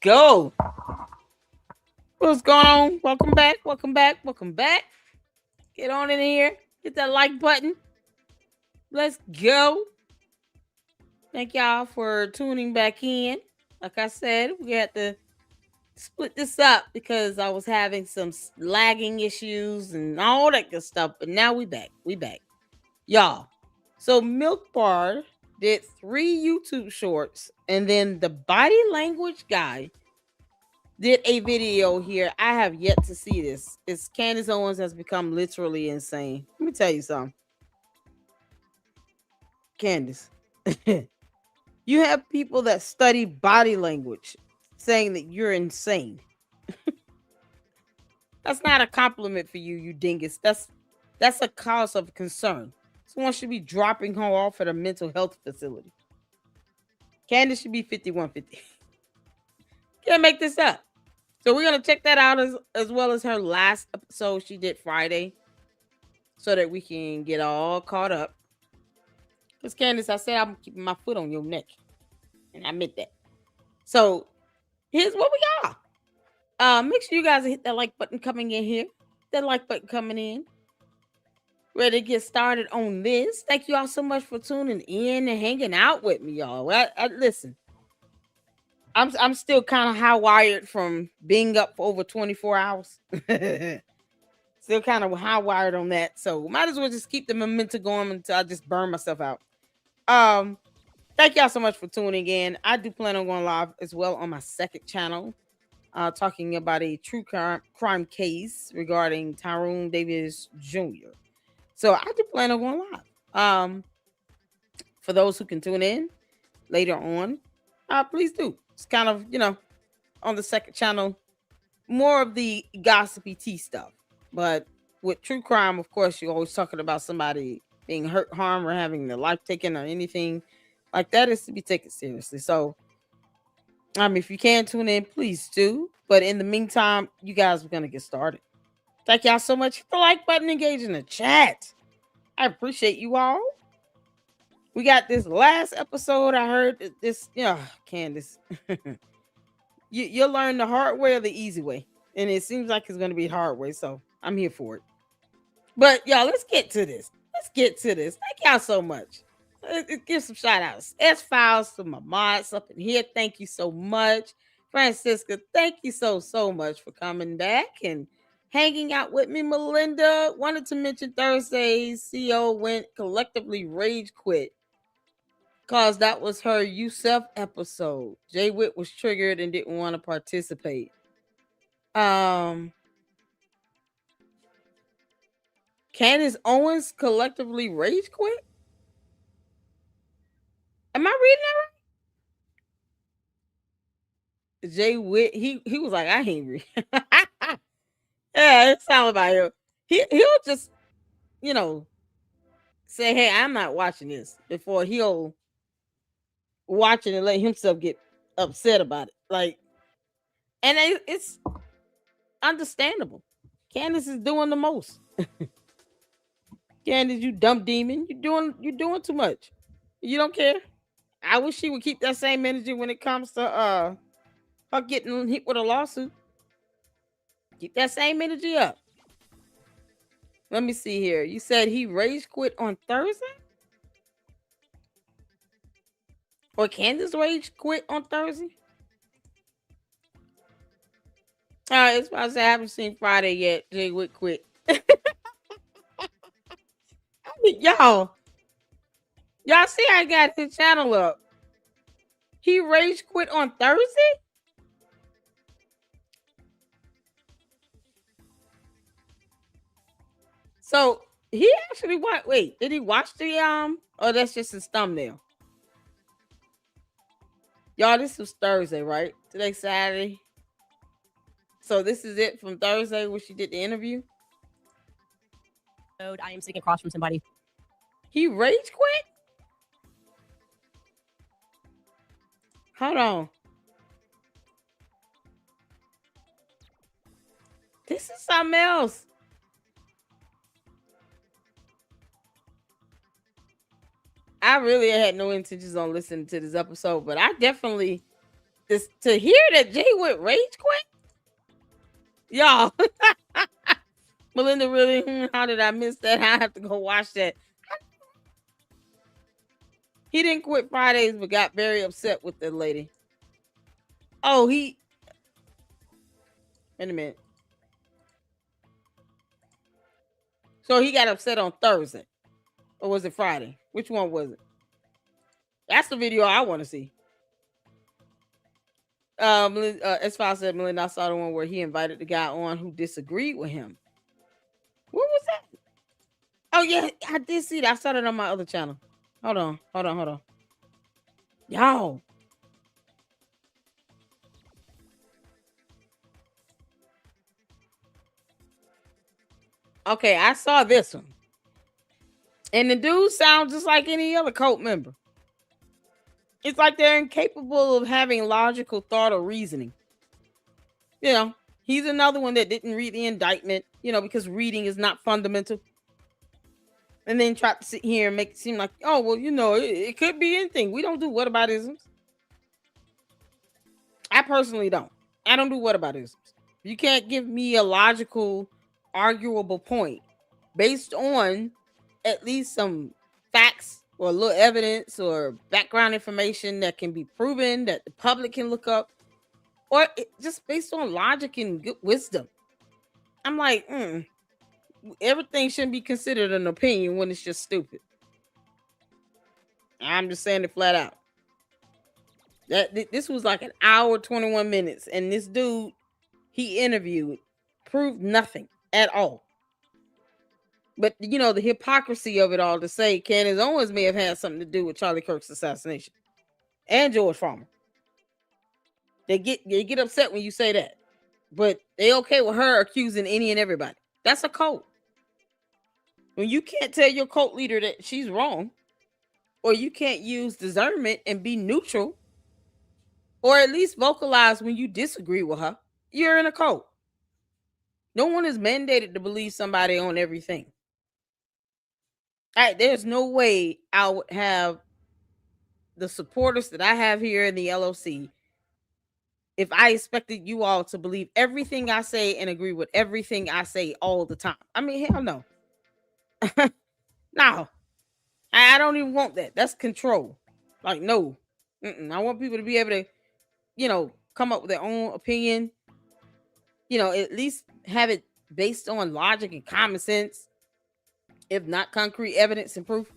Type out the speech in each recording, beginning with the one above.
go. What's going on? Welcome back. Welcome back. Welcome back. Get on in here. Hit that like button. Let's go. Thank y'all for tuning back in. Like I said, we had to split this up because I was having some lagging issues and all that good stuff. But now we back. We back. Y'all. So Milk Bar did 3 YouTube shorts, and then the body language guy did a video here. I have yet to see this. It's Candace Owens has become literally insane. Let me tell you something. Candace, you have people that study body language saying that you're insane. That's not a compliment for you, you dingus. That's a cause of concern. Someone should be dropping her off at a mental health facility. Candace should be 5150. Can't make this up. So we're gonna check that out as well as her last episode she did Friday, so that we can get all caught up. Because Candace, I said I'm keeping my foot on your neck, and I meant that. So here's what we got. Make sure you guys hit that like button coming in here. That like button coming in. Ready to get started on this. Thank you all so much for tuning in and hanging out with me, y'all. Listen. I'm still kind of high wired from being up for over 24 hours. Still kind of high wired on that. So might as well just keep the momentum going until I just burn myself out. Thank y'all so much for tuning in. I do plan on going live as well on my second channel, talking about a true crime case regarding Tyrone Davis Jr. So I do plan on going live. For those who can tune in later on, please do. It's kind of, on the second channel, more of the gossipy tea stuff. But with true crime, of course, you're always talking about somebody being hurt, harmed, or having their life taken, or anything like that is to be taken seriously. So, if you can tune in, please do. But in the meantime, you guys are gonna get started. Thank y'all so much. Hit the like button, engage in the chat. I appreciate you all. We got this last episode. I heard this, Candace. You'll learn the hard way or the easy way. And it seems like it's going to be the hard way. So I'm here for it. But y'all, let's get to this. Thank y'all so much. Let's give some shout outs. S Files to my mods up in here. Thank you so much. Francisca, thank you so much for coming back and hanging out with me. Melinda wanted to mention Thursday's CO went collectively rage quit. Cause that was her Yusef episode. Jay Witt was triggered and didn't want to participate. Candace Owens collectively rage quit? Am I reading that right? Jay Witt, he was like, I angry. Yeah, it's all about him. He'll just, say, hey, I'm not watching this before he'll watch it and let himself get upset about it. Like, and it's understandable. Candace is doing the most. Candace, you dumb demon. You're doing too much. You don't care. I wish she would keep that same energy when it comes to her getting hit with a lawsuit. Keep that same energy up. Let me see here. You said he rage quit on Thursday? Or Candace rage quit on Thursday? All right, it's about to say I haven't seen Friday yet. Jay Witt quit. Y'all see I got his channel up. He rage quit on Thursday? So he actually wait, did he watch the or that's just his thumbnail? Y'all, this was Thursday, right? Today's Saturday. So this is it from Thursday where she did the interview? I am sitting across from somebody. He rage quit? Hold on. This is something else. I really had no intentions on listening to this episode, but I definitely This to hear that Jay would rage quit, y'all. Melinda, really? How did I miss that? I have to go watch that. He didn't quit Fridays, but got very upset with the lady. Oh, wait a minute. So he got upset on Thursday, or was it Friday? Which one was it? That's the video I want to see. S5 said Melinda, I saw the one where he invited the guy on who disagreed with him. What was that? Oh yeah, I did see that. I saw it on my other channel. Hold on. Y'all. Okay, I saw this one. And the dude sounds just like any other cult member. It's like they're incapable of having logical thought or reasoning. You know, he's another one that didn't read the indictment, because reading is not fundamental. And then try to sit here and make it seem like, oh, well, it could be anything. We don't do whataboutisms. I personally don't. I don't do whataboutisms. You can't give me a logical, arguable point based on at least some facts or a little evidence or background information that can be proven, that the public can look up, or just based on logic and good wisdom. I'm like, everything shouldn't be considered an opinion when it's just stupid. I'm just saying it flat out. This was like an hour, 21 minutes, and this dude he interviewed proved nothing at all. But the hypocrisy of it all to say Candace Owens may have had something to do with Charlie Kirk's assassination and George Farmer. They get upset when you say that, but they okay with her accusing any and everybody. That's a cult. When you can't tell your cult leader that she's wrong, or you can't use discernment and be neutral, or at least vocalize when you disagree with her, you're in a cult. No one is mandated to believe somebody on everything. There's no way I would have the supporters that I have here in the LOC if I expected you all to believe everything I say and agree with everything I say all the time. I mean, hell no. No. I don't even want that. That's control. Like, no. I want people to be able to, come up with their own opinion. At least have it based on logic and common sense, if not concrete evidence and proof.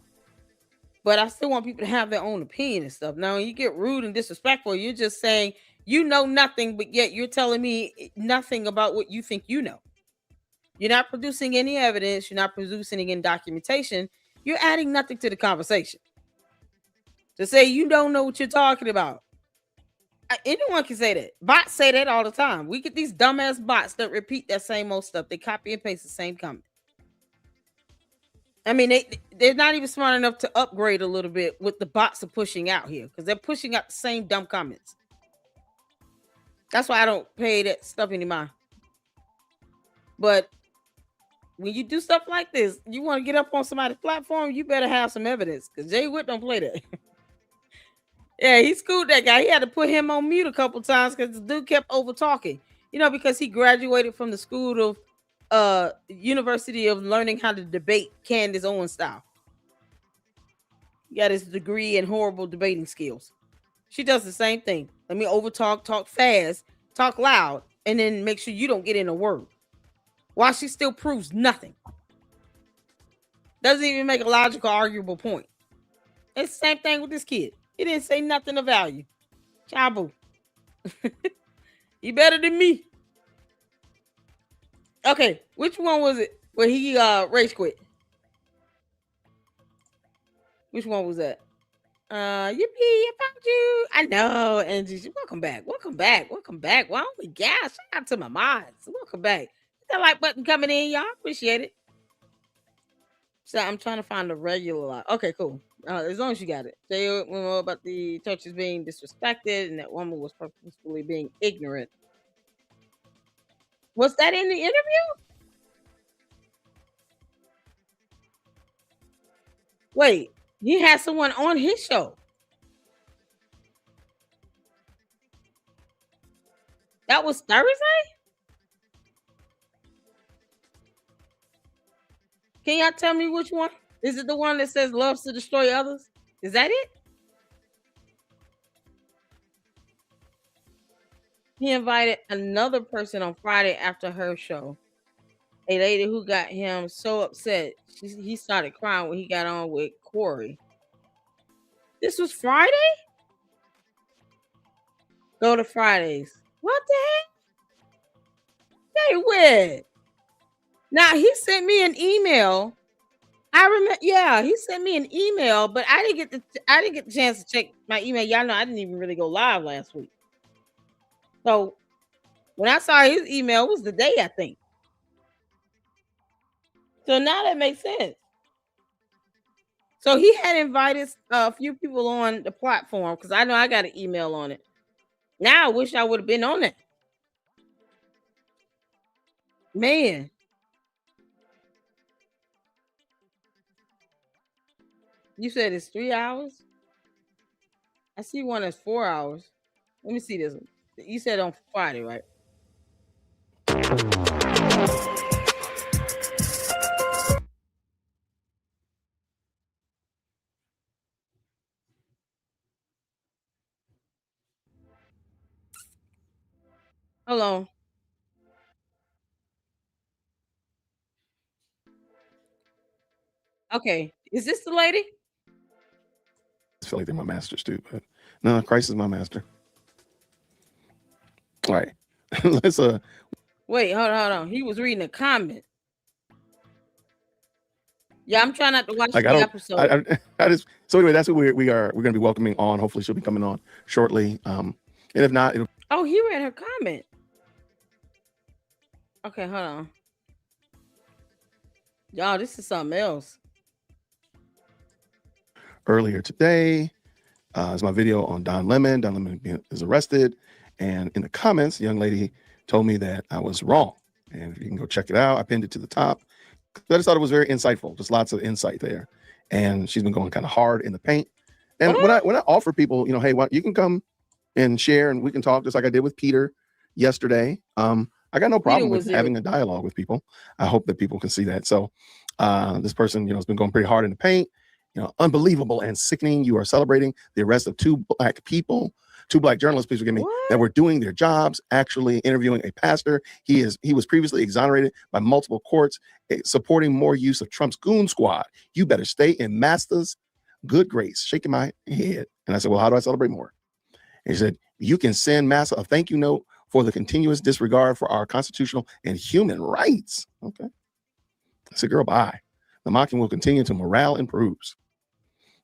But I still want people to have their own opinion and stuff. Now, when you get rude and disrespectful, you're just saying you know nothing, but yet you're telling me nothing about what you think you know. You're not producing any evidence. You're not producing any documentation. You're adding nothing to the conversation. To say you don't know what you're talking about. Anyone can say that. Bots say that all the time. We get these dumbass bots that repeat that same old stuff. They copy and paste the same comment. I mean, they're not even smart enough to upgrade a little bit with the bots are pushing out here, because they're pushing out the same dumb comments. That's why I don't pay that stuff anymore. But when you do stuff like this, you want to get up on somebody's platform, you better have some evidence, because Jay Witt don't play that. Yeah, he schooled that guy. He had to put him on mute a couple times because the dude kept over talking. Because he graduated from the school of University of Learning how to debate Candace Owens style. He got his degree in horrible debating skills. She does the same thing. Let me overtalk, talk fast, talk loud, and then make sure you don't get in a word. While she still proves nothing. Doesn't even make a logical, arguable point. It's the same thing with this kid. He didn't say nothing of value. Chabu. He better than me. Okay, which one was it where he race quit? Which one was that? Yippee, I found you. I know, Angie. Welcome back. Why don't we gas? Shout out to my mods. Welcome back. Hit that like button coming in, y'all. Appreciate it. So I'm trying to find the regular line. Okay, cool. As long as you got it. Say about the churches being disrespected and that woman was purposefully being ignorant. Was that in the interview? Wait, he had someone on his show. That was Thursday? Can y'all tell me which one? Is it the one that says loves to destroy others? Is that it? He invited another person on Friday after her show. A lady who got him so upset. He started crying when he got on with Corey. This was Friday? Go to Fridays. What the heck? Hey, what? Now he sent me an email. I remember, yeah, he sent me an email, but I didn't get the chance to check my email. Y'all know I didn't even really go live last week. So when I saw his email, it was the day, I think. So now that makes sense. So he had invited a few people on the platform because I know I got an email on it. Now I wish I would have been on it. Man. You said it's 3 hours? I see one that's 4 hours. Let me see this one. You said on Friday, right? Hold on. Okay. Is this the lady? I feel like they're my masters too, but no, Christ is my master. All right. Let's Wait, hold on. He was reading a comment. Yeah, I'm trying not to watch like the episode. I just so anyway, that's what we're gonna be welcoming on. Hopefully she'll be coming on shortly. And if not, it'll Oh, he read her comment. Okay, hold on. Y'all, this is something else. earlier today. Is my video on Don Lemon. Don Lemon is arrested. And in the comments, the young lady told me that I was wrong. And you can go check it out. I pinned it to the top. I just thought it was very insightful. Just lots of insight there. And she's been going kind of hard in the paint. And when I offer people, you know, hey, you can come and share and we can talk just like I did with Peter yesterday. I got no problem with having a dialogue with people. I hope that people can see that. So this person, you know, has been going pretty hard in the paint. You know, unbelievable and sickening. You are celebrating the arrest of two black journalists, please forgive me, that were doing their jobs, actually interviewing a pastor. He was previously exonerated by multiple courts, supporting more use of Trump's goon squad. You better stay in master's good grace. Shaking my head. And I said, well, how do I celebrate more? And he said, you can send Massa a thank you note for the continuous disregard for our constitutional and human rights. Okay. I said, girl, bye. The mocking will continue until morale improves.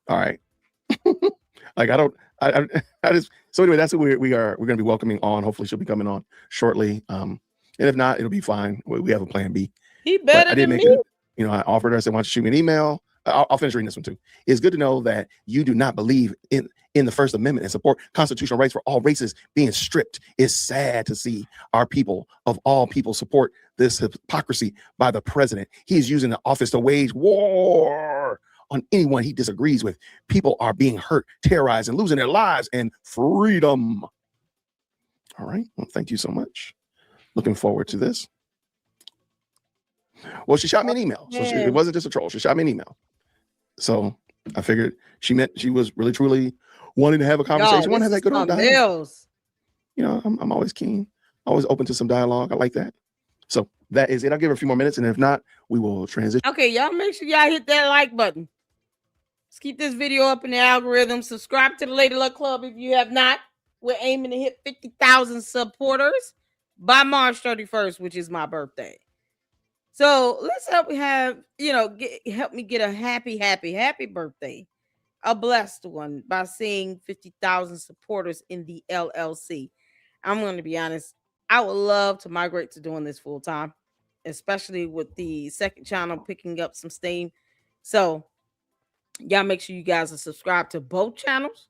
All right. Like I just so anyway, that's what we're going to be welcoming on. Hopefully she'll be coming on shortly. And if not, it'll be fine. We have a plan B. He better than me. You know, I offered her, I said, why don't you shoot me an email? I'll finish reading this one too. It's good to know that you do not believe in the First Amendment and support constitutional rights for all races being stripped. It's sad to see our people of all people support this hypocrisy by the president. He is using the office to wage war on anyone he disagrees with. People are being hurt, terrorized, and losing their lives and freedom. All right. Well, thank you so much. Looking forward to this. Well, she shot me an email. So it wasn't just a troll. She shot me an email. So I figured she meant she was really, truly wanting to have a conversation. Want to have that good old dialogue. You know, I'm always keen, always open to some dialogue. I like that. So that is it. I'll give her a few more minutes. And if not, we will transition. Okay, y'all make sure y'all hit that like button. Let's keep this video up in the algorithm. Subscribe to the Lady Luck Club if you have not. We're aiming to hit 50,000 supporters by March 31st, which is my birthday. So let's help me get a happy birthday, a blessed one, by seeing 50,000 supporters in the LLC. I'm going to be honest. I would love to migrate to doing this full time, especially with the second channel picking up some steam. So y'all make sure you guys are subscribed to both channels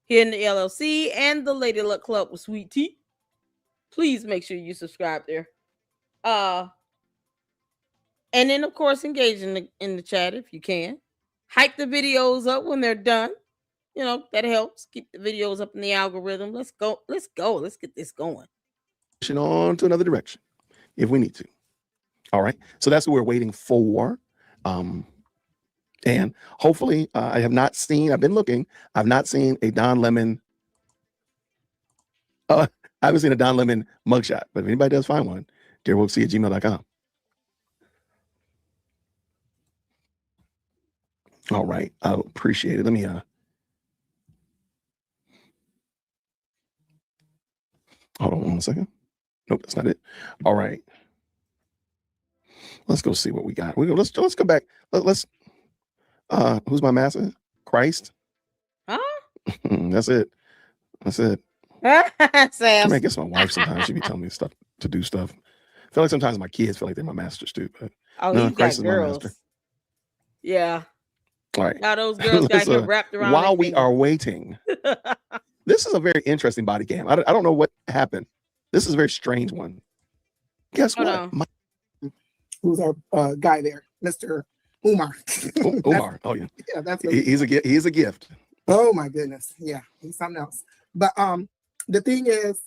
here in the LLC and the Lady Luck Club with Sweet Tea. Please make sure you subscribe there. And then, of course, engage in the chat if you can. Hype the videos up when they're done. You know, that helps. Keep the videos up in the algorithm. Let's go. Let's get this going. on to another direction if we need to. All right. So that's what we're waiting for. And hopefully, I have not seen, I've been looking, I've not seen a Don Lemon. I haven't seen a Don Lemon mugshot, but if anybody does find one, dearwokec@gmail.com. All right. I appreciate it. Let me, hold on 1 second. Nope, that's not it. All right. Let's go see what we got. Let's go back. Let's who's my master? Christ. Huh? That's it. Sam. I mean, I guess my wife sometimes she be telling me stuff to do stuff. I feel like sometimes my kids feel like they're my masters too. But no, Christ is girls. My master. Yeah. All right. Now those girls got get wrapped around. While we are waiting, this is a very interesting body cam. I don't know what happened. This is a very strange one. Guess what? Who's our guy there, Mr. Umar? Umar. Oh yeah. Yeah, that's he's a gift. Oh my goodness. Yeah, he's something else. But the thing is,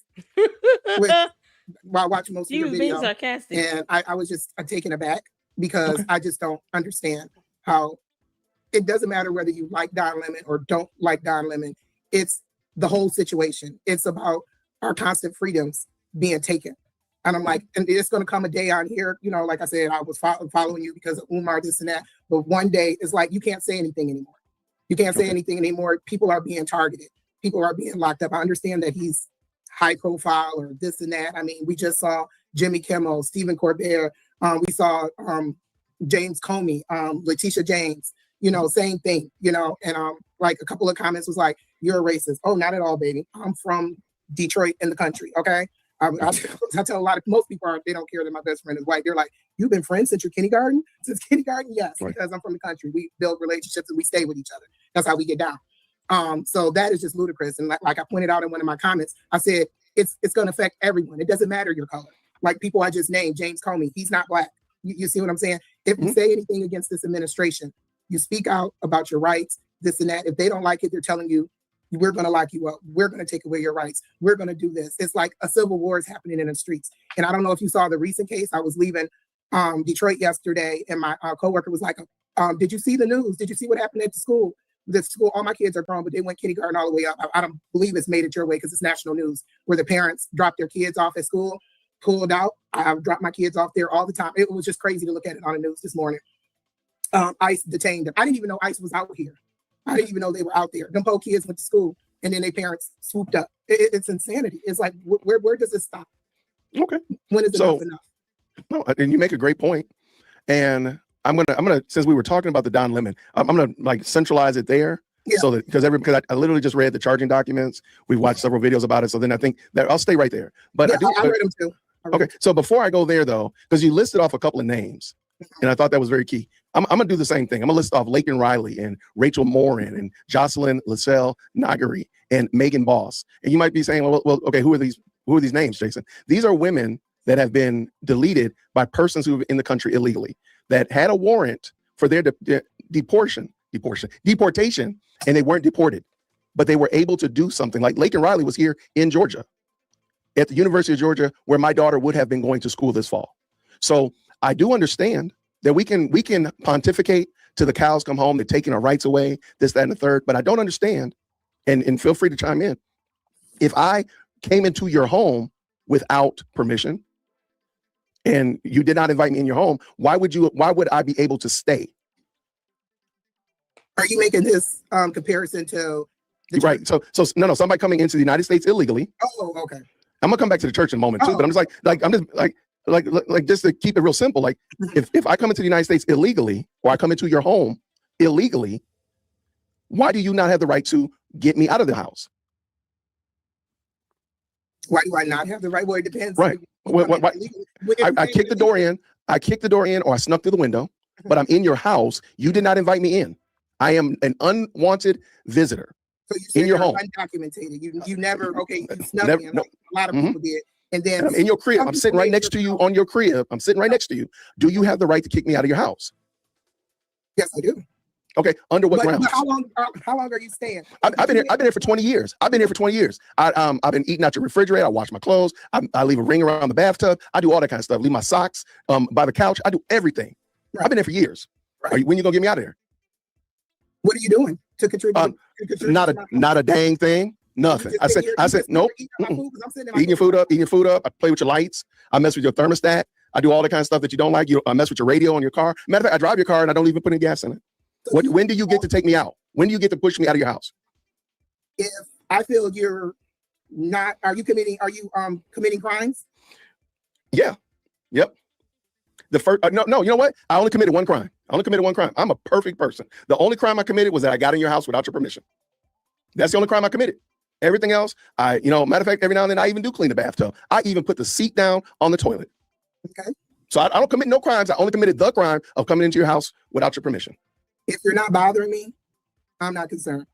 while watching most of your video, sarcastic. And I was just taken aback because I just don't understand how it doesn't matter whether you like Don Lemon or don't like Don Lemon. It's the whole situation. It's about our constant freedoms being taken. And I'm like, and it's going to come a day on here, you know, like I said, I was following you because of Umar, this and that. But one day it's like, you can't say anything anymore. You can't say anything anymore. People are being targeted. People are being locked up. I understand that he's high profile or this and that. I mean, we just saw Jimmy Kimmel, Stephen Colbert. We saw James Comey, Letitia James, you know, same thing, you know, and like a couple of comments was like, you're a racist. Oh, not at all, baby. I'm from Detroit in the country. Okay. I tell most people they don't care that my best friend is white. They're like, you've been friends since your kindergarten? Since kindergarten? Yes, right. Because I'm from the country. We build relationships and we stay with each other. That's how we get down. So that is just ludicrous. And like I pointed out in one of my comments, I said, it's going to affect everyone. It doesn't matter your color. Like people I just named, James Comey, he's not black. You see what I'm saying? If you say anything against this administration, you speak out about your rights, this and that. If they don't like it, they're telling you, we're going to lock you up. We're going to take away your rights. We're going to do this. It's like a civil war is happening in the streets. And I don't know if you saw the recent case. I was leaving Detroit yesterday, and my coworker was like, did you see the news? Did you see what happened at the school? The school, all my kids are grown, but they went kindergarten all the way up. I don't believe it's made it your way because it's national news, where the parents dropped their kids off at school, pulled out. I've dropped my kids off there all the time. It was just crazy to look at it on the news this morning. ICE detained them. I didn't even know ICE was out here. I didn't even know they were out there. Them poor kids went to school, and then their parents swooped up. It's insanity. It's like, where does it stop? Okay. When is enough enough? No, and you make a great point. And I'm gonna since we were talking about the Don Lemon, I'm gonna like centralize it there. Yeah. So that because I literally just read the charging documents. We've watched several videos about it. So then I think that I'll stay right there. But yeah, I read them too. Okay. So before I go there though, because you listed off a couple of names, and I thought that was very key. I'm gonna do the same thing. I'm gonna list off Laken Riley and Rachel Morin and Jocelyn Lascelle Nagari and Megan Boss. And you might be saying, well, okay, who are these names, Jason? These are women that have been deleted by persons who are in the country illegally, that had a warrant for their deportation, and they weren't deported, but they were able to do something. Like Laken Riley was here in Georgia, at the University of Georgia, where my daughter would have been going to school this fall. So I do understand that we can pontificate till the cows come home, they're taking our rights away, this, that, and the third. But I don't understand, and feel free to chime in. If I came into your home without permission and you did not invite me in your home, why would I be able to stay? Are you making this comparison to right? So no, somebody coming into the United States illegally. Oh, okay. I'm gonna come back to the church in a moment too, but I'm just like just to keep it real simple, like if I come into the United States illegally, or I come into your home illegally, why do you not have the right to get me out of the house? Why do I not have the right? Well, it depends. Right. I kicked the door in. I kicked the door in, or I snuck through the window, but I'm in your house. You did not invite me in. I am an unwanted visitor in your home. Undocumented. You never, okay, you snuck in. Like a lot of people did. And then I'm in your crib. I'm sitting right next to you on your crib. I'm sitting right next to you. Do you have the right to kick me out of your house? Yes, I do. Okay, under what grounds? But how long are you staying? I've been here for 20 years. I've been here for 20 years. I've been eating out your refrigerator. I wash my clothes. I leave a ring around the bathtub. I do all that kind of stuff. Leave my socks by the couch. I do everything. Right. I've been there for years. Right. When you gonna get me out of here? What are you doing to contribute? Not a dang thing. Nothing. I said nope. Eating your food up. I play with your lights. I mess with your thermostat. I do all the kind of stuff that you don't like. I mess with your radio on your car. Matter of fact, I drive your car and I don't even put any gas in it. When do you get to take me out? When do you get to push me out of your house? If I feel you're not, are you committing crimes? Yeah. Yep. The first, no, you know what? I only committed one crime. I'm a perfect person. The only crime I committed was that I got in your house without your permission. That's the only crime I committed. Everything else, matter of fact, every now and then I even do clean the bathtub. I even put the seat down on the toilet. Okay. So I don't commit no crimes. I only committed the crime of coming into your house without your permission. If you're not bothering me, I'm not concerned.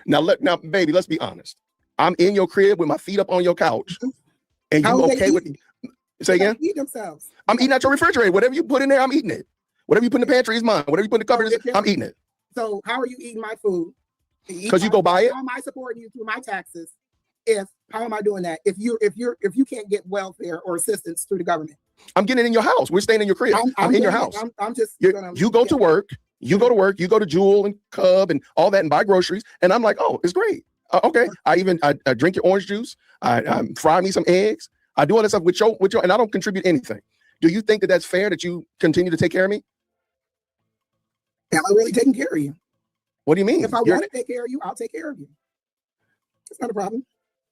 Now, baby, let's be honest. I'm in your crib with my feet up on your couch, and you okay with? Say again. Eat themselves. I'm eating out your refrigerator. Whatever you put in there, I'm eating it. Whatever you put in the pantry is mine. Whatever you put in the cupboard, I'm eating it. So how are you eating my food? Because you go buy it. How am I supporting you through my taxes? How am I doing that? If you can't get welfare or assistance through the government, I'm getting in your house. We're staying in your crib. I'm in your house. I'm just. You go to work. You go to work. You go to Jewel and Cub and all that and buy groceries. And I'm like, oh, it's great. Okay. I drink your orange juice. I fry me some eggs. I do all that stuff with your, and I don't contribute anything. Do you think that that's fair that you continue to take care of me? Am I really taking care of you? What do you mean? If I want to take care of you, I'll take care of you. It's not a problem.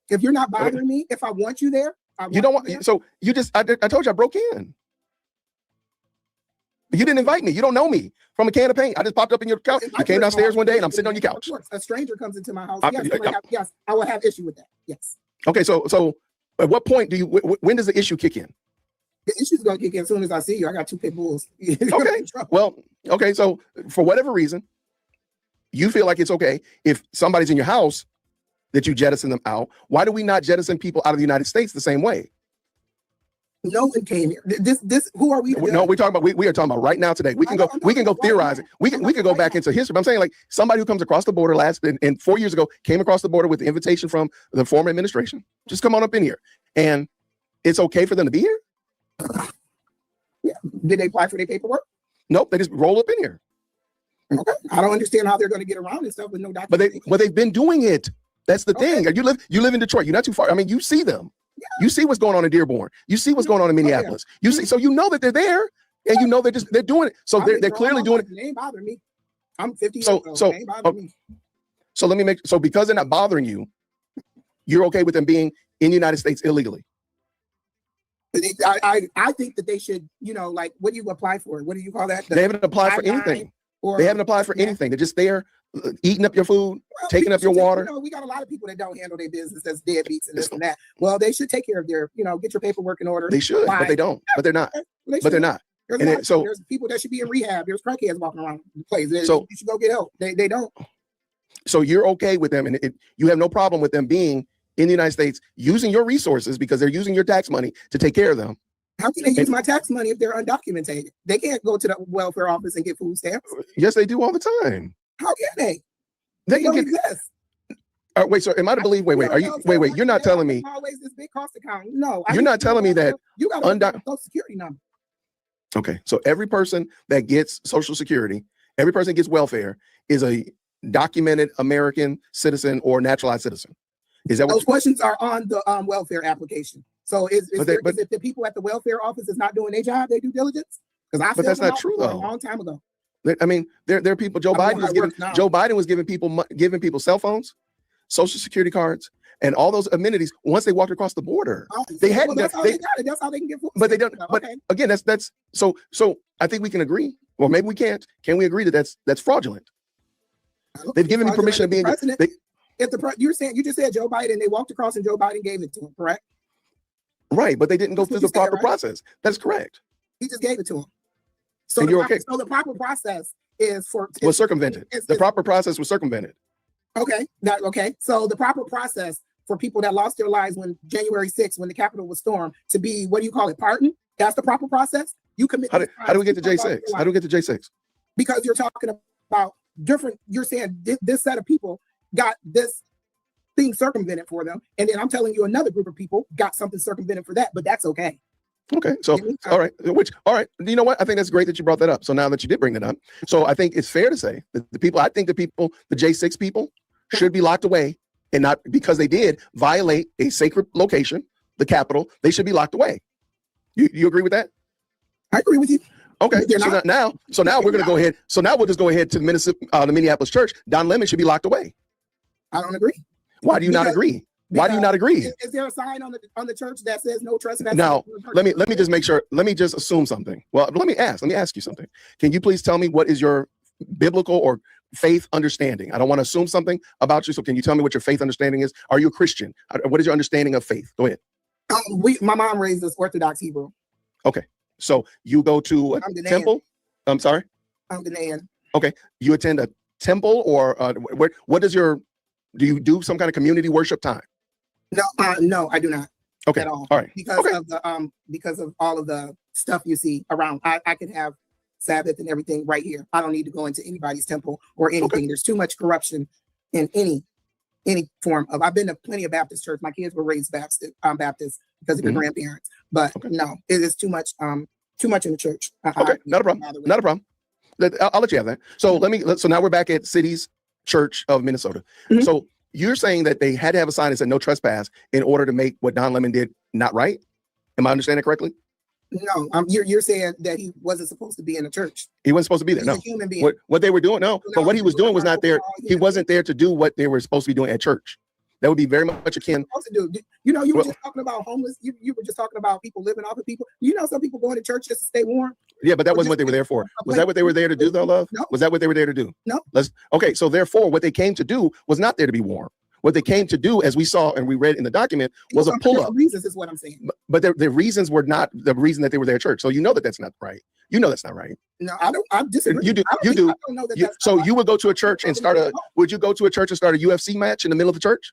If you're not bothering me, if I want you there, you don't want. So you just, I told you I broke in. You didn't invite me. You don't know me from a can of paint. I just popped up in your couch. You came downstairs one day and I'm sitting on your couch. Of course, a stranger comes into my house. Yes, I will have issue with that. Yes. Okay, so at what point when does the issue kick in? The issue's gonna kick in as soon as I see you. I got 2 pit bulls. Okay. Well, okay. So for whatever reason, you feel like it's okay if somebody's in your house that you jettison them out. Why do we not jettison people out of the United States the same way? No one came here. This who are we? No, we're talking about we are talking about right now today. We can go theorize it. We can go back into history. But I'm saying like somebody who comes across the border and 4 years ago came across the border with the invitation from the former administration. Just come on up in here. And it's okay for them to be here? Yeah. Did they apply for their paperwork? Nope, they just roll up in here. Okay. I don't understand how they're going to get around and stuff with no documentation. But they've been doing it. That's the thing. You live in Detroit. You're not too far. I mean, you see them. Yeah. You see what's going on in Dearborn. You see what's going on in Minneapolis. You see, so you know that they're there, and you know they're doing it. So they're clearly doing it. They ain't bothering me. I'm 50 years old. They ain't bothering me. So because they're not bothering you, you're okay with them being in the United States illegally. I think that they should, like, what do you apply for? What do you call that? They haven't applied for anything. They haven't applied for anything. They're just there, eating up your food, taking up your water. We got a lot of people that don't handle their business as deadbeats and this and that. Well, they should take care of their, get your paperwork in order. They should, but they don't. But they're not. They're not. There's people that should be in rehab. There's crackheads walking around the place. So you should go get help. They don't. So you're okay with them, and you have no problem with them being in the United States using your resources because they're using your tax money to take care of them. How can they use my tax money if they're undocumented? They can't go to the welfare office and get food stamps. Yes, they do all the time. How can they? They can exist. Wait, so am I to believe? Wait. You're not telling me. Always this big cost account. No, you're not telling me that you got a Social Security number. Okay, so every person that gets Social Security, every person that gets welfare is a documented American citizen or naturalized citizen. Is that what those questions are on the welfare application? So is it the people at the welfare office is not doing their job, they due diligence? Because that's not true though. A long time ago. I mean, there are people. Joe Biden was giving people cell phones, Social Security cards, and all those amenities once they walked across the border. They had that's how they got it. That's how they can get food. But they don't. But again, that's so. I think we can agree. Well, maybe we can't. Can we agree that that's fraudulent? They've given me permission to be in president. You just said Joe Biden, they walked across and Joe Biden gave it to him, correct? Right, but they didn't go through the proper process. That's correct. He just gave it to him. So the proper process was circumvented. The proper process was circumvented. Okay. So the proper process for people that lost their lives when January 6th, when the Capitol was stormed, to be, what do you call it, pardoned? That's the proper process. You commit. How do we get to J6? How do we get to J6? Because you're talking about different. You're saying this set of people got this thing circumvented for them, and then I'm telling you another group of people got something circumvented for that, but that's okay. Okay, so all right, you know what? I think that's great that you brought that up. So now that you did bring that up, so I think it's fair to say that the J6 people should be locked away, and not because they did violate a sacred location, the Capitol. They should be locked away. You agree with that? I agree with you. Okay, so now we're going to go ahead. So now we'll just go ahead to the Minneapolis church. Don Lemon should be locked away. I don't agree. Why do you not agree? Why do you not agree? Is there a sign on the church that says no trespassing? Now, let me just make sure. Let me just assume something. Well, let me ask you something. Can you please tell me what is your biblical or faith understanding? I don't want to assume something about you. So can you tell me what your faith understanding is? Are you a Christian? What is your understanding of faith? Go ahead. My mom raised us Orthodox Hebrew. Okay. So you go to a temple? I'm sorry? I'm Ghanaian. Okay. You attend a temple or do you do some kind of community worship time? No, I do not. Okay. At all. All right. Because of all of the stuff you see around. I can have Sabbath and everything right here. I don't need to go into anybody's temple or anything. Okay. There's too much corruption in any form of. I've been to plenty of Baptist church. My kids were raised Baptist because of their grandparents. But no, it is too much in the church. Okay, not a problem. Not a problem. I'll let you have that. So so now we're back at City's Church of Minnesota. Mm-hmm. So you're saying that they had to have a sign that said no trespass in order to make what Don Lemon did not right? Am I understanding correctly? No, you're saying that he wasn't supposed to be in the church. He wasn't supposed to be there. He's a human being. What they were doing, no. But what he was doing was not there. He wasn't there to do what they were supposed to be doing at church. That would be very much akin. You were just talking about homeless. You were just talking about people living off of people. Some people going to church just to stay warm. Yeah, but that wasn't what they were there for. Was that what they were there to do, though, love? No. Was that what they were there to do? No. Okay, so therefore, what they came to do was not there to be warm. What they came to do, as we saw and we read in the document, was a pull-up. Reasons is what I'm saying. But the reasons were not the reason that they were there at church. So you know that's not right. You know that's not right. No, I don't. I disagree. You do. So you would go to a church and would you go to a church and start a UFC match in the middle of the church?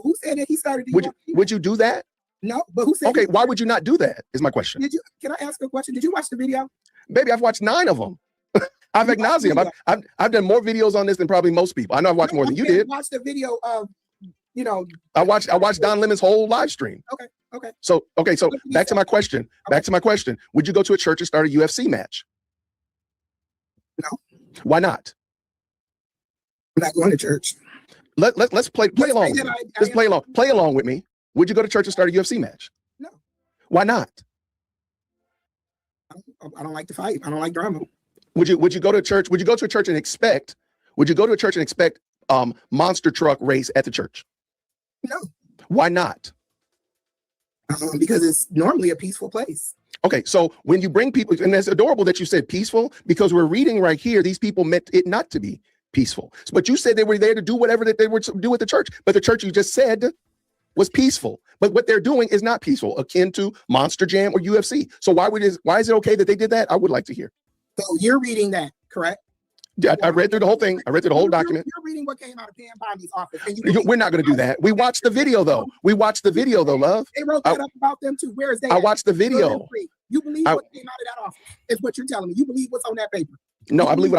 Who said that he started? Would you do that? No, but who said? Okay, why would you not do that? Is my question. Can I ask a question? Did you watch the video? Baby, I've watched 9 of them. I've ad nauseum. I've done more videos on this than probably most people. I know I've watched more than you did. Watch the video of, I watched Don Lemon's whole live stream. Okay. So back to my question. Would you go to a church and start a UFC match? No. Why not? I'm not going to church. Let's play along. Let's play along. Play along with me. Would you go to church and start a UFC match? No. Why not? I don't like to fight. I don't like drama. Would you go to church? Would you go to a church and expect? Would you go to a church and expect monster truck race at the church? No. Why not? Because it's normally a peaceful place. Okay, so when you bring people, and it's adorable that you said peaceful, because we're reading right here, these people meant it not to be peaceful. But you said they were there to do whatever that they were to do at the church. But the church you just said was peaceful. But what they're doing is not peaceful, akin to Monster Jam or UFC. So why is it okay that they did that? I would like to hear. So you're reading that, correct? Yeah, I read through the whole thing. I read through the whole document. You're reading what came out of Pam Bondi's office. We're not going to do that. We watched the video, though. Love. They wrote that up about them, too. Where is that? I watched the video. You believe what came out of that office is what you're telling me. You believe what's on that paper. No, I believe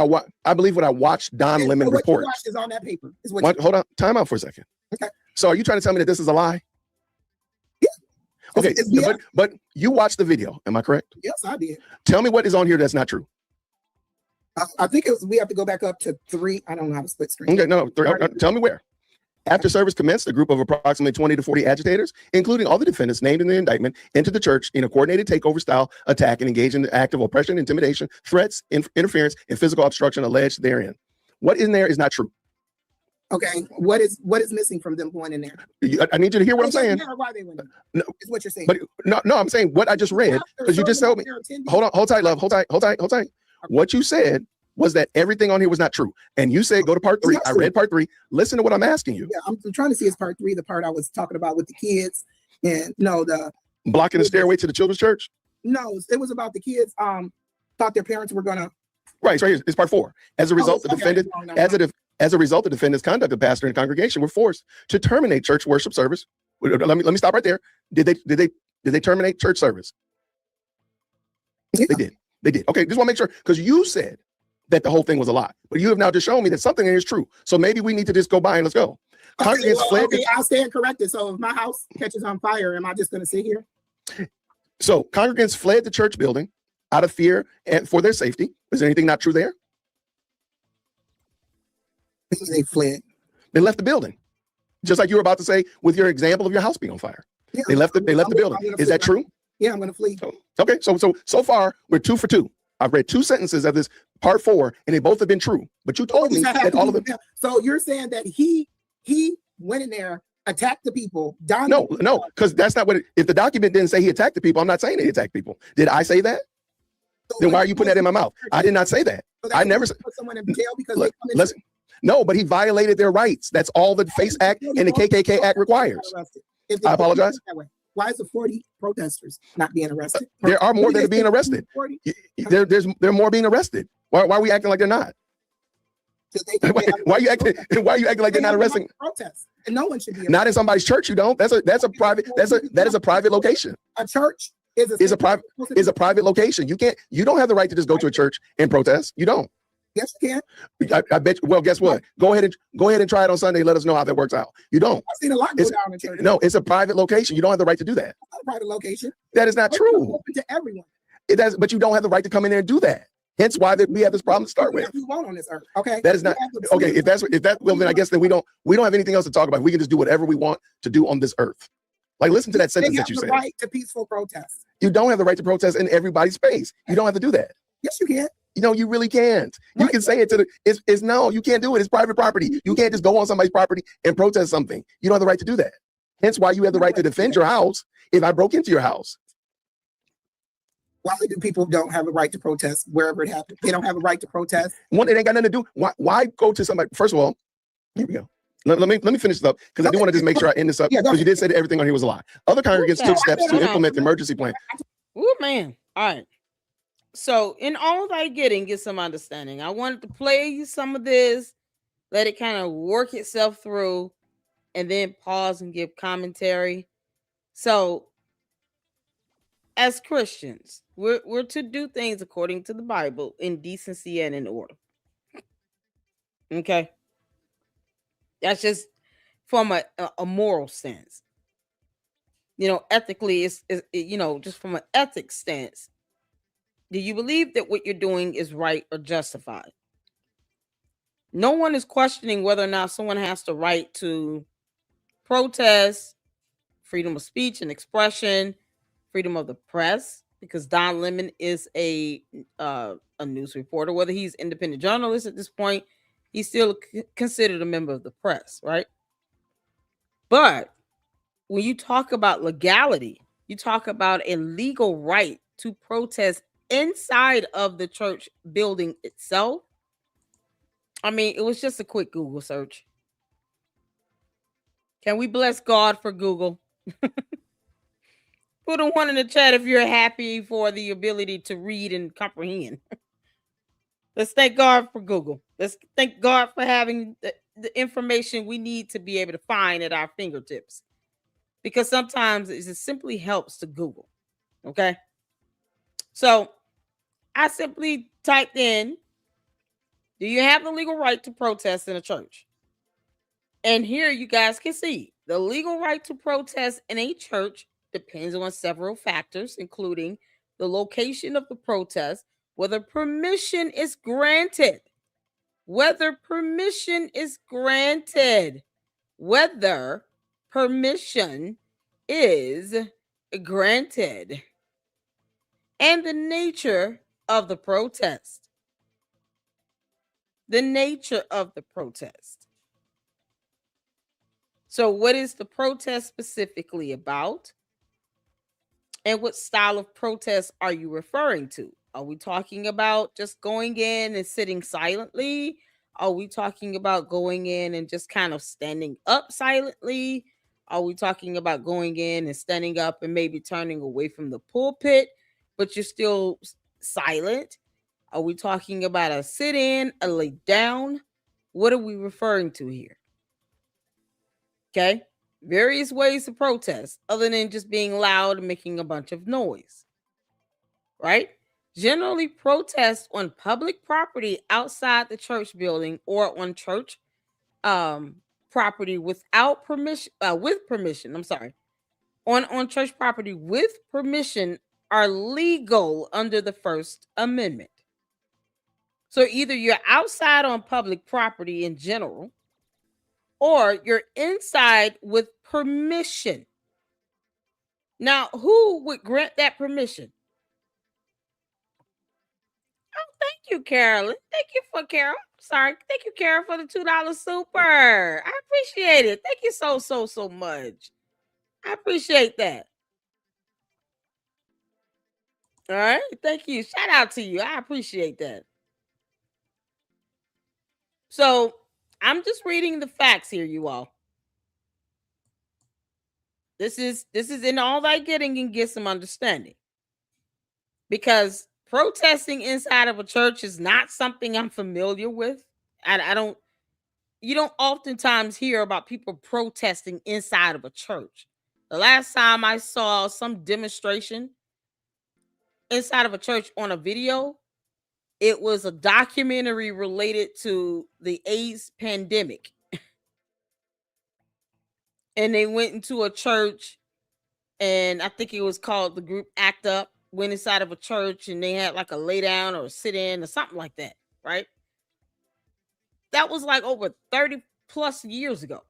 what I watched Don Lemon report. What you watched is on that paper. Hold on. Time out for a second. Okay. So are you trying to tell me that this is a lie? Yeah. Okay. But you watched the video. Am I correct? Yes, I did. Tell me what is on here that's not true. I think we have to go back up to 3. I don't know how to split screen. Okay, no. Tell me where. After service commenced, a group of approximately 20 to 40 agitators, including all the defendants named in the indictment, entered the church in a coordinated takeover style attack and engaged in the act of oppression, intimidation, threats, interference, and physical obstruction alleged therein. What in there is not true? Okay, what is missing from them going in there? I need you to hear what I'm saying. Why they went in. No, is what you're saying. But no, I'm saying what I just read, because you just told me. Hold tight, love. Hold tight. What you said was that everything on here was not true. And you said, go to part 3. I read part 3. Listen to what I'm asking you. Yeah, I'm trying to see it's part 3, the part I was talking about with the kids. And the blocking the stairway to the children's church? No, it was about the kids thought their parents were gonna. Right, it's right here. It's part 4. As a result, the defendant's conduct of pastor and congregation were forced to terminate church worship service. Let me stop right there. Did they terminate church service? Yeah. They did. Okay, just want to make sure, because you said that the whole thing was a lie. But you have now just shown me that something is true. So maybe we need to just go by and let's go. Congregants fled. Okay, I'll stand corrected. So if my house catches on fire, am I just going to sit here? So congregants fled the church building out of fear and for their safety. Is there anything not true there? They fled. They left the building. Just like you were about to say with your example of your house being on fire. Yeah, they left the building. Is that true? Yeah, I'm going to flee. Okay, so far we're 2 for 2. I've read 2 sentences of this part 4, and they both have been true. But you told me that all of them. So you're saying that he went in there, attacked the people. No, because that's not what. If the document didn't say he attacked the people, I'm not saying he attacked people. Did I say that? So then why are you putting that in my mouth? I did not say that. So I never said. Put someone in jail because listen. No, but he violated their rights. That's all the FACE Act and the KKK Act requires. I apologize. Why is the 40 protesters not being arrested? There are more that are being arrested. There are more being arrested. Why are we acting like they're not? Why are you acting like they're not arresting? Protest, and no one should be arrested. Not in somebody's church. You don't. That is a private location. A church is a private location. You don't have the right to just go to a church and protest. You don't. Yes, you can. I bet you. Well, guess what? Go ahead and try it on Sunday. Let us know how that works out. You don't. I've seen a lot go down in church. No, it's a private location. You don't have the right to do that. It's not a private location. That is not true. Open to everyone. But you don't have the right to come in there and do that. Hence why we have this problem to start with. You want on this earth, okay? That is not okay. If that, well, then I guess then we don't have anything else to talk about. We can just do whatever we want to do on this earth. Like, listen to that sentence that you said. You have the right to peaceful protest. You don't have the right to protest in everybody's space. You don't have to do that. Yes, you can. You really can't. You can say it to it's no, you can't do it. It's private property. You can't just go on somebody's property and protest something. You don't have the right to do that. Hence why you have the right to defend your house if I broke into your house. Why do people don't have a right to protest wherever it happens? They don't have a right to protest. One, it ain't got nothing to do. Why go to somebody? First of all, here we go. Let me finish this up because I do want to just make sure I end this up because you did say that everything on here was a lie. Other congregants took steps to implement the emergency plan. Oh man! All right. So in all that get some understanding. I wanted to play you some of this, let it kind of work itself through, and then pause and give commentary. So as Christians, we're to do things according to the Bible in decency and in order. Okay. That's just from a moral sense. Ethically, it's just from an ethics stance. Do you believe that what you're doing is right or justified? No one is questioning whether or not someone has the right to protest, freedom of speech and expression, freedom of the press, because Don Lemon is a news reporter. Whether he's independent journalist at this point, he's still considered a member of the press, right? But when you talk about legality, you talk about a legal right to protest inside of the church building itself. I mean, it was just a quick Google search. Can we bless God for Google? Put a 1 in the chat if you're happy for the ability to read and comprehend. Let's thank God for Google. Let's thank God for having the information we need to be able to find at our fingertips. Because sometimes it just simply helps to Google. Okay? So I simply typed in, do you have the legal right to protest in a church? And here you guys can see the legal right to protest in a church depends on several factors, including the location of the protest, whether permission is granted. Whether permission is granted. Whether permission is granted. And the nature of the protest. The nature of the protest. So what is the protest specifically about? And what style of protest are you referring to? Are we talking about just going in and sitting silently? Are we talking about going in and just kind of standing up silently? Are we talking about going in and standing up and maybe turning away from the pulpit, but you're still silent? Are we talking about a sit in, a lay down? What are we referring to here? Okay. Various ways to protest other than just being loud and making a bunch of noise. Right? generally protest on public property outside the church building or on church property without permission, with permission. I'm sorry. On church property with permission are legal under the First Amendment. So either you're outside on public property in general, or you're inside with permission. Now, who would grant that permission? Oh, thank you, Carolyn. Thank you for Carol. Sorry. Thank you, Carol, for the $2 super. I appreciate it. Thank you so much. I appreciate that. All right. Thank you. Shout out to you. I appreciate that. So I'm just reading the facts here, you all. This is in all thy getting and get some understanding. Because protesting inside of a church is not something I'm familiar with. I don't, you don't oftentimes hear about people protesting inside of a church. The last time I saw some demonstration inside of a church on a video, it was a documentary related to the AIDS pandemic. And they went into a church, and I think it was called the group Act Up, went inside of a church, and they had like a lay down or a sit in or something like that, right? That was like over 30 plus years ago.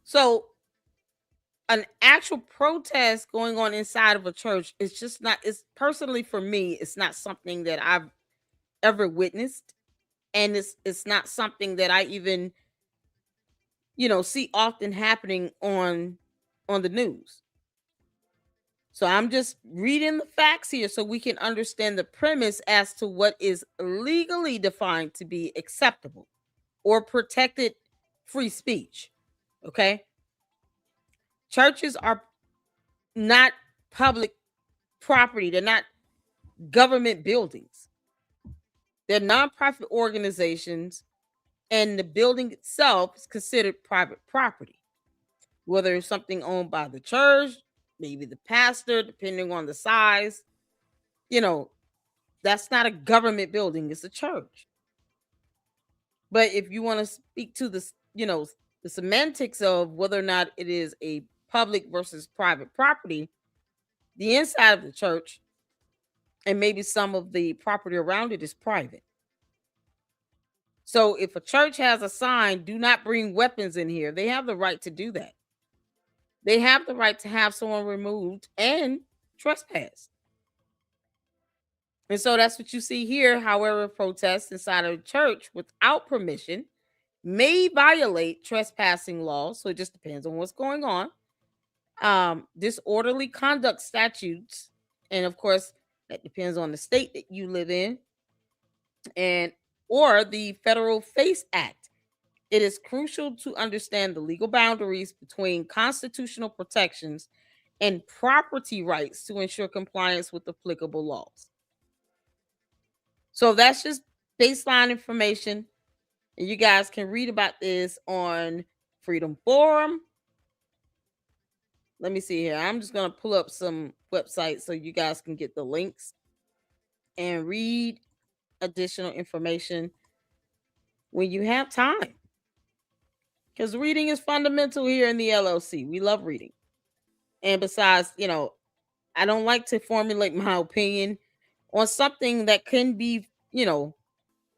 So an actual protest going on inside of a church is just not, it's personally for me, it's not something that I've ever witnessed. And it's not something that I even, see often happening on the news. So I'm just reading the facts here so we can understand the premise as to what is legally defined to be acceptable or protected free speech. Okay? Churches are not public property. They're not government buildings. They're nonprofit organizations, and the building itself is considered private property. Whether it's something owned by the church, maybe the pastor, depending on the size, that's not a government building, it's a church. But if you want to speak to this, the semantics of whether or not it is a public versus private property, the inside of the church and maybe some of the property around it is private. So if a church has a sign, do not bring weapons in here, they have the right to do that. They have the right to have someone removed and trespass. And so that's what you see here. However, protests inside of a church without permission may violate trespassing laws. So it just depends on what's going on. Disorderly conduct statutes. And of course, that depends on the state that you live in. Or the Federal FACE Act. It is crucial to understand the legal boundaries between constitutional protections and property rights to ensure compliance with applicable laws. So that's just baseline information. And you guys can read about this on Freedom Forum. Let me see here. I'm just going to pull up some websites so you guys can get the links and read additional information when you have time. Because reading is fundamental here in the LLC. We love reading. And besides, I don't like to formulate my opinion on something that can be,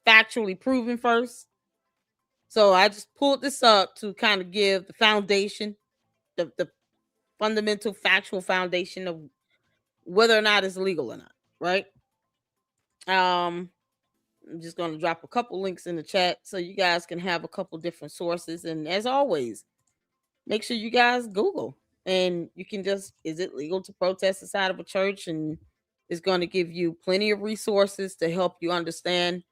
factually proven first. So I just pulled this up to kind of give the foundation, the fundamental factual foundation of whether or not it's legal or not, right? I'm just going to drop a couple links in the chat so you guys can have a couple different sources. And as always, make sure you guys Google, and you can just, is it legal to protest inside of a church? And it's going to give you plenty of resources to help you understand,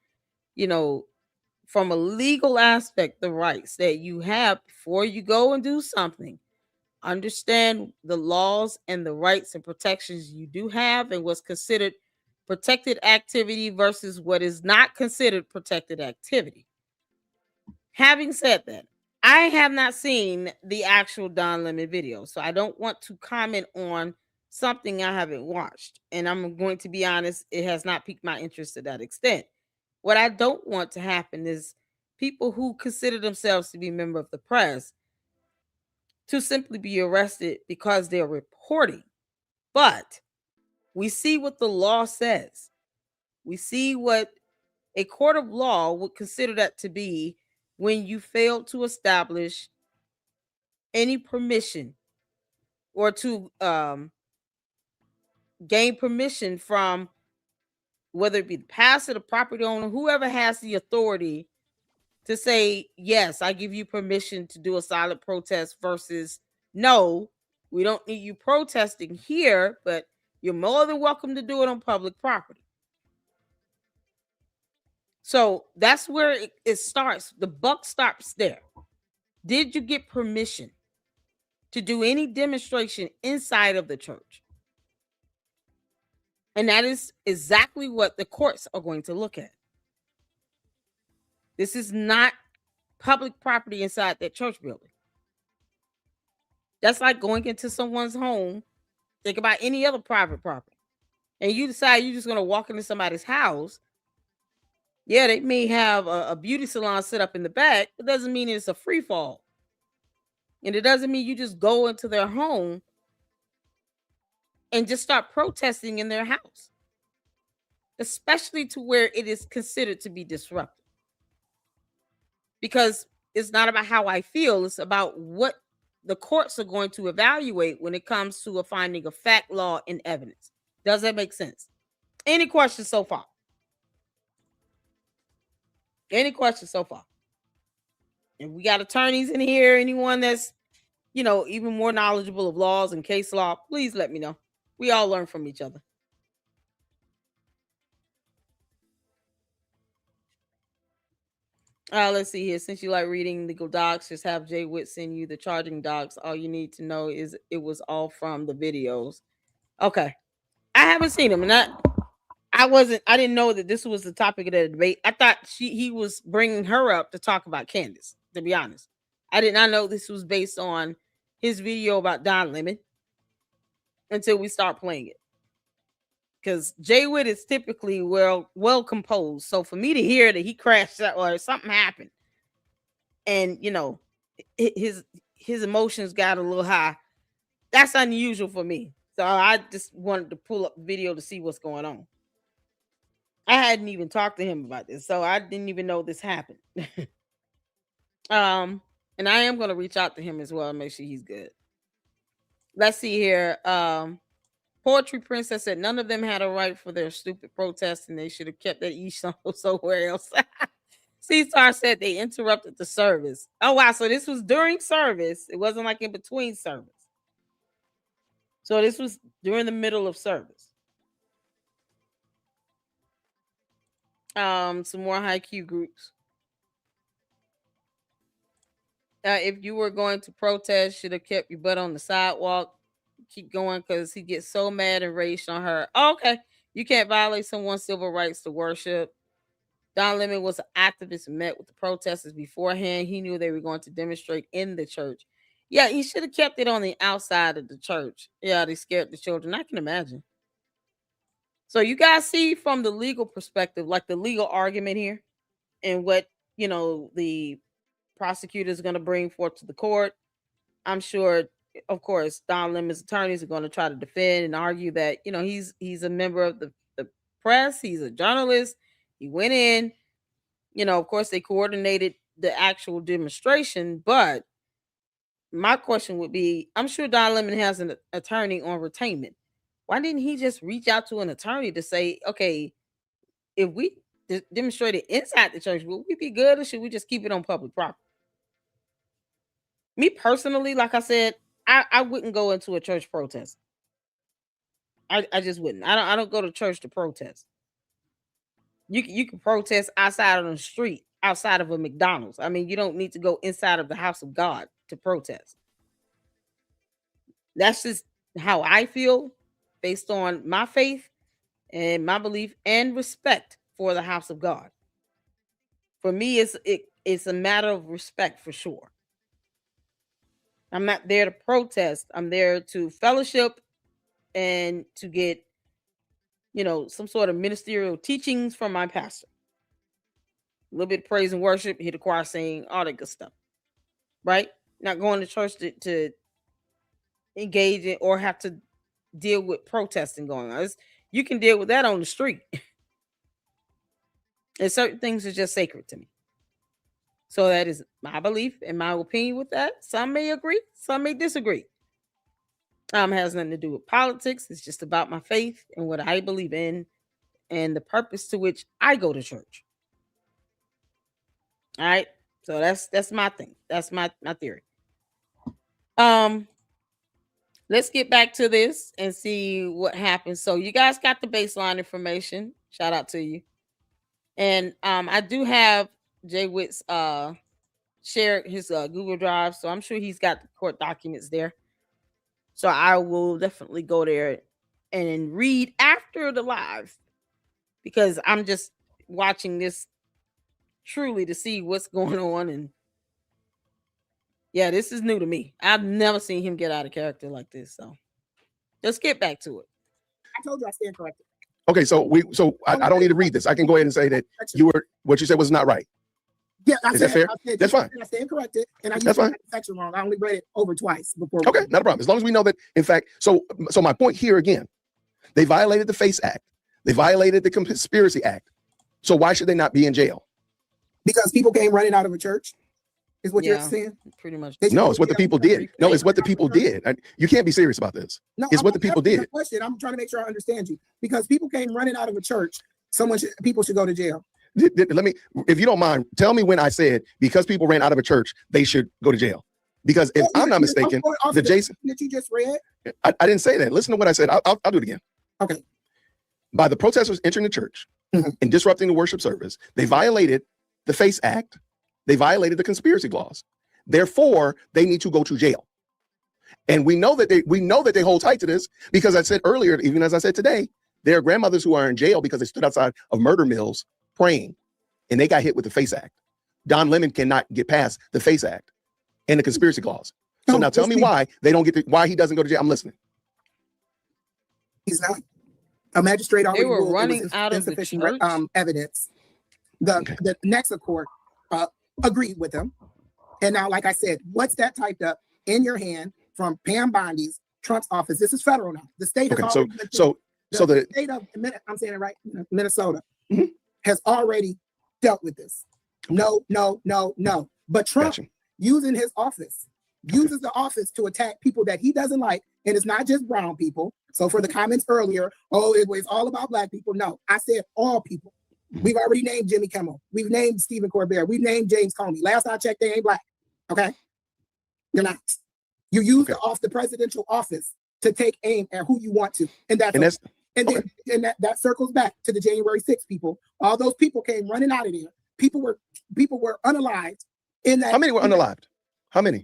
from a legal aspect, the rights that you have before you go and do something. Understand the laws and the rights and protections you do have and what's considered protected activity versus what is not considered protected activity. Having said that, I have not seen the actual Don Lemon video, so I don't want to comment on something I haven't watched. And I'm going to be honest, it has not piqued my interest to that extent. What I don't want to happen is people who consider themselves to be a member of the press to simply be arrested because they're reporting. But we see what the law says. We see what a court of law would consider that to be when you fail to establish any permission or to gain permission from whether it be the pastor, the property owner, whoever has the authority to say, yes, I give you permission to do a silent protest versus no, we don't need you protesting here, but you're more than welcome to do it on public property. So that's where it starts. The buck stops there. Did you get permission to do any demonstration inside of the church? And that is exactly what the courts are going to look at. This is not public property inside that church building. That's like going into someone's home. Think about any other private property. And you decide you're just going to walk into somebody's house. Yeah, they may have a beauty salon set up in the back. It doesn't mean it's a free fall. And it doesn't mean you just go into their home and just start protesting in their house, especially to where it is considered to be disruptive. Because it's not about how I feel, it's about what the courts are going to evaluate when it comes to a finding of fact, law, and evidence. Does that make sense? Any questions so far? Any questions so far? And we got attorneys in here. Anyone that's, even more knowledgeable of laws and case law, please let me know. We all learn from each other. Let's see here. Since you like reading legal docs, just have Jay Witt send you the charging docs. All you need to know is it was all from the videos. Okay. I haven't seen them, and I didn't know that this was the topic of the debate. I thought he was bringing her up to talk about Candace, to be honest. I did not know this was based on his video about Don Lemon until we start playing it. Because Jay Witt is typically well composed. So for me to hear that he crashed out or something happened, and his emotions got a little high, that's unusual for me. So I just wanted to pull up the video to see what's going on. I hadn't even talked to him about this, so I didn't even know this happened. And I am going to reach out to him as well and make sure he's good. Let's see here. Poetry Princess said none of them had a right for their stupid protest and they should have kept that each somewhere else. C-Star said they interrupted the service. Oh, wow. So this was during service. It wasn't like in between service. So this was during the middle of service. Some more high Q groups. If you were going to protest, should have kept your butt on the sidewalk. Keep going because he gets so mad and raged on her. Oh, okay. You can't violate someone's civil rights to worship. Don Lemon was an activist and met with the protesters beforehand. He knew they were going to demonstrate in the church. Yeah, he should have kept it on the outside of the church. Yeah, they scared the children. I can imagine. So you guys see from the legal perspective, like the legal argument here and what, the prosecutor is going to bring forth to the court. I'm sure, of course, Don Lemon's attorneys are going to try to defend and argue that, he's a member of the press. He's a journalist. He went in, of course, they coordinated the actual demonstration. But my question would be, I'm sure Don Lemon has an attorney on retainment. Why didn't he just reach out to an attorney to say, okay, if we demonstrated inside the church, will we be good or should we just keep it on public property? Me personally, like I said, I wouldn't go into a church protest. I just wouldn't. I don't go to church to protest. You can protest outside on the street, outside of a McDonald's. I mean, you don't need to go inside of the house of God to protest. That's just how I feel based on my faith and my belief and respect for the house of God. For me, it's a matter of respect for sure. I'm not there to protest. I'm there to fellowship and to get, some sort of ministerial teachings from my pastor. A little bit of praise and worship, hear the choir sing, all that good stuff. Right? Not going to church to engage in or have to deal with protesting going on. You can deal with that on the street. And certain things are just sacred to me. So that is my belief and my opinion with that. Some may agree, some may disagree. Has nothing to do with politics. It's just about my faith and what I believe in and the purpose to which I go to church. All right. So that's my thing. That's my theory. Let's get back to this and see what happens. So you guys got the baseline information. Shout out to you. And I do have Jay Witt's shared his Google Drive, so I'm sure he's got the court documents there. So I will definitely go there and read after the live, because I'm just watching this truly to see what's going on. And yeah, this is new to me. I've never seen him get out of character like this. So let's get back to it. I told you I stand corrected. Okay, so I don't need to read this. I can go ahead and say that what you said was not right. Yeah, is that fair? That's fine. I stand corrected, and I used That's fine. the section wrong. I only read it over twice before. Okay, not a problem. As long as we know that, in fact, so my point here again, they violated the FACE Act. They violated the Conspiracy Act. So why should they not be in jail? Because people came running out of a church, is what you're saying? Pretty much. No, it's what the people did. No, it's what the people did. You can't be serious about this. No, it's what the people did. Question. I'm trying to make sure I understand you. Because people came running out of a church, people should go to jail. Let me, if you don't mind, tell me when I said because people ran out of a church, they should go to jail. Because if I'm not mistaken, the Jason that you just read, I didn't say that. Listen to what I said. I'll do it again. Okay. By the protesters entering the church and disrupting the worship service, they violated the FACE Act. They violated the conspiracy clause. Therefore, they need to go to jail. And we know that they hold tight to this, because I said earlier, even as I said today, there are grandmothers who are in jail because they stood outside of murder mills praying, and they got hit with the FACE Act. Don Lemon cannot get past the FACE Act and the conspiracy clause. So now tell me why why he doesn't go to jail. I'm listening. He's not. A magistrate already ruled running out of insufficient evidence. The Nexa court agreed with him. And now, like I said, what's that typed up in your hand from Pam Bondi's Trump's office? This is federal now. The state has already the state of, I'm saying it right, Minnesota has already dealt with this. No. But Trump, using his office, uses the office to attack people that he doesn't like. And it's not just brown people. So for the comments earlier, it's all about black people. No, I said all people. We've already named Jimmy Kimmel. We've named Stephen Colbert. We've named James Comey. Last I checked, they ain't black. Okay? You're not. You use the presidential office to take aim at who you want to. And that circles back to the January 6th people. All those people came running out of there. People were unalived in that. How many were unalived? How many?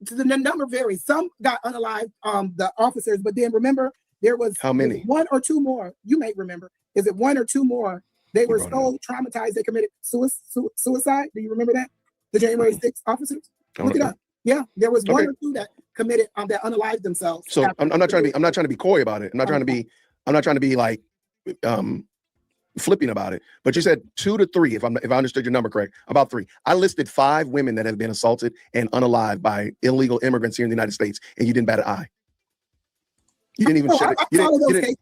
The number varies. Some got unalived, the officers, but then remember, there was how many? One or two more. You may remember. Is it one or two more? They were so traumatized they committed suicide. Do you remember that? The January 6th officers? Look it up. Yeah, there was one or two that committed that unalived themselves. So I'm not trying to be coy about it. I'm not trying to be like flipping about it. But you said 2 to 3, if I understood your number correct, about 3. I listed 5 women that have been assaulted and unalived by illegal immigrants here in the United States, and you didn't bat an eye. You didn't even shut it.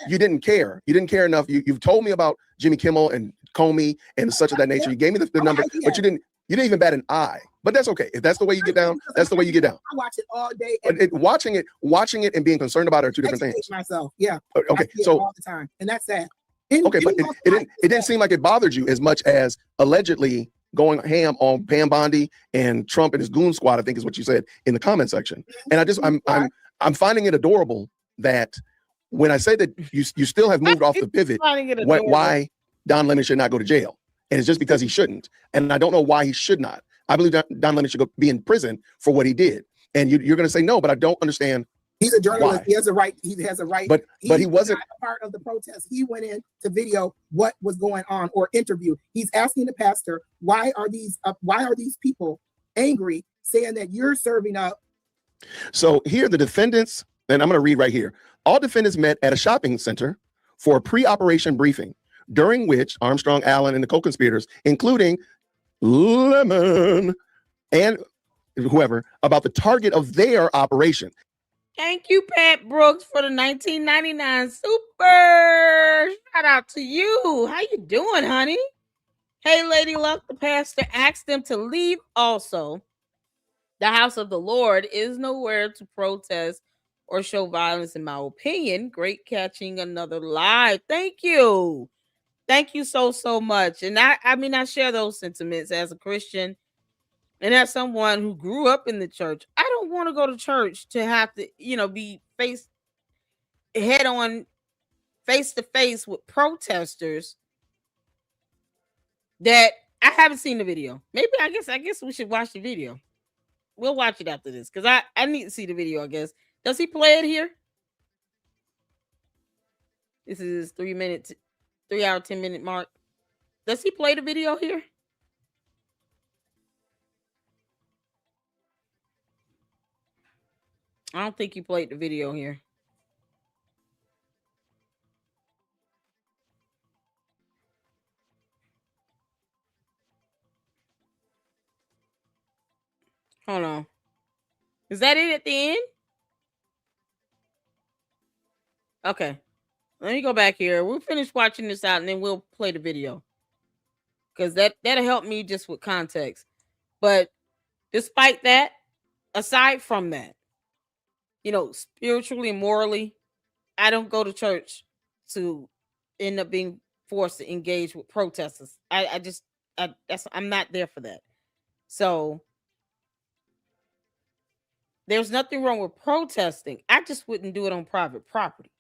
You didn't care. You didn't care enough. You've told me about Jimmy Kimmel and Comey and such of that nature. You gave me the number, but you didn't even bat an eye. But that's okay. If that's the way you get down, that's the way you get down. I watch it all day. But watching it and being concerned about it are two different things. Myself, yeah. Okay, so all the time, and that's sad. Okay, but it didn't seem like it bothered you as much as allegedly going ham on Pam Bondi and Trump and his goon squad, I think is what you said in the comment section. And I'm finding it adorable that when I say that you still have moved off the pivot, why Don Lemon should not go to jail. And it's just because he shouldn't. And I don't know why he should not. I believe Don Lemon should be in prison for what he did. And you're going to say no, but I don't understand. He's a journalist. Why? He has a right. He has a right. But he wasn't a part of the protest. He went in to video what was going on or interview. He's asking the pastor, why are these people angry, saying that you're serving up So here the defendants, and I'm going to read right here. All defendants met at a shopping center for a pre-operation briefing, during which Armstrong, Allen, and the co-conspirators, including Lemon and whoever, about the target of their operation. Thank you, Pat Brooks, for the 1999 super. Shout out to you. How you doing, honey? Hey, Lady Luck, the pastor asked them to leave also. The house of the Lord is nowhere to protest or show violence, in my opinion. Great catching another live. Thank you. Thank you so much. And I mean, I share those sentiments as a Christian and as someone who grew up in the church. I don't want to go to church to have to, be face to face with protesters that I haven't seen the video. Maybe I guess we should watch the video. We'll watch it after this because I need to see the video, I guess. Does he play it here? This is 3 hour, 10-minute mark. Does he play the video here? I don't think he played the video here. Hold on. Is that it at the end? Okay. Let me go back here. We'll finish watching this out and then we'll play the video. Because that'll help me just with context. But despite that, aside from that, spiritually and morally, I don't go to church to end up being forced to engage with protesters. I'm not there for that. So there's nothing wrong with protesting. I just wouldn't do it on private property.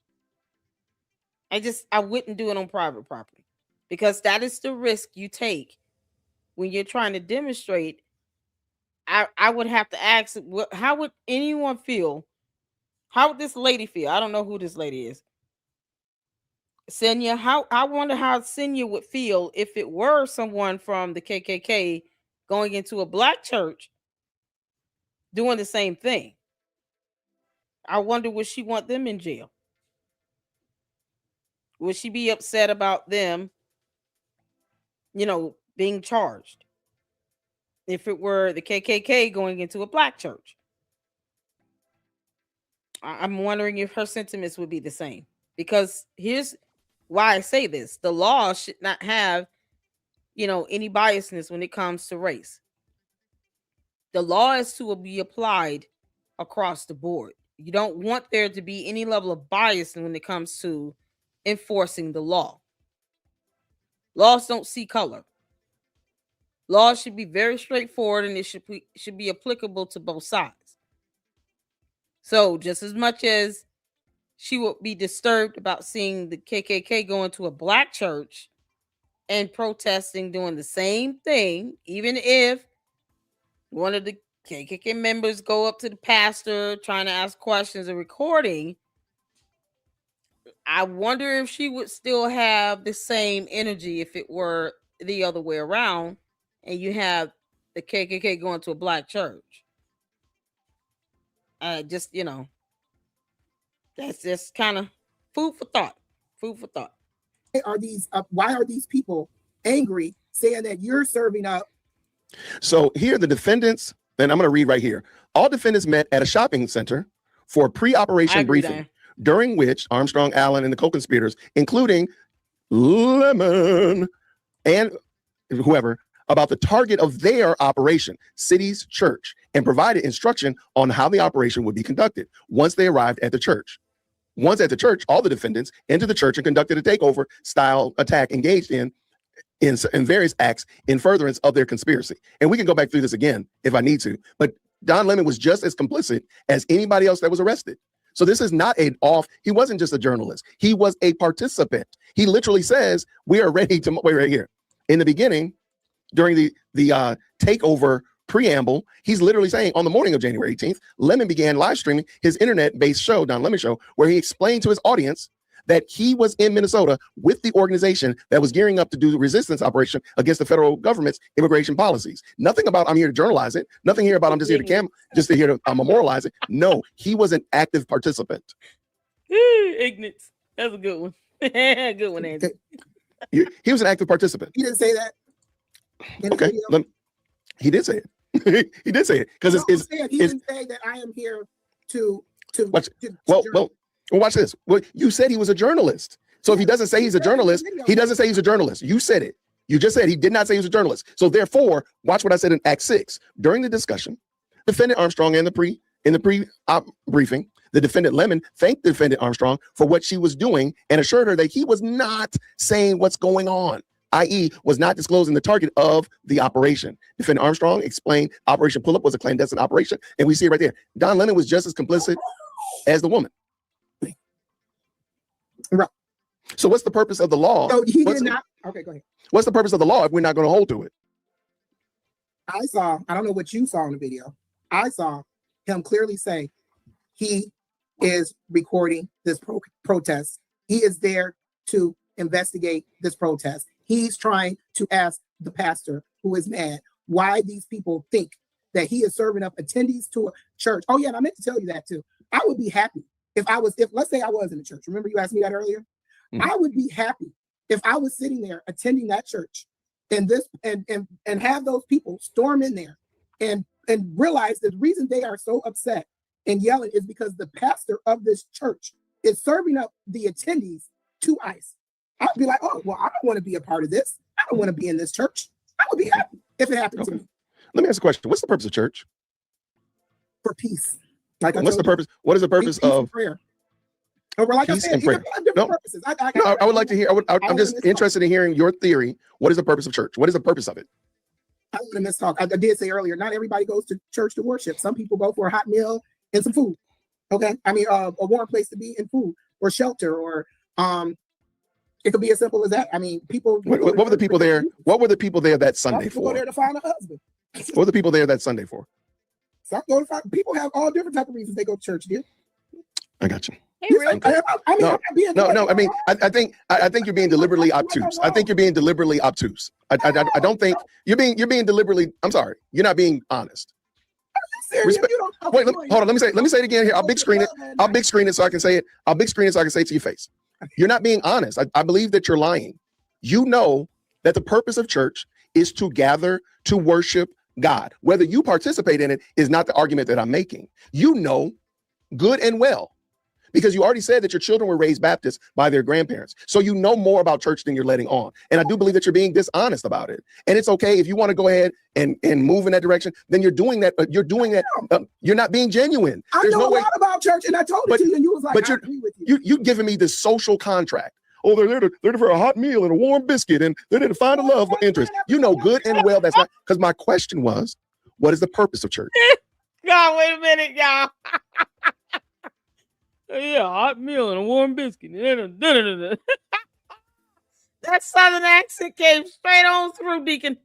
I wouldn't do it on private property because that is the risk you take when you're trying to demonstrate. I would have to ask, how would anyone feel? How would this lady feel? I don't know who this lady is. Senya, I wonder how Senya would feel if it were someone from the KKK going into a black church doing the same thing. I wonder, would she want them in jail? Would she be upset about them, being charged? If it were the KKK going into a black church, I'm wondering if her sentiments would be the same. Because here's why I say this. The law should not have, any biasness when it comes to race. The law is to be applied across the board. You don't want there to be any level of bias when it comes to enforcing the law. Laws don't see color. Laws should be very straightforward and it should be applicable to both sides. So just as much as she would be disturbed about seeing the KKK go into a black church and protesting, doing the same thing, even if one of the KKK members go up to the pastor trying to ask questions or recording, I wonder if she would still have the same energy if it were the other way around and you have the KKK going to a black church. That's just kind of food for thought. Food for thought. Why are these people angry saying that you're serving up? So here the defendants, and I'm going to read right here. All defendants met at a shopping center for a pre-operation briefing, during which Armstrong, Allen, and the co-conspirators, including Lemon and whoever, about the target of their operation, city's church, and provided instruction on how the operation would be conducted once they arrived at the church. Once at the church, all the defendants entered the church and conducted a takeover style attack, engaged in various acts in furtherance of their conspiracy. And we can go back through this again if I need to, but Don Lemon was just as complicit as anybody else that was arrested. So this is not he wasn't just a journalist. He was a participant. He literally says, we are ready to, wait right here. In the beginning, during the takeover preamble, he's literally saying on the morning of January 18th, Lemon began live streaming his internet-based show, Don Lemon Show, where he explained to his audience that he was in Minnesota with the organization that was gearing up to do the resistance operation against the federal government's immigration policies. Nothing about I'm here to journalize it. Nothing here about I'm just here to memorialize it. No, he was an active participant. Ignorance. That's a good one. Good one, Andy. He was an active participant. He didn't say that. Okay, he did say it. He did say it because he didn't say that I am here to watch. Well, watch this. Well, you said he was a journalist. So if he doesn't say he's a journalist, he doesn't say he's a jourналist. You said it. You just said he did not say he was a journalist. So therefore, watch what I said in Act 6. During the discussion, defendant Armstrong in the pre-op briefing, the defendant Lemon thanked the defendant Armstrong for what she was doing and assured her that he was not saying what's going on, i.e. was not disclosing the target of the operation. Defendant Armstrong explained Operation Pull-Up was a clandestine operation, and we see it right there. Don Lemon was just as complicit as the woman. Right. So what's the purpose of the law? So he did not. Okay, go ahead. What's the purpose of the law if we're not going to hold to it? I don't know what you saw in the video. I saw him clearly say he is recording this protest. He is there to investigate this protest. He's trying to ask the pastor who is mad why these people think that he is serving up attendees to a church. Oh yeah, and I meant to tell you that too. I would be happy if let's say I was in the church. Remember you asked me that earlier? Mm-hmm. I would be happy if I was sitting there attending that church and have those people storm in there and realize that the reason they are so upset and yelling is because the pastor of this church is serving up the attendees to ICE. I'd be like, oh, well, I don't want to be a part of this. I don't want to be in this church. I would be happy if it happened to me. Let me ask a question. What's the purpose of church? For peace. Like what's the purpose? What is the purpose of prayer? Or like peace I said, and prayer? Different purposes. I would like to hear. I'm just interested in hearing your theory. What is the purpose of church? What is the purpose of it? I don't want to mistalk. I did say earlier, not everybody goes to church to worship. Some people go for a hot meal and some food. Okay, I mean, a warm place to be and food or shelter, or it could be as simple as that. I mean, people. What were the people there? What were the people there that Sunday for? Go there to find a husband. What were the people there that Sunday for? Some go to find. People have all different type of reasons they go to church, dude. I got you. Hey, really? I think you're being deliberately obtuse. I think you're being deliberately obtuse. I don't think you're being deliberately. I'm sorry. You're not being honest. Wait, hold on. Let me say it again here. I'll big screen it. I'll big screen it so I can say it. I'll big screen it so I can say it to your face. You're not being honest. I believe that you're lying. You know that the purpose of church is to gather to worship God. Whether you participate in it is not the argument that I'm making. You know good and well, because you already said that your children were raised Baptist by their grandparents. So you know more about church than you're letting on. And I do believe that you're being dishonest about it. And it's okay if you want to go ahead and move in that direction, then you're doing that. You're not being genuine. I know a lot about church, and I told it to you, and you was like, but I agree with you. You're giving me this social contract. Oh, they're there for a hot meal and a warm biscuit, and they're there to find a love interest. You know good and well that's not, because my question was, what is the purpose of church? God, wait a minute, y'all. Yeah, hot meal and a warm biscuit. That southern accent came straight on through, Deacon.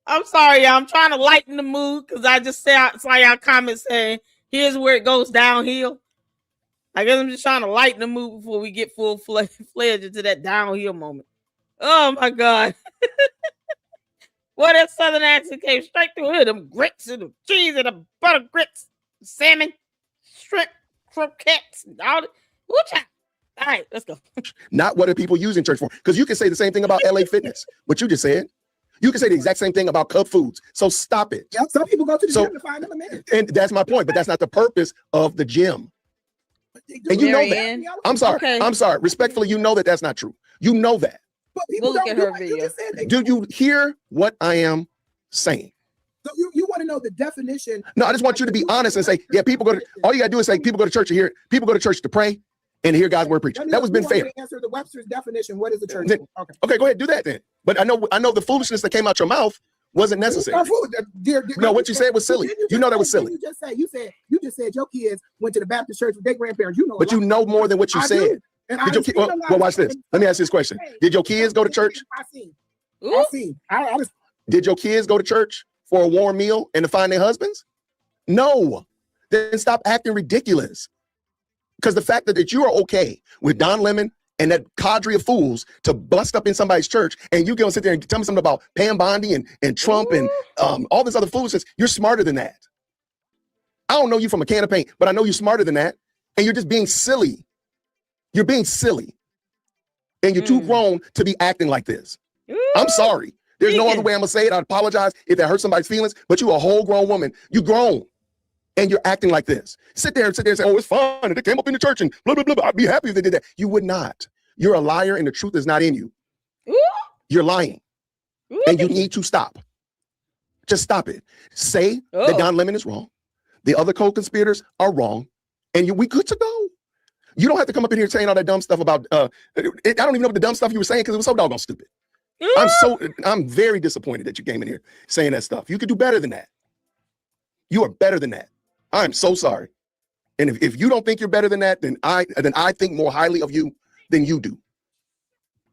I'm sorry, y'all. I'm trying to lighten the mood because I just saw y'all comments saying, here's where it goes downhill. I guess I'm just trying to lighten the mood before we get full-fledged into that downhill moment. Oh, my God. Well, that southern accent came straight through here. Them grits and the cheese and the butter grits, salmon, shrimp, croquettes, and all that. All right, let's go. Not what are people using church for? Because you can say the same thing about LA Fitness, what you just said. You can say the exact same thing about Cub Foods. So stop it. Yep, some people go to the gym to find them a minute. And that's my point, but that's not the purpose of the gym. And you know that. I'm sorry. Okay. I'm sorry. Respectfully, you know that that's not true. You know that. But people look at her video. Do you hear what I am saying? So you want to know the definition? No, I just want you to be honest and say, yeah, people go to. All you gotta do is say people go to church to hear. People go to church to pray and hear God's word preached. That was been fair. Answer the Webster's definition. What is the church? Okay, go ahead, do that then. But I know the foolishness that came out your mouth wasn't necessary. No, what you said was silly. You know that was silly. You just said your kids went to the Baptist church with their grandparents. You know, but you know more than what you said. Well, watch this. Let me ask this question. Did your kids go to church? I seen. Did your kids go to church for a warm meal and to find their husbands? No. then stop acting ridiculous. Because the fact that you are okay with Don Lemon and that cadre of fools to bust up in somebody's church, and you go sit there and tell me something about Pam Bondi and Trump and all this other foolishness, you're smarter than that. I don't know you from a can of paint, but I know you're smarter than that. And you're just being silly. You're being silly. And you're too grown to be acting like this. I'm sorry. There's no other way I'm going to say it. I apologize if that hurts somebody's feelings, but you're a whole grown woman. You're grown. And you're acting like this. Sit there and say, oh, it's fine. And they came up in the church and blah, blah, blah. I'd be happy if they did that. You would not. You're a liar and the truth is not in you. You're lying. And you need to stop. Just stop it. Say that Don Lemon is wrong. The other co-conspirators are wrong. And we good to go. You don't have to come up in here saying all that dumb stuff about, I don't even know what the dumb stuff you were saying because it was so doggone stupid. I'm very disappointed that you came in here saying that stuff. You could do better than that. You are better than that. I'm so sorry. And if you don't think you're better than that, then I think more highly of you than you do.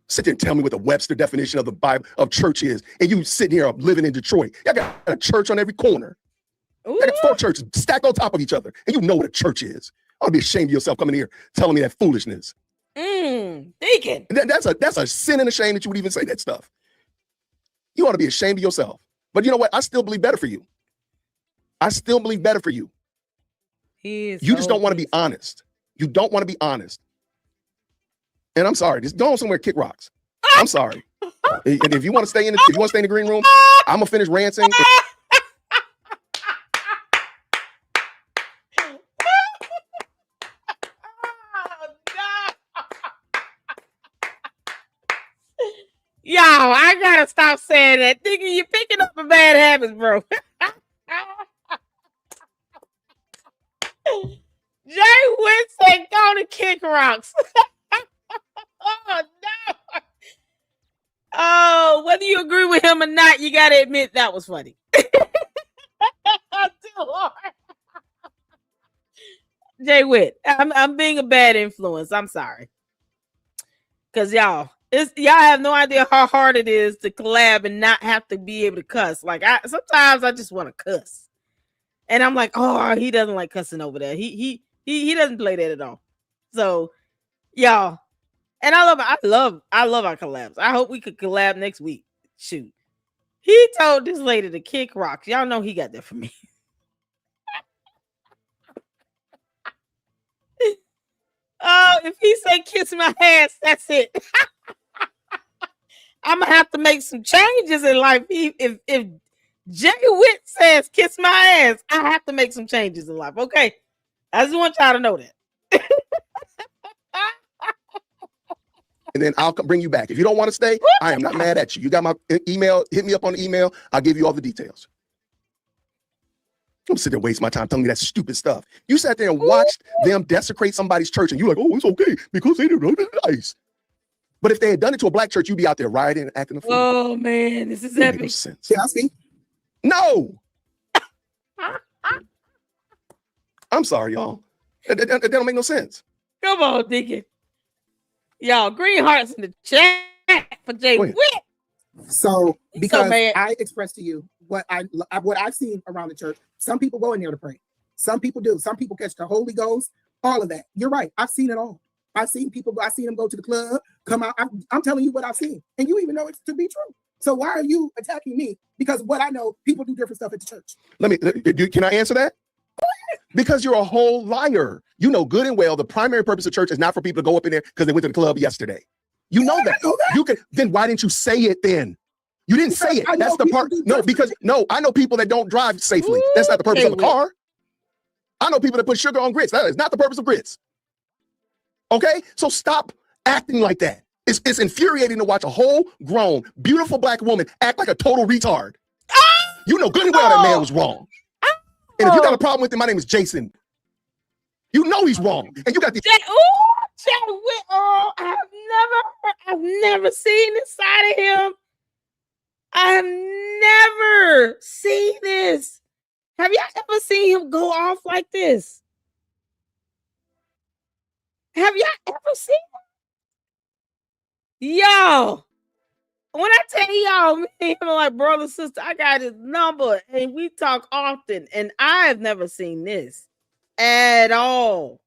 Sit there and tell me what the Webster definition of the Bible of church is. And you sitting here living in Detroit. Y'all got a church on every corner. Y'all got 4 churches stacked on top of each other. And you know what a church is. I ought to be ashamed of yourself coming here telling me that foolishness. Deacon. That's a sin and a shame that you would even say that stuff. You ought to be ashamed of yourself. But you know what? I still believe better for you. I still believe better for you. You just don't want to be honest. You don't want to be honest. And I'm sorry. Just go somewhere, kick rocks. I'm sorry. And if you want to stay in the green room, I'm gonna finish ranting. Y'all, I gotta stop saying that. Thinking you're picking up a bad habits, bro. Jay Winston gonna kick rocks. Oh no. Oh, whether you agree with him or not, you gotta admit that was funny. Jay Witt, I'm being a bad influence. I'm sorry. Cause y'all have no idea how hard it is to collab and not have to be able to cuss. Like sometimes I just want to cuss. And I'm like, oh, he doesn't like cussing over there. He doesn't play that at all. So, y'all, and I love our collabs. I hope we could collab next week. Shoot, he told this lady to kick rocks. Y'all know he got that from me. Oh, if he say kiss my ass, that's it. I'm gonna have to make some changes in life. If Jay Witt says kiss my ass, I have to make some changes in life. Okay. I just want y'all to know that. And then I'll bring you back. If you don't want to stay, I am not mad at you. You got my email. Hit me up on the email. I'll give you all the details. Don't sit there and waste my time telling me that stupid stuff. You sat there and watched them desecrate somebody's church and you're like, oh, it's okay because they did it nice. But if they had done it to a black church, you'd be out there rioting and acting a fool. Oh man, this is epic. No sense. Yeah, I see. No. I'm sorry, y'all. That don't make no sense. Come on, Deacon. Y'all, green hearts in the chat for Jay Witt. So, because so I expressed to you what I've seen around the church. Some people go in there to pray. Some people do. Some people catch the Holy Ghost. All of that. You're right. I've seen it all. I've seen people. I've seen them go to the club, come out. I'm telling you what I've seen, and you even know it to be true. So why are you attacking me? Because what I know, people do different stuff at the church. Can I answer that? Because you're a whole liar. You know good and well the primary purpose of church is not for people to go up in there because they went to the club yesterday. You know that. You can. Then why didn't you say it then? You didn't say it. That's the part. No, I know people that don't drive safely. That's not the purpose of a car. I know people that put sugar on grits. That is not the purpose of grits. Okay? So stop acting like that. It's infuriating to watch a whole grown, beautiful black woman act like a total retard. You know good and well that man was wrong. And if you got a problem with him, my name is Jason. You know he's wrong. And you got the I've never seen this side of him. I've never seen this. Have y'all ever seen him go off like this? Have y'all ever seen him? Yo, when I tell y'all, me and him are like brother, sister, I got his number and we talk often, and I've never seen this. At all.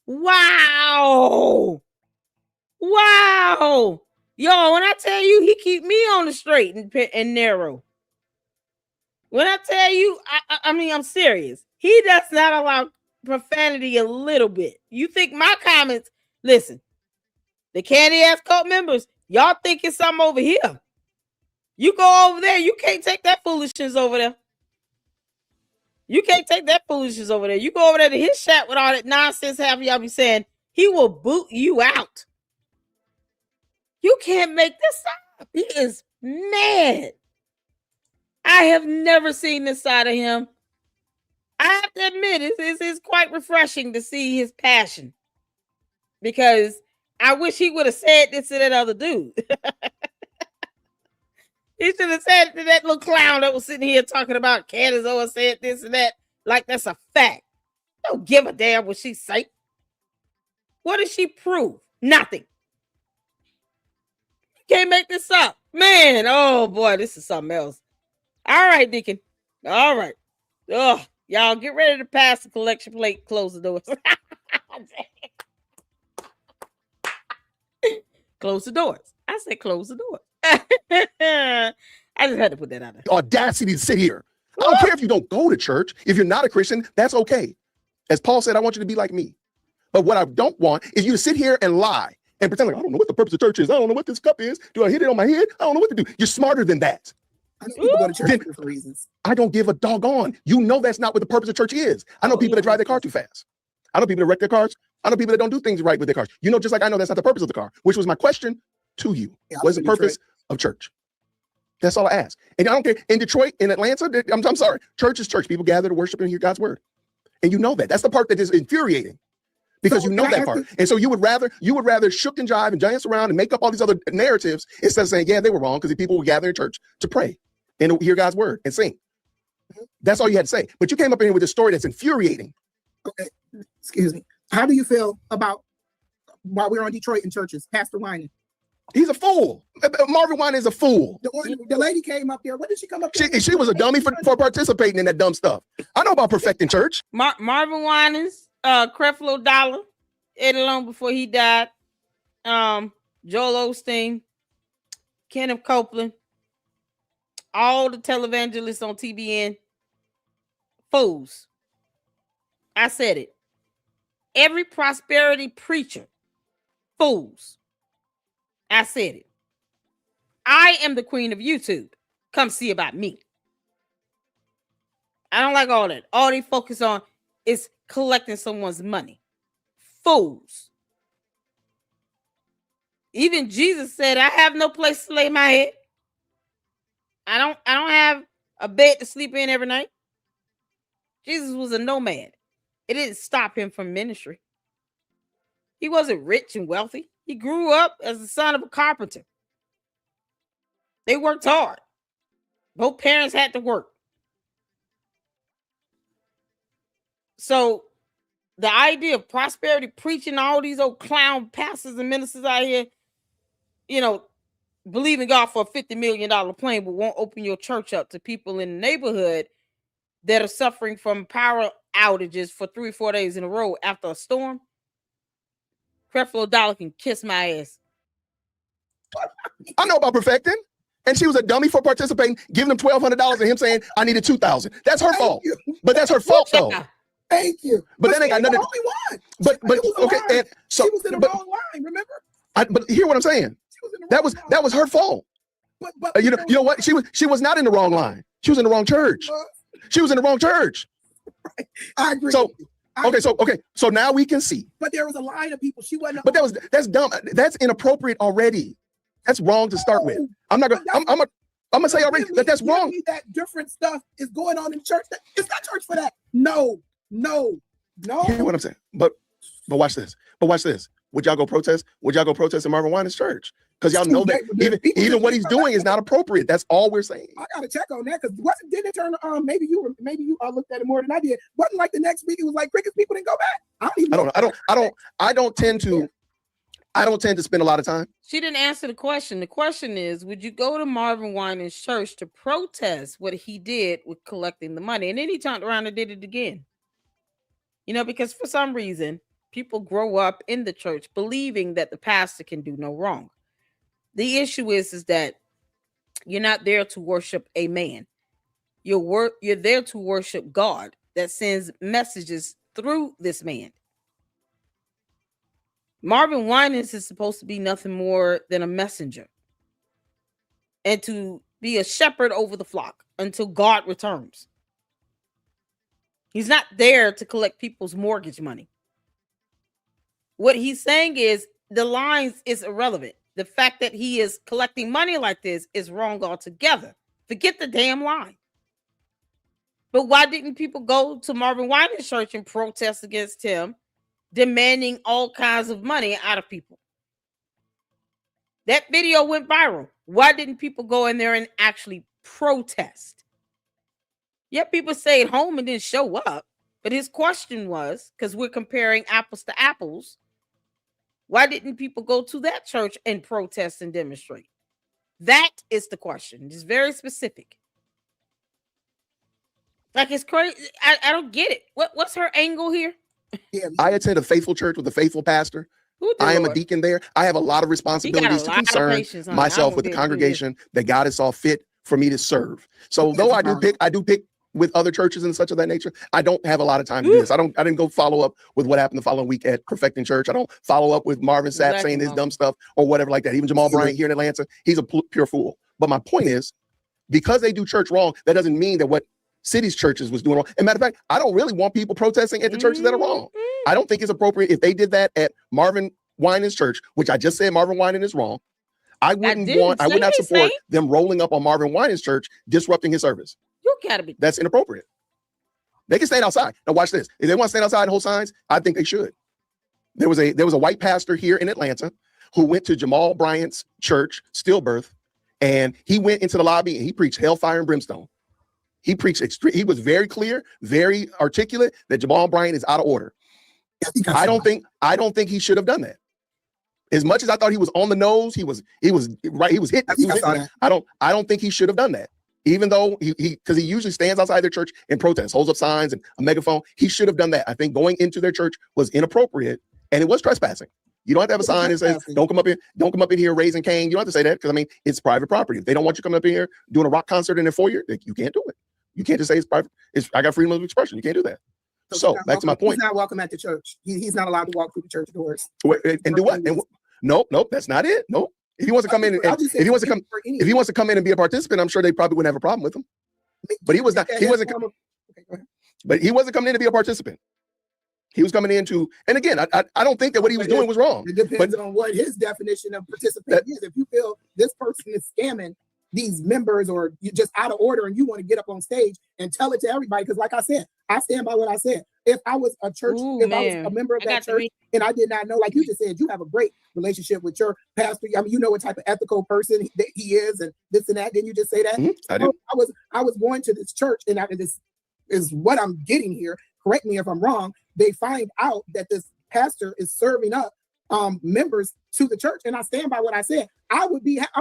Wow. Wow. Yo, when I tell you he keep me on the straight and narrow. When I tell you, I mean, I'm serious. He does not allow profanity a little bit. You think my comments, listen, the candy ass cult members, y'all think it's something over here. You go over there, you can't take that foolishness over there. You can't take that foolishness over there. You go over there to his chat with all that nonsense half y'all be saying, he will boot you out. You can't make this up. He is mad. I have never seen this side of him. I have to admit, it's quite refreshing to see his passion. Because I wish he would have said this to that other dude. He should have said it to that little clown that was sitting here talking about Candace Owens said this and that. Like that's a fact. Don't give a damn what she say. What did she prove? Nothing. You can't make this up. Man, oh boy, this is something else. All right, Deacon. All right. Oh, y'all get ready to pass the collection plate. Close the doors. Close the doors. I said close the door. I just had to put that out there. Audacity to sit here. I don't care if you don't go to church. If you're not a Christian, that's okay. As Paul said, I want you to be like me. But what I don't want is you to sit here and lie and pretend like, I don't know what the purpose of church is. I don't know what this cup is. Do I hit it on my head? I don't know what to do. You're smarter than that. I know people go to church for different reasons. I don't give a doggone. You know that's not what the purpose of church is. I know people that drive their car too fast. I know people that wreck their cars. I know people that don't do things right with their cars. You know, just like I know that's not the purpose of the car, which was my question to you. What is the purpose of church? That's all I ask. And I don't care. In Detroit, in Atlanta, I'm sorry. Church is church. People gather to worship and hear God's word. And you know that. That's the part that is infuriating. Because you know that part. And so you would rather shook and jive and dance around and make up all these other narratives instead of saying, yeah, they were wrong because the people would gather in church to pray and hear God's word and sing. That's all you had to say. But you came up in here with a story that's infuriating. Okay, excuse me. How do you feel about, while we're on Detroit and churches, Pastor Winan? He's a fool. Marvin Winan is a fool. The lady came up there. What did she come up there? She was a dummy for participating in that dumb stuff. I know about perfecting church. Marvin Winans, Creflo Dollar, Ed Alone before he died, Joel Osteen, Kenneth Copeland, all the televangelists on TBN, fools. I said it. Every prosperity preacher, fools. I said it. I am the queen of YouTube. Come see about me. I don't like all that. All they focus on is collecting someone's money. Fools. Even Jesus said, I have no place to lay my head. I don't have a bed to sleep in every night. Jesus was a nomad. It didn't stop him from ministry. He wasn't rich and wealthy. He grew up as the son of a carpenter. They worked hard. Both parents had to work. So the idea of prosperity preaching, all these old clown pastors and ministers out here, you know, believe in God for a $50 million plane, but won't open your church up to people in the neighborhood that are suffering from power outages for 3 or 4 days in a row after a storm. Creflo Dollar can kiss my ass. I know about perfecting. And she was a dummy for participating, giving them $1,200 and him saying, I needed $2,000. That's her fault. But that's her fault, though. Thank you. But that ain't got nothing. Only one. But okay. And so, she was in the wrong line, remember? But hear what I'm saying. That was her fault. But you know what? She was not in the wrong line. She was in the wrong church. She was in the wrong church. Right. I agree. So now we can see. But there was a line of people. She wasn't. But that's dumb. That's inappropriate already. That's wrong to start with. I'm gonna say already that's wrong. That different stuff is going on in church. It's not church for that. No. Hear what I'm saying? But watch this. Would y'all go protest? Would y'all go protest in Marvin Winans' church? Because y'all know that even what he's doing is not appropriate. That's all we're saying. I gotta check on that because didn't it turn? Maybe you looked at it more than I did. Wasn't like the next week it was like crickets. People didn't go back. I don't tend to spend a lot of time. She didn't answer the question. The question is, would you go to Marvin Winans' church to protest what he did with collecting the money? And then he turned around and did it again. Because for some reason, people grow up in the church believing that the pastor can do no wrong. The issue is that you're not there to worship a man. You're there to worship God that sends messages through this man. Marvin Winans is supposed to be nothing more than a messenger and to be a shepherd over the flock until God returns. He's not there to collect people's mortgage money. What he's saying is the lines is irrelevant. The fact that he is collecting money like this is wrong altogether. Forget the damn line. But why didn't people go to Marvin Winans' church and protest against him, demanding all kinds of money out of people? That video went viral. Why didn't people go in there and actually protest? Yet people stayed home and didn't show up. But his question was, because we're comparing apples to apples, why didn't people go to that church and protest and demonstrate? That is the question. It's very specific. Like, it's crazy. I don't get it. What's her angle here? Yeah, I attend a faithful church with a faithful pastor. I am a deacon there. I have a lot of responsibilities to concern myself with the congregation that God has saw fit for me to serve. So though I do pick with other churches and such of that nature, I don't have a lot of time to do this. I didn't go follow up with what happened the following week at Perfecting Church. I don't follow up with Marvin Sapp saying his dumb stuff or whatever like that. Even Jamal Bryant here in Atlanta, he's a pure fool. But my point is, because they do church wrong, that doesn't mean that what city's churches was doing wrong. And matter of fact, I don't really want people protesting at the churches that are wrong. I don't think it's appropriate if they did that at Marvin Winans' church, which I just said Marvin Winans is wrong. I would not support them rolling up on Marvin Winans' church, disrupting his service. You gotta be. That's inappropriate. They can stand outside. Now watch this. If they want to stand outside and hold signs, I think they should. There was a white pastor here in Atlanta who went to Jamal Bryant's church, Stillbirth, and he went into the lobby and he preached hellfire and brimstone. He preached he was very clear, very articulate that Jamal Bryant is out of order. I don't think he should have done that. As much as I thought he was on the nose, he was right. He was hit. I don't think he should have done that. Even though because he usually stands outside their church and protests, holds up signs and a megaphone. He should have done that. I think going into their church was inappropriate and it was trespassing. You don't have to have a sign that says, don't come up in here raising Cain. You don't have to say that because it's private property. If they don't want you coming up in here doing a rock concert in their foyer, you can't do it. You can't just say it's private. I got freedom of expression. You can't do that. So back to my point. He's not welcome at the church. He's not allowed to walk through the church doors. And do what? Nope, that's not it. Nope. If he wants to come in, if he wants to come in and be a participant, I'm sure they probably wouldn't have a problem with him. But he was not. He wasn't coming. But he wasn't coming in to be a participant. He was coming in to. And again, I don't think that what he was doing was wrong. It depends on what his definition of participant is. If you feel this person is scamming these members or you're just out of order and you want to get up on stage and tell it to everybody, because like I said, I stand by what I said. If I was a church, I was a member of that church and I did not know, like you just said, you have a great relationship with your pastor. I mean, you know what type of ethical person he is and this and that. Didn't you just say that? I did. I was going to this church and this is what I'm getting here. Correct me if I'm wrong. They find out that this pastor is serving up members to the church, and I stand by what I said. I'm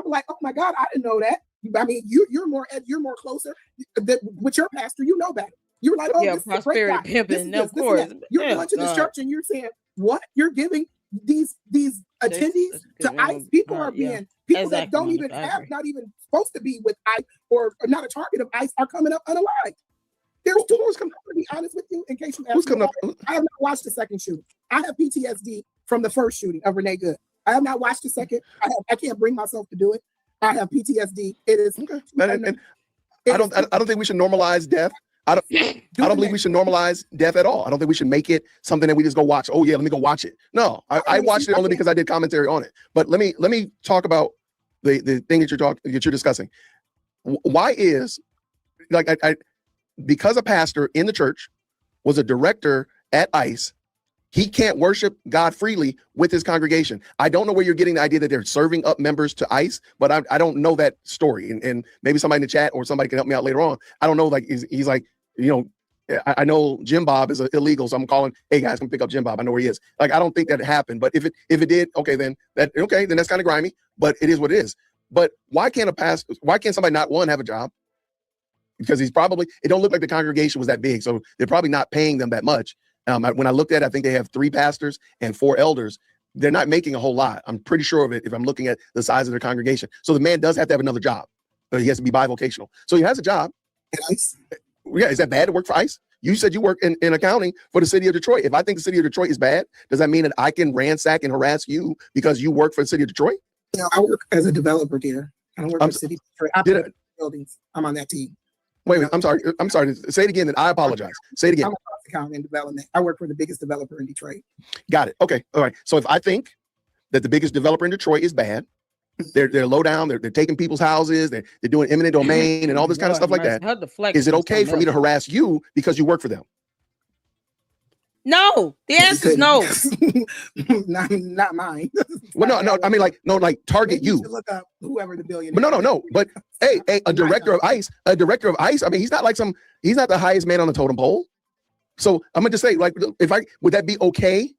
like, oh my God, I didn't know that. I mean, you're more closer with your pastor. You know better. You were like, oh, this prosperity pimping. Of course, you're going to this church and you're saying what? You're giving these attendees to ICE. People are being people that don't even have, not even supposed to be with ICE or not a target of ICE are coming up unalive. There's two who's coming up, to be honest with you, in case you ask me. I have not watched the second shooting. I have PTSD from the first shooting of Renee Good. I have not watched the second. I can't bring myself to do it. I have PTSD. It is. Okay. I don't think we should normalize death. I don't believe we should normalize death at all. I don't think we should make it something that we just go watch. Oh yeah, let me go watch it. No, I watched it only because I did commentary on it. But let me talk about the thing that you're discussing. Why is because a pastor in the church was a director at ICE, he can't worship God freely with his congregation. I don't know where you're getting the idea that they're serving up members to ICE, but I don't know that story. And maybe somebody in the chat or somebody can help me out later on. I don't know. Like he's like, I know Jim Bob is illegal, so I'm calling, hey guys, come pick up Jim Bob. I know where he is. Like I don't think that happened, but if it did, then that's kind of grimy. But it is what it is. But why can't somebody not have a job? Because it don't look like the congregation was that big, so they're probably not paying them that much. When I looked at it, I think they have 3 pastors and 4 elders. They're not making a whole lot. I'm pretty sure of it if I'm looking at the size of their congregation. So the man does have to have another job. He has to be bivocational. So he has a job. ICE? Yeah, is that bad to work for ICE? You said you work in accounting for the city of Detroit. If I think the city of Detroit is bad, does that mean that I can ransack and harass you because you work for the city of Detroit? No, I work as a developer, dear. I don't work for the city of Detroit. I build buildings. I'm on that team. Wait, I'm sorry. Say it again, and I apologize. Say it again. I'm across accounting and development. I work for the biggest developer in Detroit. Got it. Okay. All right. So if I think that the biggest developer in Detroit is bad, they're low down, they're taking people's houses, they're doing eminent domain and all this kind of stuff like that. Is it okay for me to harass you because you work for them? No, the answer is no. not mine. Well, no. I mean, like target you. Look up whoever the billionaire. But no. But hey, a director of ICE. I mean, he's not the highest man on the totem pole. So I'm gonna just say, like, would that be okay?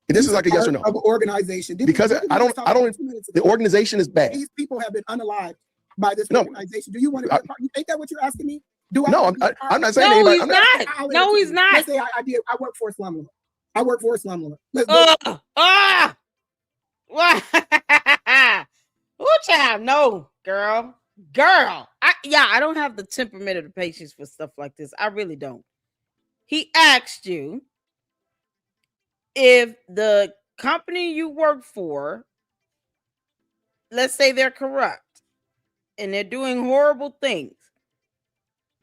This is like a yes or no. Of an organization. Because the organization is bad. These people have been unalived by this organization. Do you want to be a part? You think that what you're asking me? I'm not saying no, anybody. No, he's not. Let's say I did. I work for a slumlord. What? Oh, child, no, girl. I don't have the temperament or the patience for stuff like this. I really don't. He asked you if the company you work for, let's say they're corrupt and they're doing horrible things,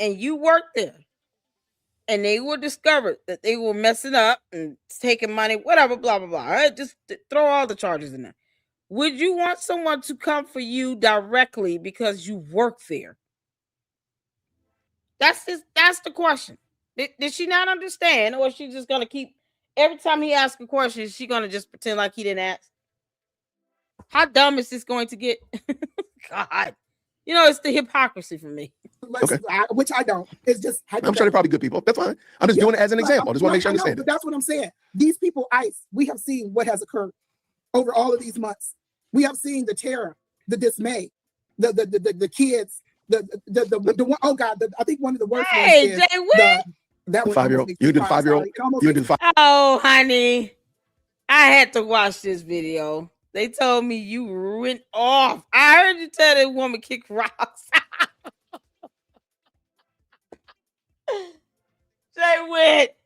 and you work there, and they were discovered that they were messing up and taking money, whatever, blah, blah, blah. Right? Just throw all the charges in there. Would you want someone to come for you directly because you work there? That's the question. Did she not understand, or is she just going to keep, every time he asks a question, is she going to just pretend like he didn't ask? How dumb is this going to get? God. It's the hypocrisy for me. Okay. Which I don't. It's just, I'm sure they're probably good people. That's fine. I'm just doing it as an example. I just want to make sure I understand it. But that's what I'm saying. These people, ICE, we have seen what has occurred over all of these months. We have seen the terror, the dismay, the kids, the one, oh God, I think one of the worst ones is that 5-year-old. You did 5-year-old. You did 5. Oh, honey, I had to watch this video. They told me you went off. I heard you tell that woman kick rocks. Jay Witt.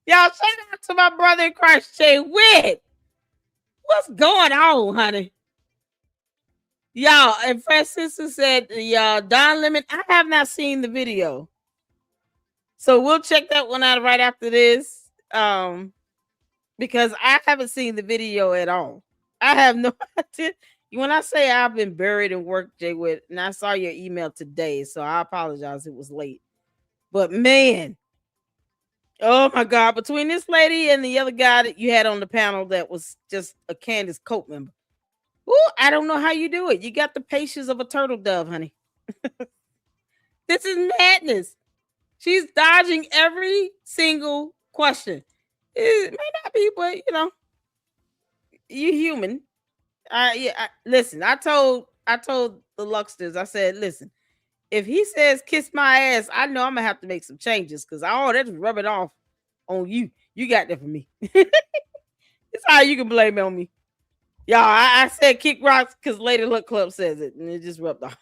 Y'all, shout out to my brother in Christ, Jay Witt. What's going on, honey? Y'all, and Francisco said, Don Lemon, I have not seen the video. So we'll check that one out right after this. Because I haven't seen the video at all. I have no idea. When I say I've been buried in work, Jay Witt, and I saw your email today, so I apologize. It was late. But man, oh my God, between this lady and the other guy that you had on the panel that was just a Candace Cope member. Ooh, I don't know how you do it. You got the patience of a turtle dove, honey. This is madness. She's dodging every single question. It may not be, but you're human. Listen, I told the Luxters, I said, listen, if he says kiss my ass, I know I'm gonna have to make some changes because that's rub it off on you. You got that for me. It's how you can blame it on me. Y'all, I said kick rocks because Lady Luck Club says it, and it just rubbed off.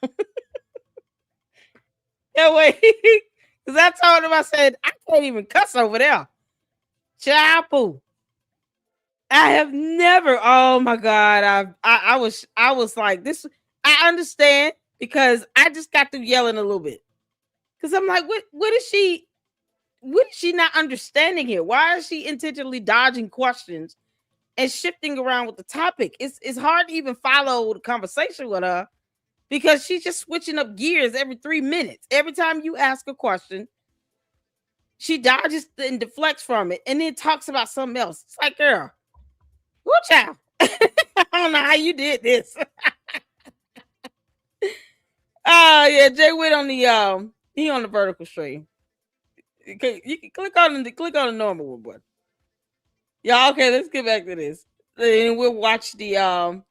Yeah, wait. Because I told him, I said, I can't even cuss over there. Chapel. I have never, oh my God. I was like this. I understand because I just got through yelling a little bit. Because I'm like, what is she not understanding here? Why is she intentionally dodging questions and shifting around with the topic? It's hard to even follow the conversation with her because she's just switching up gears every 3 minutes. Every time you ask a question, she dodges and deflects from it and then talks about something else. It's like, girl, watch out. I don't know how you did this. Yeah, Jay Witt on the he on the vertical stream. Okay, you can click on the normal one, boy. Yeah, okay, let's get back to this. And we'll watch the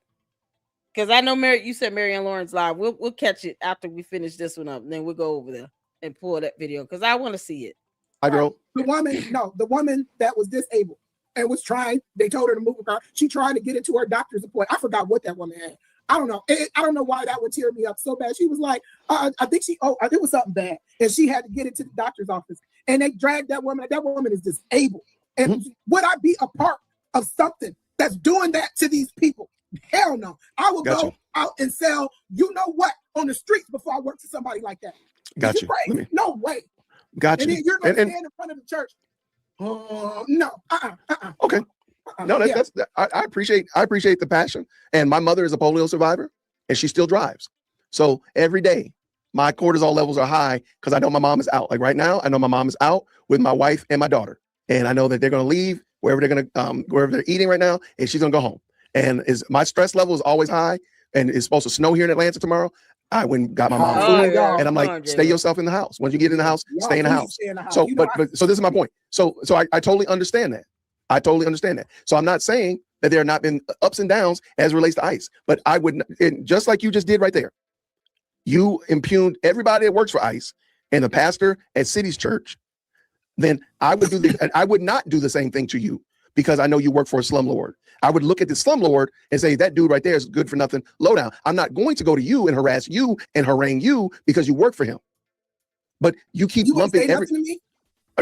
because I know you said Marianne Lawrence live. We'll catch it after we finish this one up, and then we'll go over there and pull that video because I want to see it. 5-year-old. The woman that was disabled and was trying, they told her to move her car. She tried to get into her doctor's appointment. I forgot what that woman had. I don't know. I don't know why that would tear me up so bad. She was like, I think it was something bad. And she had to get into the doctor's office. And they dragged that woman. That woman is disabled. And would I be a part of something that's doing that to these people? Hell no. I will go out and sell, you know what, on the streets before I work for somebody like that. Got you. No way. Got you. And then you're going to stand in front of the church. No. Okay. No, that's I appreciate the passion. And my mother is a polio survivor, and she still drives. So every day, my cortisol levels are high because I know my mom is out. Like right now, I know my mom is out with my wife and my daughter, and I know that they're going to leave wherever they're eating right now, and she's going to go home. And my stress level is always high, and it's supposed to snow here in Atlanta tomorrow. I went and got my mom food, and I'm like, stay yourself in the house. Once you get in the house, stay in the house. So, so this is my point. So I totally understand that. I totally understand that. So I'm not saying that there have not been ups and downs as it relates to ICE, but I would, just like you just did right there, you impugned everybody that works for ICE and the pastor at City's Church. Then I would not do the same thing to you because I know you work for a slumlord. I would look at the slumlord and say, that dude right there is good for nothing, lowdown. I'm not going to go to you and harass you and harangue you because you work for him. But you keep lumping everything.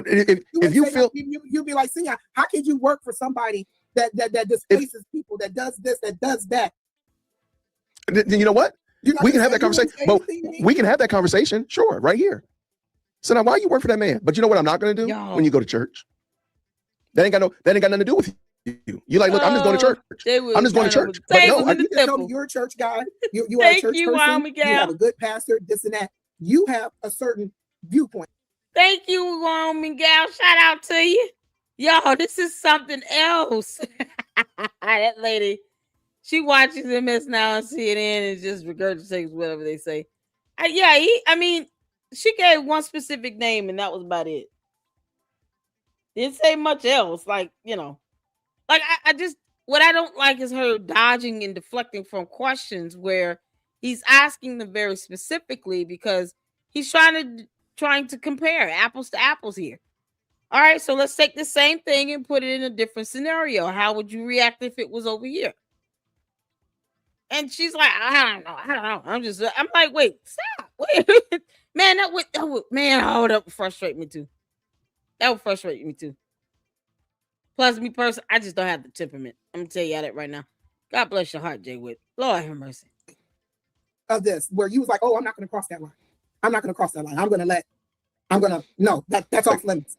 If you feel, you'd be like, see, how could you work for somebody that displaces people, that does this, that does that? You know what? We can have that conversation. But we can have that conversation, sure, right here. So now, why you work for that man? But you know what I'm not going to do when you go to church? That ain't got nothing to do with you. You like, look, I'm just going to church. I'm just going to church. But no, you're a church guy. You are a church person. You have a good pastor, this and that. You have a certain viewpoint. Thank you, Miguel. Shout out to you. Yo, this is something else. That lady, she watches MS Now and CNN and just regurgitates whatever they say. She gave one specific name and that was about it. Didn't say much else. Like, I just, what I don't like is her dodging and deflecting from questions where he's asking them very specifically because he's trying to compare apples to apples here. All right, so let's take the same thing and put it in a different scenario. How would you react if it was over here? And she's like, I don't know. I'm like, wait, stop. Wait. Man, that would frustrate me too. That would frustrate me too. Plus, me personally, I just don't have the temperament. I'm gonna tell you that right now. God bless your heart, Jay Witt. Lord have mercy. Of this, where you was like, oh, I'm not gonna cross that line. I'm not gonna cross that line. That's off limits.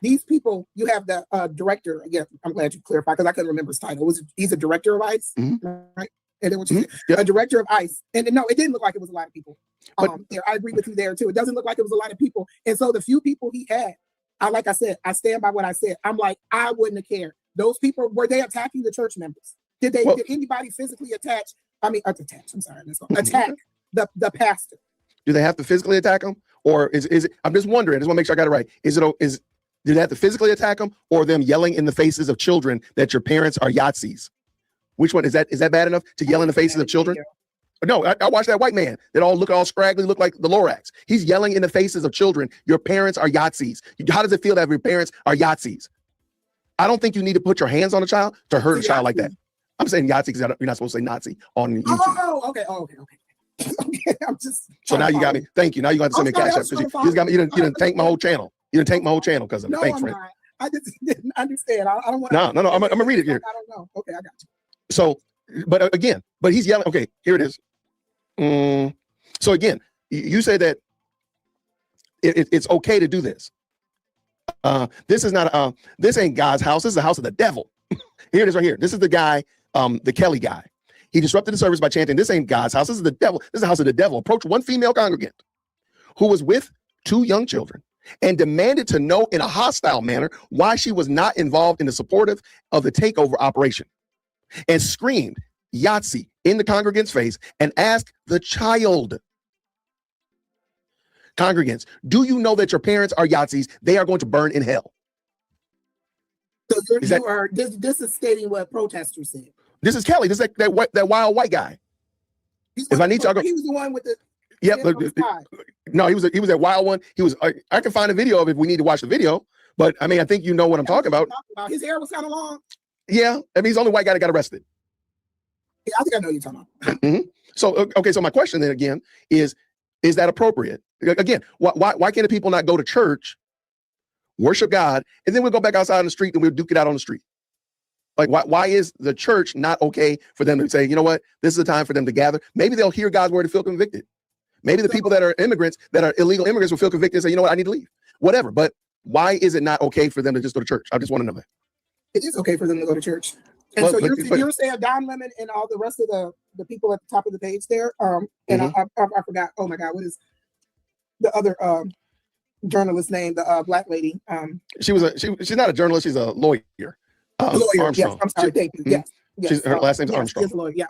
These people, you have the director. Again, I'm glad you clarified because I couldn't remember his title. He's a director of ICE, right? And then a director of ICE. And no, it didn't look like it was a lot of people. There, I agree with you there too. It doesn't look like it was a lot of people. And so the few people he had, like I said, I stand by what I said. I'm like, I wouldn't have cared. Those people, were they attacking the church members? Did anybody physically attack the pastor? Do they have to physically attack him? Or is it, I'm just wondering, I just want to make sure I got it right. Do they have to physically attack them or them yelling in the faces of children that your parents are Yahtzees? Which one is that bad enough to yell in the faces of children? No, I watched that white man that look all scraggly, look like the Lorax. He's yelling in the faces of children. Your parents are Yahtzees. How does it feel that your parents are Yahtzees? I don't think you need to put your hands on a child to hurt a child like that. I'm saying Yahtzee because you're not supposed to say Nazi on YouTube. Okay. I'm just. So now you got me. Thank you. Now you got to send me a cash app because you just got me. You didn't tank my whole channel. You didn't tank my whole channel because of it. Thanks, friend. I just didn't understand. I don't want. No. I'm gonna read it here. I don't know. Okay, I got you. So, but he's yelling. Okay, here it is. So again, you say that it's okay to do this. This is not. This ain't God's house. This is the house of the devil. Here it is right here. This is the guy, the Kelly guy. He disrupted the service by chanting, "This ain't God's house. This is the devil. This is the house of the devil." Approached one female congregant who was with 2 young children and demanded to know in a hostile manner why she was not involved in the supportive of the takeover operation, and screamed Yahtzee in the congregant's face and asked the child, "Congregants, do you know that your parents are Yahtzees? They are going to burn in hell." So this is stating what protesters said. This is Kelly. This is that wild white guy. He was the one with the. Yeah, no, he was at Wild One. He was. I can find a video of it if we need to watch the video. But I mean, I think you know what I'm talking about. His hair was kind of long. Yeah, I mean, he's the only white guy that got arrested. Yeah, I think I know what you're talking about. Mm-hmm. So, okay, so my question then again is that appropriate? Again, why can't the people not go to church, worship God, and then we'll go back outside on the street and we'll duke it out on the street? Like, why is the church not okay for them to say, you know what, this is the time for them to gather? Maybe they'll hear God's word and feel convicted. Maybe the people that are immigrants, that are illegal immigrants, will feel convicted and say, you know what, I need to leave. Whatever. But why is it not okay for them to just go to church? I just want to know that. It is okay for them to go to church. And so you're saying Don Lemon and all the rest of the people at the top of the page there. And I forgot. Oh my God, what is the other journalist name? The black lady. She's not a journalist. She's a lawyer. Lawyer. Armstrong. Yes, I'm sorry. Thank you. Yes. Her last name's Armstrong. She's a lawyer. Yeah.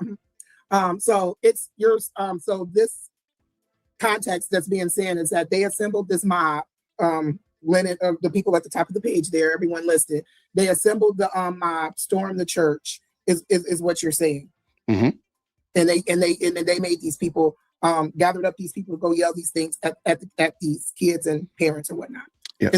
So it's yours. So this context that's being said is that they assembled this mob. Lennon, the people at the top of the page there, everyone listed. They assembled the mob, stormed the church. Is what you're saying? Mm-hmm. And they made these people gathered up these people to go yell these things at these kids and parents and whatnot. Yeah. So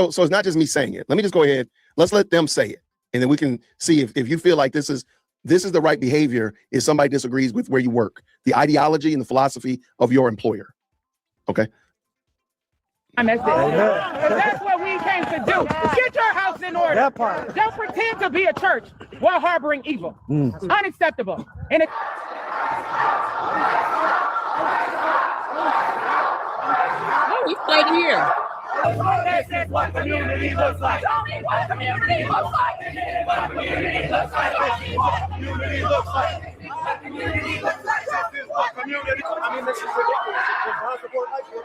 it's not just me saying it. Let me just go ahead. Let's let them say it, and then we can see if you feel like this is the right behavior. If somebody disagrees with where you work, the ideology and the philosophy of your employer. Okay. That's what we came to do. Get your house in order. That part. Don't pretend to be a church while harboring evil. It's unacceptable. And he's right here. This is what community looks like. Tell me what community looks like. What community looks like. What community looks like. What community looks like. What community. I mean, this is ridiculous. If God support ISIS,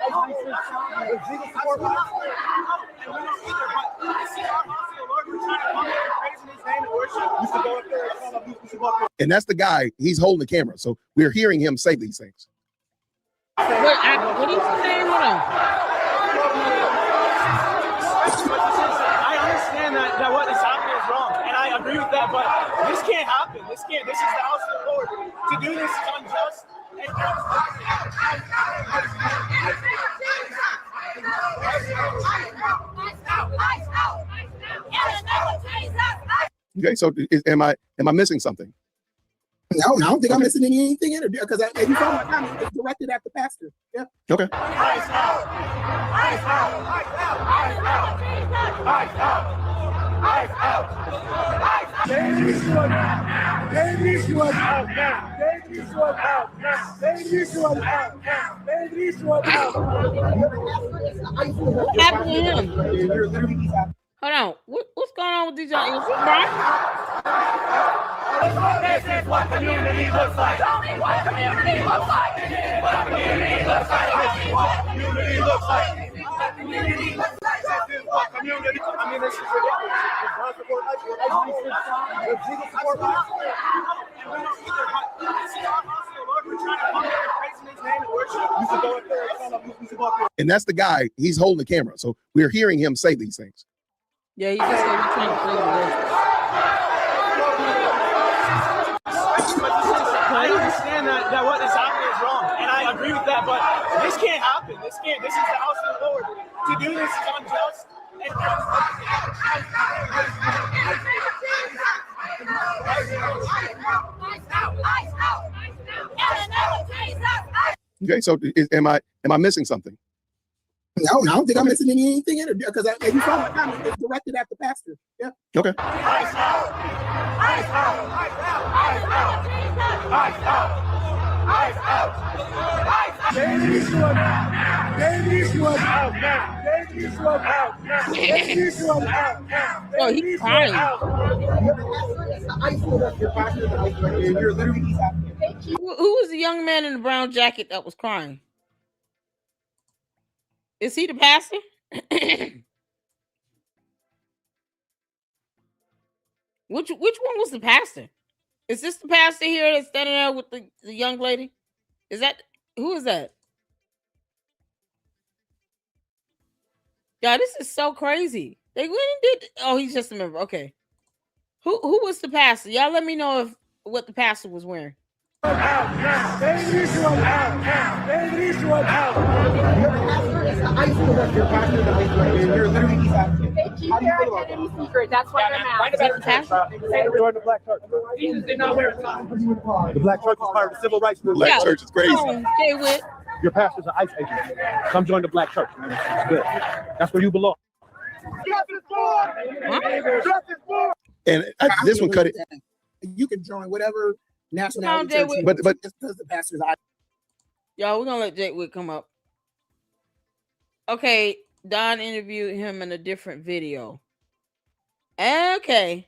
if Jesus support ISIS, and we don't either. But this is our house of the Lord. We're trying to come here and praise in His name and worship. You should go up there and call up. You should go up there. And that's the guy. He's holding the camera, so we're hearing him say these things. What are you saying? Hold on. I understand that what is happening is wrong, and I agree with that, but this can't happen. This is the house of the Lord. To do this is unjust. Okay, so am I missing something? No, I don't think I'm missing anything in it because if you saw my comment, it's directed at the pastor. Yeah. Okay. Ice out. Ice out. Ice out. Ice out. Ice out. Ice out. Baby should out. Baby should out now. Baby should out now. Baby should out now. Baby should out. What happened to him? Hold on. What's going on with these young? Is it right? This is what community looks like. Tell me what community looks like. What community looks like. What community looks like. What community looks like. What community. I mean, this is ridiculous. If God support ISIS, if Jesus support ISIS, and we don't either. But this is our house of the Lord. We're trying to come here and praise in His name and worship. You should go up there and call up. You should go up there. And that's the guy. He's holding the camera, so we're hearing him say these things. Yeah, he just said he's trying to play the worship. I understand that what is happening is wrong, and I agree with that, but this can't happen. This is the house of the Lord. To do this is unjust. Okay, so am I missing something? No, I don't think I'm missing anything in it because if you saw my comment, it's directed at the pastor. Yeah. Okay. Ice out. Ice out. Ice out. Ice out. Ice out. Ice out. Baby should out. Baby should out now. Baby should out now. Baby should out now. Oh, he's crying. Who was the young man in the brown jacket that was crying? Is he the pastor? Which one was the pastor? Is this the pastor here that's standing there with the young lady? Is that who is that? Yeah, this is so crazy. They went and did. Oh, he's just a member. Okay. Who was the pastor? Y'all let me know what the pastor was wearing. That's why they're mad. Join the Black Church. Jesus did not wear a tie. The Black Church is part of the civil rights movement. Black church is crazy. Jay Witt. Your pastor's an ICE agent. Come join the Black Church. It's good. That's where you belong. And this one cut it. You can join whatever nationality church, but just because the pastor's. Y'all, we're gonna let Jay Witt come up. Okay, Don interviewed him in a different video. Okay.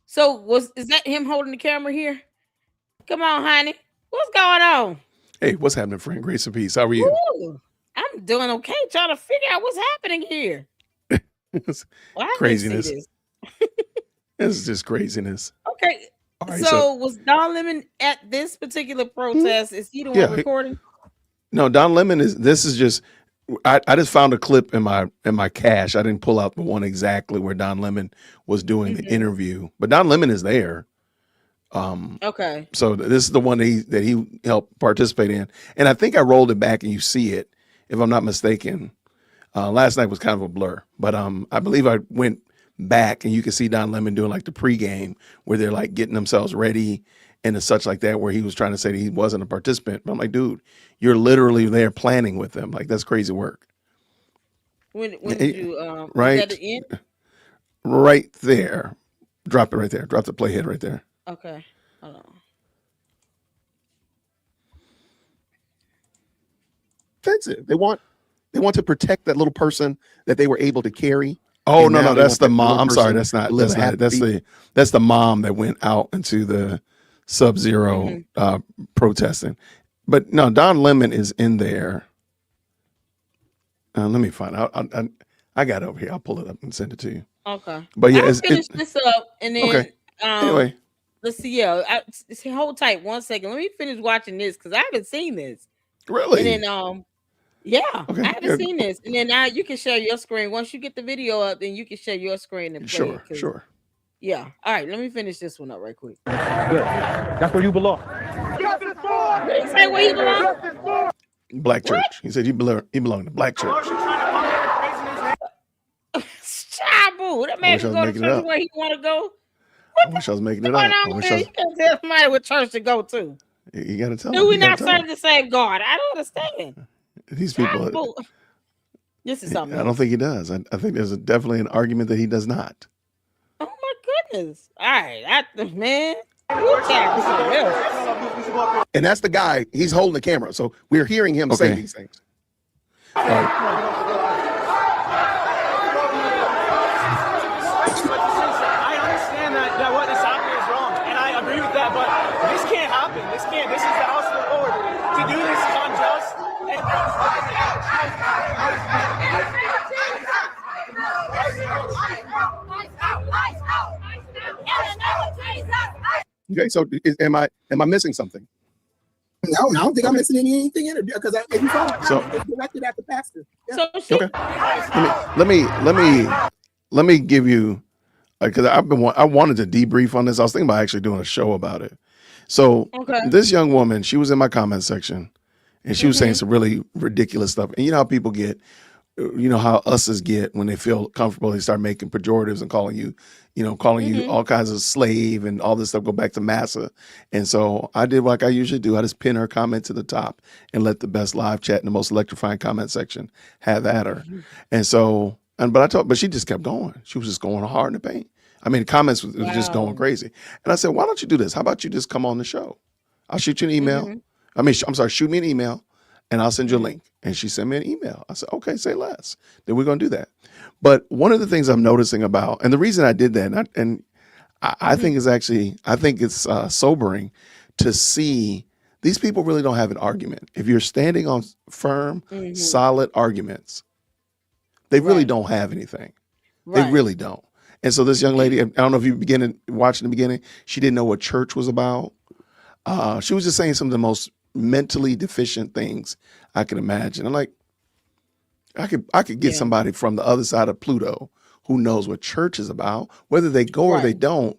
So is that him holding the camera here? Come on, honey. What's going on? Hey, what's happening, friend? Grace and peace. How are you? Ooh, I'm doing okay, trying to figure out what's happening here. Craziness. This is just craziness. Okay. Right, so was Don Lemon at this particular protest? Is he the one recording? No, Don Lemon this is just I just found a clip in my cache. I didn't pull out the one exactly where Don Lemon was doing the interview, but Don Lemon is there. Okay. So this is the one that he helped participate in, and I think I rolled it back and you see it, if I'm not mistaken. Last night was kind of a blur, but I believe I went back and you can see Don Lemon doing like the pregame where they're like getting themselves ready and such like that, where he was trying to say that he wasn't a participant. But I'm like, dude, you're literally there planning with them. Like, that's crazy work. When did you right? Was that the end? Right there. Drop it right there. Drop the playhead right there. Okay. Hold on. That's it. They want to protect that little person that they were able to carry. Oh, no, that's the mom. I'm sorry, that's not it. That's the mom that went out into the Sub-Zero protesting. But no, Don Lemon is in there. Let me find out. I got it over here. I'll pull it up and send it to you. Okay. But yeah, I'll finish this up and then okay. Anyway, let's see. Hold tight 1 second. Let me finish watching this because I haven't seen this. Really? And then okay, I haven't seen this. And then now you can share your screen. Once you get the video up, then you can share your screen and play it. Sure. Yeah. All right. Let me finish this one up right quick. Good. That's where you belong. Did he say where you belong? Black church. What? He said he belonged to Black church. Shabu. That man can go to church where he want to go. I wish I was making it up. You can't tell somebody what church to go to. You got to tell them. Do we not serve the same God? I don't understand. These people. This is something. I don't think he does. I think there's definitely an argument that he does not. Oh my goodness! All right, man. And that's the guy. He's holding the camera, so we're hearing him say these things. All right. I understand that what is happening is wrong, and I agree with that. But this can't happen. This can't. This is the house of the Lord. To do this is unjust. Okay, so am I missing something? No, I don't think I'm missing anything in it because if you follow, it's directed at the pastor. Yeah. Okay. Let me give you, because I wanted to debrief on this. I was thinking about actually doing a show about it. So this young woman, she was in my comment section, and she was saying some really ridiculous stuff. And you know how people get, you know how us's get when they feel comfortable, they start making pejoratives and calling you all kinds of slave and all this stuff, go back to massa. And so I did like I usually do. I just pin her comment to the top and let the best live chat in the most electrifying comment section have at her. And so, but she just kept going. She was just going hard in the paint. I mean, the comments was just going crazy. And I said, why don't you do this? How about you just come on the show? I'll shoot you an email. Shoot me an email and I'll send you a link. And she sent me an email. I said, okay, say less. Then we're going to do that. But one of the things I'm noticing about, and the reason I did that, I think it's sobering to see these people really don't have an argument. If you're standing on firm, solid arguments, they really don't have anything. Right. They really don't. And so this young lady, I don't know if you began watching the beginning, she didn't know what church was about. She was just saying some of the most mentally deficient things I can imagine. I'm like, I could get somebody from the other side of Pluto who knows what church is about, whether they go or they don't.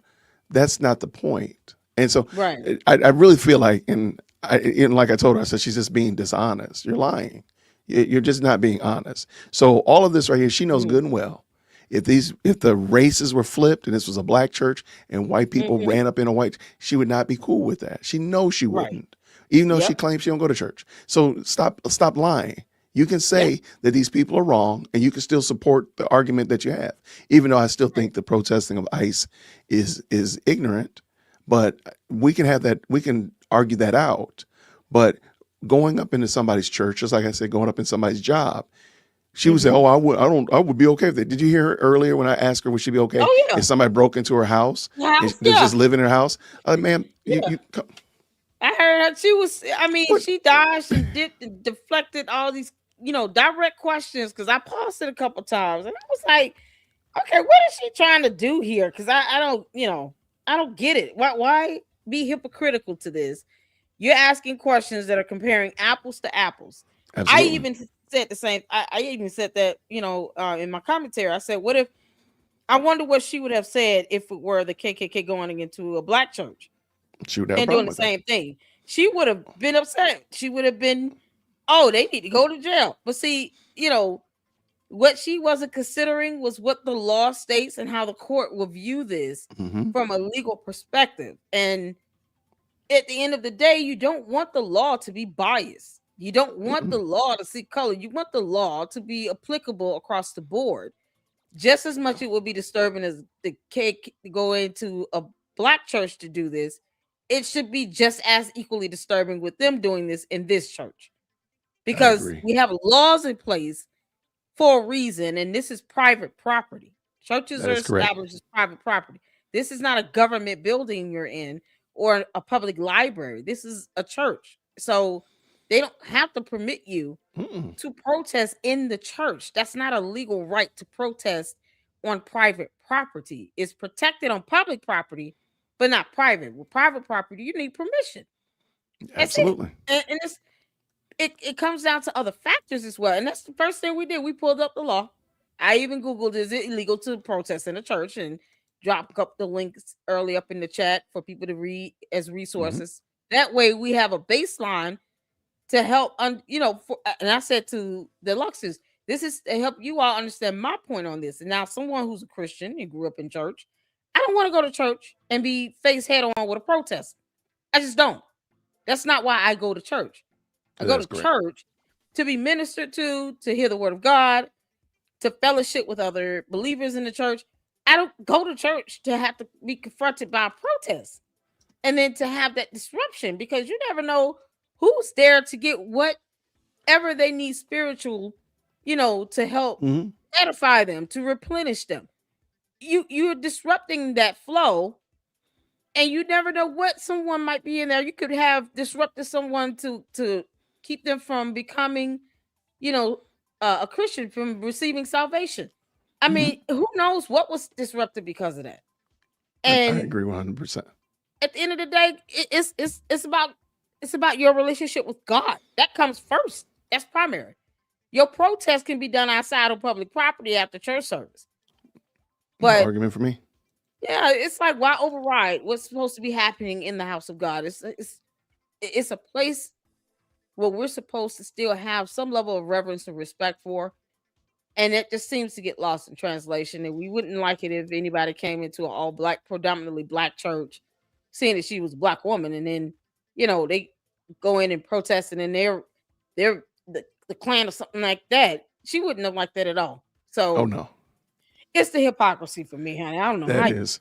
that's not the point. And so Right. I really feel like, and like I told her, I said, she's just being dishonest. You're lying. You're just not being honest. So all of this right here, she knows good and well. If the races were flipped and this was a black church and white people ran up in a white, she would not be cool with that. She knows she wouldn't, even though she claims she don't go to church. So stop lying. You can say that these people are wrong, and you can still support the argument that you have, even though I still think the protesting of ICE is ignorant. But we can have that. We can argue that out. But going up into somebody's church, just like I said, going up in somebody's job, she would say, "Oh, I would be okay with it." Did you hear her earlier when I asked her would she be okay if somebody broke into her house and just living in her house? Ma'am, you I heard her. She was. I mean, she dodged and deflected all these, direct questions. Because I paused it a couple times, and I was like, "Okay, what is she trying to do here?" Because I don't, I don't get it. Why be hypocritical to this? You're asking questions that are comparing apples to apples. Absolutely. I even said the same. I even said that, in my commentary. I said, "What if?" I wonder what she would have said if it were the KKK going into a black church. She would have and doing the same thing. She would have been upset. She would have been, oh, they need to go to jail. But see, what she wasn't considering was what the law states and how the court will view this from a legal perspective. And at the end of the day, you don't want the law to be biased. You don't want the law to see color. You want the law to be applicable across the board. Just as much it would be disturbing as the cake to go into a black church to do this. It should be just as equally disturbing with them doing this in this church, because we have laws in place for a reason, and this is private property. Churches are established as private property. This is not a government building you're in or a public library. This is a church, so they don't have to permit you to protest in the church. That's not a legal right to protest on private property. It's protected on public property, but not private. With private property, you need permission. Absolutely. And it comes down to other factors as well. And that's the first thing we did. We pulled up the law. I even Googled, is it illegal to protest in a church? And dropped up the links early up in the chat for people to read as resources. That way we have a baseline to help, and I said to the Luxes, this is to help you all understand my point on this. And now someone who's a Christian and grew up in church, I don't want to go to church and be face head on with a protest. I just don't. That's not why I go to church. I go to church to be ministered to hear the word of God, to fellowship with other believers in the church. I don't go to church to have to be confronted by a protest and then to have that disruption, because you never know who's there to get whatever they need spiritual, to help edify them, to replenish them. You're disrupting that flow, and you never know what someone might be in there. You could have disrupted someone to keep them from becoming, a Christian, from receiving salvation. I mean, who knows what was disrupted because of that? And I agree 100%. At the end of the day, it's about your relationship with God. That comes first. That's primary. Your protest can be done outside of public property after church service. But no argument for me. Yeah, it's like, why override what's supposed to be happening in the house of God? It's a place where we're supposed to still have some level of reverence and respect for. And it just seems to get lost in translation. And we wouldn't like it if anybody came into an all black, predominantly black church, seeing that she was a black woman, and then they go in and protest, and then they're the Klan or something like that. She wouldn't have liked that at all. So, oh no, it's the hypocrisy for me, honey. I don't know. That is.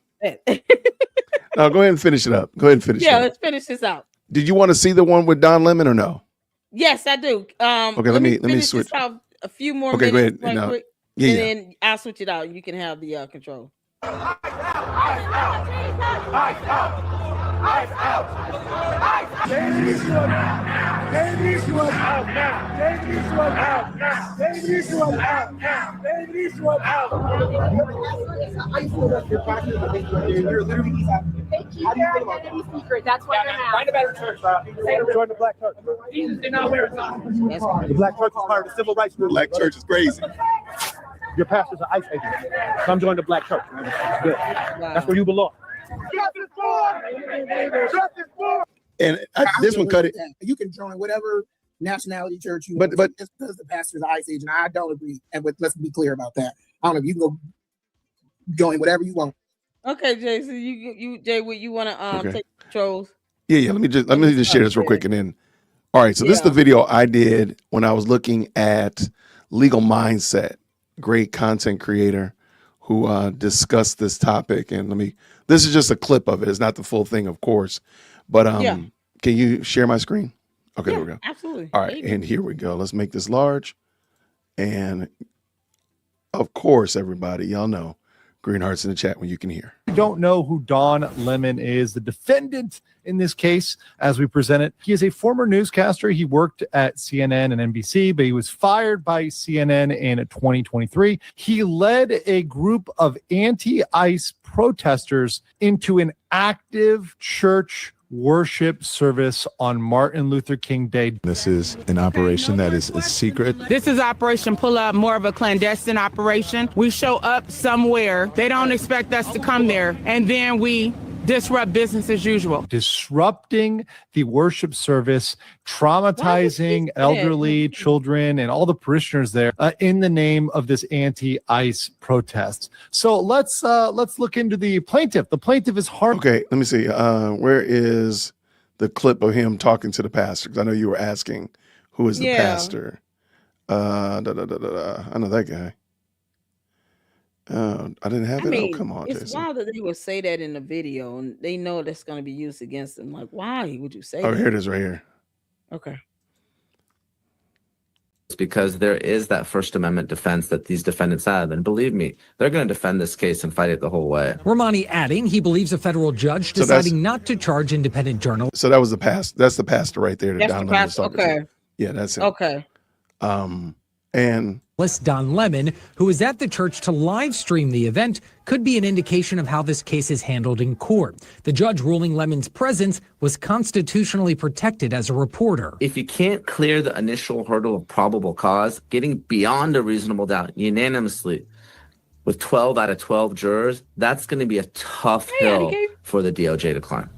No, go ahead and finish it up. Go ahead and finish. Yeah, let's finish this out. Did you want to see the one with Don Lemon or no? Yes, I do. Okay, let me switch. A few more minutes. Go ahead. Right no. Quick, yeah, and then I'll switch it out, and you can have the control. That's what they're now. Find a better church, bro. Join the black church. Jesus did not wear a tie. The black church is part of the civil rights movement. Black church is crazy. Your pastor's an ICE agent. Come join the black church. Good. Wow. That's where you belong. Justice for. Justice for. And I'm this one good cut with it. that. You can join whatever nationality church you But- want. Just because the pastor's Ice Age, and I don't agree. And let's be clear about that. I don't know. You can go join whatever you want. Okay, Jason, you Jay, what you want to Okay. take controls? Yeah. Let me just share this real quick, and then. All right. So this is the Yeah. video I did when I was looking at Legal Mindset, great content creator who discussed this topic. And this is just a clip of it. It's not the full thing, of course. But Yeah. can you share my screen? Okay, there we go. Absolutely. All right, and here we go. Let's make this large. And of course, everybody, y'all know, green hearts in the chat when you can hear. We don't know who Don Lemon is, the defendant in this case, as we present it. He is a former newscaster. He worked at CNN and NBC, but he was fired by CNN in 2023. He led a group of anti-ICE protesters into an active church worship service on Martin Luther King Day. This is an operation that is a secret. This is Operation Pull Up, more of a clandestine operation. We show up somewhere. They don't expect us to come there, and then we disrupt business as usual. Disrupting the worship service, traumatizing elderly children and all the parishioners there in the name of this anti-ICE protest. So let's look into the plaintiff. The plaintiff is harmed. Okay, let me see. Where is the clip of him talking to the pastor? Because I know you were asking who is the pastor. I know that guy. I didn't have it. Oh, come on, it's Jason. wild that they would say that in the video, and they know that's going to be used against them. Like, why would you say Oh, that? here it is right here. Okay. It's because there is that First Amendment defense that these defendants have. And believe me, they're going to defend this case and fight it the whole way. Romani adding he believes a federal judge deciding not to charge independent journalists. So that was the pastor. That's the pastor right there. That's the pastor. Okay. Yeah, that's it. Okay. And Don Lemon, who was at the church to live stream the event, could be an indication of how this case is handled in court. The judge ruling Lemon's presence was constitutionally protected as a reporter. If you can't clear the initial hurdle of probable cause, getting beyond a reasonable doubt unanimously with 12 out of 12 jurors, that's going to be a tough hill for the DOJ to climb.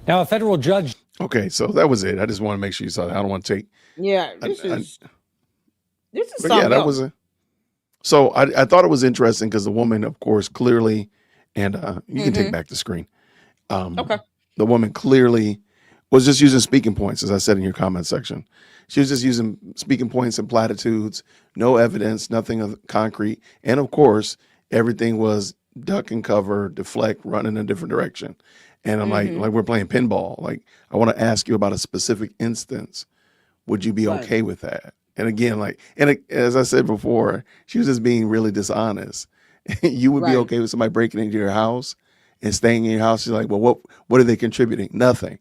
Now, a federal judge. Okay, so that was it. I just want to make sure you saw that. I don't want to take. Yeah, this is but yeah, that was it. So I thought it was interesting because the woman, of course, clearly, and you can take back the screen. Okay. The woman clearly was just using speaking points, as I said in your comment section. She was just using speaking points and platitudes, no evidence, nothing of concrete. And of course, everything was duck and cover, deflect, run in a different direction. And I'm like we're playing pinball. Like, I want to ask you about a specific instance. Would you be okay with that? And again, as I said before, she was just being really dishonest. You would be okay with somebody breaking into your house and staying in your house? She's like, well, what are they contributing? Nothing.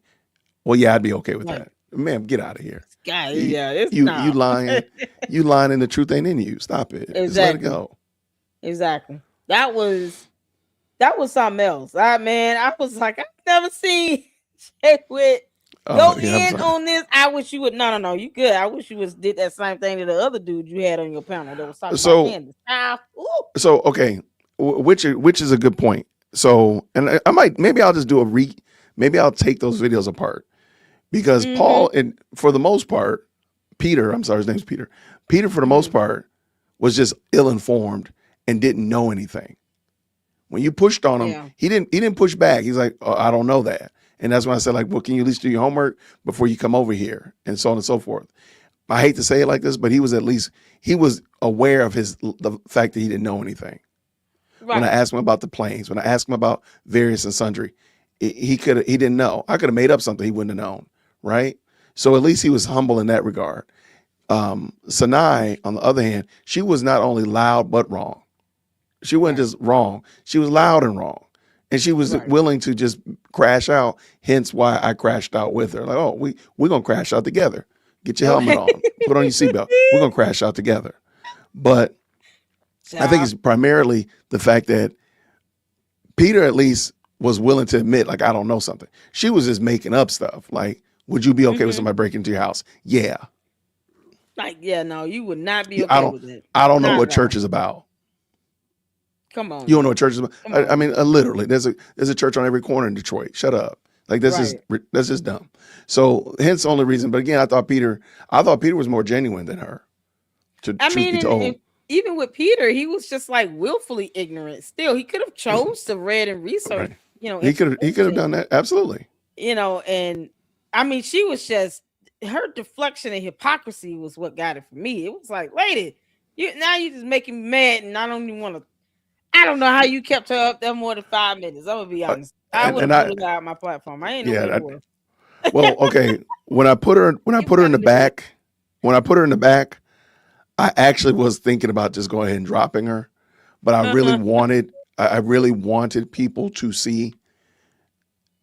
Well, yeah, I'd be okay with that. Ma'am, get out of here. Guy, You lying. You lying and the truth ain't in you. Stop it. Exactly. Just let it go. Exactly. That was something else. I was like, I've never seen Jay with go in on this. I wish you would. No. You good. I wish you did that same thing to the other dude you had on your panel that was talking about Candace. So okay, which is a good point. So, and maybe I'll just do maybe I'll take those videos apart because Paul, and for the most part, Peter, I'm sorry, his name's Peter. Peter, for the most part, was just ill-informed and didn't know anything. When you pushed on him, he didn't push back. He's like, oh, I don't know that. And that's when I said, like, well, can you at least do your homework before you come over here, and so on and so forth. I hate to say it like this, but he was aware of the fact that he didn't know anything. Right. When I asked him about the planes, when I asked him about various and sundry, he didn't know. I could have made up something he wouldn't have known, right? So at least he was humble in that regard. Sanai, on the other hand, she was not only loud but wrong. She wasn't just wrong; she was loud and wrong. And she was willing to just crash out, hence why I crashed out with her. Like, oh, we're going to crash out together. Get your helmet on. Put on your seatbelt. We're going to crash out together. But I think it's primarily the fact that Peter at least was willing to admit, like, I don't know something. She was just making up stuff. Like, would you be okay with somebody breaking into your house? Yeah. Like, yeah, no, you would not be okay with it. I don't know what church is about. Come on. You don't know what church is. Come on. I mean, literally, there's a church on every corner in Detroit. Shut up. Like that's just dumb. So hence the only reason. But again, I thought Peter was more genuine than her. I mean, and even with Peter, he was just like willfully ignorant. Still, he could have chose to read and research. Right. You know, he could have done that. Absolutely. You know, and I mean, she was just her deflection and hypocrisy was what got it for me. It was like, lady, you just making me mad, and I don't even want to. I don't know how you kept her up there more than 5 minutes. I'm gonna be honest. I would have pulled her out my platform. I ain't no more. Well, okay. When I put her in the back, I actually was thinking about just going ahead and dropping her, but I really wanted people to see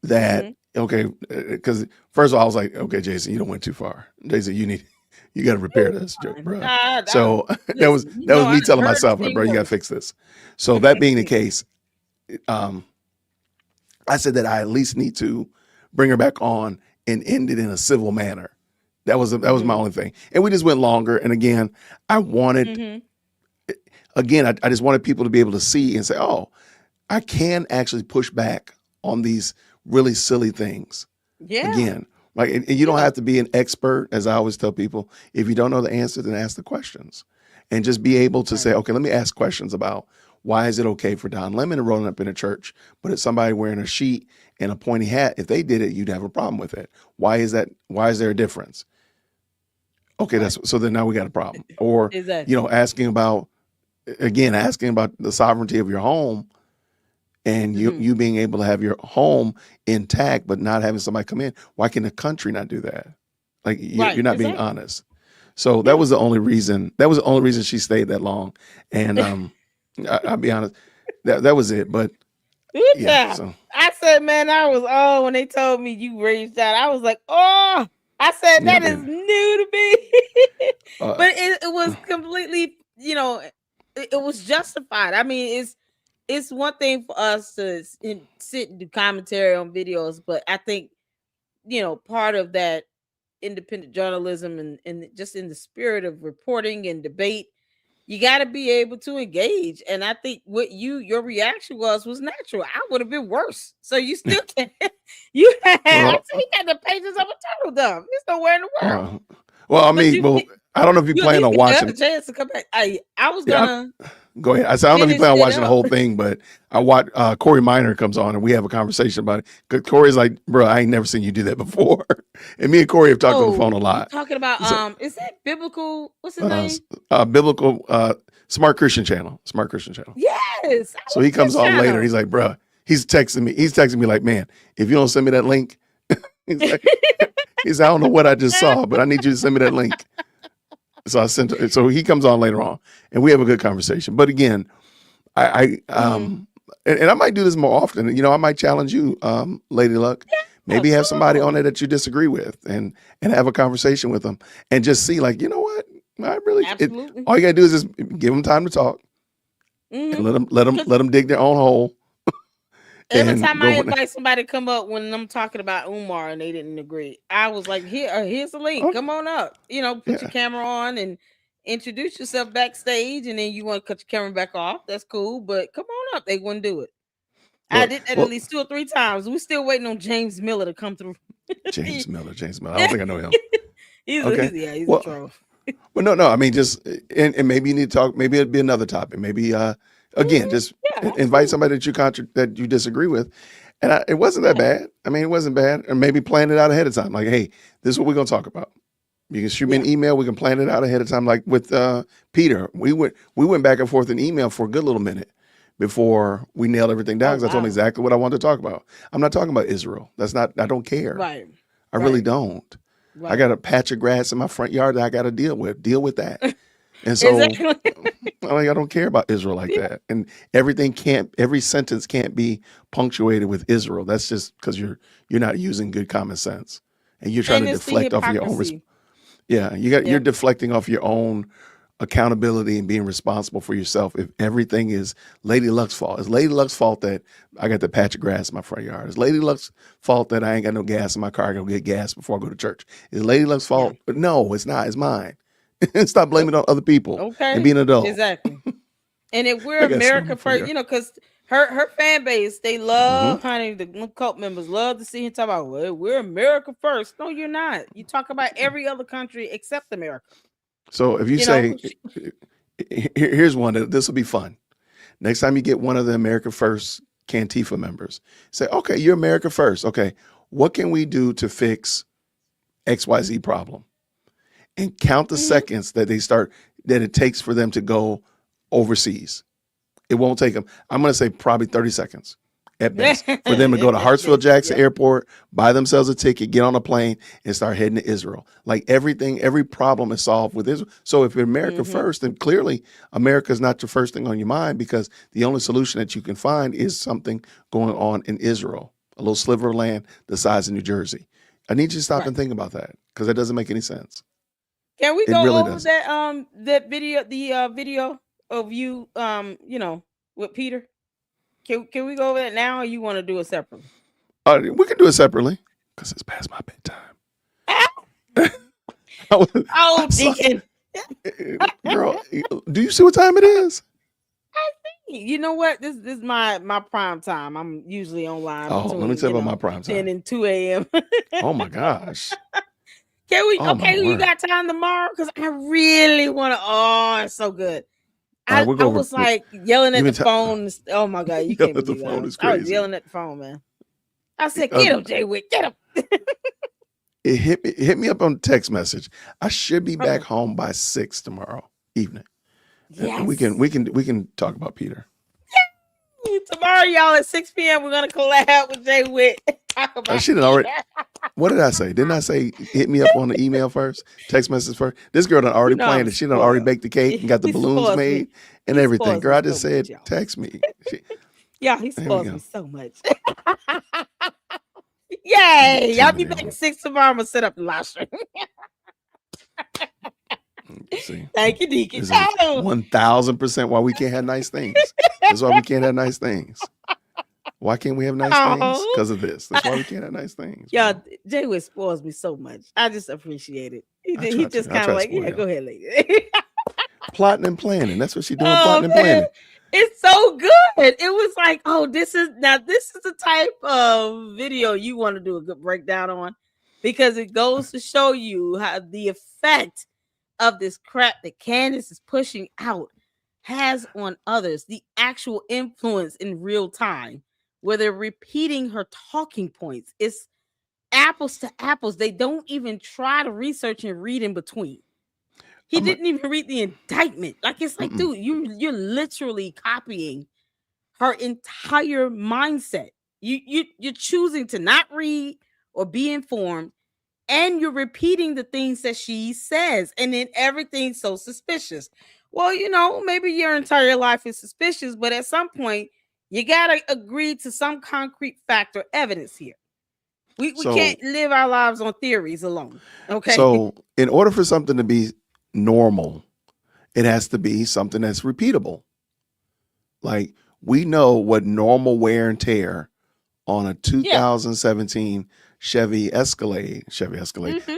that. Okay, because first of all, I was like, okay, Jason, you don't went too far. Jason, you got to repair this, bro. So that was me telling myself, like, bro, you got to fix this. So that being the case, I said that I at least need to bring her back on and end it in a civil manner. That was my only thing. And we just went longer. And again, I wanted, I just wanted people to be able to see and say, oh, I can actually push back on these really silly things. Yeah. Again, like, and you don't have to be an expert, as I always tell people. If you don't know the answer, then ask the questions, and just be able to say, okay, let me ask questions about why is it okay for Don Lemon to roll up in a church, but if somebody wearing a sheet and a pointy hat, if they did it, you'd have a problem with it. Why is that? Why is there a difference? Okay, so then now we got a problem. Or asking about the sovereignty of your home. And you being able to have your home intact, but not having somebody come in. Why can the country not do that? Like you're not being honest. So that was the only reason. That was the only reason she stayed that long. And I'll be honest, that was it. But so. I said, man, I was when they told me you reached out. I was like, oh, I said that is new to me. But it was completely, it was justified. I mean, it's one thing for us to sit and do commentary on videos, but I think, part of that independent journalism and just in the spirit of reporting and debate, you got to be able to engage. And I think what your reaction was natural. I would have been worse. So you still can. You got the patience of a turtle dove. There's nowhere in the world. Well, I mean, I don't know if you plan on watching. A chance to come back. I was gonna. Go ahead. I said, I don't know if you plan on watching the whole thing, but I watch Corey Minor comes on and we have a conversation about it. Because Corey's like, bro, I ain't never seen you do that before. And me and Corey have talked on the phone a lot. Talking about is that biblical? What's his name? Biblical Smart Christian Channel. Smart Christian Channel. Yes. So he comes on later. He's like, bro, he's texting me like, man, if you don't send me that link, he's like, I don't know what I just saw, but I need you to send me that link. So I sent it. So he comes on later on and we have a good conversation. But again, and I might do this more often. I might challenge you, Lady Luck. Maybe have somebody on there that you disagree with and have a conversation with them and just see, like, you know what? I really all you gotta do is just give them time to talk and let them dig their own hole. Every time I invite somebody to come up when I'm talking about Umar and they didn't agree, I was like, here's the link. Come on up. Put your camera on and introduce yourself backstage, and then you want to cut your camera back off. That's cool, but come on up. They wouldn't do it. I did that at least 2 or 3 times. We're still waiting on James Miller to come through. James Miller. I don't think I know him. He's a troll. Well, no. I mean, just and maybe you need to talk. Maybe it'd be another topic. Maybe again, just invite somebody that you disagree with, and it wasn't that bad. I mean, it wasn't bad. And maybe plan it out ahead of time. Like, hey, this is what we're gonna talk about. You can shoot me an email. We can plan it out ahead of time. Like with Peter, we went back and forth in email for a good little minute before we nailed everything down. Because I told him exactly what I wanted to talk about. I'm not talking about Israel. That's not. I don't care. Right. I really don't. Right. I got a patch of grass in my front yard that I got to deal with. Deal with that. And so I don't care about Israel like that. And every sentence can't be punctuated with Israel. That's just because you're not using good common sense. And you're trying to deflect off your own. You're deflecting off your own accountability and being responsible for yourself. If everything is Lady Luck's fault, it's Lady Luck's fault that I got the patch of grass in my front yard. It's Lady Luck's fault that I ain't got no gas in my car. I gotta get gas before I go to church. It's Lady Luck's fault, but no, it's not. It's mine. Stop blaming it on other people and being an adult. Exactly. And if we're I got America something for first, you. you know, because her fan base, they love, honey, the cult members love to see him talk about, well, we're America first. No, you're not. You talk about every other country except America. So if you say, here's one, this will be fun. Next time you get one of the America First Cantifa members, say, okay, you're America First. Okay, what can we do to fix XYZ problem? And count the seconds that it takes for them to go overseas. It won't take them, I'm going to say probably 30 seconds at best for them to go to Hartsfield-Jackson Airport, buy themselves a ticket, get on a plane, and start heading to Israel. Like every problem is solved with Israel. So if you're America first, then clearly America is not the first thing on your mind, because the only solution that you can find is something going on in Israel, a little sliver of land the size of New Jersey. I need you to stop and think about that, because that doesn't make any sense. Can we go really over doesn't. that video, the video of you, you know, with Peter? Can we go over that now, or you want to do it separately? We can do it separately because it's past my bedtime. Oh, Deacon. Girl, do you see what time it is? You know what? This is my prime time. I'm usually online. Oh, let me tell you about my prime time. 10 and 2 a.m. Oh my gosh. Can we? Oh, okay, you got time tomorrow? Because I really want to. Oh, it's so good. I was like yelling at the phone. Oh my God, you can't believe that. I was yelling at the phone, man. I said, "Get him, Jay Wick, get him." It hit me up on text message. I should be back home by 6 tomorrow evening. Yes. We can talk about Peter. Yeah. Tomorrow, y'all at 6 p.m. We're gonna collab with Jay Wick. Talk about She didn't already. What did I say? Didn't I say hit me up on the email first, text message first? This girl done already planned it. She done already baked the cake and got the balloons made and everything. Girl, I just said text me. Yeah, he spoils me so much. Yay! Y'all be back at 6 tomorrow. I'm gonna set up the live stream. See, thank you, Deacon. 1,000% why we can't have nice things. That's why we can't have nice things. Why can't we have nice things? Because of this. That's why we can't have nice things. Yeah, Jay Wick spoils me so much. I just appreciate it. He just kind of like, yeah, go ahead, lady. Plotting and planning. That's what she's doing. Plotting and planning. It's so good. It was like, oh, this is the type of video you want to do a good breakdown on, because it goes to show you how the effect of this crap that Candace is pushing out has on others, the actual influence in real time, where they're repeating her talking points. It's apples to apples. They don't even try to research and read in between. He didn't even read the indictment. Like, it's like, dude, you're literally copying her entire mindset. You're choosing to not read or be informed, and you're repeating the things that she says, and then everything's so suspicious. Well, you know, maybe your entire life is suspicious, but at some point, you gotta agree to some concrete fact or evidence here. We can't live our lives on theories alone. Okay. So in order for something to be normal, it has to be something that's repeatable. Like, we know what normal wear and tear on a 2017 Chevy Escalade,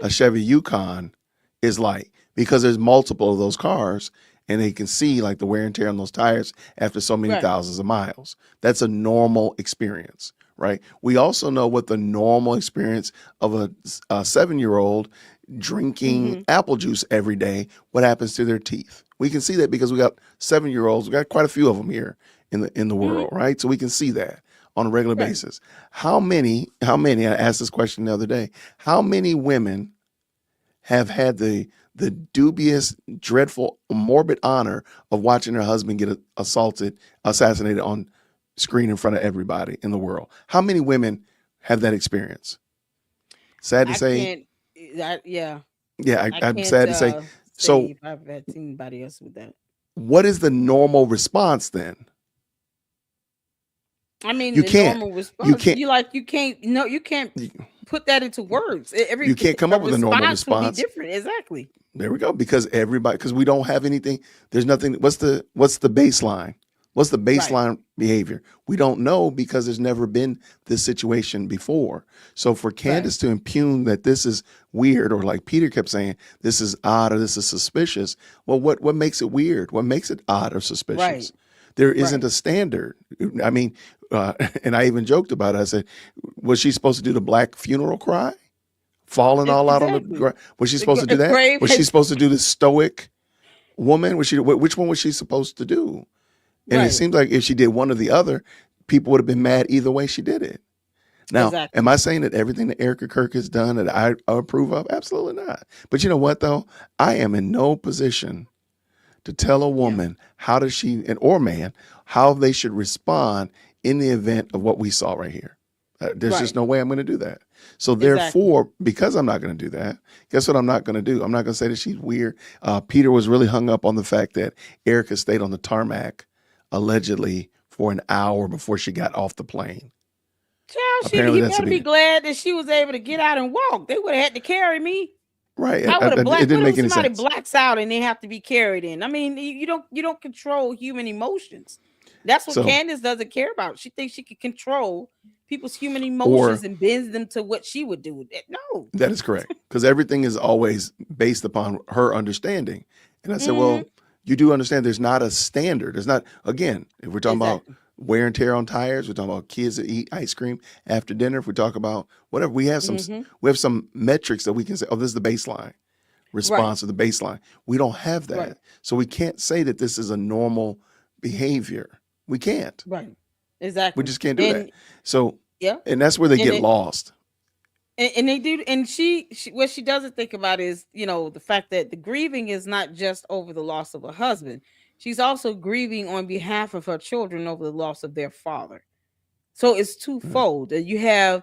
a Chevy Yukon is like, because there's multiple of those cars and they can see like the wear and tear on those tires after so many thousands of miles. That's a normal experience, right? We also know what the normal experience of a 7-year-old drinking apple juice every day, what happens to their teeth. We can see that because we got 7-year-olds. We got quite a few of them here in the world, right? So we can see that on a regular basis. How many, I asked this question the other day, how many women have had the dubious, dreadful, morbid honor of watching their husband get assassinated on screen in front of everybody in the world? How many women have that experience? Sad to say. I'm sad to say. So if I've had anybody else with that. What is the normal response then? I mean, you the can't. normal response. You can't put that into words. You can't come up with a normal response. Would be different, exactly. There we go. Because we don't have anything. There's nothing. What's the baseline? What's the baseline behavior? We don't know, because there's never been this situation before. So for Candace to impugn that this is weird, or like Peter kept saying, this is odd or this is suspicious. Well, what makes it weird? What makes it odd or suspicious? There isn't a standard. I mean, and I even joked about it. I said, was she supposed to do the black funeral cry? Falling all out on the ground? Was she supposed to do that? Was she supposed to do the stoic woman? Which one was she supposed to do? And it seems like if she did one or the other, people would have been mad either way she did it. Now, am I saying that everything that Erika Kirk has done that I approve of? Absolutely not. But you know what, though? I am in no position to tell a woman how does she, or man, how they should respond in the event of what we saw right here. There's just no way I'm going to do that. So therefore, because I'm not going to do that, guess what I'm not going to do? I'm not going to say that she's weird. Peter was really hung up on the fact that Erika stayed on the tarmac allegedly for an hour before she got off the plane. Child, he better be glad that she was able to get out and walk. They would have had to carry me. Right. It didn't make any sense. Somebody blacks out and they have to be carried in. I mean, you don't control human emotions. That's what Candace doesn't care about. She thinks she can control people's human emotions and bends them to what she would do. No. That is correct. Because everything is always based upon her understanding. And I said, well, you do understand there's not a standard. There's not, again, if we're talking about wear and tear on tires, we're talking about kids that eat ice cream after dinner, if we talk about whatever, we have some metrics that we can say, oh, this is the baseline response to the baseline. We don't have that. So we can't say that this is a normal behavior. We can't. Right. Exactly. We just can't do that. So and that's where they get lost. And they do, and she what she doesn't think about is, the fact that the grieving is not just over the loss of a husband. She's also grieving on behalf of her children over the loss of their father. So it's twofold. You have,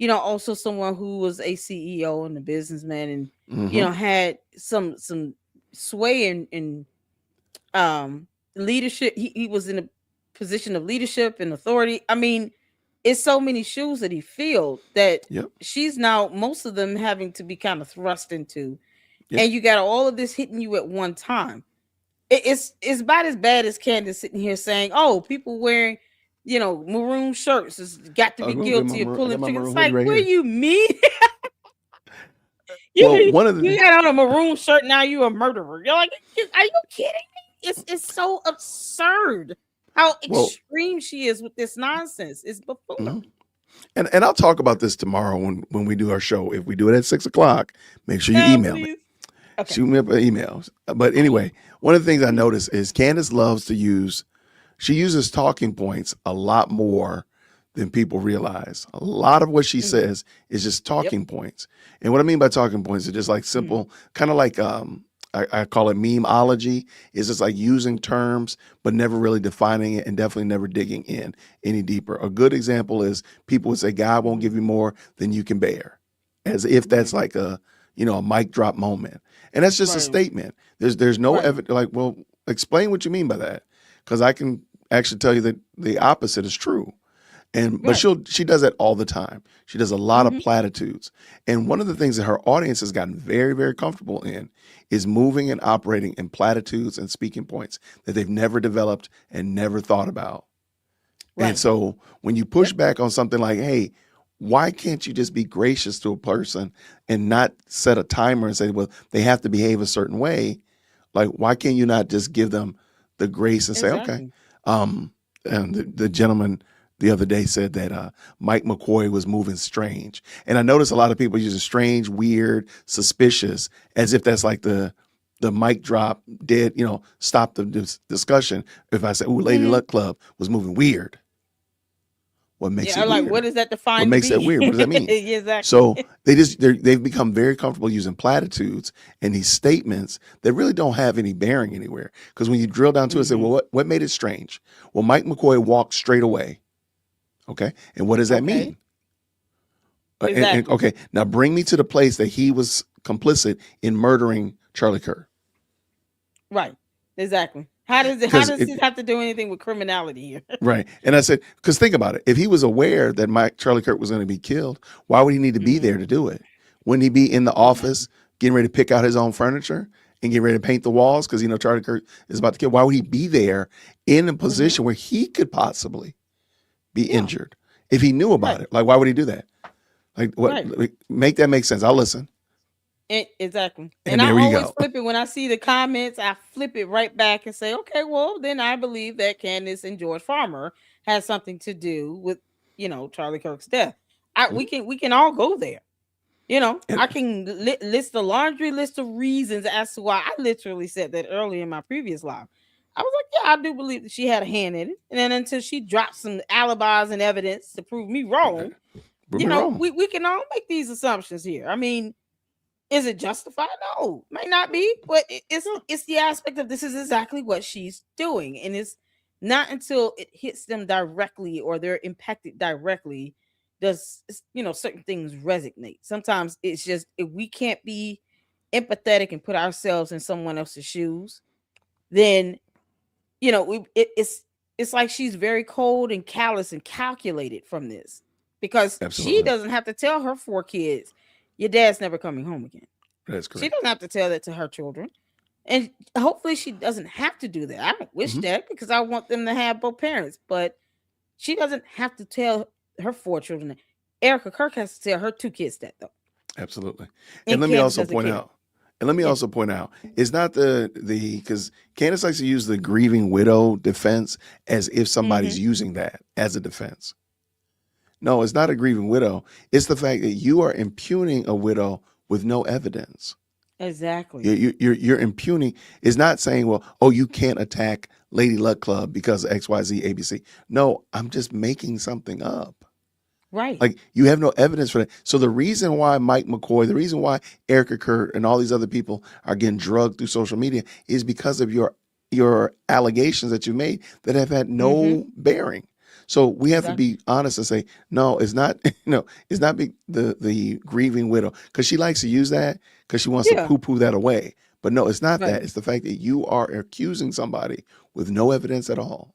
also someone who was a CEO and a businessman and, had some sway in leadership. He was in a position of leadership and authority. I mean, it's so many shoes that he filled that she's now, most of them having to be kind of thrust into. And you got all of this hitting you at one time. It's about as bad as Candace sitting here saying, "Oh, people wearing, maroon shirts has got to be guilty of pulling triggers." It's like, what do you mean? You got on a maroon shirt, now you a murderer. You're like, are you kidding me? It's so absurd how extreme she is with this nonsense. It's buffoon. And I'll talk about this tomorrow when we do our show. If we do it at 6:00, make sure you email me. Okay. Shoot me up an email. But anyway, one of the things I noticed is Candace loves to uses talking points a lot more than people realize. A lot of what she says is just talking points. And what I mean by talking points is just like simple, kind of like I call it memeology. It's just like using terms, but never really defining it and definitely never digging in any deeper. A good example is people would say, God won't give you more than you can bear, as if that's like a mic drop moment. And that's just a statement. There's no evidence. Like, well, explain what you mean by that, because I can actually tell you that the opposite is true. But she does that all the time. She does a lot of platitudes. And one of the things that her audience has gotten very, very comfortable in is moving and operating in platitudes and speaking points that they've never developed and never thought about. And so when you push back on something like, hey, why can't you just be gracious to a person and not set a timer and say, well, they have to behave a certain way? Like, why can't you not just give them the grace and say, okay. And the gentleman the other day said that Mike McCoy was moving strange. And I noticed a lot of people using strange, weird, suspicious, as if that's like the mic drop, dead, stop the discussion. If I say, ooh, Lady Luck Club was moving weird. What makes it weird? Like, what does that define? What makes that weird? What does that mean? Exactly. So they've become very comfortable using platitudes and these statements that really don't have any bearing anywhere. Because when you drill down to it and say, well, what made it strange? Well, Mike McCoy walked straight away. Okay. And what does that mean? Exactly. Okay. Now bring me to the place that he was complicit in murdering Charlie Kirk. Right. Exactly. How does this have to do anything with criminality here? Right. And I said, because think about it. If he was aware that Charlie Kirk was going to be killed, why would he need to be there to do it? Wouldn't he be in the office getting ready to pick out his own furniture and get ready to paint the walls? Because, Charlie Kirk is about to kill. Why would he be there in a position where he could possibly be injured if he knew about it? Like, why would he do that? Like, what? Like, make that make sense. I'll listen. Exactly. And I there we always go. flip it when I see the comments. I flip it right back and say, okay, well, then I believe that Candace and George Farmer has something to do with, Charlie Kirk's death. We can all go there. I can list a laundry list of reasons as to why. I literally said that earlier in my previous live. I was like, yeah, I do believe that she had a hand in it. And then until she dropped some alibis and evidence to prove me wrong, Prove me wrong. we can all make these assumptions here. I mean, is it justified? No, might not be, but it's the aspect of this is exactly what she's doing, and it's not until it hits them directly or they're impacted directly does certain things resonate. Sometimes it's just if we can't be empathetic and put ourselves in someone else's shoes, then it's like she's very cold and callous and calculated from this because she doesn't have to tell her 4 kids, your dad's never coming home again. That's correct. She doesn't have to tell that to her children. And hopefully she doesn't have to do that. I don't wish that because I want them to have both parents, but she doesn't have to tell her 4 children that. Erika Kirk has to tell her 2 kids that though. Absolutely. And let me also point out, it's not because Candace likes to use the grieving widow defense as if somebody's using that as a defense. No, it's not a grieving widow. It's the fact that you are impugning a widow with no evidence. Exactly. You're impugning. It's not saying, well, oh, you can't attack Lady Luck Club because of XYZ ABC. No, I'm just making something up. Right. Like you have no evidence for that. So the reason why Mike McCoy, the reason why Erika Kirk and all these other people are getting drugged through social media is because of your allegations that you made that have had no bearing. So we have to be honest and say, no, it's not, it's not the grieving widow, because she likes to use that because she wants to poo-poo that away. But no, it's not that. It's the fact that you are accusing somebody with no evidence at all.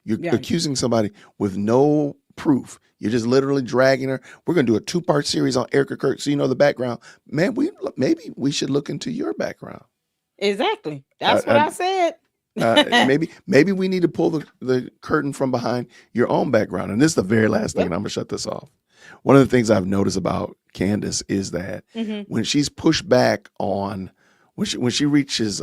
You're accusing somebody with no proof. You're just literally dragging her. We're going to do a 2-part series on Erika Kirk so you know the background. Man, maybe we should look into your background. Exactly. That's what I said. Maybe we need to pull the curtain from behind your own background. And this is the very last thing, and I'm gonna shut this off. One of the things I've noticed about Candace is that when she's pushed back on when she reaches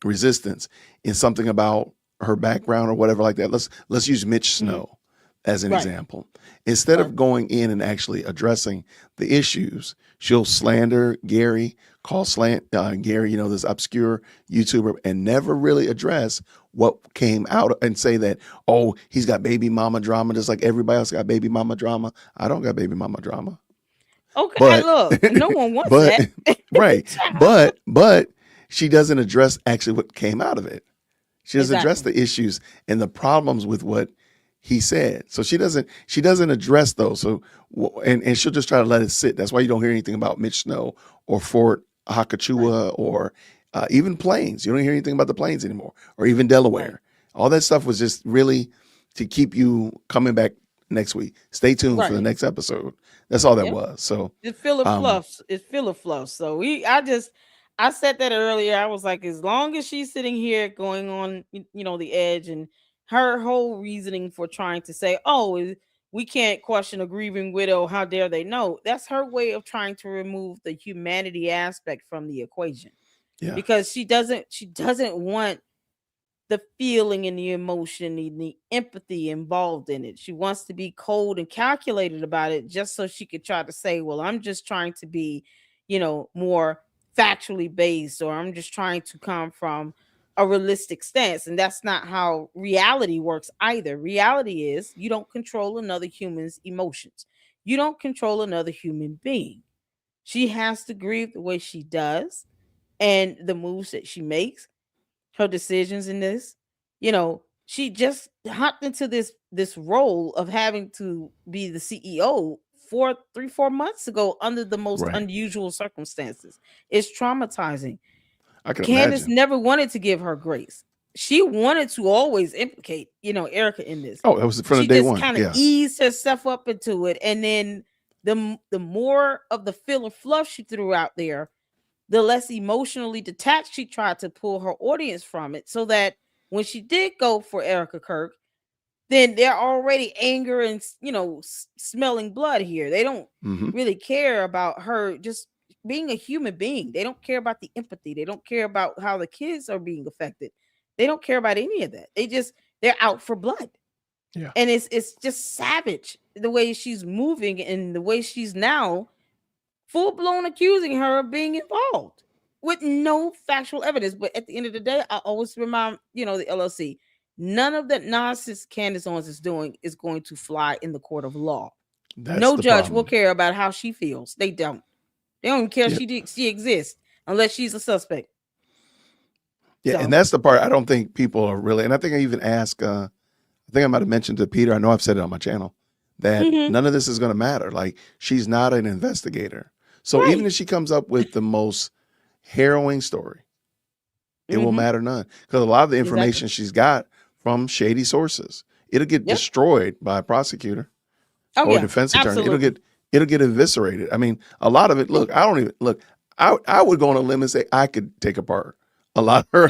resistance in something about her background or whatever like that, let's use Mitch Snow as an example. Instead of going in and actually addressing the issues, she'll slander Gary, call Gary, this obscure YouTuber, and never really address what came out and say that, oh, he's got baby mama drama just like everybody else got baby mama drama. I don't got baby mama drama. Okay, but, look, no one wants that. Right. But she doesn't address actually what came out of it. She doesn't address the issues and the problems with what he said. So she doesn't address those. So and she'll just try to let it sit. That's why you don't hear anything about Mitch Snow or Fort Hakachua or even Plains. You don't hear anything about the Plains anymore, or even Delaware. All that stuff was just really to keep you coming back next week. Stay tuned for the next episode. That's all that was. So it's filler fluff. It's filler fluff. So I said that earlier. I was like, as long as she's sitting here going on, the edge, and her whole reasoning for trying to say, oh, we can't question a grieving widow. How dare they? No, that's her way of trying to remove the humanity aspect from the equation. Yeah. Because she doesn't want the feeling and the emotion and the empathy involved in it. She wants to be cold and calculated about it just so she could try to say, well, I'm just trying to be, more factually based, or I'm just trying to come from a realistic stance. And that's not how reality works either. Reality is you don't control another human's emotions. You don't control another human being. She has to grieve the way she does, and the moves that she makes, her decisions in this. She just hopped into this role of having to be the CEO 4 months ago under the most unusual circumstances. It's traumatizing. Candace never wanted to give her grace. She wanted to always implicate, Erika in this. Oh, that was from day one. She just kind of eased herself up into it, and then the more of the filler fluff she threw out there, the less emotionally detached she tried to pull her audience from it, so that when she did go for Erika Kirk, then they're already anger and smelling blood here. They don't really care about her just being a human being. They don't care about the empathy. They don't care about how the kids are being affected. They don't care about any of that. They're out for blood. Yeah. And it's just savage the way she's moving and the way she's now full-blown accusing her of being involved with no factual evidence. But at the end of the day, I always remind the LLC, none of that nonsense Candace Owens is doing is going to fly in the court of law. No judge will care about how she feels. They don't care she exists unless she's a suspect. Yeah, and that's the part I don't think people are really, and I think I even asked, I think I might have mentioned to Peter, I know I've said it on my channel, that none of this is going to matter. Like, she's not an investigator. So even if she comes up with the most harrowing story, it will matter none. Because a lot of the information she's got from shady sources, it'll get destroyed by a prosecutor or a defense attorney. It'll get eviscerated. I mean, a lot of it, I would go on a limb and say I could take apart a lot of her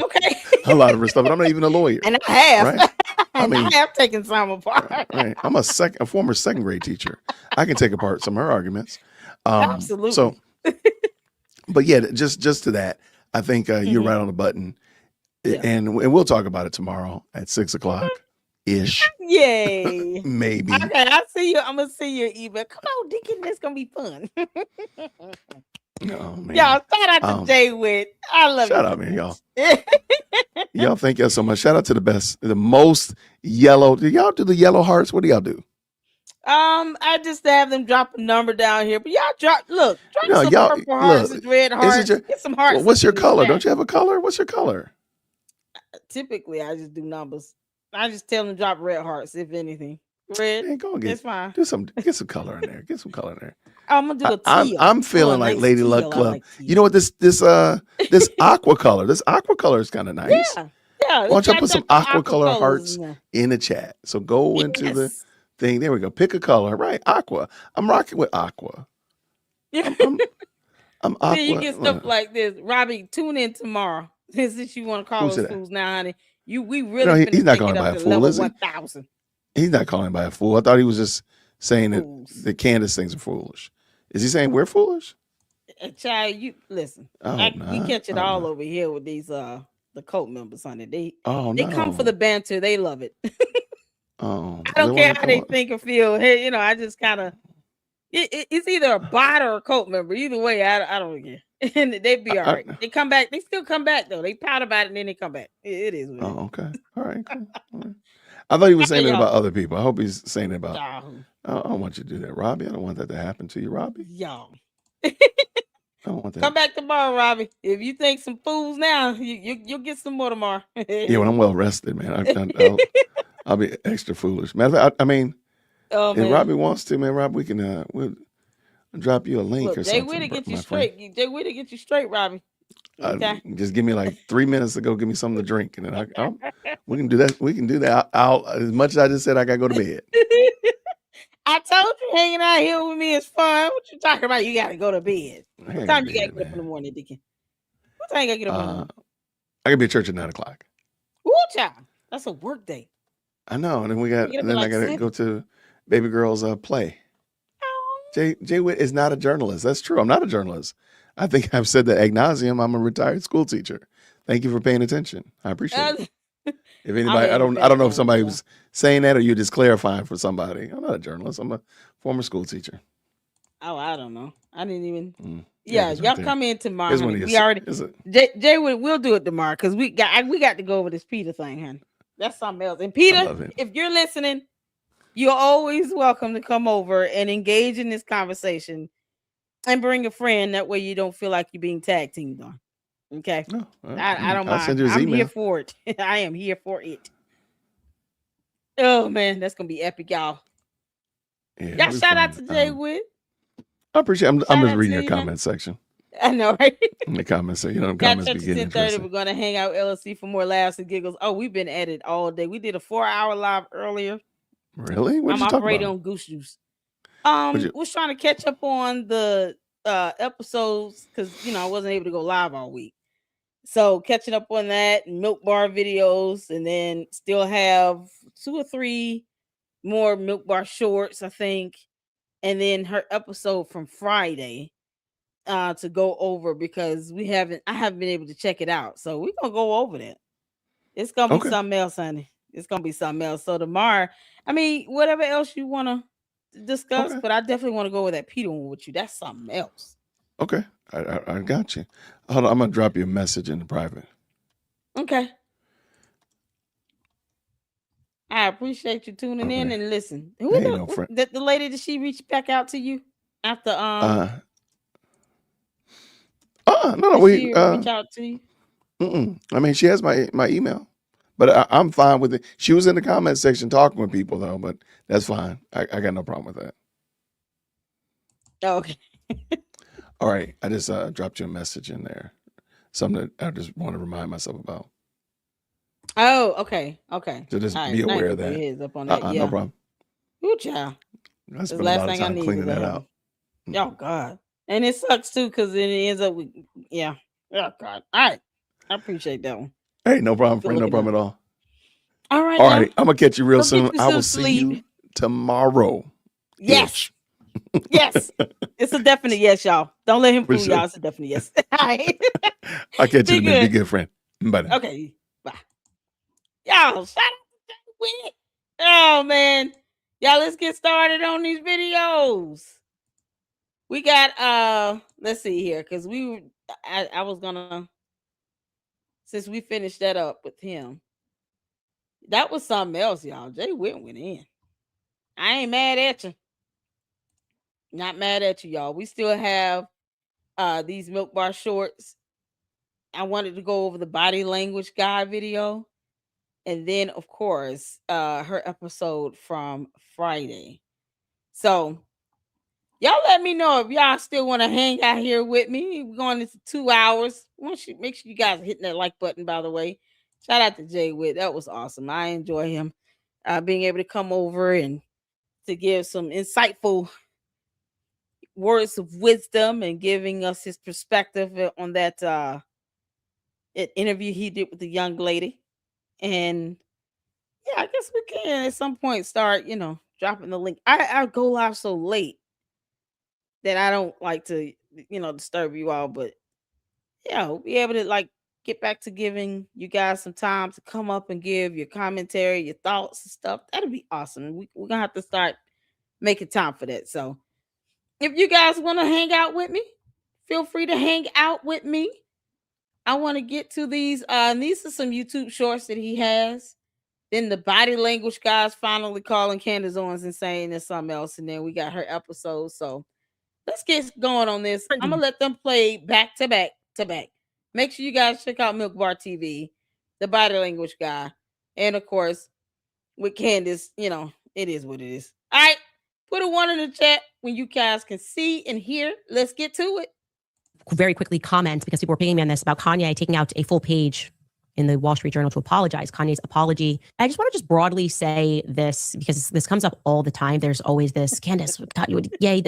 stuff, but I'm not even a lawyer. And I have. Right? I have taken some apart. Right. I'm a former second grade teacher. I can take apart some of her arguments. Absolutely. So, but yeah, just to that, I think you're right on the button, and we'll talk about it tomorrow at 6:00 ish. Yay! Maybe. Okay, I see you. I'm gonna see your email. Come on, Deacon. This gonna be fun. Oh, man. Y'all, shout out to Jay Witt. I love shout out, man, y'all. Y'all, thank y'all so much. Shout out to the most yellow. Do y'all do the yellow hearts? What do y'all do? I just have them drop a number down here, but y'all drop some y'all, purple hearts and red hearts. Get some hearts. Well, what's your color? Don't you have a color? What's your color? Typically, I just do numbers. I just tell them to drop red hearts, if anything. Red. Hey, go it's fine. Get some color in there. Get some color in there. I'm gonna do a teal. I'm feeling like Lady Luck Club. Like you know what? This aqua color. This aqua color is kind of nice. Yeah. Why don't you put some aqua color hearts in the chat? So go into the thing. There we go. Pick a color. Right. Aqua. I'm rocking with aqua. I'm aqua. Then you get stuff like this. Robbie, tune in tomorrow. Since you want to call us fools now, honey. We really he's not calling by a fool, is he? 1,000. He's not calling by a fool. I thought he was just saying that Candace things are foolish. Is he saying we're foolish? Child, you listen. We catch it all over here with these the cult members, honey. They come for the banter. They love it. I don't care how they think or feel. Hey, I just kind of it's either a bot or a cult member. Either way, I don't care. And they'd be all right. They come back. They still come back though. They pout about it and then they come back. It is. Weird. Oh, okay. All right. Cool. All right. I thought he was saying it about other people. I hope he's saying it about. I don't want you to do that, Robbie. I don't want that to happen to you, Robbie. Y'all. I don't want that. Come back tomorrow, Robbie. If you think some fools now, you'll get some more tomorrow. Yeah, when I'm well rested, man, I'll be extra foolish. Matter of fact, I mean, if Robbie wants to, man, Robbie, we can we'll drop you a link or something. Jay Witter get you straight. Jay Witter get you straight, Robbie. Okay. Just give me like 3 minutes to go give me something to drink, and then we can do that. We can do that. I'll as much as I just said, I gotta go to bed. I told you hanging out here with me is fun. What you talking about? You gotta go to bed. What time you gotta get up in the morning, Deacon? What time you gotta get up in the morning? I gotta be at church at 9:00. Ooh, child. That's a work day. I know, and then I gotta go to baby girl's play. Jay Witt is not a journalist. That's true. I'm not a journalist. I think I've said that ad nauseum. I'm a retired school teacher. Thank you for paying attention. I appreciate it. If anybody, I don't know if somebody was saying that or you're just clarifying for somebody. I'm not a journalist. I'm a former school teacher. Oh, I don't know. I didn't even. Y'all come in tomorrow. Honey. We already. Jay, we'll do it tomorrow because we got to go over this Peter thing, honey. That's something else. And Peter, if you're listening, you're always welcome to come over and engage in this conversation. And bring a friend. That way you don't feel like you're being tag teamed on. Okay. No, I don't mind. Send you his I'm email. here for it. I am here for it. Oh man, that's gonna be epic, y'all. Yeah, y'all shout out to Jay Witt. I appreciate it. I'm just reading your comment section. I know, right? In the comments section. The comments be getting 10:30. We're gonna hang out LLC for more laughs and giggles. Oh, we've been at it all day. We did a 4-hour live earlier. Really? What I'm you talking operating about? on Goose Juice. Was trying to catch up on the episodes because I wasn't able to go live all week. So catching up on that and Milk Bar videos, and then still have 2 or 3 more Milk Bar shorts, I think. And then her episode from Friday. to go over because I haven't been able to check it out. So we're gonna go over that. It's gonna be Okay. something else, honey. It's gonna be something else. So tomorrow, I mean, whatever else you wanna discuss, Okay. but I definitely want to go with that Peter one with you. That's something else. Okay. I got you. Hold on. I'm gonna drop you a message in the private. Okay. I appreciate you tuning in Okay. and listen. Hey, no friend. The lady, did she reach back out to you after No, did we she reach out to you? I mean, she has my email, but I'm fine with it. She was in the comment section talking with people though, but that's fine. I got no problem with that. Oh, okay. All right, I just dropped you a message in there, something that I just want to remind myself about. Oh, okay. Okay. So just All be right. aware Thank of you for that. your heads up on that. No Yeah. problem. Good job. I The spent a last lot of thing I time need cleaning is that a out. Oh God. And it sucks too, because then it ends up with yeah. Oh God. All right. I appreciate that one. Hey, no problem, Good friend. No looking problem out. at all. All right. All now. right, I'm gonna catch you real Go get soon. you I will some see sleep. you tomorrow. Yes. Yes. It's a definite yes, y'all. Don't let him For fool sure. y'all. It's a definite yes. All right. I'll catch you Be in a minute. Be good. good, friend. Bye. Now. Okay. Bye. Y'all, shout out to Wit. Oh man. Y'all, let's get started on these videos. We got let's see here, because I was gonna, since we finished that up with him. That was something else, y'all. Jay Witt went in. I ain't mad at you. Not mad at you, y'all. We still have these milk bar shorts. I wanted to go over the body language guy video. And then, of course, her episode from Friday. So y'all let me know if y'all still want to hang out here with me. We're going into 2 hours. Make sure you guys are hitting that like button, by the way. Shout out to Jay Witt. That was awesome. I enjoy him being able to come over and to give some insightful words of wisdom and giving us his perspective on that interview he did with the young lady. And yeah, I guess we can at some point start, dropping the link. I go live so late that I don't like to, disturb you all, but yeah, we'll be able to like get back to giving you guys some time to come up and give your commentary, your thoughts and stuff. That'd be awesome. We're gonna have to start making time for that. So if you guys want to hang out with me, feel free to hang out with me. I want to get to these. These are some YouTube shorts that he has. Then the body language guys finally calling Candace Owens and saying there's something else. And then we got her episode. So let's get going on this. I'm gonna let them play back to back to back. Make sure you guys check out Milk Bar TV, the body language guy, and of course with Candace. It is what it is. All right, put a 1 in the chat when you guys can see and hear. Let's get to it. Very quickly comment, because people were pinging me on this, about Kanye taking out a full page in the Wall Street Journal to apologize. Kanye's apology. I just want to broadly say this, because this comes up all the time. There's always this, Candace, Ye.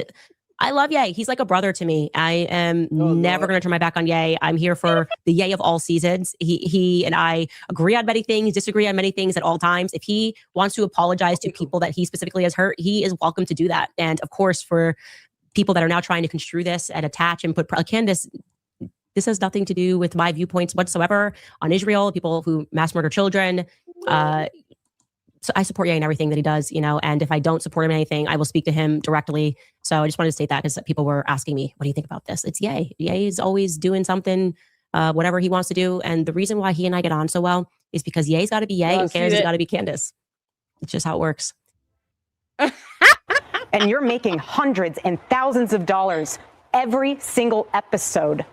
I love Ye. He's like a brother to me. I am never going to turn my back on Ye. I'm here for the Ye of all seasons. He and I agree on many things, disagree on many things at all times. If he wants to apologize to people that he specifically has hurt, he is welcome to do that. And of course, for people that are now trying to construe this and attach and put Candace, this has nothing to do with my viewpoints whatsoever on Israel, people who mass murder children. So I support Ye in everything that he does, and if I don't support him in anything, I will speak to him directly. So I just wanted to state that, because people were asking me, what do you think about this? It's Ye. Ye is always doing something, whatever he wants to do. And the reason why he and I get on so well is because Ye's got to be Ye and Candace has got to be Candace. It's just how it works. And you're making hundreds and thousands of dollars every single episode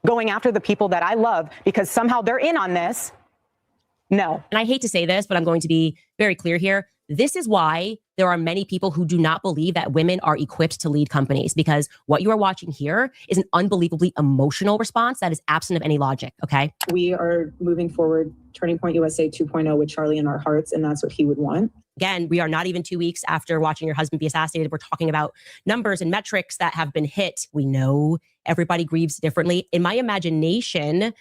going after the people that I love because somehow they're in on this. No. And I hate to say this, but I'm going to be very clear here. This is why there are many people who do not believe that women are equipped to lead companies, because what you are watching here is an unbelievably emotional response that is absent of any logic, okay? We are moving forward, Turning Point USA 2.0 with Charlie in our hearts, and that's what he would want. Again, we are not even 2 weeks after watching your husband be assassinated. We're talking about numbers and metrics that have been hit. We know everybody grieves differently. In my imagination,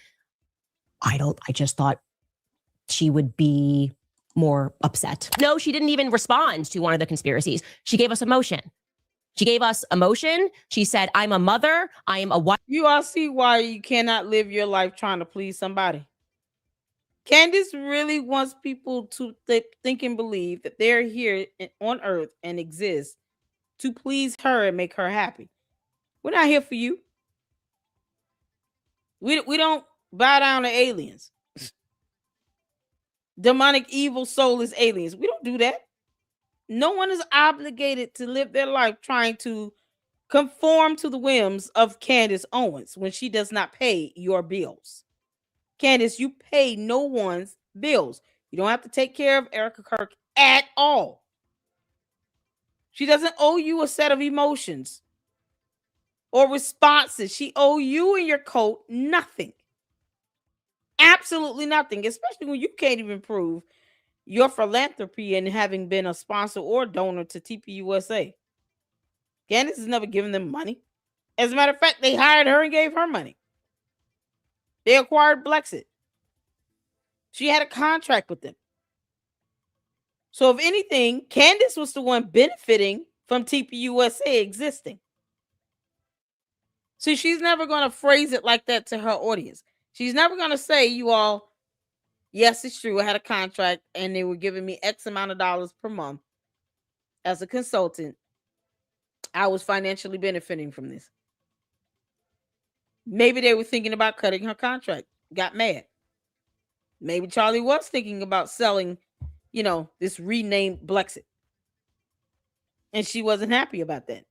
I just thought she would be more upset. No, she didn't even respond to one of the conspiracies. She gave us emotion. She gave us emotion. She said, I'm a mother. I am a wife. You all see why you cannot live your life trying to please somebody. Candace really wants people to think and believe that they're here on earth and exist to please her and make her happy. We're not here for you. We don't bow down to aliens. Demonic evil soulless aliens. We don't do that. No one is obligated to live their life trying to conform to the whims of Candace Owens when she does not pay your bills. Candace, you pay no one's bills. You don't have to take care of Erika Kirk at all. She doesn't owe you a set of emotions or responses. She owes you and your coat nothing. Absolutely nothing, especially when you can't even prove your philanthropy and having been a sponsor or donor to TPUSA. Candace has never given them money. As a matter of fact, they hired her and gave her money. They acquired Blexit. She had a contract with them. So if anything, Candace was the one benefiting from TPUSA existing. See, she's never going to phrase it like that to her audience. She's never going to say, you all, yes, it's true. I had a contract and they were giving me X amount of dollars per month as a consultant. I was financially benefiting from this. Maybe they were thinking about cutting her contract, got mad. Maybe Charlie was thinking about selling, this renamed Blexit. And she wasn't happy about that.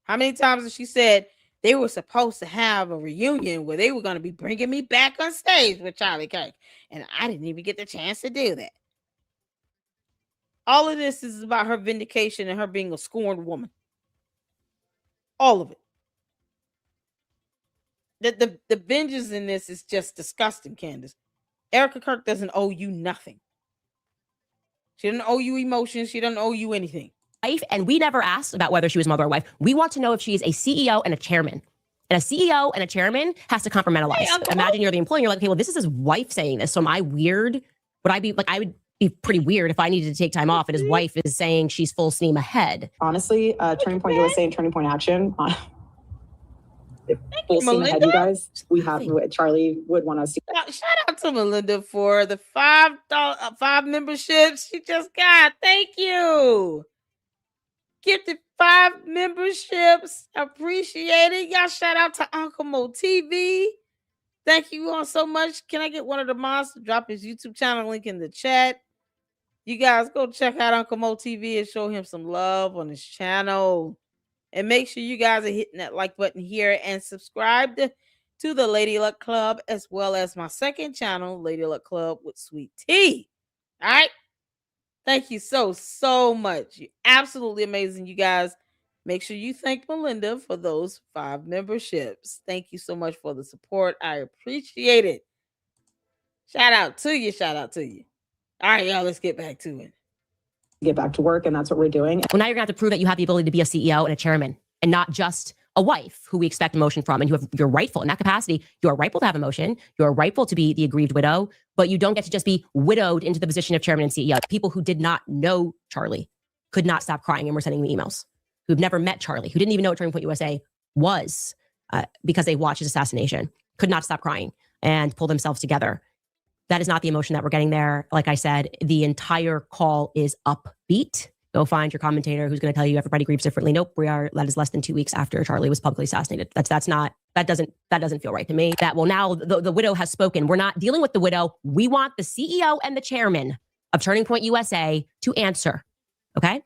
How many times has she said they were supposed to have a reunion where they were going to be bringing me back on stage with Charlie Kirk? And I didn't even get the chance to do that. All of this is about her vindication and her being a scorned woman. All of it. The vengeance in this is just disgusting, Candace. Erika Kirk doesn't owe you nothing. She doesn't owe you emotions. She doesn't owe you anything. And we never asked about whether she was mother or wife. We want to know if she is a CEO and a chairman. And a CEO and a chairman has to compartmentalize. Hey, imagine you're the employee and you're like, okay, well, this is his wife saying this. So am I weird? I would be pretty weird if I needed to take time off and his wife is saying she's full steam ahead. Honestly, Turning Point USA and Turning Point Action, full steam ahead, you guys. We have what Charlie would want us to. Shout out to Melinda for the $5 memberships she just got. Thank you. Gifted 5 memberships. Appreciate it. Y'all shout out to Uncle Mo TV. Thank you all so much. Can I get one of the moms to drop his YouTube channel link in the chat? You guys go check out Uncle Mo TV and show him some love on his channel. And make sure you guys are hitting that like button here and subscribe to the Lady Luck Club as well as my second channel, Lady Luck Club with Sweet Tea. All right. Thank you so much. You're absolutely amazing, you guys. Make sure you thank Melinda for those 5 memberships. Thank you so much for the support. I appreciate it. Shout out to you. Shout out to you. All right, y'all, let's get back to it. Get back to work, and that's what we're doing. Well, now you're going to have to prove that you have the ability to be a CEO and a chairman and not just a wife who we expect emotion from. And you're rightful in that capacity. You are rightful to have emotion. You are rightful to be the aggrieved widow, but you don't get to just be widowed into the position of chairman and CEO. People who did not know Charlie could not stop crying and were sending me emails, who've never met Charlie, who didn't even know what Turning Point USA was because they watched his assassination, could not stop crying and pull themselves together. That is not the emotion that we're getting there. Like I said, the entire call is upbeat. Go find your commentator who's going to tell you everybody grieves differently. Nope, that is less than 2 weeks after Charlie was publicly assassinated. That doesn't feel right to me. That will now the widow has spoken. We're not dealing with the widow. We want the CEO and the chairman of Turning Point USA to answer. Okay,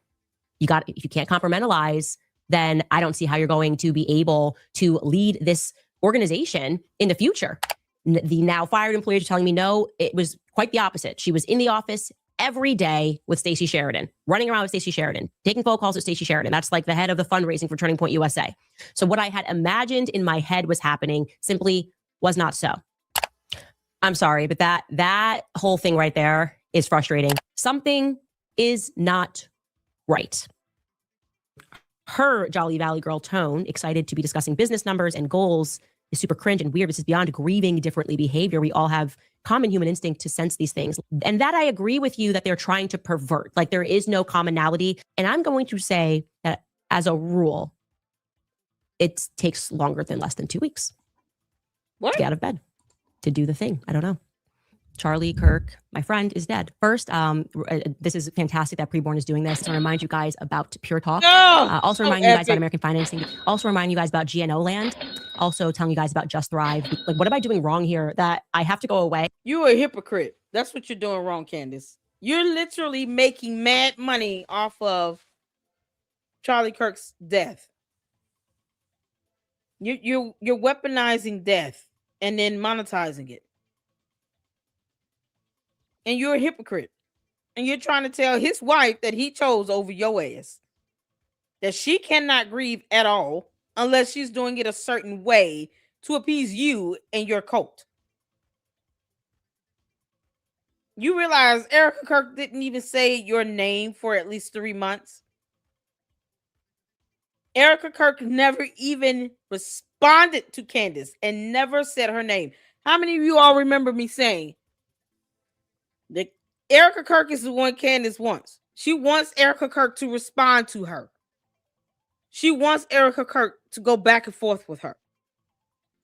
if you can't compartmentalize, then I don't see how you're going to be able to lead this organization in the future. The now fired employees are telling me no, it was quite the opposite. She was in the office every day with Stacey Sheridan, running around with Stacey Sheridan, taking phone calls with Stacey Sheridan. That's like the head of the fundraising for Turning Point USA. So what I had imagined in my head was happening simply was not so. I'm sorry, but that whole thing right there is frustrating. Something is not right. Her Jolly Valley girl tone, excited to be discussing business numbers and goals, is super cringe and weird. This is beyond grieving differently behavior. We all have common human instinct to sense these things. And that I agree with you that they're trying to pervert. Like there is no commonality. And I'm going to say that as a rule, it takes longer than less than 2 weeks to get out of bed, to do the thing. I don't know. Charlie Kirk, my friend, is dead. First, this is fantastic that Preborn is doing this. To remind you guys about Pure Talk. Also remind you guys about American Financing. Also remind you guys about GNO Land. Also telling you guys about Just Thrive. Like, what am I doing wrong here that I have to go away? You're a hypocrite. That's what you're doing wrong, Candace. You're literally making mad money off of Charlie Kirk's death. You're weaponizing death and then monetizing it. And you're a hypocrite. And you're trying to tell his wife that he chose over your ass. That she cannot grieve at all unless she's doing it a certain way to appease you and your cult. You realize Erika Kirk didn't even say your name for at least 3 months. Erika Kirk never even responded to Candace and never said her name. How many of you all remember me saying that Erika Kirk is the one Candace wants? She wants Erika Kirk to respond to her. She wants Erika Kirk to go back and forth with her.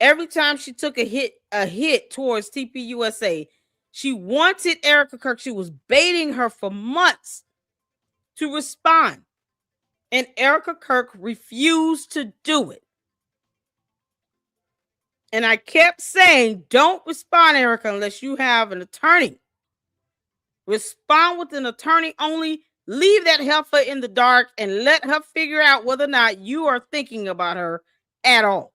Every time she took a hit towards TPUSA, she wanted Erika Kirk. She was baiting her for months to respond. And Erika Kirk refused to do it. And I kept saying, don't respond, Erika, unless you have an attorney. Respond with an attorney only. Leave that heifer in the dark and let her figure out whether or not you are thinking about her at all.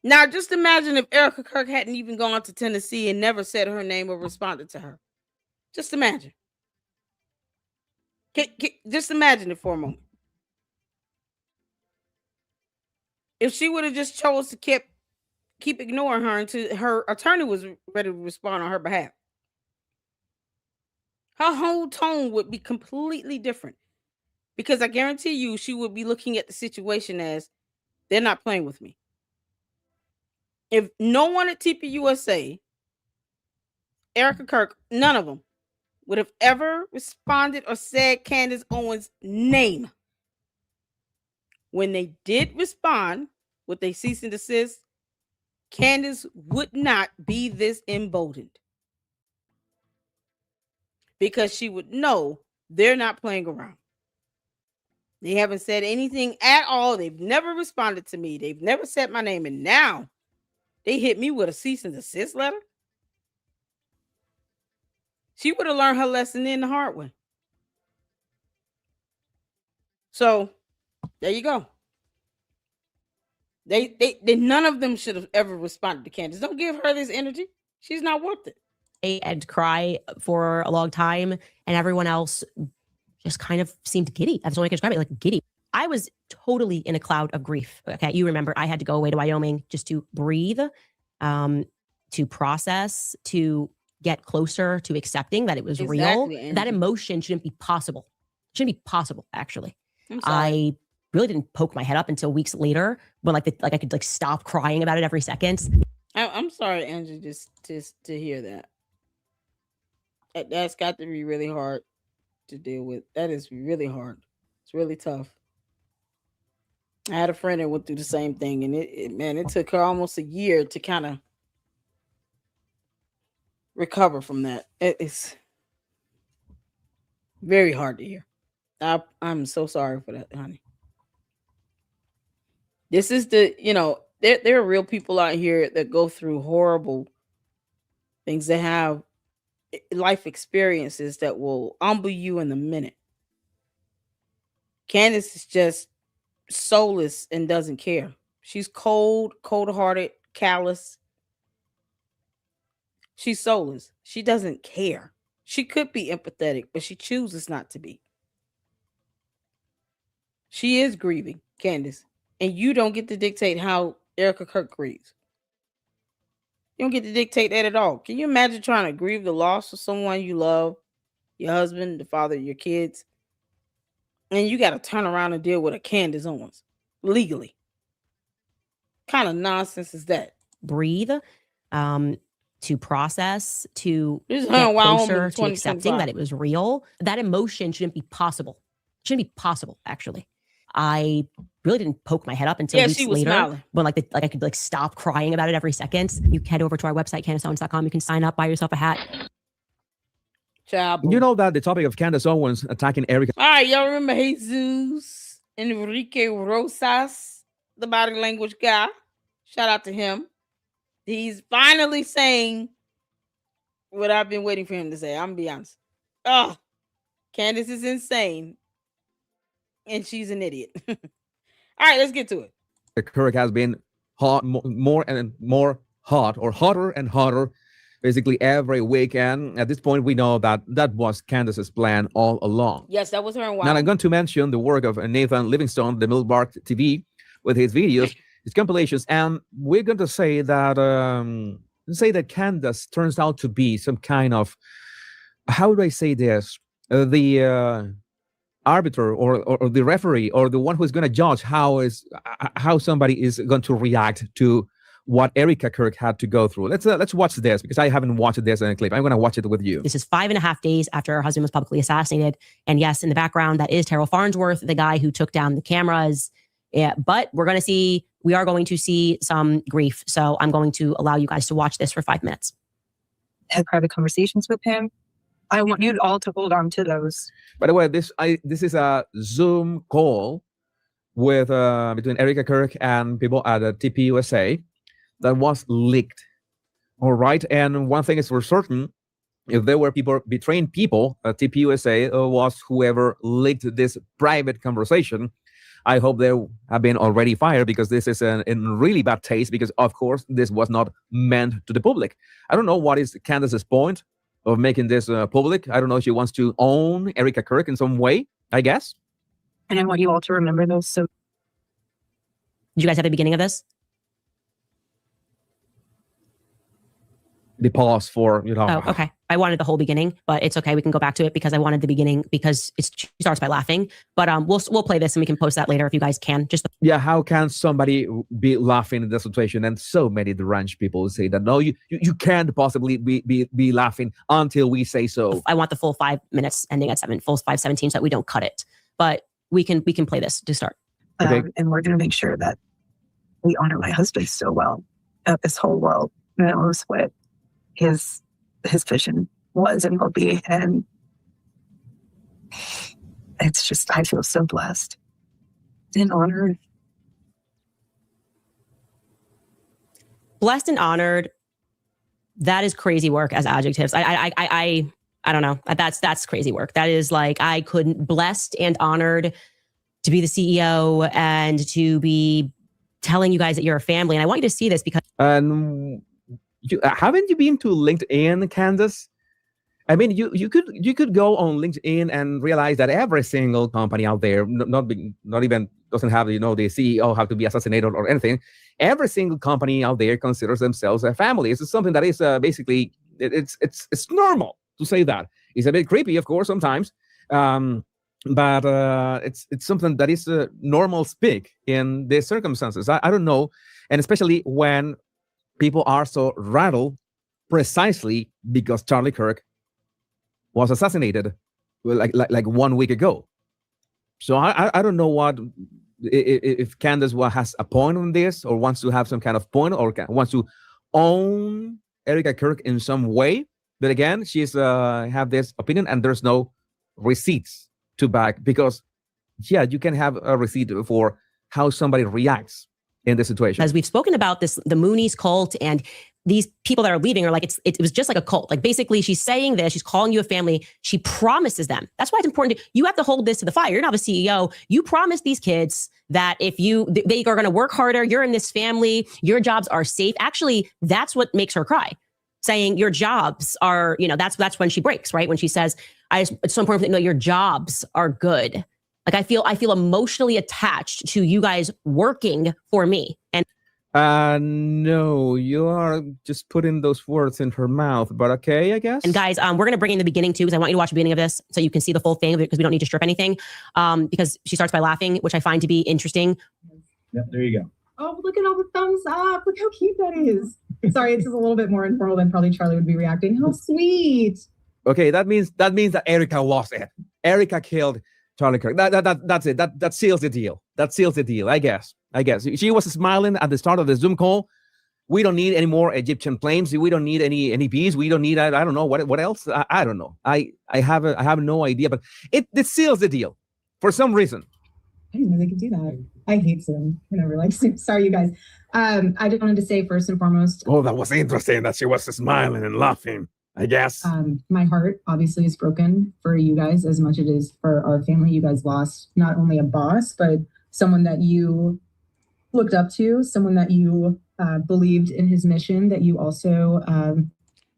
Now, just imagine if Erika Kirk hadn't even gone to Tennessee and never said her name or responded to her. Just imagine. Just imagine it for a moment. If she would have just chose to keep ignoring her until her attorney was ready to respond on her behalf, her whole tone would be completely different. Because I guarantee you, she would be looking at the situation as, they're not playing with me. If no one at TPUSA, Erika Kirk, none of them, would have ever responded or said Candace Owens' name. When they did respond with a cease and desist, Candace would not be this emboldened. Because she would know they're not playing around. They haven't said anything at all. They've never responded to me. They've never said my name. And now they hit me with a cease and desist letter. She would have learned her lesson in the hard way. So there you go. They none of them should have ever responded to Candace. Don't give her this energy. She's not worth it. And cry for a long time, and everyone else just kind of seemed giddy. That's the only way I can describe it, like giddy. I was totally in a cloud of grief. Okay, you remember I had to go away to Wyoming just to breathe, to process, to get closer to accepting that it was real. Angie. That emotion shouldn't be possible. Shouldn't be possible, actually. I really didn't poke my head up until weeks later when I could stop crying about it every second. I'm sorry, Angie, just to hear that. That's got to be really hard to deal with. That is really hard. It's really tough. I had a friend that went through the same thing, and it took her almost a year to kind of recover from that. It's very hard to hear. I'm so sorry for that, honey. This is there are real people out here that go through horrible things, that have life experiences that will humble you in a minute. Candace is just soulless and doesn't care. She's cold-hearted, callous. She's soulless. She doesn't care. She could be empathetic, but she chooses not to be. She is grieving, Candace, and you don't get to dictate how Erika Kirk grieves. You don't get to dictate that at all. Can you imagine trying to grieve the loss of someone you love, your husband, the father of your kids, and you got to turn around and deal with a Candace Owens legally? kind of nonsense is that? Breathe, to process, to This is get Wyoming closer to accepting 2025. that it was real. That emotion shouldn't be possible. Shouldn't be possible, actually. I really didn't poke my head up until weeks she was later smiling. when like I could like stop crying about it every second. You head over to our website, CandaceOwens.com. You can sign up, buy yourself a hat. You know that the topic of Candace Owens attacking Erika. All right, y'all remember Jesus Enrique Rosas, the body language guy? Shout out to him. He's finally saying what I've been waiting for him to say. I'm gonna be honest. Oh, Candace is insane, and she's an idiot. All right, let's get to it. Kirk has been hot, more and more hot, or hotter and hotter, basically every weekend. At this point, we know that that was Candace's plan all along. Yes, that was her and Now, I'm going to mention the work of Nathan Livingstone, the Millbark TV, with his videos, his compilations, and we're going to say that Candace turns out to be some kind of, how do I say this? The arbiter or the referee or the one who's going to judge how somebody is going to react to what Erika Kirk had to go through. Let's watch this, because I haven't watched this in a clip. I'm going to watch it with you. This is 5.5 days after her husband was publicly assassinated. And yes, in the background, that is Terrell Farnsworth, the guy who took down the cameras. Yeah, but we are going to see some grief. So I'm going to allow you guys to watch this for 5 minutes. Had private conversations with him. I want you all to hold on to those. By the way, this is a Zoom call with between Erika Kirk and people at the TPUSA that was leaked. All right, and one thing is for certain: if there were people betraying people, TPUSA was whoever leaked this private conversation. I hope they have been already fired, because this is in really bad taste, because of course this was not meant to the public. I don't know what is Candace's point of making this public. I don't know if she wants to own Erika Kirk in some way, I guess. And I want you all to remember those. So, did you guys have the beginning of this? The pause for, Oh, okay. I wanted the whole beginning, but it's okay. We can go back to it, because I wanted the beginning, because she starts by laughing. But we'll play this and we can post that later if you guys can. Yeah, how can somebody be laughing in the situation? And so many deranged people say that no, you can't possibly be laughing until we say so. I want the full 5 minutes ending at 5:17, so that we don't cut it. But we can play this to start. Okay. And we're going to make sure that we honor my husband so well, that this whole world knows what his vision was and will be. And it's just, I feel so blessed and honored. Blessed and honored. That is crazy work as adjectives. I don't know. That's crazy work. That is like, I couldn't, blessed and honored to be the CEO and to be telling you guys that you're a family. And I want you to see this, because haven't you been to LinkedIn, Candace? I mean, you could go on LinkedIn and realize that every single company out there, not even doesn't have the CEO have to be assassinated or anything. Every single company out there considers themselves a family. It's something that is basically it's normal to say that. It's a bit creepy, of course, sometimes, but it's something that is normal speak in these circumstances. I don't know, and especially when people are so rattled precisely because Charlie Kirk was assassinated like 1 week ago. So I don't know what if Candace has a point on this, or wants to have some kind of point, or wants to own Erika Kirk in some way. But again, she's have this opinion, and there's no receipts to back, because you can have a receipt for how somebody reacts in this situation. As we've spoken about this, the Moonies cult, and these people that are leaving are like, it was just like a cult. Like, basically, she's saying this, she's calling you a family. She promises them. That's why it's important. You have to hold this to the fire. You're not the CEO. You promise these kids that if they are going to work harder, you're in this family, your jobs are safe. Actually, that's what makes her cry. Saying your jobs are, that's when she breaks, right? When she says, it's so important to know your jobs are good. Like, I feel emotionally attached to you guys working for me. And no, you are just putting those words in her mouth, but okay, I guess. And guys, we're going to bring in the beginning too, because I want you to watch the beginning of this so you can see the full thing of it, because we don't need to strip anything. Because she starts by laughing, which I find to be interesting. Yeah, there you go. Oh, look at all the thumbs up. Look how cute that is. Sorry, it's just a little bit more informal than probably Charlie would be reacting. How sweet. Okay, that means that Erika was it. Erika killed Charlie Kirk. That's it. That seals the deal. That seals the deal, I guess. She was smiling at the start of the Zoom call. We don't need any more Egyptian planes. We don't need any bees. We don't need, I don't know what else. I don't know. I have no idea, but it seals the deal for some reason. I didn't know they could do that. I hate Zoom. I never like Zoom. Sorry, you guys. I just wanted to say first and foremost. Oh, that was interesting that she was smiling and laughing, I guess. My heart obviously is broken for you guys as much as it is for our family. You guys lost not only a boss, but someone that you looked up to, someone that you believed in his mission, that you also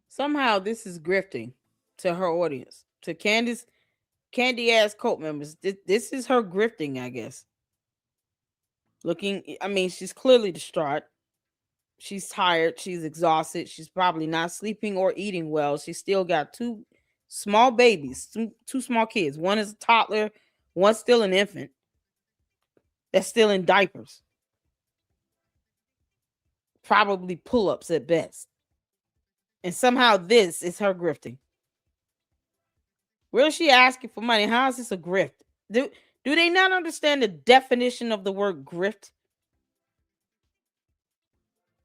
somehow this is grifting to her audience, to Candace, candy ass cult members. This is her grifting, I guess. She's clearly distraught. She's tired. She's exhausted. She's probably not sleeping or eating well. She's still got two small babies, two small kids. One is a toddler, one's still an infant that's still in diapers. Probably pull-ups at best. And somehow this is her grifting. Where is she asking for money? How is this a grift? Do they not understand the definition of the word grift?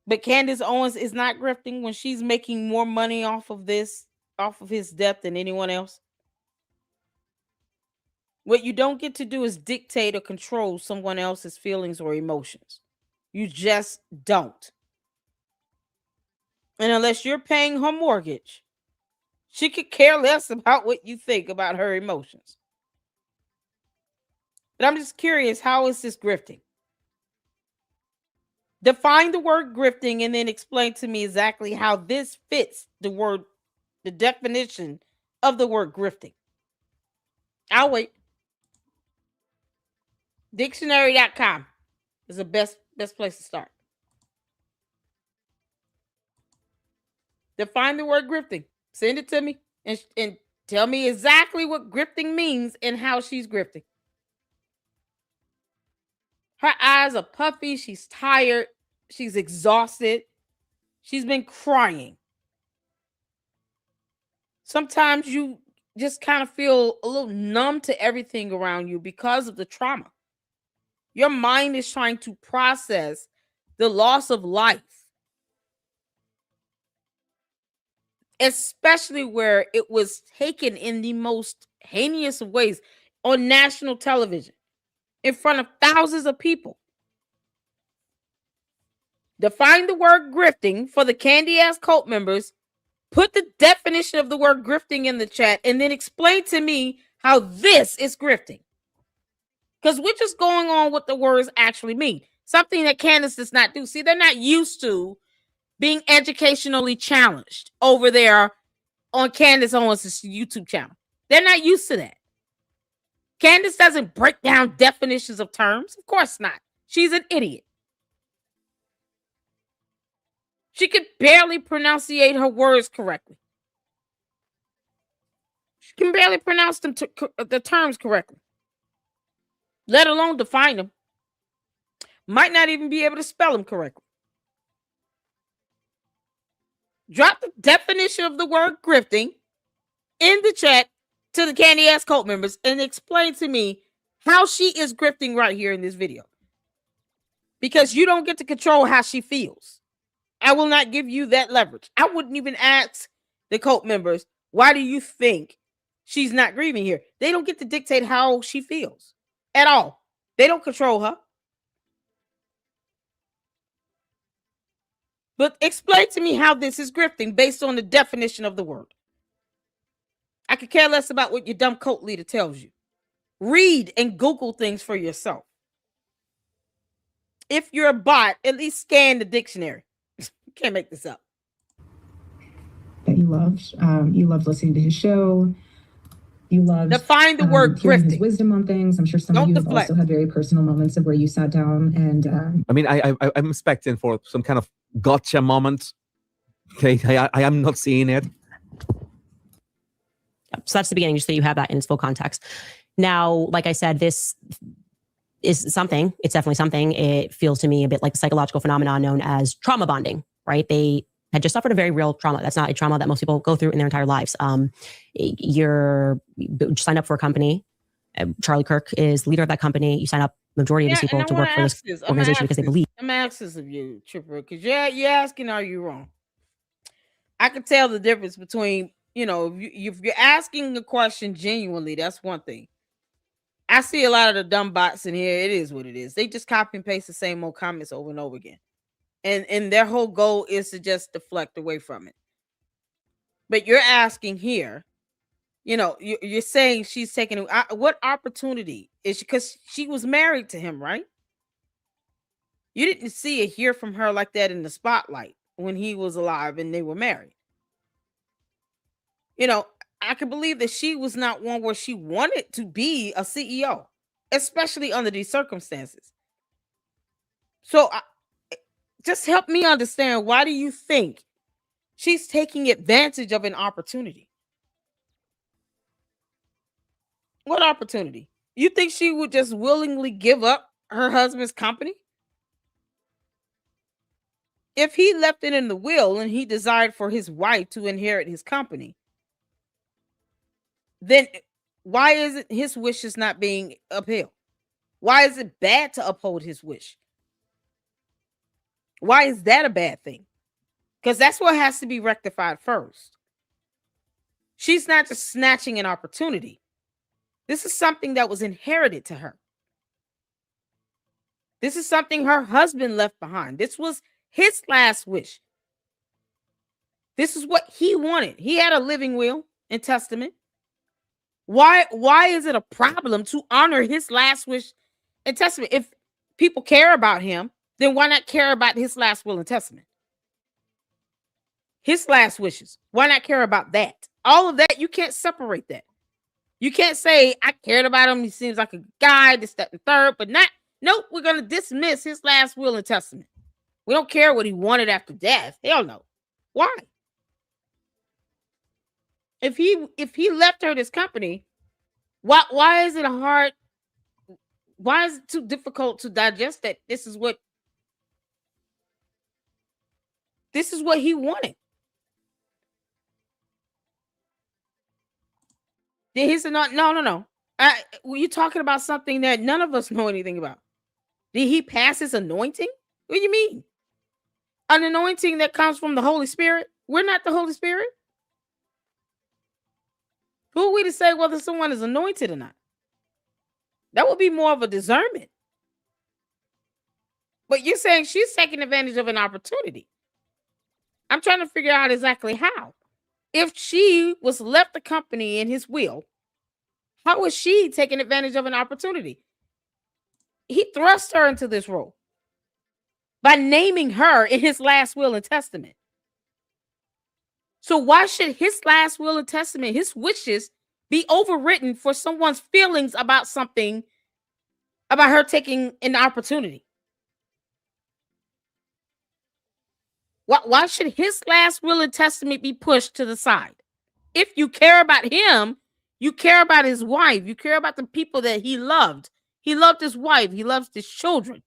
But Candace Owens is not grifting when she's making more money off of his death than anyone else. What you don't get to do is dictate or control someone else's feelings or emotions. You just don't. And unless you're paying her mortgage, she could care less about what you think about her emotions. But I'm just curious, how is this grifting? Define the word grifting and then explain to me exactly how this fits the definition of the word grifting. I'll wait. Dictionary.com is the best place to start. Define the word grifting. Send it to me and tell me exactly what grifting means and how she's grifting. Her eyes are puffy. She's tired. She's exhausted. She's been crying. Sometimes you just kind of feel a little numb to everything around you because of the trauma. Your mind is trying to process the loss of life, especially where it was taken in the most heinous of ways on national television in front of thousands of people. Define the word grifting for the candy ass cult members. Put the definition of the word grifting in the chat and then explain to me how this is grifting. Because we're just going on what the words actually mean. Something that Candace does not do. See, they're not used to being educationally challenged over there on Candace Owens' YouTube channel. They're not used to that. Candace doesn't break down definitions of terms. Of course not. She's an idiot. She could barely pronunciate her words correctly. She can barely pronounce the terms correctly, let alone define them. Might not even be able to spell them correctly. Drop the definition of the word grifting in the chat to the candy ass cult members and explain to me how she is grifting right here in this video. Because you don't get to control how she feels. I will not give you that leverage. I wouldn't even ask the cult members, why do you think she's not grieving here? They don't get to dictate how she feels at all. They don't control her. But explain to me how this is grifting based on the definition of the word. I could care less about what your dumb cult leader tells you. Read and Google things for yourself. If you're a bot, at least scan the dictionary. You can't make this up. That you loved. You loved listening to his show. You loved define the word grifting. His wisdom on things. I'm sure some of you have also had very personal moments of where you sat down and. I mean, I'm expecting for some kind of gotcha moment. Okay, I am not seeing it. So that's the beginning, just so you have that in its full context. Now, like I said, is something. It's definitely something. It feels to me a bit like a psychological phenomenon known as trauma bonding, right? They had just suffered a very real trauma. That's not a trauma that most people go through in their entire lives. You sign up for a company. Charlie Kirk is leader of that company. You sign up, majority of these people, to work for this organization because they believe. I'm asking this of you, Tripper, because you're asking, are you wrong? I can tell the difference between, if you're asking a question genuinely, that's one thing. I see a lot of the dumb bots in here. It is what it is. They just copy and paste the same old comments over and over again. And their whole goal is to just deflect away from it. But you're asking here, you're saying she's taking what opportunity is she, because she was married to him, right? You didn't see or hear from her like that in the spotlight when he was alive and they were married. I can believe that she was not one where she wanted to be a CEO, especially under these circumstances. So just help me understand, why do you think she's taking advantage of an opportunity? What opportunity? You think she would just willingly give up her husband's company? If he left it in the will and he desired for his wife to inherit his company, then why is it his wish is not being upheld? Why is it bad to uphold his wish? Why is that a bad thing? Because that's what has to be rectified first. She's not just snatching an opportunity. This is something that was inherited to her. This is something her husband left behind. This was his last wish. This is what he wanted. He had a living will and testament. Why is it a problem to honor his last wish and testament? If people care about him, then why not care about his last will and testament? His last wishes. Why not care about that? All of that, you can't separate that. You can't say, I cared about him. He seems like a guy, this, that, and third, but not, nope, we're going to dismiss his last will and testament. We don't care what he wanted after death. Hell no. Why? If he left her this company, why is it why is it too difficult to digest that this is what he wanted? Did he say no? You're talking about something that none of us know anything about. Did he pass his anointing? What do you mean? An anointing that comes from the Holy Spirit? We're not the Holy Spirit. Who are we to say whether someone is anointed or not? That would be more of a discernment. But you're saying she's taking advantage of an opportunity. I'm trying to figure out exactly how. If she was left the company in his will, how was she taking advantage of an opportunity? He thrust her into this role by naming her in his last will and testament. So why should his last will and testament, his wishes, be overwritten for someone's feelings about something, about her taking an opportunity? Why should his last will and testament be pushed to the side? If you care about him, you care about his wife. You care about the people that he loved. He loved his wife. He loves his children.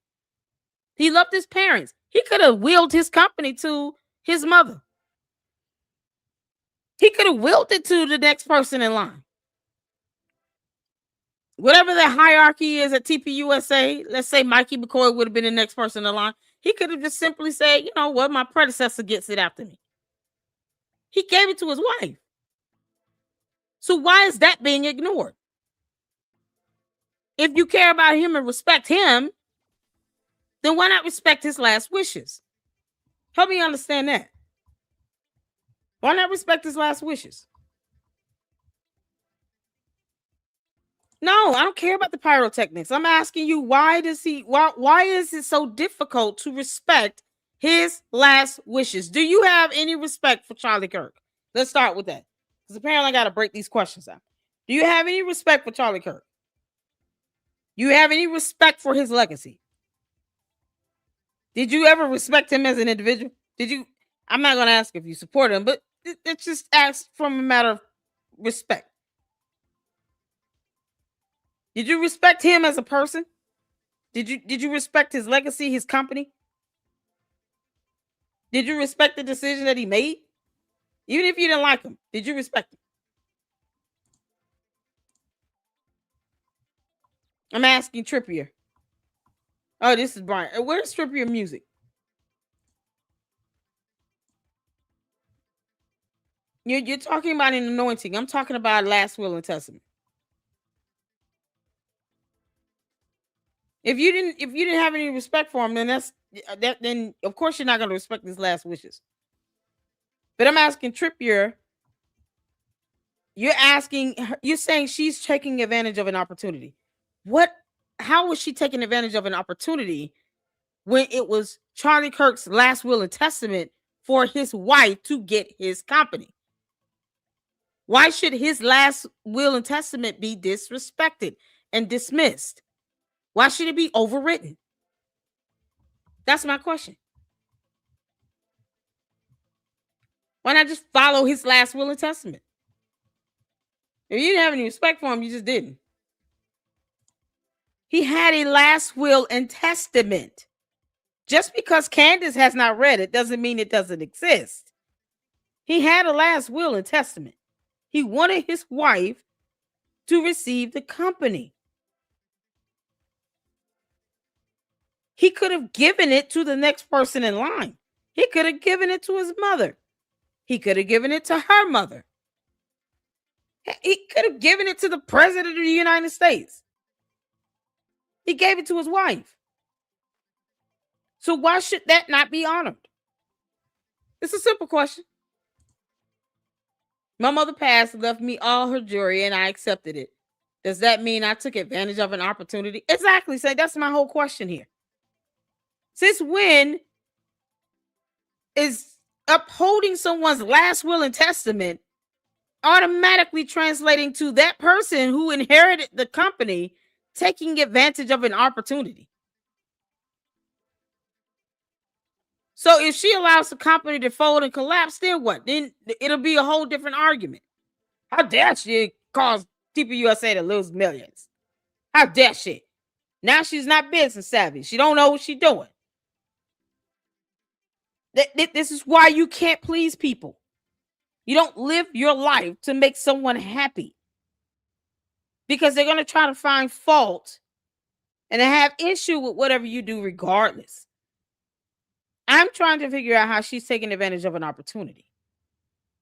He loved his parents. He could have willed his company to his mother. He could have willed it to the next person in line. Whatever the hierarchy is at TPUSA, let's say Mikey McCoy would have been the next person in line. He could have just simply said, you know what, my predecessor gets it after me. He gave it to his wife. So why is that being ignored? If you care about him and respect him, then why not respect his last wishes? Help me understand that. Why not respect his last wishes? No, I don't care about the pyrotechnics. I'm asking you, why is it so difficult to respect his last wishes? Do you have any respect for Charlie Kirk? Let's start with that. Because apparently I got to break these questions out. Do you have any respect for Charlie Kirk? You have any respect for his legacy? Did you ever respect him as an individual? Did you? I'm not going to ask if you support him, but it's just asked from a matter of respect. Did you respect him as a person? Did you respect his legacy, his company? Did you respect the decision that he made? Even if you didn't like him, did you respect him? I'm asking Trippier. Oh, this is Brian. Where's Trippier music? You're talking about an anointing. I'm talking about last will and testament. If you didn't have any respect for him, then then of course you're not going to respect his last wishes. But I'm asking Trippier. You're saying she's taking advantage of an opportunity. How was she taking advantage of an opportunity when it was Charlie Kirk's last will and testament for his wife to get his company? Why should his last will and testament be disrespected and dismissed? Why should it be overwritten? That's my question. Why not just follow his last will and testament? If you didn't have any respect for him, you just didn't. He had a last will and testament. Just because Candace has not read it doesn't mean it doesn't exist. He had a last will and testament. He wanted his wife to receive the company. He could have given it to the next person in line. He could have given it to his mother. He could have given it to her mother. He could have given it to the president of the United States. He gave it to his wife. So why should that not be honored? It's a simple question. My mother passed and left me all her jewelry and I accepted it. Does that mean I took advantage of an opportunity? Exactly. So that's my whole question here. Since when is upholding someone's last will and testament automatically translating to that person who inherited the company taking advantage of an opportunity? So if she allows the company to fold and collapse, then what? Then it'll be a whole different argument. How dare she cause TPUSA to lose millions? How dare she? Now she's not business savvy. She don't know what she's doing. This is why you can't please people. You don't live your life to make someone happy. Because they're going to try to find fault and have issue with whatever you do regardless. I'm trying to figure out how she's taking advantage of an opportunity.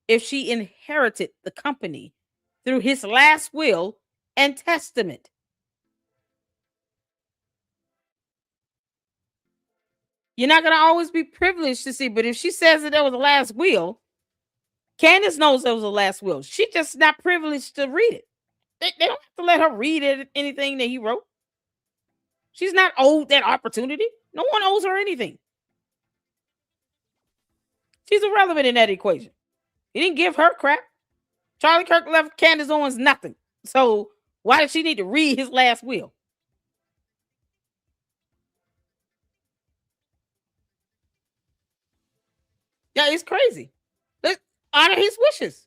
If she inherited the company through his last will and testament. You're not going to always be privileged to see, but if she says that there was a last will, Candace knows there was a last will. She's just not privileged to read it. They don't have to let her read anything that he wrote. She's not owed that opportunity. No one owes her anything. She's irrelevant in that equation. He didn't give her crap. Charlie Kirk left Candace Owens nothing. So why does she need to read his last will? Yeah, it's crazy. Let's honor his wishes.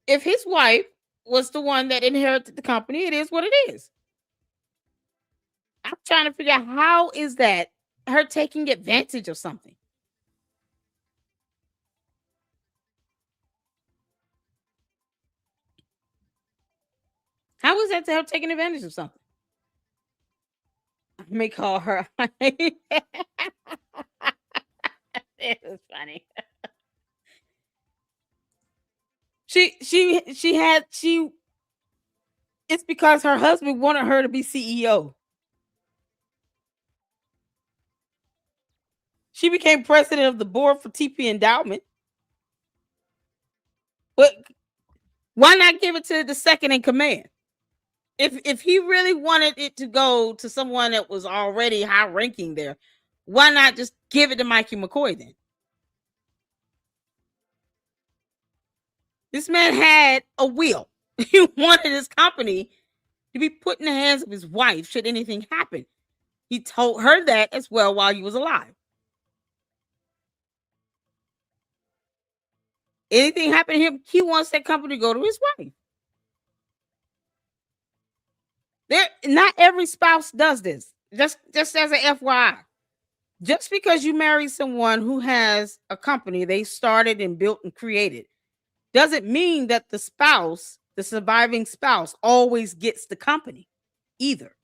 If his wife was the one that inherited the company, it is what it is. I'm trying to figure out how is that her taking advantage of something. How is that her taking advantage of something? I may call her. It was funny. It's because her husband wanted her to be CEO. She became president of the board for TP Endowment. But why not give it to the second in command? If he really wanted it to go to someone that was already high ranking there, why not just give it to Mikey McCoy then? This man had a will. He wanted his company to be put in the hands of his wife should anything happen. He told her that as well while he was alive. Anything happen to him, he wants that company to go to his wife. Not every spouse does this. just as an FYI, just because you marry someone who has a company they started and built and created, doesn't mean that the spouse, the surviving spouse, always gets the company either.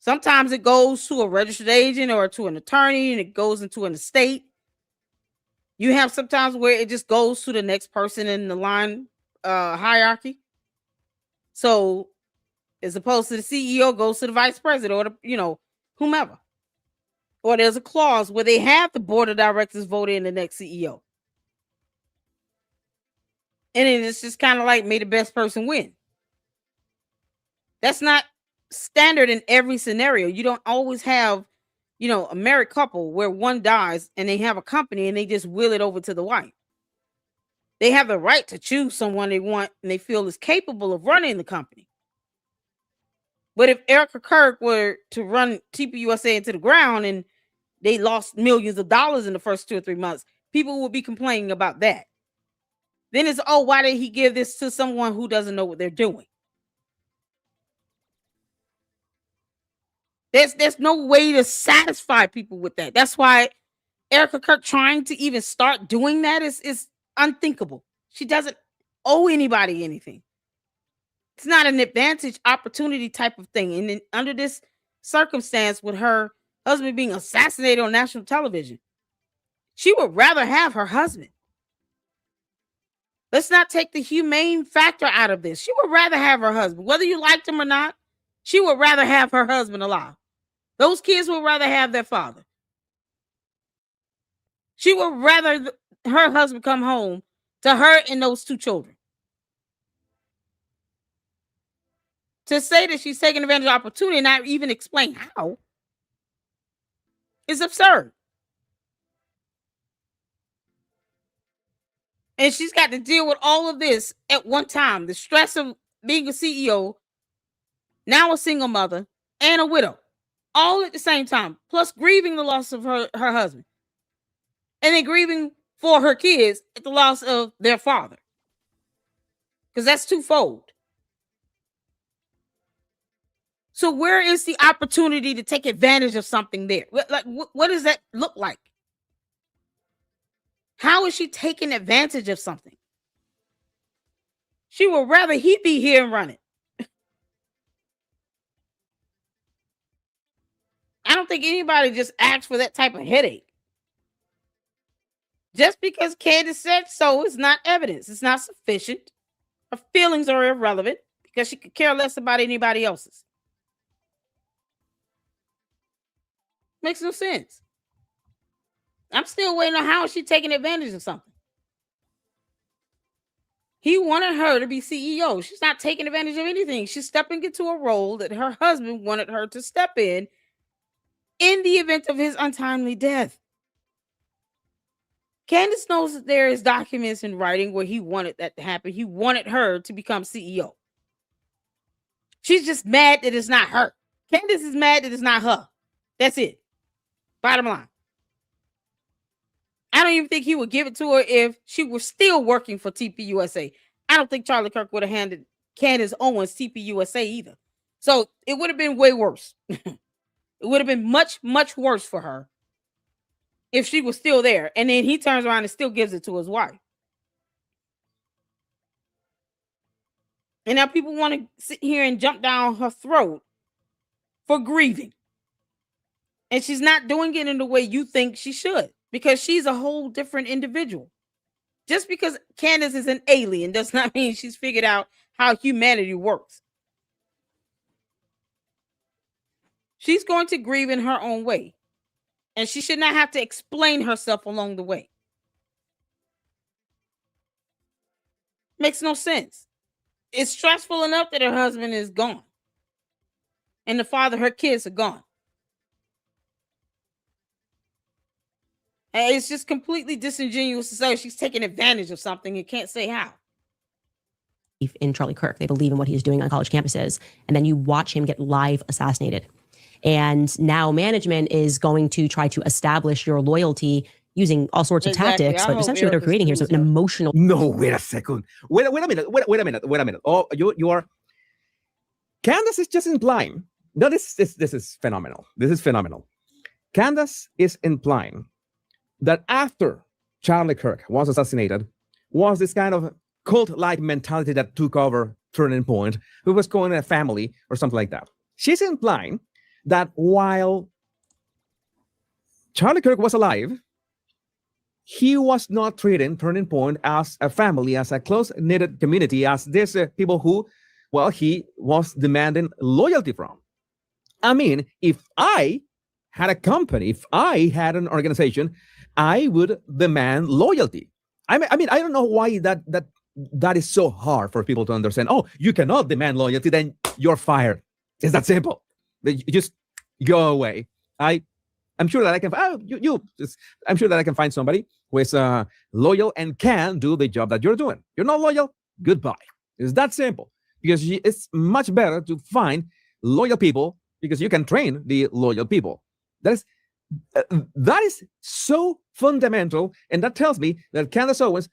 Sometimes it goes to a registered agent or to an attorney, and it goes into an estate. You have sometimes where it just goes to the next person in the line hierarchy. So as opposed to the CEO goes to the vice president or the, whomever. Or there's a clause where they have the board of directors vote in the next CEO. And then it's just kind of like may the best person win. That's not standard in every scenario. You don't always have, a married couple where one dies and they have a company and they just will it over to the wife. They have the right to choose someone they want and they feel is capable of running the company. But if Erika Kirk were to run TPUSA into the ground and they lost millions of dollars in the first 2 or 3 months, people will be complaining about that. Then it's, why did he give this to someone who doesn't know what they're doing? There's no way to satisfy people with that. That's why Erika Kirk trying to even start doing that is unthinkable. She doesn't owe anybody anything. It's not an advantage opportunity type of thing. And then under this circumstance with her husband being assassinated on national television, she would rather have her husband. Let's not take the humane factor out of this. She would rather have her husband. Whether you liked him or not, she would rather have her husband alive. Those kids would rather have their father. She would rather her husband come home to her and those 2 children. To say that she's taking advantage of opportunity and not even explain how is absurd. And she's got to deal with all of this at one time. The stress of being a CEO, now a single mother, and a widow. All at the same time. Plus grieving the loss of her husband. And then grieving for her kids at the loss of their father. Because that's twofold. So where is the opportunity to take advantage of something there? What does that look like? How is she taking advantage of something? She would rather he be here and run it. I don't think anybody just asks for that type of headache. Just because Candace said so is not evidence. It's not sufficient. Her feelings are irrelevant because she could care less about anybody else's. Makes no sense. I'm still waiting on how is she taking advantage of something. He wanted her to be CEO. She's not taking advantage of anything. She's stepping into a role that her husband wanted her to step in the event of his untimely death. Candace knows that there is documents in writing where he wanted that to happen. He wanted her to become CEO. She's just mad that it's not her. Candace is mad that it's not her. That's it. Bottom line. I don't even think he would give it to her if she were still working for TPUSA. I don't think Charlie Kirk would have handed Candace Owens TPUSA either. So it would have been way worse. It would have been much, much worse for her if she was still there. And then he turns around and still gives it to his wife. And now people want to sit here and jump down her throat for grieving. And she's not doing it in the way you think she should, because she's a whole different individual. Just because Candace is an alien does not mean she's figured out how humanity works. She's going to grieve in her own way. And she should not have to explain herself along the way. Makes no sense. It's stressful enough that her husband is gone. And the father, her kids are gone. And it's just completely disingenuous to say she's taking advantage of something and can't say how. In Charlie Kirk, they believe in what he's doing on college campuses. And then you watch him get live assassinated. And now management is going to try to establish your loyalty using all sorts of tactics. But essentially what they're creating here is an emotional... No, wait a second. Wait a minute. Oh, you are... Candace is just implying No, this is phenomenal. This is phenomenal. Candace is implying that after Charlie Kirk was assassinated, was this kind of cult-like mentality that took over Turning Point, who was calling a family or something like that. She's implying that while Charlie Kirk was alive, he was not treating Turning Point as a family, as a close-knitted community, as these people who, well, he was demanding loyalty from. I mean, if I had a company, if I had an organization, I would demand loyalty. I mean, I don't know why that is so hard for people to understand. Oh, you cannot demand loyalty, then you're fired. It's that simple. You just go away. I'm sure that I can. I'm sure that I can find somebody who is loyal and can do the job that you're doing. You're not loyal. Goodbye. It's that simple. Because it's much better to find loyal people because you can train the loyal people. That is so fundamental, and that tells me that Candace Owens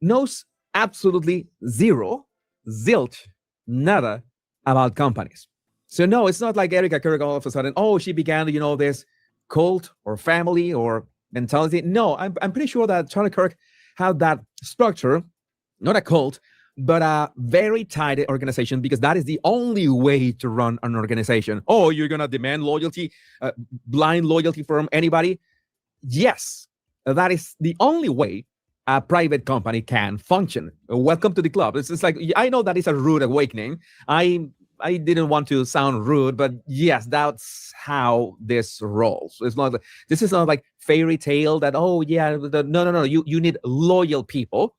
knows absolutely zero, zilch, nada about companies. So no, it's not like Erika Kirk all of a sudden, oh, she began, this cult or family or mentality. No, I'm pretty sure that Charlie Kirk had that structure, not a cult, but a very tight organization, because that is the only way to run an organization. Oh, you're going to demand loyalty, blind loyalty from anybody? Yes, that is the only way a private company can function. Welcome to the club. It's like, I know that is a rude awakening. I didn't want to sound rude, but yes, that's how this rolls. This is not like fairy tale that, oh yeah, no. You need loyal people,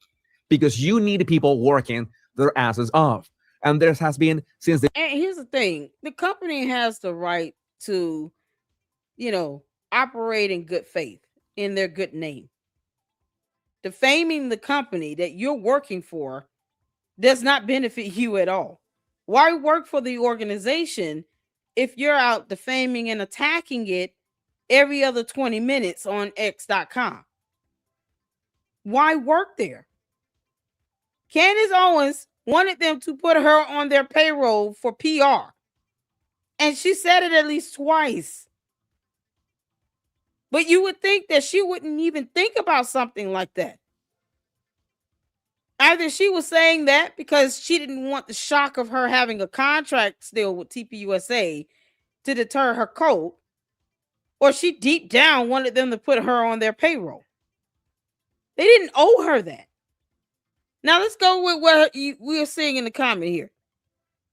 because you need people working their asses off. And there has been since the... And here's the thing. The company has the right to, operate in good faith, in their good name. Defaming the company that you're working for does not benefit you at all. Why work for the organization if you're out defaming and attacking it every other 20 minutes on X.com? Why work there? Candace Owens wanted them to put her on their payroll for PR. And she said it at least twice. But you would think that she wouldn't even think about something like that. Either she was saying that because she didn't want the shock of her having a contract still with TPUSA to deter her cult, or she deep down wanted them to put her on their payroll. They didn't owe her that. Now let's go with what we are seeing in the comment here.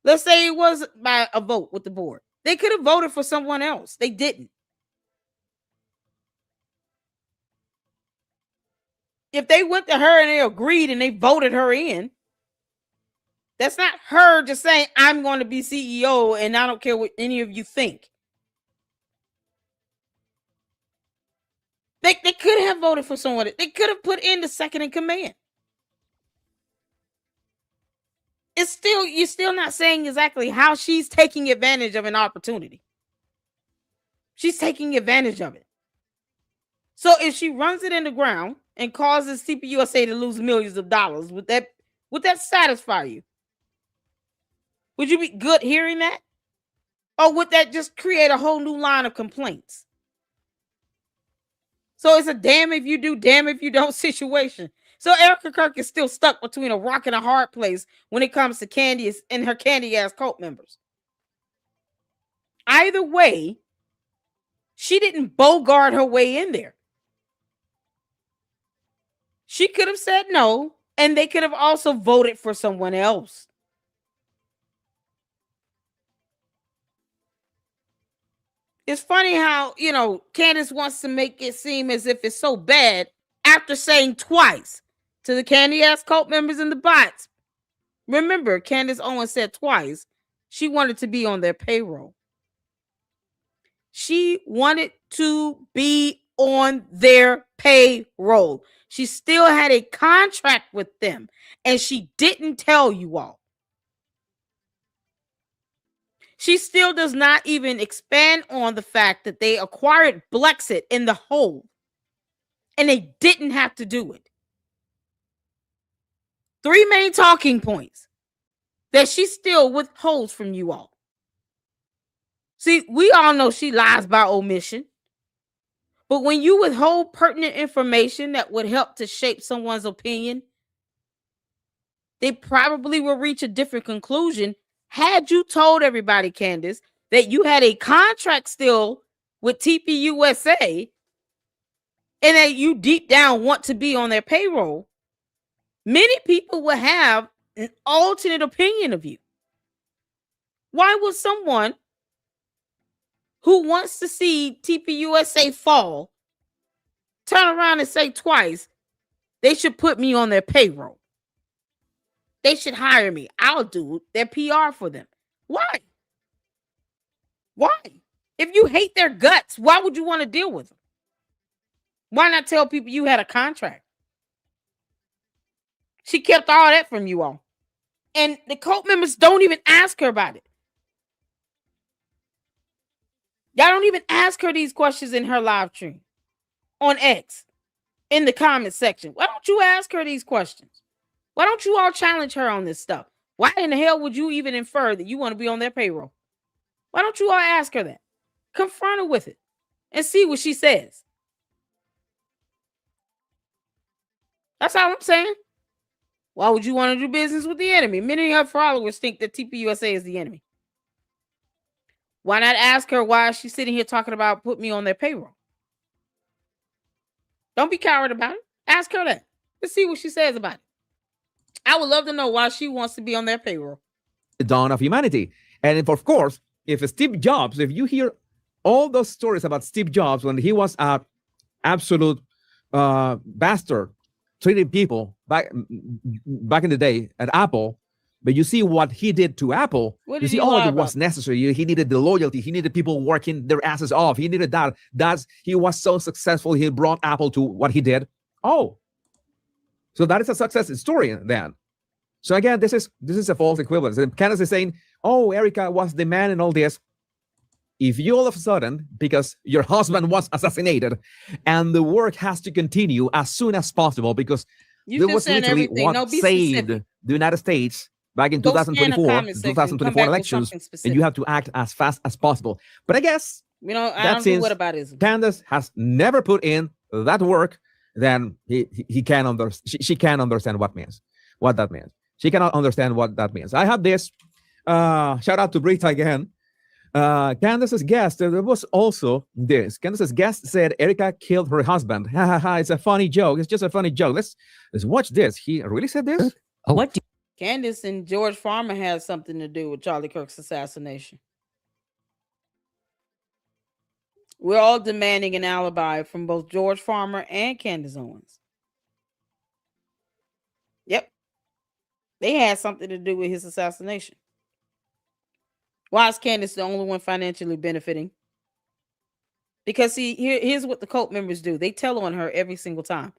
Let's say it was by a vote with the board. They could have voted for someone else. They didn't. If they went to her and they agreed and they voted her in, that's not her just saying, I'm going to be CEO and I don't care what any of you think. They could have voted for someone. They could have put in the second in command. You're still not saying exactly how she's taking advantage of an opportunity. She's taking advantage of it. So if she runs it in the ground and causes TPUSA to lose millions of dollars, would that satisfy you? Would you be good hearing that? Or would that just create a whole new line of complaints? So it's a damn if you do, damn if you don't situation. So Erika Kirk is still stuck between a rock and a hard place when it comes to Candace and her candy-ass cult members. Either way, she didn't bogart her way in there. She could have said no, and they could have also voted for someone else. It's funny how, Candace wants to make it seem as if it's so bad after saying twice to the candy-ass cult members and the bots. Remember, Candace Owens said twice she wanted to be on their payroll. She wanted to be on their payroll. She still had a contract with them, and she didn't tell you all. She still does not even expand on the fact that they acquired Blexit in the whole, and they didn't have to do it. 3 main talking points that she still withholds from you all. See, we all know she lies by omission. But when you withhold pertinent information that would help to shape someone's opinion, they probably will reach a different conclusion had you told everybody, Candace, that you had a contract still with TPUSA and that you deep down want to be on their payroll. Many people will have an alternate opinion of you. Why would someone who wants to see TPUSA fall turn around and say twice, they should put me on their payroll? They should hire me. I'll do their PR for them. Why? Why? If you hate their guts, why would you want to deal with them? Why not tell people you had a contract? She kept all that from you all. And the cult members don't even ask her about it. Y'all don't even ask her these questions in her live stream on X in the comment section. Why don't you ask her these questions? Why don't you all challenge her on this stuff? Why in the hell would you even infer that you want to be on their payroll? Why don't you all ask her that? Confront her with it and see what she says. That's all I'm saying. Why would you want to do business with the enemy? Many of her followers think that TPUSA is the enemy. Why not ask her why she's sitting here talking about put me on their payroll? Don't be coward about it. Ask her that. Let's see what she says about it. I would love to know why she wants to be on their payroll. The dawn of humanity. And if, of course, if Steve Jobs, if you hear all those stories about Steve Jobs when he was an absolute bastard, treating people back in the day at Apple, but you see what he did to Apple, you see, it was necessary. He needed the loyalty. He needed people working their asses off. He needed that. He was so successful. He brought Apple to what he did. Oh, so that is a success story then. So again, this is a false equivalence. And Candace is saying, oh, Erika was the man and all this. If you all of a sudden, because your husband was assassinated and the work has to continue as soon as possible because there was literally what saved the United States back in 2024 elections, and you have to act as fast as possible. But I guess, I don't do whataboutism. Candace has never put in that work, then she can't understand what that means. She cannot understand what that means. I have this, shout out to Brita again. Candace's guest, there was also this. Candace's guest said Erika killed her husband. Ha ha ha, it's a funny joke. It's just a funny joke. Let's watch this. He really said this? Oh, what? Candace and George Farmer had something to do with Charlie Kirk's assassination. We're all demanding an alibi from both George Farmer and Candace Owens. Yep. They had something to do with his assassination. Why is Candace the only one financially benefiting? Because see, here's what the cult members do. They tell on her every single time.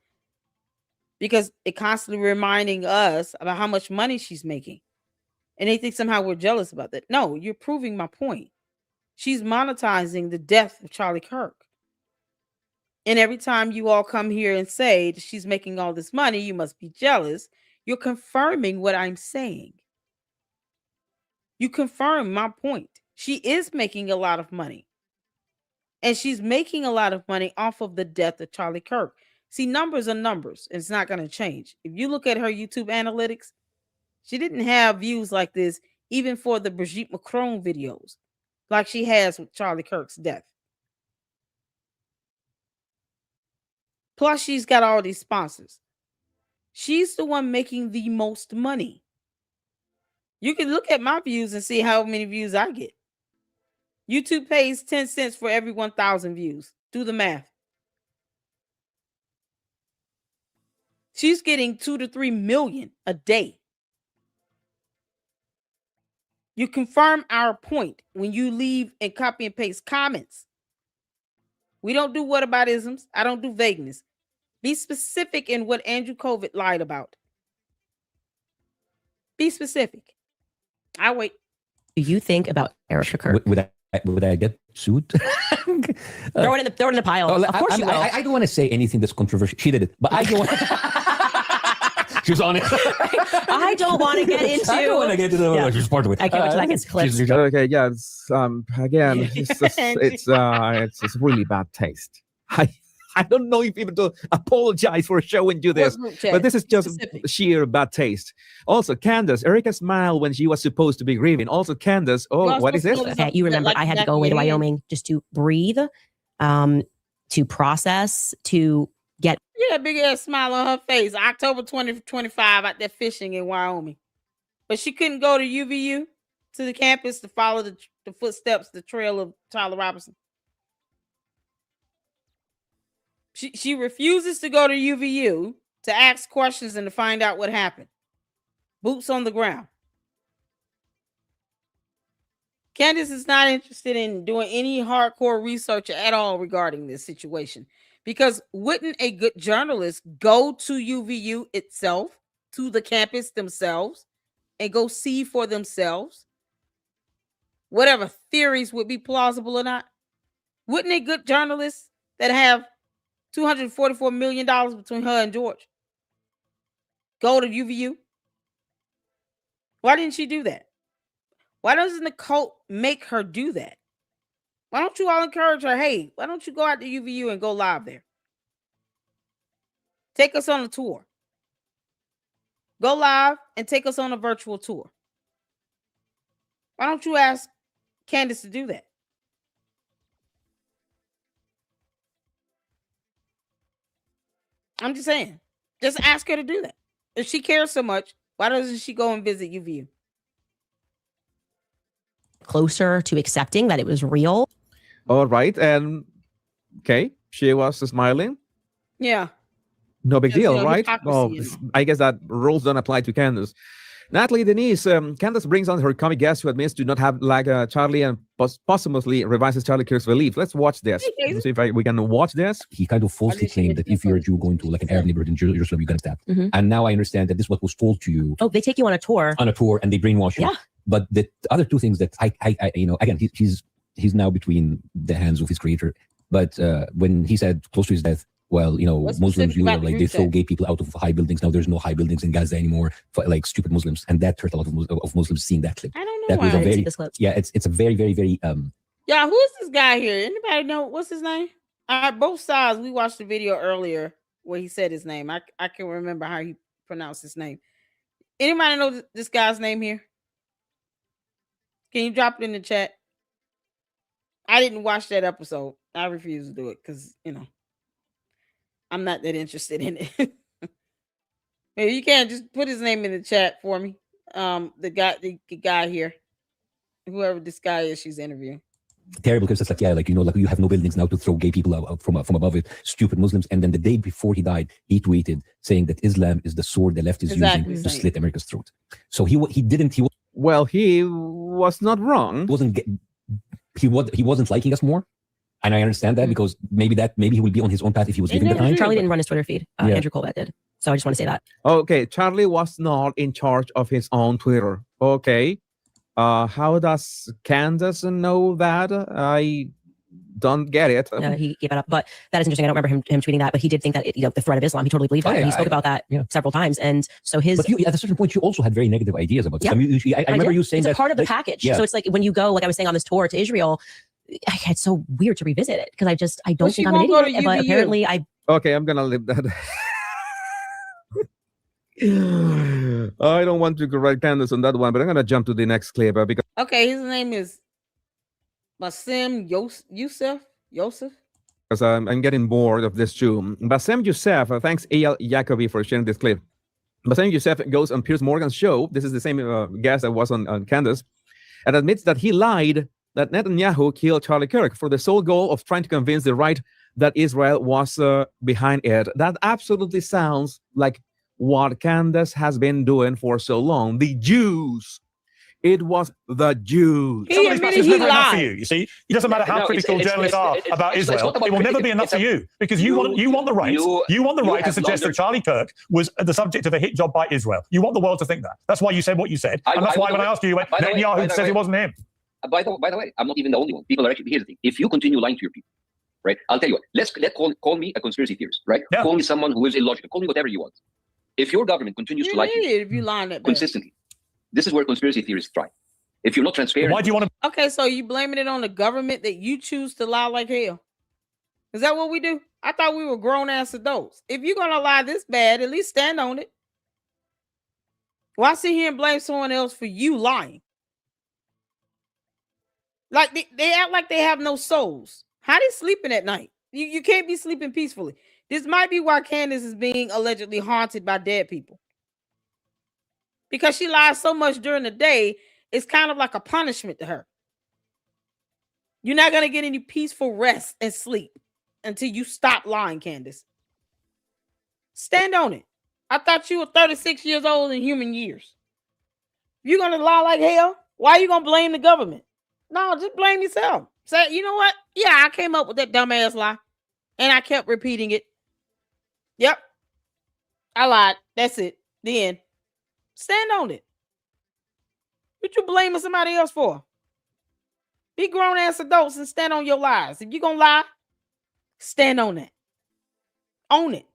Because it constantly reminding us about how much money she's making. And they think somehow we're jealous about that. No, you're proving my point. She's monetizing the death of Charlie Kirk. And every time you all come here and say that she's making all this money, you must be jealous. You're confirming what I'm saying. You confirm my point. She is making a lot of money. And she's making a lot of money off of the death of Charlie Kirk. See, numbers are numbers. And it's not going to change. If you look at her YouTube analytics, she didn't have views like this even for the Brigitte Macron videos like she has with Charlie Kirk's death. Plus, she's got all these sponsors. She's the one making the most money. You can look at my views and see how many views I get. YouTube pays 10 cents for every 1,000 views. Do the math. She's getting 2 to 3 million a day. You confirm our point when you leave and copy and paste comments. We don't do whataboutisms. I don't do vagueness. Be specific in what Andrew Covid lied about. Be specific. I wait. Do you think about Erika Kirk? Would I get sued? Throw it in the pile. Of course you will. I don't want to say anything that's controversial. She did it, but I don't. She's on it. I don't want to get into. I don't want to get into the. She's part of it. I can't wait till that gets clipped. Okay, yeah, it's again, it's really bad taste. I don't know if even to apologize for showing you this, but this is just sheer bad taste. Also, Candace, Erika smiled when she was supposed to be grieving. Also, Candace, what is this? Okay, you remember I had to go away to Wyoming just to breathe, to process, to get. Yeah, big ass smile on her face. October 2025 out there fishing in Wyoming. But she couldn't go to UVU, to the campus, to follow the footsteps, the trail of Tyler Robinson. She refuses to go to UVU to ask questions and to find out what happened. Boots on the ground. Candace is not interested in doing any hardcore research at all regarding this situation, because wouldn't a good journalist go to UVU itself, to the campus themselves, and go see for themselves whatever theories would be plausible or not? Wouldn't a good journalist that have $244 million between her and George go to UVU? Why didn't she do that? Why doesn't the cult make her do that? Why don't you all encourage her? Hey, why don't you go out to UVU and go live there? Take us on a tour. Go live and take us on a virtual tour. Why don't you ask Candace to do that? I'm just saying. Just ask her to do that. If she cares so much, why doesn't she go and visit UVU? Closer to accepting that it was real. All right, and okay, she was smiling. Yeah. No big deal, right? Oh, I guess that rules don't apply to Candace. Natalie Denise, Candace brings on her comic guest who admits to not have like Charlie and posthumously revises Charlie Kirk's belief. Let's watch this. Let's see if we can watch this. He kind of falsely claimed that if you're a Jew going to like an Arab neighborhood in Jerusalem, you're going to stab. And now I understand that this is what was told to you. Oh, they take you on a tour. On a tour, and they brainwash you. Yeah. But the other two things that I again, he's now between the hands of his creator. But when he said close to his death, well, Muslims, they throw gay people out of high buildings. Now there's no high buildings in Gaza anymore, like stupid Muslims, and that hurt a lot of Muslims seeing that clip. I don't know. That was why. a very, it's a very, very, very Yeah, who is this guy here? Anybody know what's his name? Both sides. We watched the video earlier where he said his name. I can remember how he pronounced his name. Anybody know this guy's name here? Can you drop it in the chat? I didn't watch that episode. I refuse to do it because I'm not that interested in it. Maybe you can't just put his name in the chat for me. The guy here, whoever this guy is, she's interviewing. Terrible, because it's like you have no buildings now to throw gay people out from above it. Stupid Muslims. And then the day before he died, he tweeted saying that Islam is the sword the left is using to slit America's throat. So he was not wrong. He wasn't liking us more. And I understand that because maybe he will be on his own path if he was given the time. Charlie didn't run his Twitter feed. Andrew Colbert did. So I just want to say that. Okay, Charlie was not in charge of his own Twitter. Okay. How does Candace know that? I don't get it. He gave it up, but that is interesting. I don't remember him tweeting that, but he did think that the threat of Islam. He totally believed that. He spoke about that several times, and so his. But at a certain point, you also had very negative ideas about this. I remember you saying it's a part of the package. So it's like when you go, like I was saying on this tour to Israel, it's so weird to revisit it because I don't think I'm an idiot, but apparently I. Okay, I'm gonna leave that. I don't want to correct Candace on that one, but I'm gonna jump to the next clip because. Okay, his name is Bassem Youssef. Because I'm getting bored of this too. Bassem Youssef, thanks A.L. Jacobi for sharing this clip. Bassem Youssef goes on Piers Morgan's show. This is the same guest that was on Candace, and admits that he lied that Netanyahu killed Charlie Kirk for the sole goal of trying to convince the right that Israel was behind it. That absolutely sounds like what Candace has been doing for so long. The Jews. It was the Jews. He admitted he lied. You see, it doesn't matter how critical journalists are about Israel. It will never be enough for you because you want the right. You want the right to suggest that Charlie Kirk was the subject of a hit job by Israel. You want the world to think that. That's why you said what you said, and that's why when I asked you, went, Netanyahu says it wasn't him. By the way, I'm not even the only one. People are actually, here's the thing. If you continue lying to your people, right? I'll tell you what. Let's call me a conspiracy theorist, right? Yeah. Call me someone who is illogical. Call me whatever you want. If your government continues You're to lie an to you idiot if you lying that bad. consistently, this is where conspiracy theories thrive. If you're not transparent, Why do you want to? Okay, so you blaming it on the government that you choose to lie like hell? Is that what we do? I thought we were grown ass adults. If you're gonna lie this bad, at least stand on it. Why sit here and blame someone else for you lying? Like they act like they have no souls. How they sleeping at night? You can't be sleeping peacefully. This might be why Candace is being allegedly haunted by dead people. Because she lies so much during the day, it's kind of like a punishment to her. You're not going to get any peaceful rest and sleep until you stop lying, Candace. Stand on it. I thought you were 36 years old in human years. If you're going to lie like hell, why are you going to blame the government? No, just blame yourself. Say, you know what? Yeah, I came up with that dumbass lie. And I kept repeating it. Yep. I lied. That's it. The end. Stand on it. What you blaming somebody else for? Be grown-ass adults and stand on your lies. If you're going to lie, stand on that. Own it.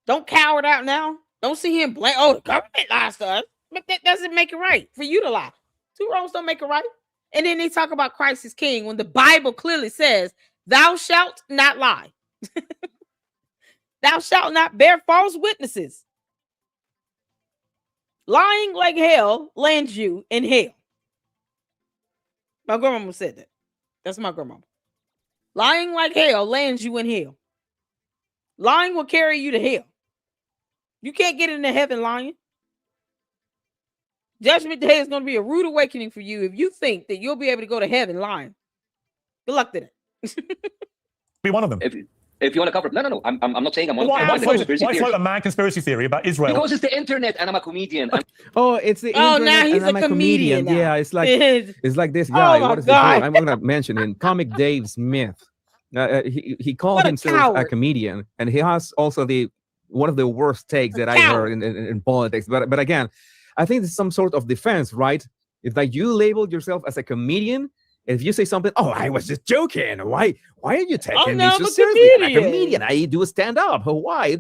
Don't cower it out now. Don't sit here and blame, oh, the government lies to us. But that doesn't make it right for you to lie. Two wrongs don't make it right. And then they talk about Christ is king when the Bible clearly says, thou shalt not lie. Thou shalt not bear false witnesses. Lying like hell lands you in hell. My grandmama said that. That's my grandmama. Lying like hell lands you in hell. Lying will carry you to hell. You can't get into heaven lying. Judgment Day is going to be a rude awakening for you if you think that you'll be able to go to heaven lying. Good luck to that. Be one of them. If you want to cover, no. I'm not saying I'm on. Why float a mad conspiracy theory about Israel? Because it's the internet and I'm a comedian. It's the internet. Now he's and I'm a comedian. Yeah, it's like this guy. What is his name? I'm gonna mention him. Comic Dave Smith. He called himself a comedian, and he has also one of the worst takes that I heard in politics. But again, I think it's some sort of defense, right? It's like you labeled yourself as a comedian. If you say something, oh, I was just joking. Why are you taking me so seriously? I'm a comedian. I do a stand-up. Why?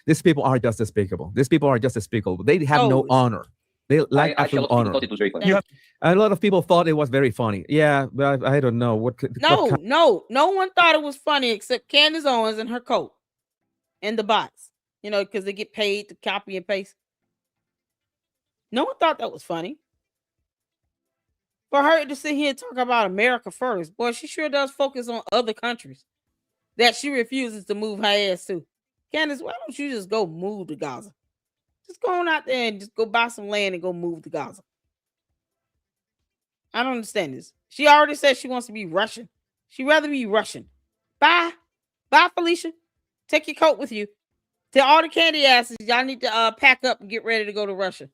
These people are just despicable. These people are just despicable. They have no honor. They lack actual honor. Thought it was very funny. A lot of people thought it was very funny. Yeah, but I don't know. No one thought it was funny except Candace Owens and her coat and the bots. You know, because they get paid to copy and paste. No one thought that was funny. For her to sit here and talk about America first, boy, she sure does focus on other countries that she refuses to move her ass to. Candace, why don't you just go move to Gaza? Just go on out there and just go buy some land and go move to Gaza. I don't understand this. She already said she wants to be Russian. She'd rather be Russian. Bye, Felicia. Take your coat with you. Tell all the candy asses, y'all need to pack up and get ready to go to Russia.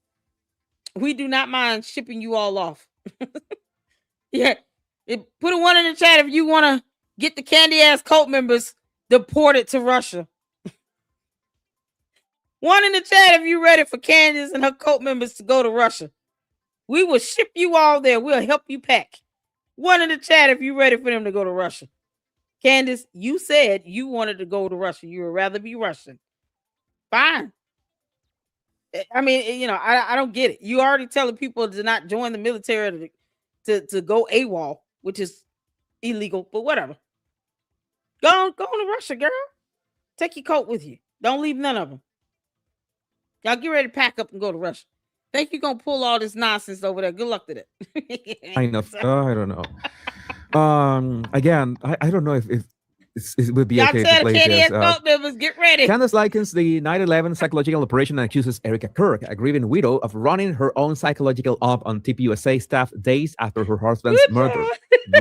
We do not mind shipping you all off. Yeah, put a one in the chat if you want to get the candy ass cult members deported to Russia. One in the chat if you're ready for Candace and her cult members to go to Russia. We will ship you all there. We'll help you pack. One in the chat if you're ready for them to go to Russia. Candace, you said you wanted to go to Russia. You would rather be Russian. Fine. I mean, you know, I don't get it. You already telling people to not join the military to go AWOL, which is illegal, but whatever. Go on to Russia, girl. Take your coat with you. Don't leave none of them. Y'all get ready to pack up and go to Russia. Think you're going to pull all this nonsense over there. Good luck to that. I don't know. Again, I don't know if it would be y'all okay tell to play the this. members, get ready. Candace likens the 9/11 psychological operation and accuses Erika Kirk, a grieving widow, of running her own psychological op on TPUSA staff days after her husband's murder.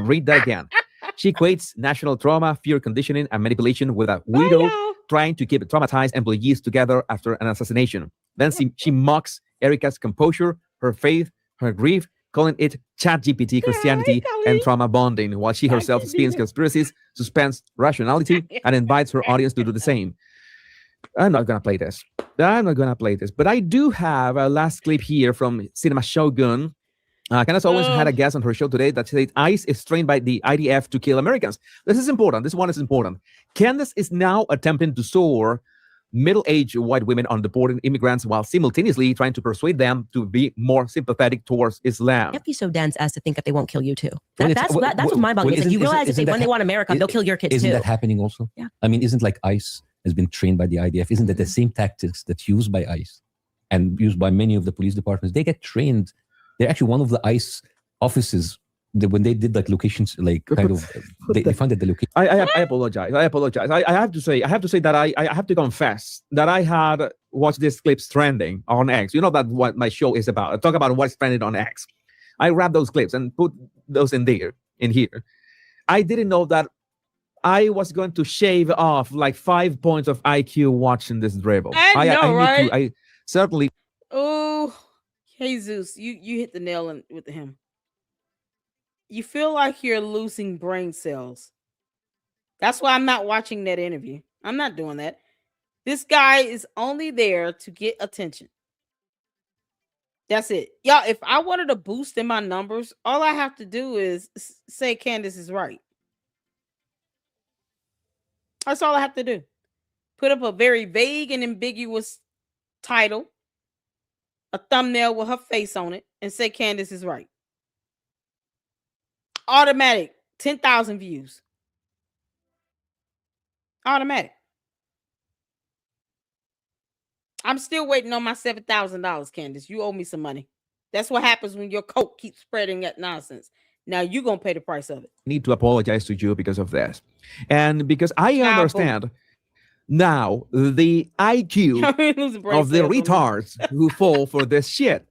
Read that again. She equates national trauma, fear conditioning, and manipulation with a widow trying to keep traumatized employees together after an assassination. Then she mocks Erika's composure, her faith, her grief, calling it ChatGPT Christianity and trauma bonding, while she herself spins conspiracies, suspends rationality, and invites her audience to do the same. I'm not going to play this. But I do have a last clip here from Cinema Shogun. Candace Owens had a guest on her show today that said ICE is trained by the IDF to kill Americans. This is important. This one is important. Candace is now attempting to soar middle-aged white women on deporting immigrants while simultaneously trying to persuade them to be more sympathetic towards Islam. You can't be so dense as to think that they won't kill you too. That's what's mind-boggling. It's like you realize that when they want America, they'll kill your kids isn't too. Isn't that happening also? Yeah. I mean, isn't like ICE has been trained by the IDF? Isn't that the same tactics that's used by ICE and used by many of the police departments? They get trained. They're actually one of the ICE offices. When they did like locations, like kind of, they funded the location. I apologize. I have to say that I have to confess that I had watched these clips trending on X. You know that what my show is about. I talk about what's trending on X. I grabbed those clips and put those in here. I didn't know that I was going to shave off like 5 points of IQ watching this dribble. I know, right? I certainly. Oh, Jesus, you hit the nail with him. You feel like you're losing brain cells. That's why I'm not watching that interview. I'm not doing that. This guy is only there to get attention. That's it. Y'all, if I wanted to boost in my numbers, all I have to do is say Candace is right. That's all I have to do. Put up a very vague and ambiguous title, a thumbnail with her face on it, and say Candace is right. Automatic, 10,000 views. Automatic. I'm still waiting on my $7,000, Candace. You owe me some money. That's what happens when your coat keeps spreading that nonsense. Now you're going to pay the price of it. Need to apologize to you because of this. And because I understand now the IQ of the retards who fall for this shit.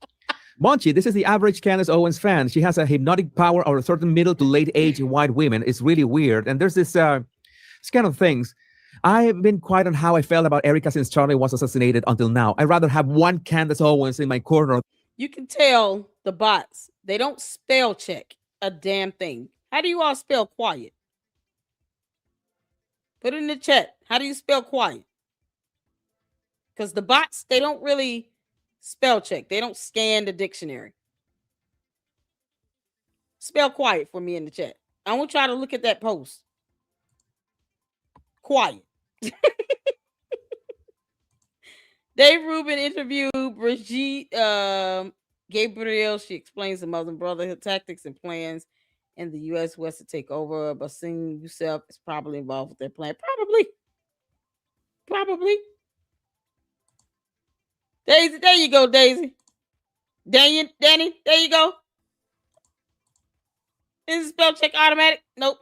Monchi, this is the average Candace Owens fan. She has a hypnotic power over certain middle to late age white women. It's really weird. And there's this kind of things. I have been quiet on how I felt about Erika since Charlie was assassinated until now. I'd rather have one Candace Owens in my corner. You can tell the bots, they don't spell check a damn thing. How do you all spell quiet? Put it in the chat. How do you spell quiet? Because the bots, they don't really spell check. They don't scan the dictionary. Spell quiet for me in the chat. I want y'all to look at that post. Quiet. Dave Rubin interviewed Brigitte Gabriel. She explains the Muslim Brotherhood tactics and plans in the U.S. West to take over. Bassem Youssef is probably involved with their plan. Probably. Daisy, there you go, Daisy. Danny, there you go. Is spell check automatic? Nope.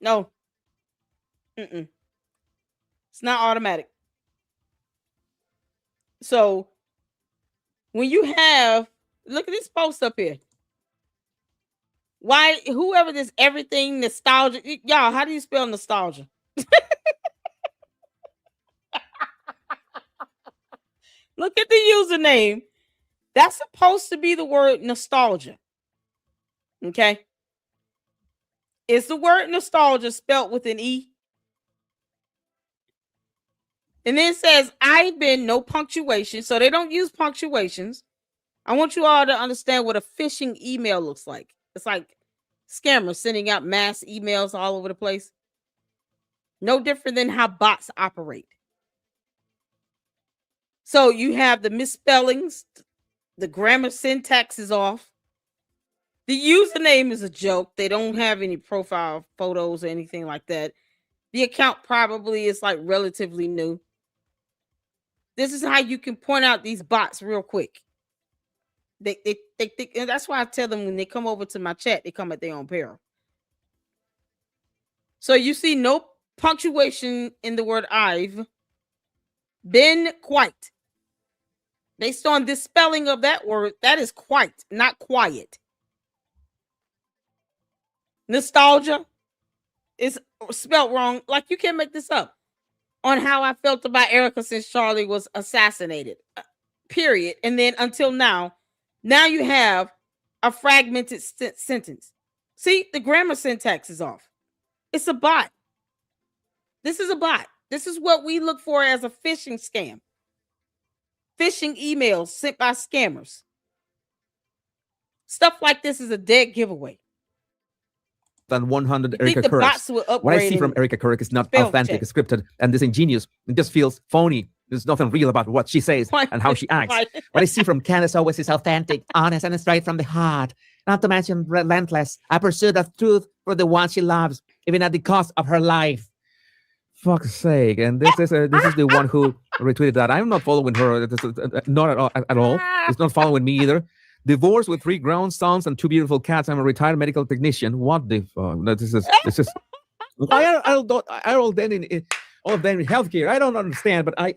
No. It's not automatic. So when you have, look at this post up here. Why, whoever this everything nostalgia, y'all, how do you spell nostalgia? Look at the username. That's supposed to be the word nostalgia. Okay. Is the word nostalgia spelled with an E? And then it says, I've been no punctuation. So they don't use punctuations. I want you all to understand what a phishing email looks like. It's like scammers sending out mass emails all over the place. No different than how bots operate. So you have the misspellings, the grammar syntax is off. The username is a joke. They don't have any profile photos or anything like that. The account probably is like relatively new. This is how you can point out these bots real quick. They and that's why I tell them when they come over to my chat, they come at their own peril. So you see no punctuation in the word I've been quite. Based on this spelling of that word, that is quite, not quiet. Nostalgia is spelled wrong. Like you can't make this up. On how I felt about Erika since Charlie was assassinated. Period. And then until now you have a fragmented sentence. See, the grammar syntax is off. It's a bot. This is a bot. This is what we look for as a phishing scam. Phishing emails sent by scammers. Stuff like this is a dead giveaway. Than 100 Erika the Kirks. bots will What I see upgrade from and Erika Kirk is not spell authentic, check. it's scripted, and disingenuous. It just feels phony. There's nothing real about what she says and how she acts. What I see from Candace Owens is authentic, honest, and straight from the heart. Not to mention relentless. A pursuit of truth for the one she loves, even at the cost of her life. Fuck's sake! And this is the one who retweeted that. I'm not following her. Not at all. It's not following me either. Divorced with 3 grown sons and 2 beautiful cats. I'm a retired medical technician. What the fuck? No, this is. Why are all of them in healthcare? I don't understand. But I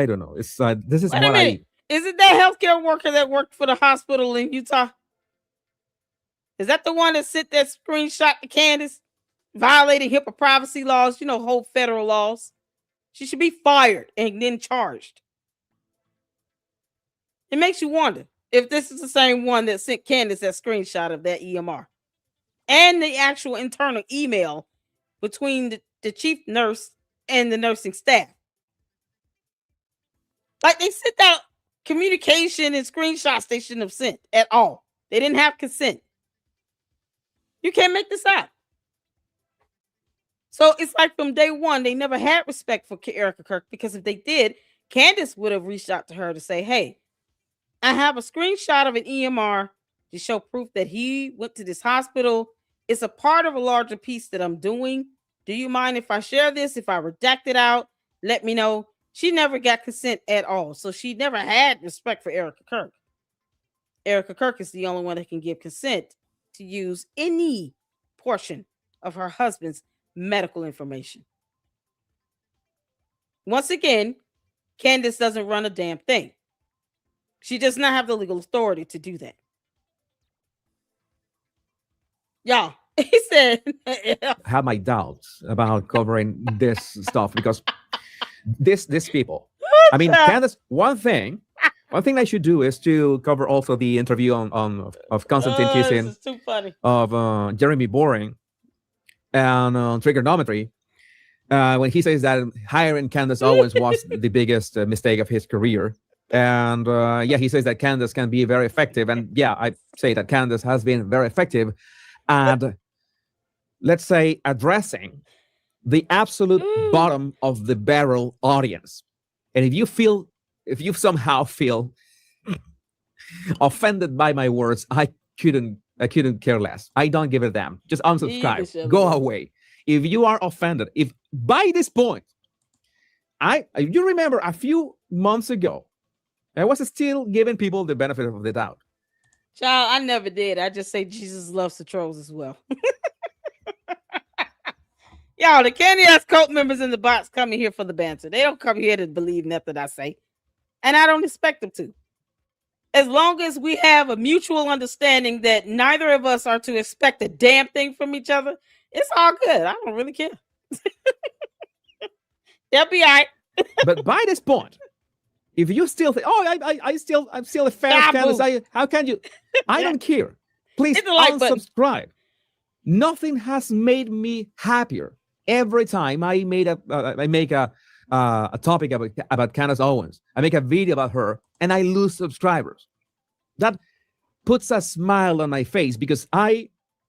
don't know. It's this is Wait what a minute. Isn't that healthcare worker that worked for the hospital in Utah? Is that the one that sent that screenshot to Candace, violating HIPAA privacy laws? You know, whole federal laws. She should be fired and then charged. It makes you wonder if this is the same one that sent Candace that screenshot of that EMR and the actual internal email between the chief nurse and the nursing staff. Like, they sent out communication and screenshots they shouldn't have sent at all. They didn't have consent. You can't make this up. So it's like from day one, they never had respect for Erika Kirk, because if they did, Candace would have reached out to her to say, hey, I have a screenshot of an EMR to show proof that he went to this hospital. It's a part of a larger piece that I'm doing. Do you mind if I share this? If I redact it out, let me know. She never got consent at all. So she never had respect for Erika Kirk. Erika Kirk is the only one that can give consent to use any portion of her husband's medical information. Once again, Candace doesn't run a damn thing. She does not have the legal authority to do that. Y'all, he said, have my doubts about covering this stuff, because these people. I mean, Candace, one thing I should do is to cover also the interview of Constantine Kissin, this is too funny. of Jeremy Boring, and trigonometry, when he says that hiring Candace Owens was the biggest mistake of his career. And he says that Candace can be very effective. And yeah, I say that Candace has been very effective at, let's say, addressing the absolute bottom of the barrel audience. And if you somehow feel offended by my words, I couldn't care less. I don't give a damn. Just unsubscribe. Go away. If you are offended, if by this point, you remember a few months ago, I was still giving people the benefit of the doubt. Child, I never did. I just say Jesus loves the trolls as well. Y'all, the candy ass cult members in the box coming here for the banter. They don't come here to believe nothing I say. And I don't expect them to. As long as we have a mutual understanding that neither of us are to expect a damn thing from each other, it's all good. I don't really care. They'll be all right. But by this point, if you still think, I'm still a fan of Candace, how can you? I don't care. Please unsubscribe. Nothing has made me happier. Every time I make a topic about Candace Owens, I make a video about her, and I lose subscribers. That puts a smile on my face, because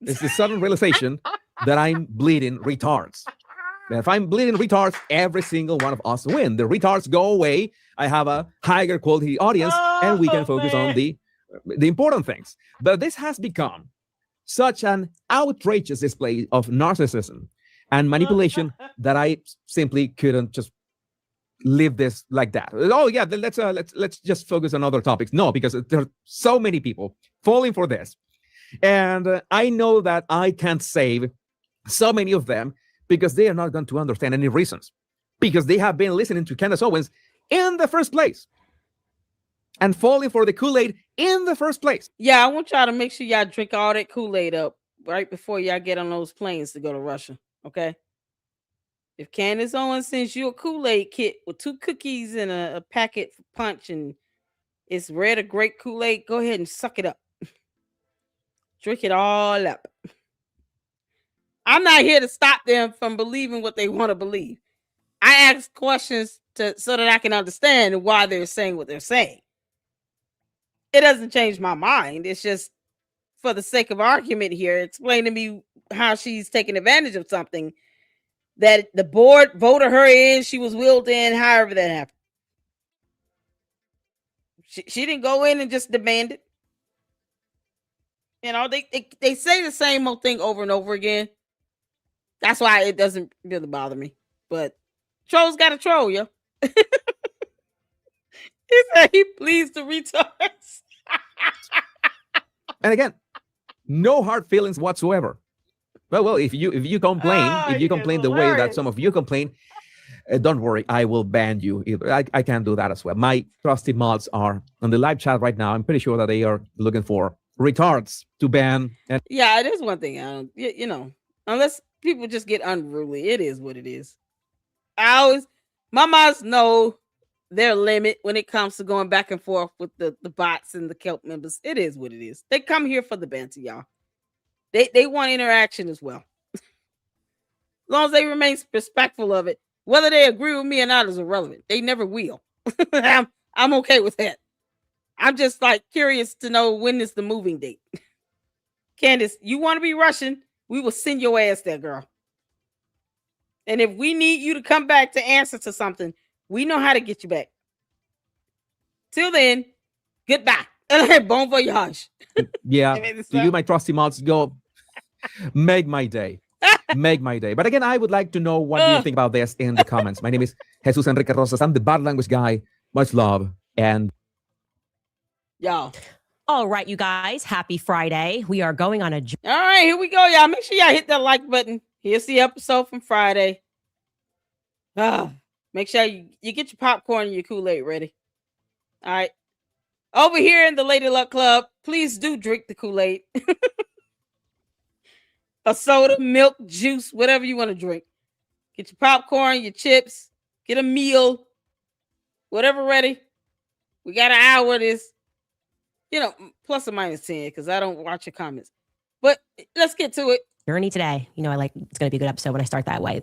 it's the sudden realization that I'm bleeding retards. If I'm bleeding retards, every single one of us win. The retards go away. I have a higher quality audience, and we can focus on the important things. But this has become such an outrageous display of narcissism and manipulation that I simply couldn't just leave this like that. Oh yeah, let's just focus on other topics. No, because there are so many people falling for this, and I know that I can't save so many of them, because they are not going to understand any reasons, because they have been listening to Candace Owens in the first place and falling for the Kool-Aid in the first place. Yeah, I want y'all to make sure y'all drink all that Kool-Aid up right before y'all get on those planes to go to Russia, okay? If Candace Owens sends you a Kool-Aid kit with 2 cookies and a packet for punch, and it's red or grape Kool-Aid, go ahead and suck it up. Drink it all up. I'm not here to stop them from believing what they want to believe. I ask questions so that I can understand why they're saying what they're saying. It doesn't change my mind. It's just for the sake of argument here, explain to me how she's taking advantage of something that the board voted her in, she was willed in, however that happened. She didn't go in and just demand it. You know, they say the same old thing over and over again. That's why it doesn't really bother me. But trolls got to troll, yo. He said he pleased the retards. And again, no hard feelings whatsoever. Well, if you complain the way that some of you complain, don't worry, I will ban you. I can do that as well. My trusty mods are on the live chat right now. I'm pretty sure that they are looking for retards to ban. And yeah, it is one thing. You know, unless people just get unruly, it is what it is. My mods know their limit when it comes to going back and forth with the bots and the Kelp members. It is what it is. They come here for the banter, y'all. They want interaction as well. As long as they remain respectful of it, whether they agree with me or not is irrelevant. They never will. I'm okay with that. I'm just like curious to know when is the moving date. Candace, you want to be Russian? We will send your ass there, girl. And if we need you to come back to answer to something, we know how to get you back. Till then, goodbye. Bon voyage. Yeah, to you, my trusty mods, go make my day. Make my day. But again, I would like to know what do you think about this in the comments. My name is Jesus Enrique Rosas. I'm the bad language guy. Much love. And y'all. All right, you guys. Happy Friday. We are going on a... All right, here we go, y'all. Make sure y'all hit that like button. Here's the episode from Friday. Make sure you get your popcorn and your Kool-Aid ready. All right. Over here in the Lady Luck Club, please do drink the Kool-Aid. A soda, milk, juice, whatever you want to drink. Get your popcorn, your chips, get a meal, whatever ready. We got an hour of this, plus or minus 10, because I don't watch your comments. But let's get to it. Journey today. It's going to be a good episode when I start that way.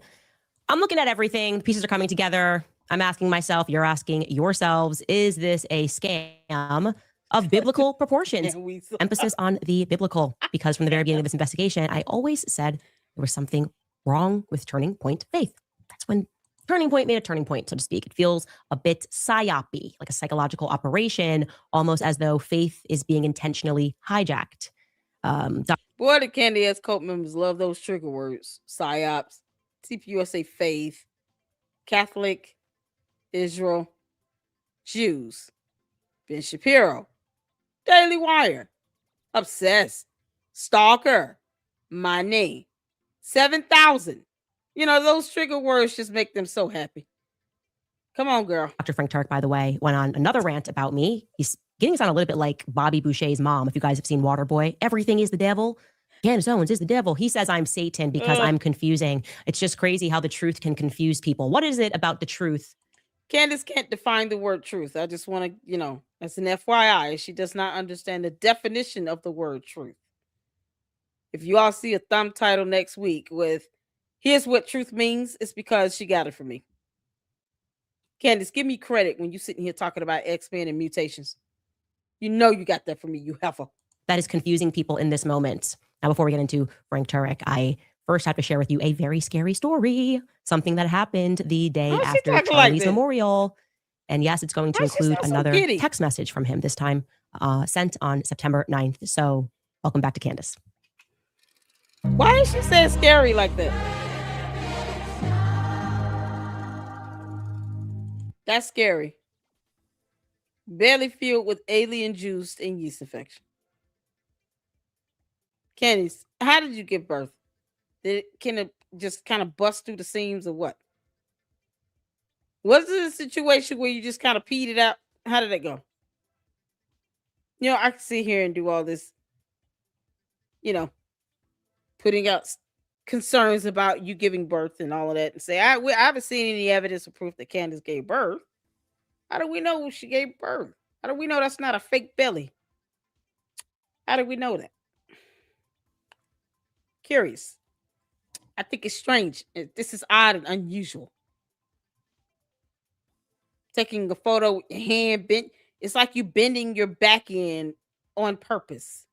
I'm looking at everything. The pieces are coming together. I'm asking myself, you're asking yourselves, is this a scam of biblical proportions? Emphasis on the biblical, because from the very beginning of this investigation, I always said there was something wrong with Turning Point Faith. That's when Turning Point made a turning point, so to speak. It feels a bit psyop-y, like a psychological operation, almost as though faith is being intentionally hijacked. Boy, the Candace cult members love those trigger words. Psyops, TPUSA faith, Catholic, Israel, Jews, Ben Shapiro, Daily Wire, Obsessed, Stalker, My Name, 7,000. Those trigger words just make them so happy. Come on, girl. Dr. Frank Turk, by the way, went on another rant about me. He's getting to sound a little bit like Bobby Boucher's mom. If you guys have seen Waterboy, everything is the devil. Candace Owens is the devil. He says I'm Satan because I'm confusing. It's just crazy how the truth can confuse people. What is it about the truth? Candace can't define the word truth. I just want to, as an FYI, she does not understand the definition of the word truth. If you all see a thumb title next week with, here's what truth means, it's because she got it from me. Candace, give me credit when you're sitting here talking about X-Men and mutations. You got that from me, you heifer. That is confusing people in this moment. Now, before we get into Frank Turek, I first have to share with you a very scary story, something that happened the day after Charlie's memorial. And yes, it's going to include another text message from him, this time sent on September 9th. So welcome back to Candace. Why is she saying scary like that? That's scary. Barely filled with alien juice and yeast infection. Candace, how did you give birth? Can it just kind of bust through the seams or what? Was it a situation where you just kind of peed it out? How did it go? I can sit here and do all this, putting out concerns about you giving birth and all of that and say, I haven't seen any evidence or proof that Candace gave birth. How do we know she gave birth? How do we know that's not a fake belly? How do we know that? Curious. I think it's strange. This is odd and unusual. Taking a photo with your hand bent. It's like you bending your back end on purpose.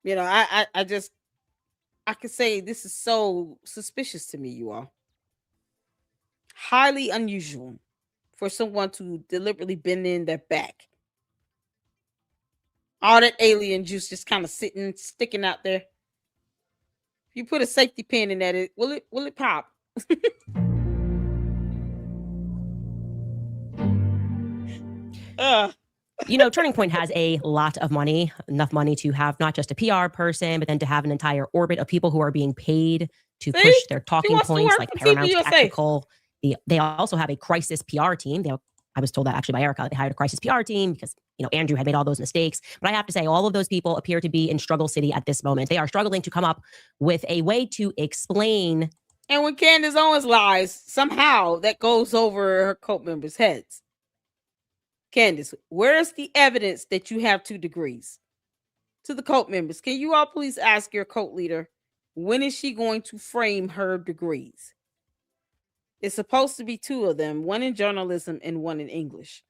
You know, I could say this is so suspicious to me, you all. Highly unusual for someone to deliberately bend in their back. All that alien juice just kind of sticking out there. If you put a safety pin in that, will it pop? You know, Turning Point has a lot of money, enough money to have not just a PR person, but then to have an entire orbit of people who are being paid to push their talking points, like Paramount Tactical. They also have a crisis PR team. I was told that actually by Erika. They hired a crisis PR team because, you know, Andrew had made all those mistakes. But I have to say, all of those people appear to be in struggle city at this moment. They are struggling to come up with a way to explain. And when Candace Owens lies, somehow that goes over her cult members' heads. Candace, where's the evidence that you have 2 degrees? To the cult members, can you all please ask your cult leader, when is she going to frame her degrees? It's supposed to be 2 of them, one in journalism and one in English.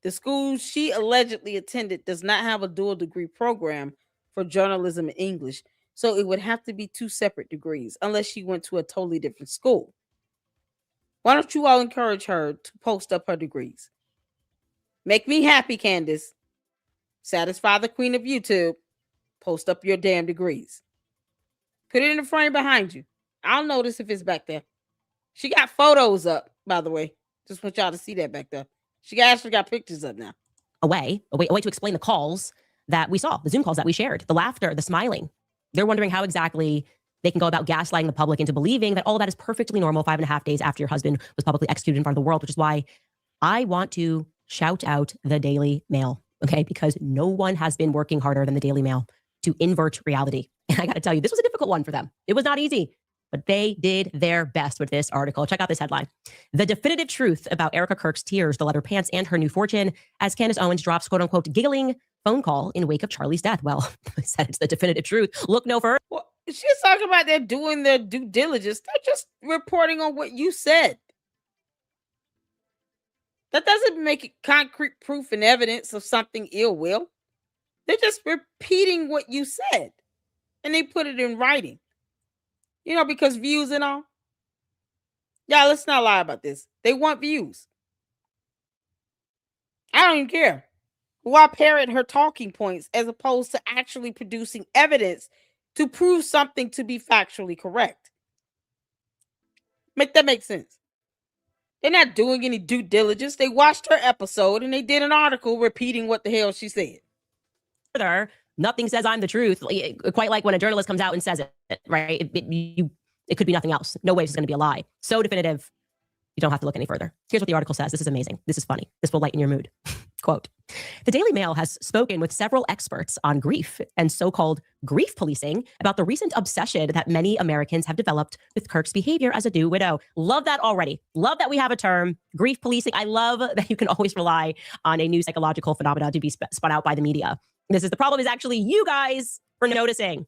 The school she allegedly attended does not have a dual degree program for journalism and English, so it would have to be 2 separate degrees, unless she went to a totally different school. Why don't you all encourage her to post up her degrees? Make me happy, Candace. Satisfy the queen of YouTube. Post up your damn degrees. Put it in the frame behind you. I'll notice if it's back there. She got photos up, by the way. Just want y'all to see that back there. She actually got pictures up now. A way to explain the calls that we saw, the Zoom calls that we shared, the laughter, the smiling. They're wondering how exactly they can go about gaslighting the public into believing that all of that is perfectly normal 5.5 days after your husband was publicly executed in front of the world, which is why I want to shout out the Daily Mail, okay? Because no one has been working harder than the Daily Mail to invert reality. And I got to tell you, this was a difficult one for them. It was not easy, but they did their best with this article. Check out this headline. The definitive truth about Erika Kirk's tears, the leather pants, and her new fortune as Candace Owens drops, quote unquote, giggling phone call in wake of Charlie's death. Well, I said it's the definitive truth. Look no further. Well, she's talking about they're doing their due diligence. They're just reporting on what you said. That doesn't make it concrete proof and evidence of something ill will. They're just repeating what you said. And they put it in writing. You know, because views and all. Yeah, let's not lie about this. They want views. I don't even care. Why parrot her talking points as opposed to actually producing evidence to prove something to be factually correct? Make that make sense? They're not doing any due diligence. They watched her episode and they did an article repeating what the hell she said. Further, nothing says I'm the truth. Quite like when a journalist comes out and says it, right? It could be nothing else. No way it's going to be a lie. So definitive, you don't have to look any further. Here's what the article says. This is amazing. This is funny. This will lighten your mood. Quote, the Daily Mail has spoken with several experts on grief and so-called grief policing about the recent obsession that many Americans have developed with Kirk's behavior as a new widow. Love that already. Love that we have a term, grief policing. I love that you can always rely on a new psychological phenomena to be spun out by the media. This is the problem is actually you guys for noticing.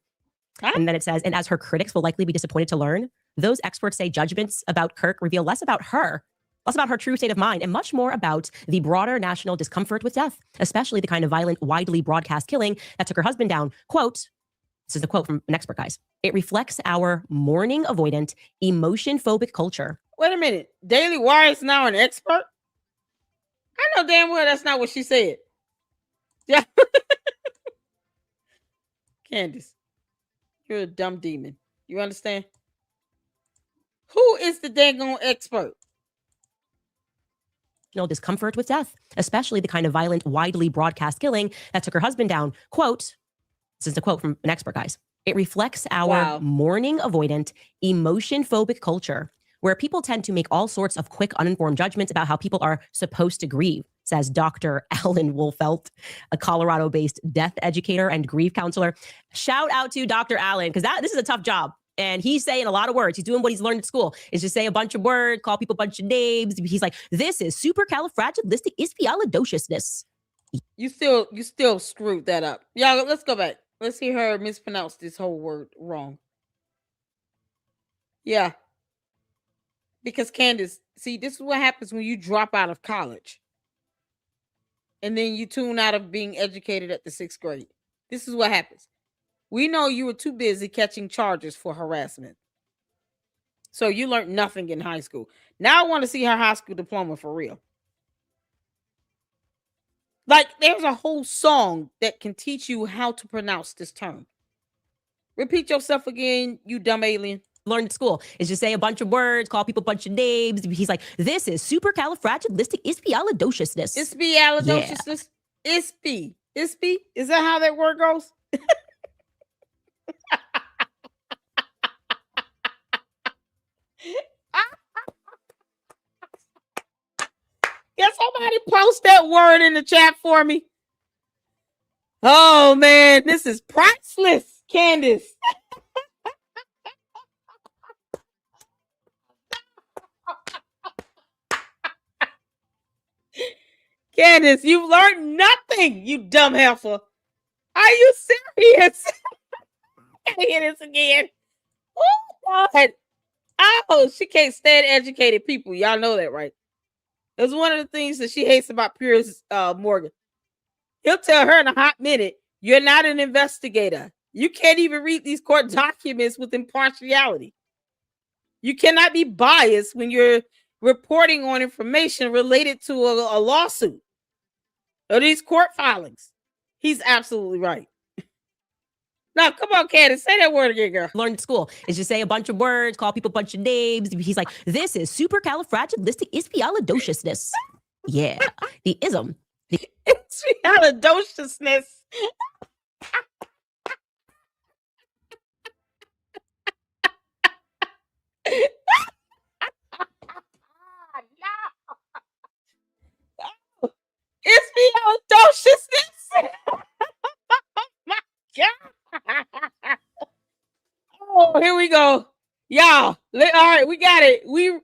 Huh? And then it says, and as her critics will likely be disappointed to learn, those experts say judgments about Kirk reveal less about her true state of mind, and much more about the broader national discomfort with death, especially the kind of violent, widely broadcast killing that took her husband down. Quote, this is the quote from an expert, guys. It reflects our mourning avoidant, emotion-phobic culture. Wait a minute. Daily Wire is now an expert? I know damn well that's not what she said. Yeah. Candace, you're a dumb demon. You understand? Who is the daggone expert? Discomfort with death, especially the kind of violent, widely broadcast killing that took her husband down. Quote, this is a quote from an expert, guys. It reflects our mourning avoidant, emotion-phobic culture, where people tend to make all sorts of quick, uninformed judgments about how people are supposed to grieve, says Dr. Alan Wolfelt, a Colorado-based death educator and grief counselor. Shout out to Dr. Alan, because this is a tough job. And he's saying a lot of words. He's doing what he's learned at school, is just say a bunch of words, call people a bunch of names. He's like, this is supercalifragilisticexpialidociousness. You still screwed that up. Y'all, let's go back. Let's hear her mispronounce this whole word wrong. Yeah. Because Candace, see, this is what happens when you drop out of college. And then you tune out of being educated at the 6th grade. This is what happens. We know you were too busy catching charges for harassment. So you learned nothing in high school. Now I want to see her high school diploma for real. Like, there's a whole song that can teach you how to pronounce this term. Repeat yourself again, you dumb alien. Learned at school is just say a bunch of words, call people a bunch of names. He's like, this is supercalifragilisticexpialidociousness. Expialidociousness. Ispi. Ispi? Is that how that word goes? Can somebody post that word in the chat for me? Oh, man, this is priceless, Candace. Candace, you've learned nothing, you dumb heifer. Are you serious? I hear this again. Oh, God. Oh, she can't stand educated people. Y'all know that, right? It's one of the things that she hates about Piers Morgan. He'll tell her in a hot minute, you're not an investigator. You can't even read these court documents with impartiality. You cannot be biased when you're reporting on information related to a lawsuit or these court filings. He's absolutely right. Now, come on, Candace, say that word again, girl. Learned at school is just say a bunch of words, call people a bunch of names. He's like, this is supercalifragilisticexpialidociousness. Yeah, the ism. Expialidociousness. Expialidociousness. My God. Oh, here we go. Y'all. All right, we got it. Reed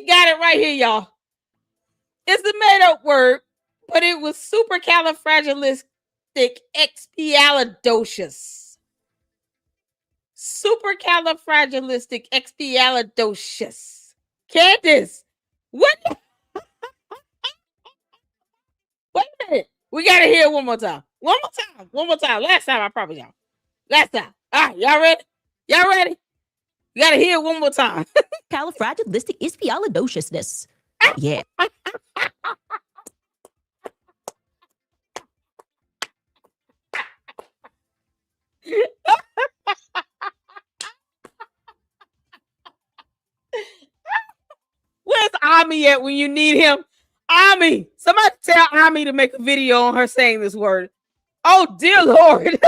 got it right here, y'all. It's a made-up word, but it was supercalifragilisticexpialidocious. Supercalifragilisticexpialidocious. Candace, what? Wait a minute. We got to hear it one more time. One more time. Last time, I promise y'all. Last time. All right, y'all ready? Y'all ready? You got to hear it one more time. Califragilisticexpialidociousness. Yeah. Where's Ami at when you need him? Ami, somebody tell Ami to make a video on her saying this word. Oh, dear Lord.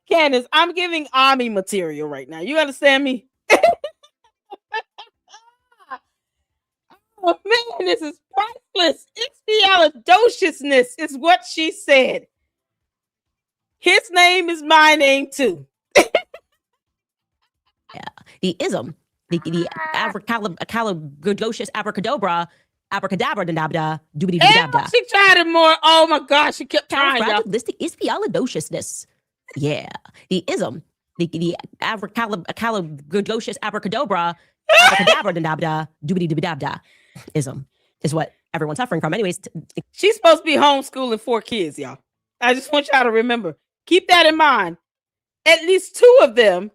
Candace, I'm giving Ami material right now. You understand me? Oh, man, this is priceless. Expialidociousness is what she said. His name is my name, too. Yeah, the ism. The abracalibradocious abracadabra, abracadabra, dabda, doobity dabda. She tried it more. Oh my gosh, she kept trying. Califragilistic expialidociousness. Yeah, the ism. The abracalibradocious abracadabra, abracadabra, dabda, doobity dabda. Ism is what everyone's suffering from. Anyways, she's supposed to be homeschooling 4 kids, y'all. I just want y'all to remember. Keep that in mind. At least 2 of them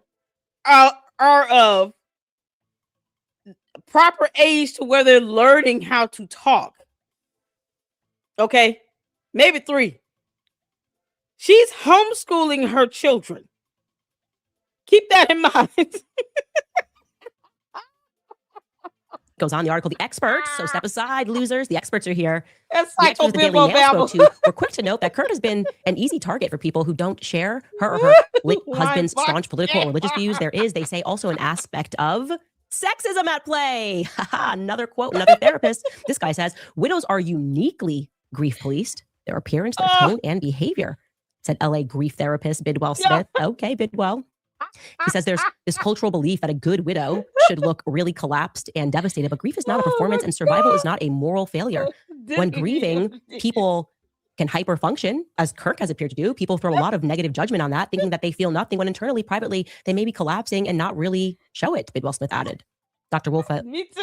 are of proper age to where they're learning how to talk. Okay? Maybe 3. She's homeschooling her children. Keep that in mind. Goes on the article, the experts, so step aside, losers. The experts are here. That's the experts the Daily Mail spoke to were quick to note that Kirk has been an easy target for people who don't share her or her husband's staunch political or religious views. There is, they say, also an aspect of sexism at play. Another quote, another therapist. This guy says, widows are uniquely grief policed. Their appearance, their tone, and behavior, said LA grief therapist Bidwell Smith. Okay, Bidwell. He says there's this cultural belief that a good widow should look really collapsed and devastated, but grief is not a performance and survival is not a moral failure. When grieving, people can hyperfunction, as Kirk has appeared to do. People throw a lot of negative judgment on that, thinking that they feel nothing when internally, privately, they may be collapsing and not really show it, Bidwell Smith added. Dr. Wolf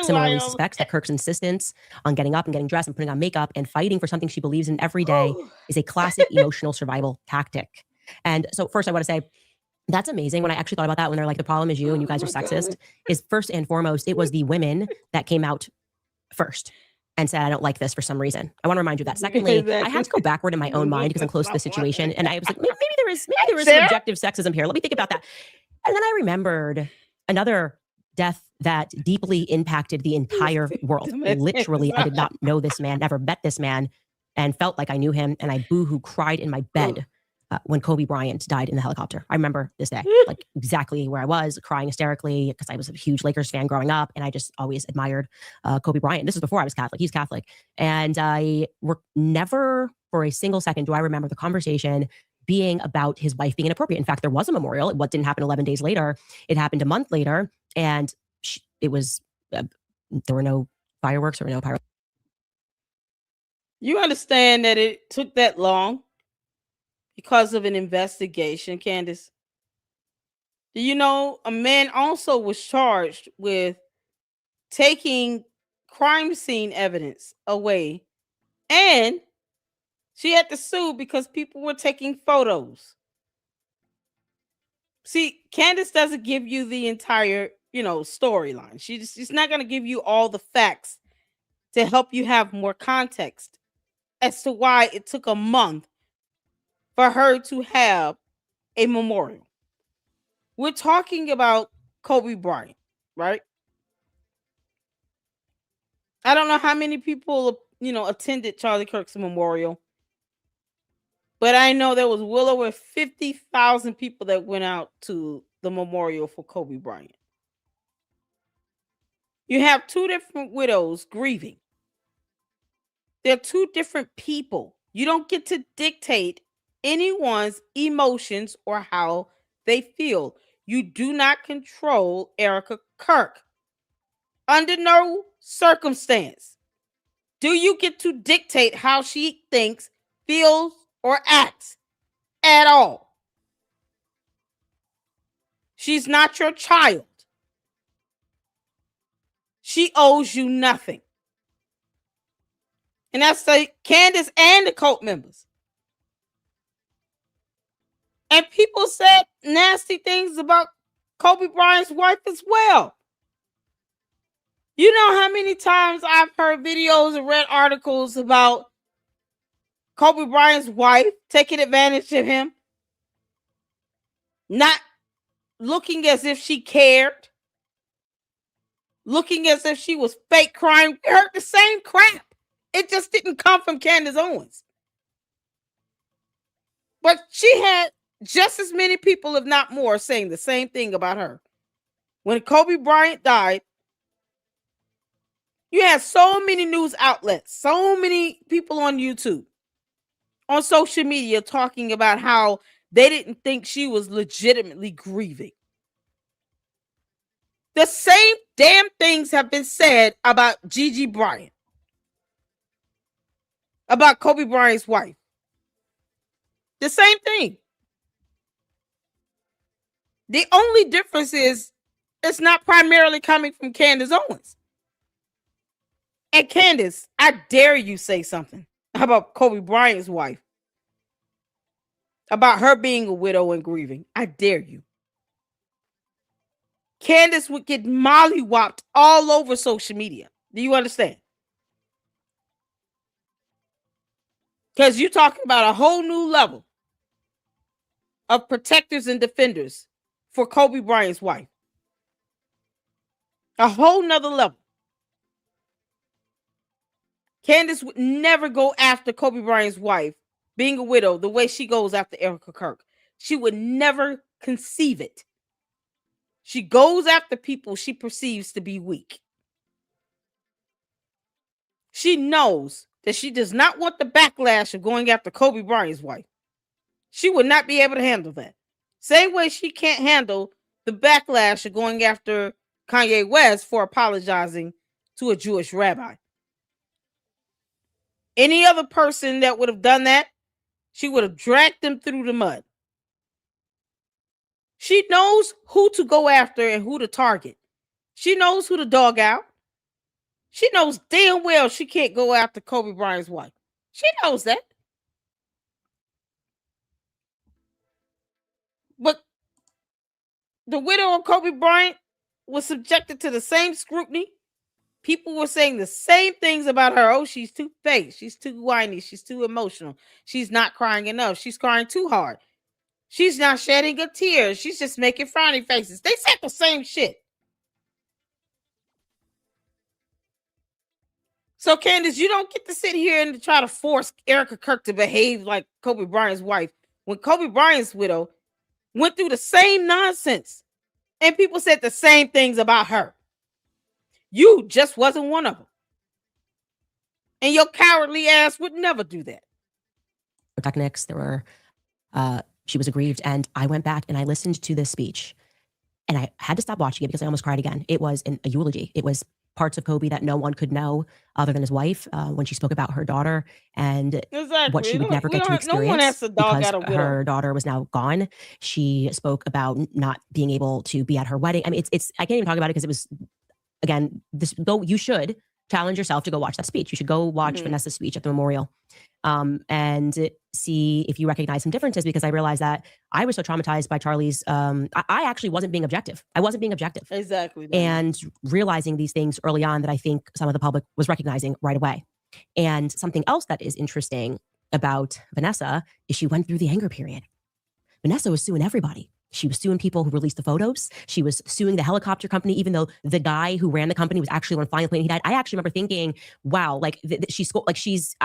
similarly suspects that Kirk's insistence on getting up and getting dressed and putting on makeup and fighting for something she believes in every day is a classic emotional survival tactic. And so first I want to say, that's amazing. When I actually thought about that, when they're like, the problem is you and you guys are sexist, is first and foremost, it was the women that came out first and said, I don't like this for some reason. I want to remind you of that. Secondly, I had to go backward in my own mind because I'm close to the situation. And I was like, maybe there is some objective sexism here. Let me think about that. And then I remembered another death that deeply impacted the entire world. Literally, I did not know this man, never met this man, and felt like I knew him. And I boo-hoo cried in my bed when Kobe Bryant died in the helicopter. I remember this day, like exactly where I was, crying hysterically because I was a huge Lakers fan growing up. And I just always admired Kobe Bryant. This was before I was Catholic. He's Catholic. And I never for a single second do I remember the conversation being about his wife being inappropriate. In fact, there was a memorial. What didn't happen 11 days later, it happened a month later. And it was, there were no fireworks or no pyro. You understand that it took that long because of an investigation, Candace? Do you know a man also was charged with taking crime scene evidence away, and she had to sue because people were taking photos. See, Candace doesn't give you the entire, storyline. She's not going to give you all the facts to help you have more context as to why it took a month for her to have a memorial. We're talking about Kobe Bryant, right? I don't know how many people, attended Charlie Kirk's memorial, but I know there was well over 50,000 people that went out to the memorial for Kobe Bryant. You have two different widows grieving. They're two different people. You don't get to dictate anyone's emotions or how they feel. You do not control Erika Kirk. Under no circumstance do you get to dictate how she thinks, feels, or acts at all. She's not your child. She owes you nothing. And that's the Candace and the cult members. And people said nasty things about Kobe Bryant's wife as well. You know how many times I've heard videos and read articles about Kobe Bryant's wife taking advantage of him, not looking as if she cared, looking as if she was fake crying. We heard the same crap. It just didn't come from Candace Owens. But she had just as many people, if not more, saying the same thing about her. When Kobe Bryant died, you had so many news outlets, so many people on YouTube, on social media talking about how they didn't think she was legitimately grieving. The same damn things have been said about Gigi Bryant, about Kobe Bryant's wife. The same thing. The only difference is it's not primarily coming from Candace Owens. And Candace, I dare you say something about Kobe Bryant's wife, about her being a widow and grieving. I dare you. Candace would get mollywopped all over social media. Do you understand? Because you're talking about a whole new level of protectors and defenders for Kobe Bryant's wife. A whole nother level. Candace would never go after Kobe Bryant's wife being a widow the way she goes after Erika Kirk. She would never conceive it. She goes after people she perceives to be weak. She knows that she does not want the backlash of going after Kobe Bryant's wife. She would not be able to handle that. Same way she can't handle the backlash of going after Kanye West for apologizing to a Jewish rabbi. Any other person that would have done that, she would have dragged them through the mud. She knows who to go after and who to target. She knows who to dog out. She knows damn well she can't go after Kobe Bryant's wife. She knows that. But the widow of Kobe Bryant was subjected to the same scrutiny. People were saying the same things about her. Oh, she's too fake. She's too whiny. She's too emotional. She's not crying enough. She's crying too hard. She's not shedding a tear. She's just making frowny faces. They said the same shit. So, Candace, you don't get to sit here and try to force Erika Kirk to behave like Kobe Bryant's wife when Kobe Bryant's widow went through the same nonsense and people said the same things about her. You just wasn't one of them. And your cowardly ass would never do that. Technics, there were, she was aggrieved, and I went back and I listened to this speech, and I had to stop watching it because I almost cried again. It was a eulogy. It was parts of Kobe that no one could know other than his wife, when she spoke about her daughter and what she would never get to experience because her daughter was now gone. She spoke about not being able to be at her wedding. I mean, it's I can't even talk about it because it was, again, you should challenge yourself to go watch that speech. You should go watch Vanessa's speech at the memorial and see if you recognize some differences, because I realized that I was so traumatized by Charlie's, I actually wasn't being objective. I wasn't being objective. Exactly. And realizing these things early on that I think some of the public was recognizing right away. And something else that is interesting about Vanessa is she went through the anger period. Vanessa was suing everybody. She was suing people who released the photos. She was suing the helicopter company, even though the guy who ran the company was actually on flying the plane. He died. I actually remember thinking, wow, like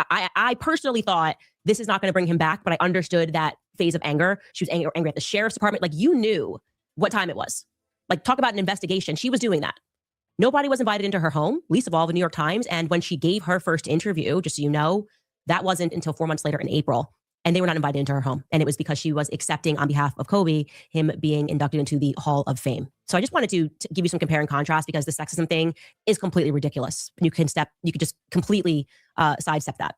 I personally thought this is not going to bring him back, but I understood that phase of anger. She was angry at the sheriff's department. Like, you knew what time it was. Like, talk about an investigation. She was doing that. Nobody was invited into her home, least of all the New York Times. And when she gave her first interview, just so you know, that wasn't until 4 months later in April. And they were not invited into her home. And it was because she was accepting, on behalf of Kobe, him being inducted into the Hall of Fame. So I just wanted to give you some compare and contrast, because the sexism thing is completely ridiculous. And you could just completely sidestep that.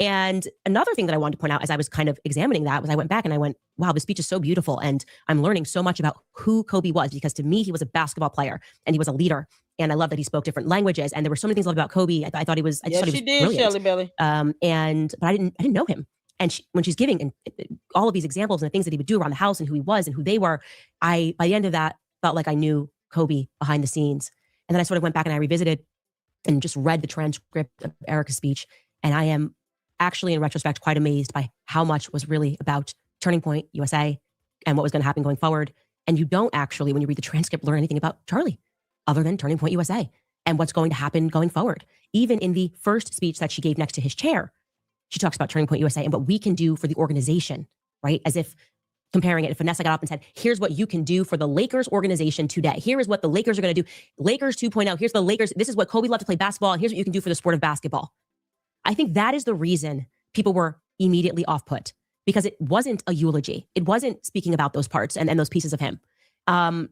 And another thing that I wanted to point out as I was kind of examining that was I went back and I went, wow, this speech is so beautiful. And I'm learning so much about who Kobe was, because to me, he was a basketball player and he was a leader. And I love that he spoke different languages. And there were so many things I loved about Kobe. I thought he was, I just thought he was brilliant. Shelly Belly. But I didn't know him. And when she's giving all of these examples and the things that he would do around the house and who he was and who they were, by the end of that, felt like I knew Kobe behind the scenes. And then I sort of went back and I revisited and just read the transcript of Erika's speech. And I am actually, in retrospect, quite amazed by how much was really about Turning Point USA and what was going to happen going forward. And you don't actually, when you read the transcript, learn anything about Charlie other than Turning Point USA and what's going to happen going forward. Even in the first speech that she gave next to his chair, she talks about Turning Point USA and what we can do for the organization, right? As if comparing it, if Vanessa got up and said, here's what you can do for the Lakers organization today. Here is what the Lakers are going to do. Lakers 2.0. Here's the Lakers. This is what Kobe loved to play basketball. And here's what you can do for the sport of basketball. I think that is the reason people were immediately off-put, because it wasn't a eulogy. It wasn't speaking about those parts and those pieces of him. And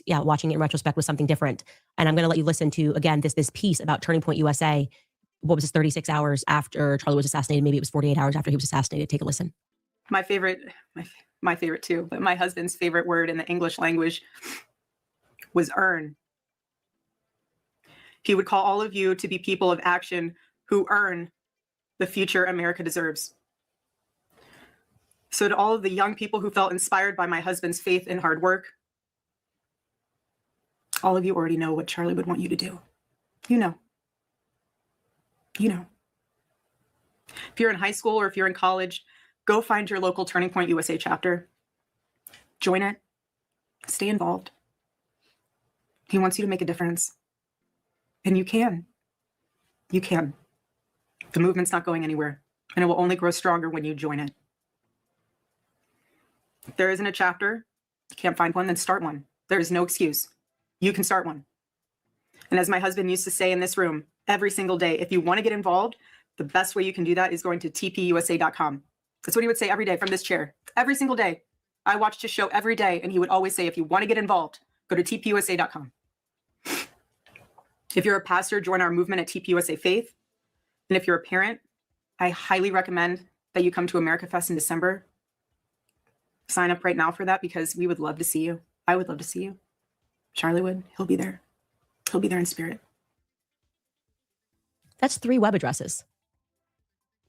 watching it in retrospect was something different. And I'm going to let you listen to, again, this piece about Turning Point USA. What was this, 36 hours after Charlie was assassinated? Maybe it was 48 hours after he was assassinated. Take a listen. My favorite too, but my husband's favorite word in the English language was earn. He would call all of you to be people of action who earn the future America deserves. So to all of the young people who felt inspired by my husband's faith and hard work, all of you already know what Charlie would want you to do. You know. If you're in high school or if you're in college, go find your local Turning Point USA chapter. Join it. Stay involved. He wants you to make a difference. And you can. You can. The movement's not going anywhere, and it will only grow stronger when you join it. If there isn't a chapter, you can't find one, then start one. There is no excuse. You can start one. And as my husband used to say in this room, every single day, if you want to get involved, the best way you can do that is going to TPUSA.com. That's what he would say every day from this chair. Every single day. I watched his show every day, and he would always say, if you want to get involved, go to TPUSA.com. If you're a pastor, join our movement at TPUSA Faith. And if you're a parent, I highly recommend that you come to America Fest in December. Sign up right now for that because we would love to see you. I would love to see you. Charlie would. He'll be there. He'll be there in spirit. That's 3 web addresses.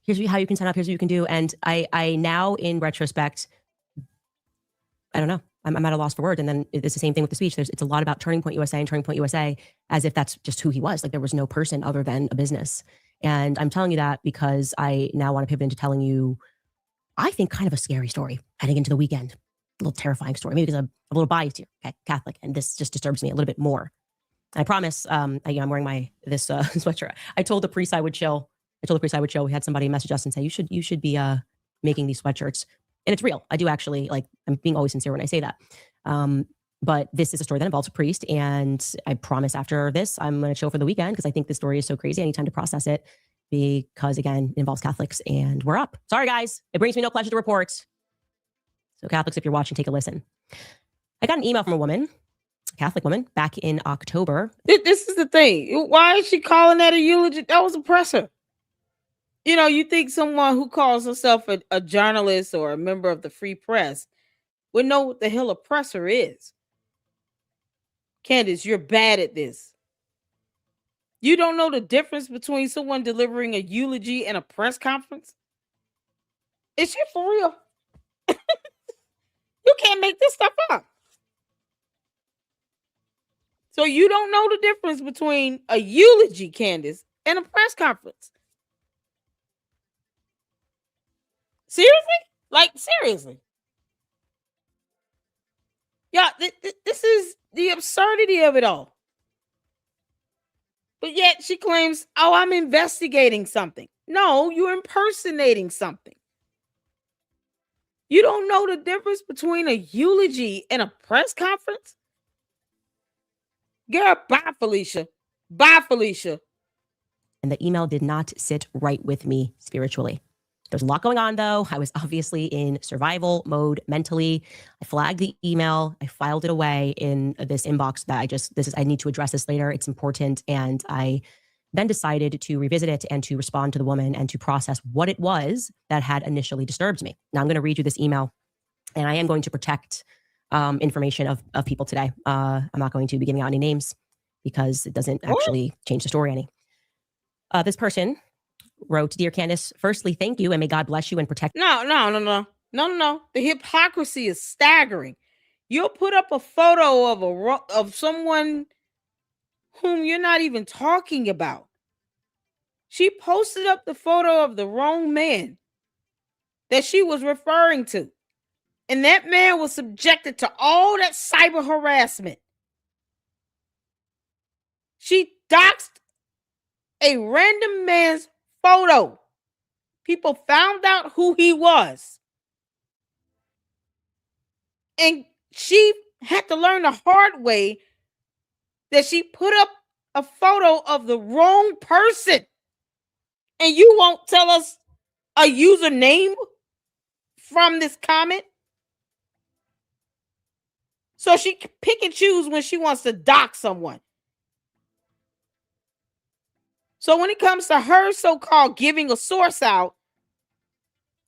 Here's how you can sign up. Here's what you can do. And I now, in retrospect, I don't know. I'm at a loss for words. And then it's the same thing with the speech. It's a lot about Turning Point USA and Turning Point USA as if that's just who he was. Like there was no person other than a business. And I'm telling you that because I now want to pivot into telling you, I think, kind of a scary story heading into the weekend. A little terrifying story. Maybe because I'm a little biased here, okay, Catholic, and this just disturbs me a little bit more. I promise, I'm wearing this sweatshirt. I told the priest I would chill. We had somebody message us and say, you should be making these sweatshirts. And it's real. I do actually, like, I'm being always sincere when I say that. But this is a story that involves a priest. And I promise after this, I'm going to chill for the weekend because I think this story is so crazy. I need time to process it because, again, it involves Catholics and we're up. Sorry, guys. It brings me no pleasure to report. So Catholics, if you're watching, take a listen. I got an email from a woman, a Catholic woman, back in October. This is the thing. Why is she calling that a eulogy? That was oppressor. You know, you think someone who calls herself a journalist or a member of the free press would know what the hell oppressor is. Candace, you're bad at this. You don't know the difference between someone delivering a eulogy and a press conference? Is she for real? You can't make this stuff up. So you don't know the difference between a eulogy, Candace, and a press conference. Seriously? Like, seriously. Yeah, this is the absurdity of it all. But yet she claims, oh, I'm investigating something. No, you're impersonating something. You don't know the difference between a eulogy and a press conference? Girl, bye, Felicia. Bye, Felicia. And the email did not sit right with me spiritually. There's a lot going on, though. I was obviously in survival mode mentally. I flagged the email. I filed it away in this inbox that I need to address this later. It's important. And I then decided to revisit it and to respond to the woman and to process what it was that had initially disturbed me. Now I'm going to read you this email, and I am going to protect information of people today. I'm not going to be giving out any names because it doesn't actually change the story any. This person wrote, "Dear Candace, firstly, thank you and may God bless you and protect." No. The hypocrisy is staggering. You'll put up a photo of someone whom you're not even talking about. She posted up the photo of the wrong man that she was referring to. And that man was subjected to all that cyber harassment. She doxed a random man's photo. People found out who he was. And she had to learn the hard way that she put up a photo of the wrong person. And you won't tell us a username from this comment? So she can pick and choose when she wants to dox someone. So when it comes to her so-called giving a source out,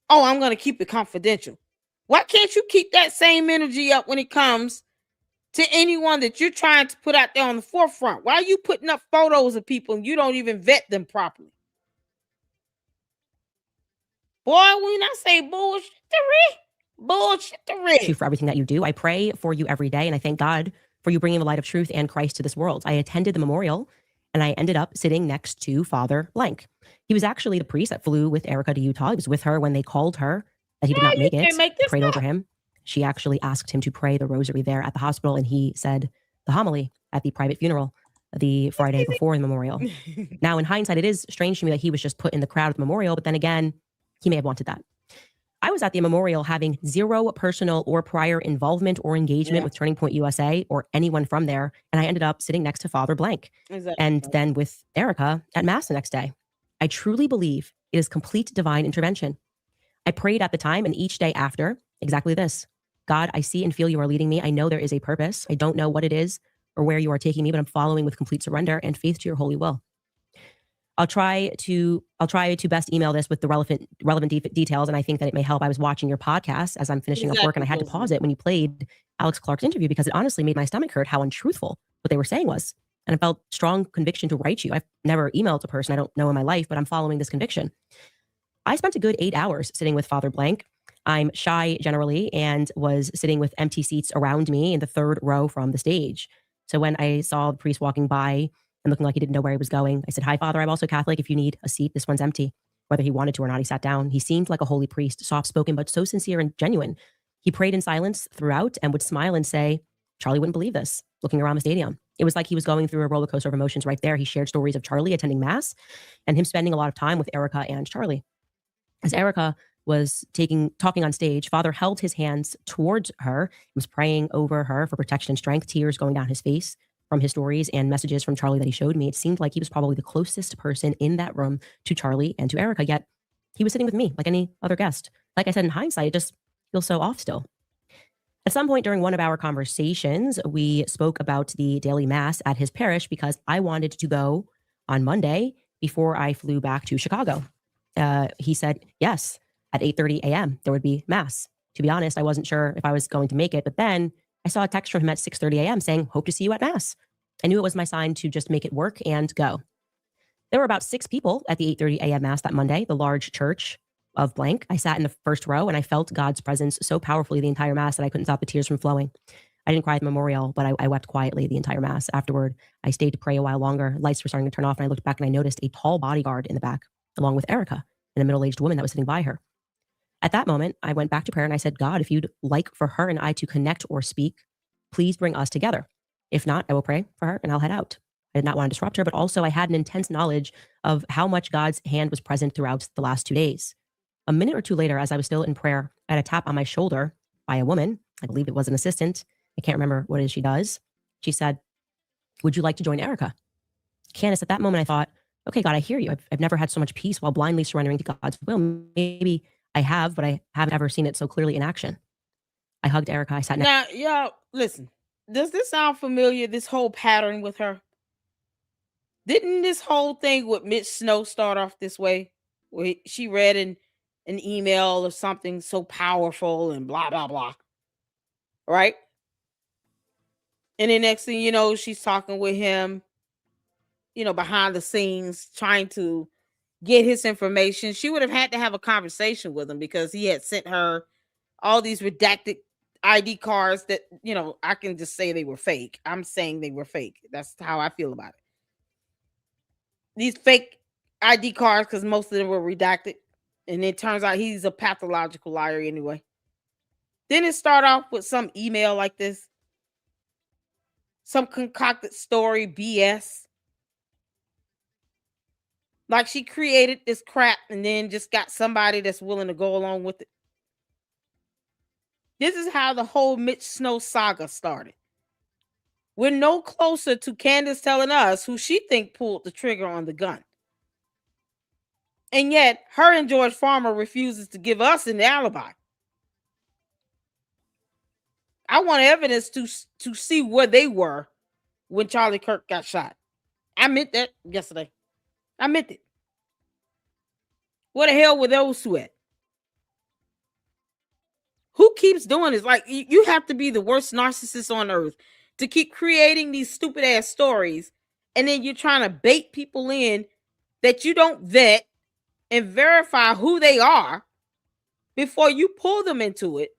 oh, I'm going to keep it confidential. Why can't you keep that same energy up when it comes to anyone that you're trying to put out there on the forefront? Why are you putting up photos of people and you don't even vet them properly? Boy, when I say bullshittery. For everything that you do. I pray for you every day, and I thank God for you bringing the light of truth and Christ to this world. I attended the memorial, and I ended up sitting next to Father Blank. He was actually the priest that flew with Erika to Utah. He was with her when they called her that he did not make it. Prayed over him. She actually asked him to pray the rosary there at the hospital, and he said the homily at the private funeral the Friday before the memorial. Now, in hindsight, it is strange to me that he was just put in the crowd at the memorial, but then again, he may have wanted that. I was at the memorial having zero personal or prior involvement or engagement with Turning Point USA or anyone from there. And I ended up sitting next to Father Blank and then with Erika at Mass the next day. I truly believe it is complete divine intervention. I prayed at the time and each day after exactly this. God, I see and feel you are leading me. I know there is a purpose. I don't know what it is or where you are taking me, but I'm following with complete surrender and faith to your holy will. I'll try to best email this with the relevant details, and I think that it may help. I was watching your podcast as I'm finishing up work, and I had to pause it when you played Alex Clark's interview because it honestly made my stomach hurt how untruthful what they were saying was. And I felt strong conviction to write you. I've never emailed a person I don't know in my life, but I'm following this conviction. I spent a good 8 hours sitting with Father Blank. I'm shy generally and was sitting with empty seats around me in the third row from the stage. So when I saw the priest walking by and looking like he didn't know where he was going, I said, "Hi, Father, I'm also Catholic. If you need a seat, this one's empty." Whether he wanted to or not, he sat down. He seemed like a holy priest, soft-spoken, but so sincere and genuine. He prayed in silence throughout and would smile and say, "Charlie wouldn't believe this," looking around the stadium. It was like he was going through a roller coaster of emotions right there. He shared stories of Charlie attending Mass and him spending a lot of time with Erika and Charlie. As Erika was talking on stage, Father held his hands towards her, was praying over her for protection and strength, tears going down his face from his stories and messages from Charlie that he showed me. It seemed like he was probably the closest person in that room to Charlie and to Erika, yet he was sitting with me like any other guest. Like I said, in hindsight, it just feels so off still. At some point during one of our conversations, we spoke about the daily Mass at his parish because I wanted to go on Monday before I flew back to Chicago. He said, yes, at 8:30 a.m. there would be Mass. To be honest, I wasn't sure if I was going to make it, but then I saw a text from him at 6:30 a.m. saying, "Hope to see you at Mass." I knew it was my sign to just make it work and go. There were about 6 people at the 8:30 a.m. Mass that Monday, the large church of blank. I sat in the first row and I felt God's presence so powerfully the entire Mass that I couldn't stop the tears from flowing. I didn't cry at the memorial, but I wept quietly the entire Mass. Afterward, I stayed to pray a while longer. Lights were starting to turn off and I looked back and I noticed a tall bodyguard in the back, along with Erika and a middle-aged woman that was sitting by her. At that moment, I went back to prayer and I said, "God, if you'd like for her and I to connect or speak, please bring us together. If not, I will pray for her and I'll head out." I did not want to disrupt her, but also I had an intense knowledge of how much God's hand was present throughout the last 2 days. A minute or two later, as I was still in prayer, I had a tap on my shoulder by a woman. I believe it was an assistant. I can't remember what it is she does. She said, "Would you like to join Erika?" Candace, at that moment, I thought, okay, God, I hear you. I've never had so much peace while blindly surrendering to God's will. Maybe I have, but I haven't ever seen it so clearly in action. I hugged Erika. I sat next. Now, y'all, listen. Does this sound familiar, this whole pattern with her? Didn't this whole thing with Mitch Snow start off this way? Where she read an email or something so powerful and blah, blah, blah. Right? And then next thing you know, she's talking with him, behind the scenes, trying to get his information. She would have had to have a conversation with him because he had sent her all these redacted ID cards that, I can just say they were fake. I'm saying they were fake. That's how I feel about it. These fake ID cards, because most of them were redacted. And it turns out he's a pathological liar anyway. Then it start off with some email like this. Some concocted story BS. Like she created this crap and then just got somebody that's willing to go along with it. This is how the whole Mitch Snow saga started. We're no closer to Candace telling us who she think pulled the trigger on the gun. And yet, her and George Farmer refuses to give us an alibi. I want evidence to see where they were when Charlie Kirk got shot. I meant that yesterday. I meant it. Where the hell were those two at? Who keeps doing this? Like, you have to be the worst narcissist on earth to keep creating these stupid ass stories, and then you're trying to bait people in that you don't vet and verify who they are before you pull them into it.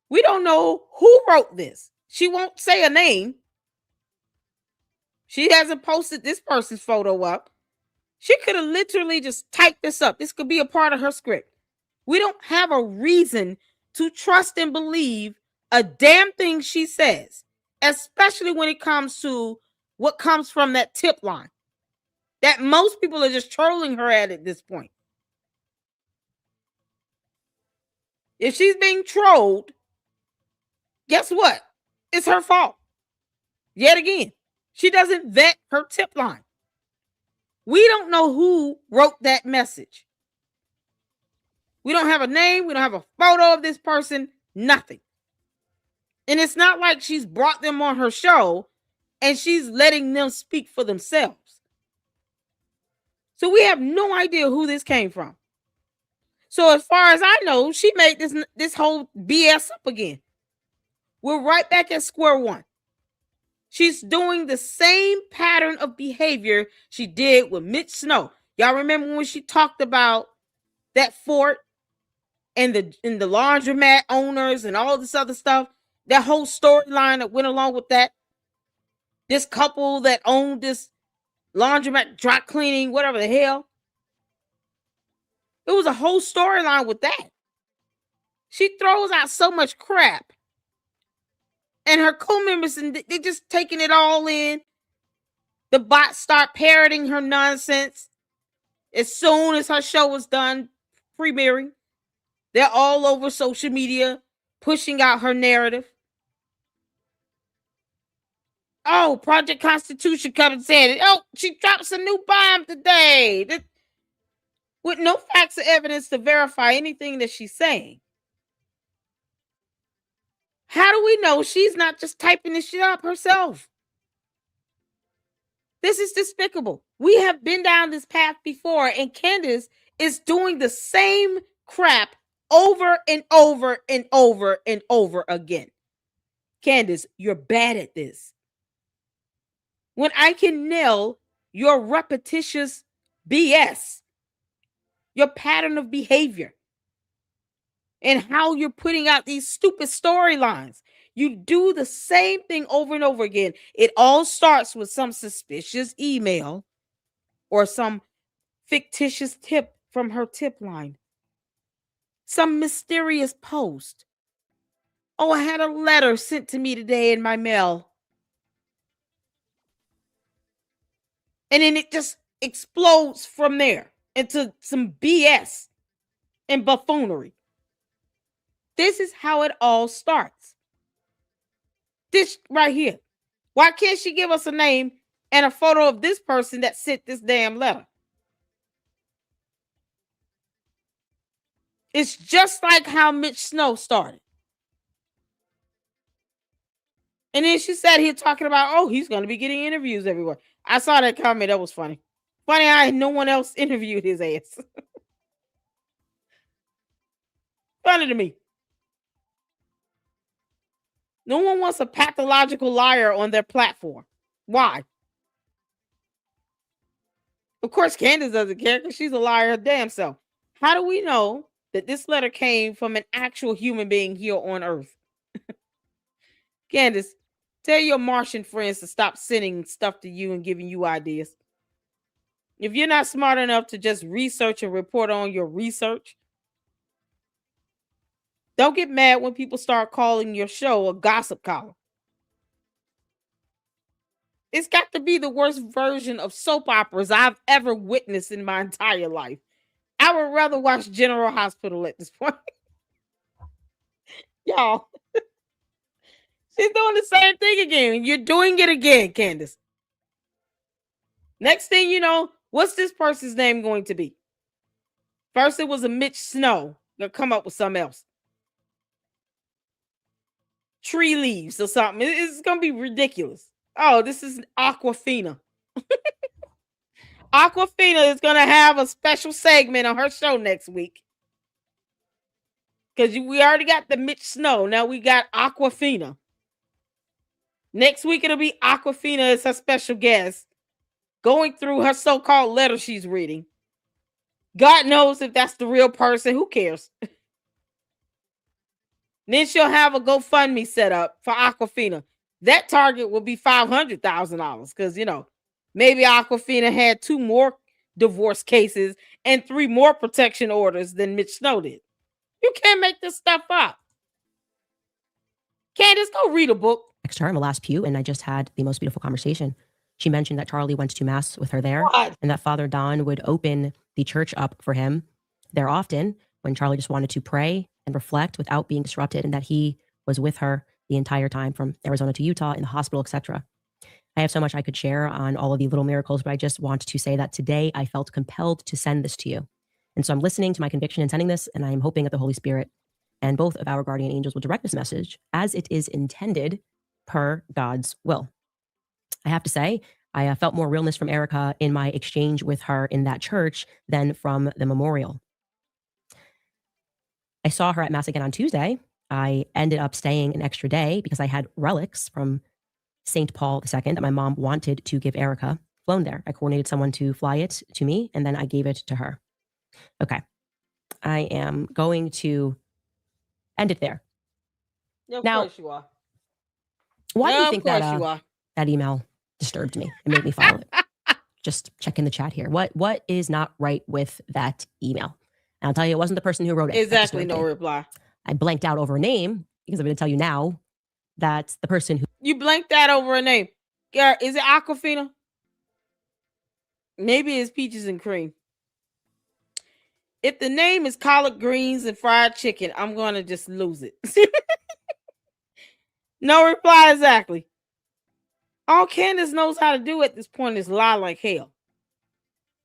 We don't know who wrote this. She won't say a name. She hasn't posted this person's photo up. She could have literally just typed this up. This could be a part of her script. We don't have a reason to trust and believe a damn thing she says, especially when it comes to what comes from that tip line that most people are just trolling her at this point. If she's being trolled, guess what? It's her fault. Yet again, she doesn't vet her tip line. We don't know who wrote that message. We don't have a name. We don't have a photo of this person. Nothing. And it's not like she's brought them on her show and she's letting them speak for themselves. So we have no idea who this came from. So as far as I know, she made this whole BS up again. We're right back at square one. She's doing the same pattern of behavior she did with Mitch Snow. Y'all remember when she talked about that fort and the laundromat owners and all this other stuff? That whole storyline that went along with that. This couple that owned this laundromat, dry cleaning, whatever the hell. It was a whole storyline with that. She throws out so much crap. And her co-members, they just taking it all in. The bots start parroting her nonsense. As soon as her show was done premiering, they're all over social media pushing out her narrative. Oh, Project Constitution comes and said it. Oh, she drops a new bomb today. With no facts or evidence to verify anything that she's saying. How do we know she's not just typing this shit up herself? This is despicable. We have been down this path before, and Candace is doing the same crap over and over and over and over again. Candace, you're bad at this. When I can nail your repetitious BS, your pattern of behavior, and how you're putting out these stupid storylines. You do the same thing over and over again. It all starts with some suspicious email or some fictitious tip from her tip line. Some mysterious post. Oh, I had a letter sent to me today in my mail. And then it just explodes from there into some BS and buffoonery. This is how it all starts. This right here. Why can't she give us a name and a photo of this person that sent this damn letter? It's just like how Mitch Snow started. And then she sat here talking about, oh, he's going to be getting interviews everywhere. I saw that comment. That was funny. Funny how no one else interviewed his ass. Funny to me. No one wants a pathological liar on their platform. Why? Of course, Candace doesn't care because she's a liar her damn self. How do we know that this letter came from an actual human being here on Earth? Candace, tell your Martian friends to stop sending stuff to you and giving you ideas. If you're not smart enough to just research and report on your research, don't get mad when people start calling your show a gossip column. It's got to be the worst version of soap operas I've ever witnessed in my entire life. I would rather watch General Hospital at this point. Y'all. She's doing the same thing again. You're doing it again, Candace. Next thing you know, what's this person's name going to be? First, it was a Mitch Snow. They'll come up with something else. Tree leaves or something. It's going to be ridiculous. Oh, this is Aquafina. Aquafina is going to have a special segment on her show next week. Because we already got the Mitch Snow. Now we got Aquafina. Next week, it'll be Aquafina as her special guest, going through her so-called letter she's reading. God knows if that's the real person. Who cares? Then she'll have a GoFundMe set up for Aquafina. That target will be $500,000 because, maybe Aquafina had 2 more divorce cases and 3 more protection orders than Mitch Snow did. You can't make this stuff up. Candace, go read a book. Next to her in the last pew, and I just had the most beautiful conversation. She mentioned that Charlie went to mass with her there, and that Father Don would open the church up for him there often when Charlie just wanted to pray and reflect without being disrupted, and that he was with her the entire time from Arizona to Utah in the hospital, etc. I have so much I could share on all of the little miracles, but I just want to say that today I felt compelled to send this to you. And so I'm listening to my conviction in sending this, and I'm hoping that the Holy Spirit and both of our guardian angels will direct this message as it is intended per God's will. I have to say, I felt more realness from Erika in my exchange with her in that church than from the memorial. I saw her at Mass again on Tuesday. I ended up staying an extra day because I had relics from St. Paul II that my mom wanted to give Erika flown there. I coordinated someone to fly it to me, and then I gave it to her. Okay. I am going to end it there. Yeah, of Now, course you are. Why do you Of think course that you are. that email disturbed me and made me file it? Just check in the chat here. What is not right with that email? And I'll tell you, it wasn't the person who wrote it. that Exactly, disturbed no me. reply. I blanked out over a name because I'm going to tell you now that's the person who. You blanked out over a name. Garrett, is it Aquafina? Maybe it's Peaches and Cream. If the name is collard greens and fried chicken, I'm going to just lose it. No reply exactly. All Candace knows how to do at this point is lie like hell.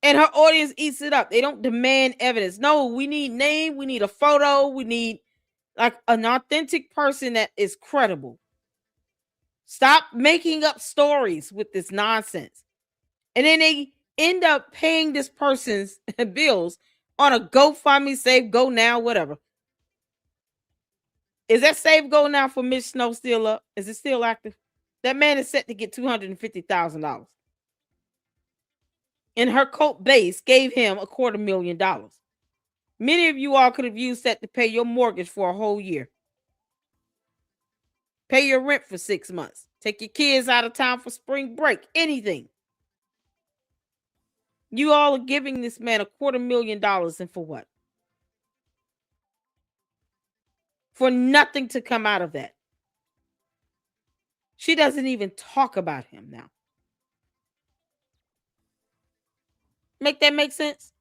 And her audience eats it up. They don't demand evidence. No, we need name. We need a photo. We need like an authentic person that is credible. Stop making up stories with this nonsense. And then they end up paying this person's bills on a GoFundMe, Save Go Now, whatever. Is that Save Go Now for Mitch Snow still up? Is it still active? That man is set to get $250,000. And her cult base gave him $250,000. Many of you all could have used that to pay your mortgage for a whole year. Pay your rent for 6 months. Take your kids out of town for spring break. Anything. You all are giving this man $250,000, and for what? For nothing to come out of that. She doesn't even talk about him now. Make that make sense?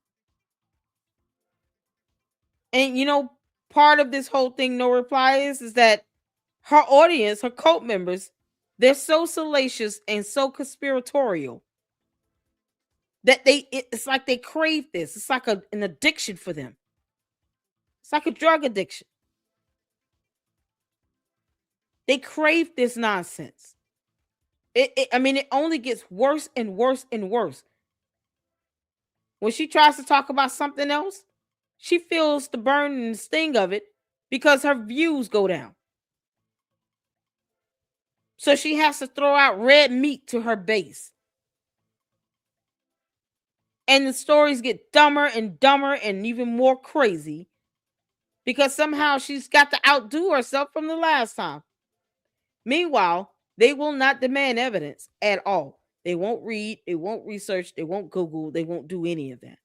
And you know, part of this whole thing, no reply, is that her audience, her cult members, they're so salacious and so conspiratorial that it's like they crave this. It's like an addiction for them. It's like a drug addiction. They crave this nonsense. I mean, it only gets worse and worse and worse. When she tries to talk about something else, she feels the burn and the sting of it because her views go down. So she has to throw out red meat to her base. And the stories get dumber and dumber and even more crazy because somehow she's got to outdo herself from the last time. Meanwhile, they will not demand evidence at all. They won't read, they won't research, they won't Google, they won't do any of that.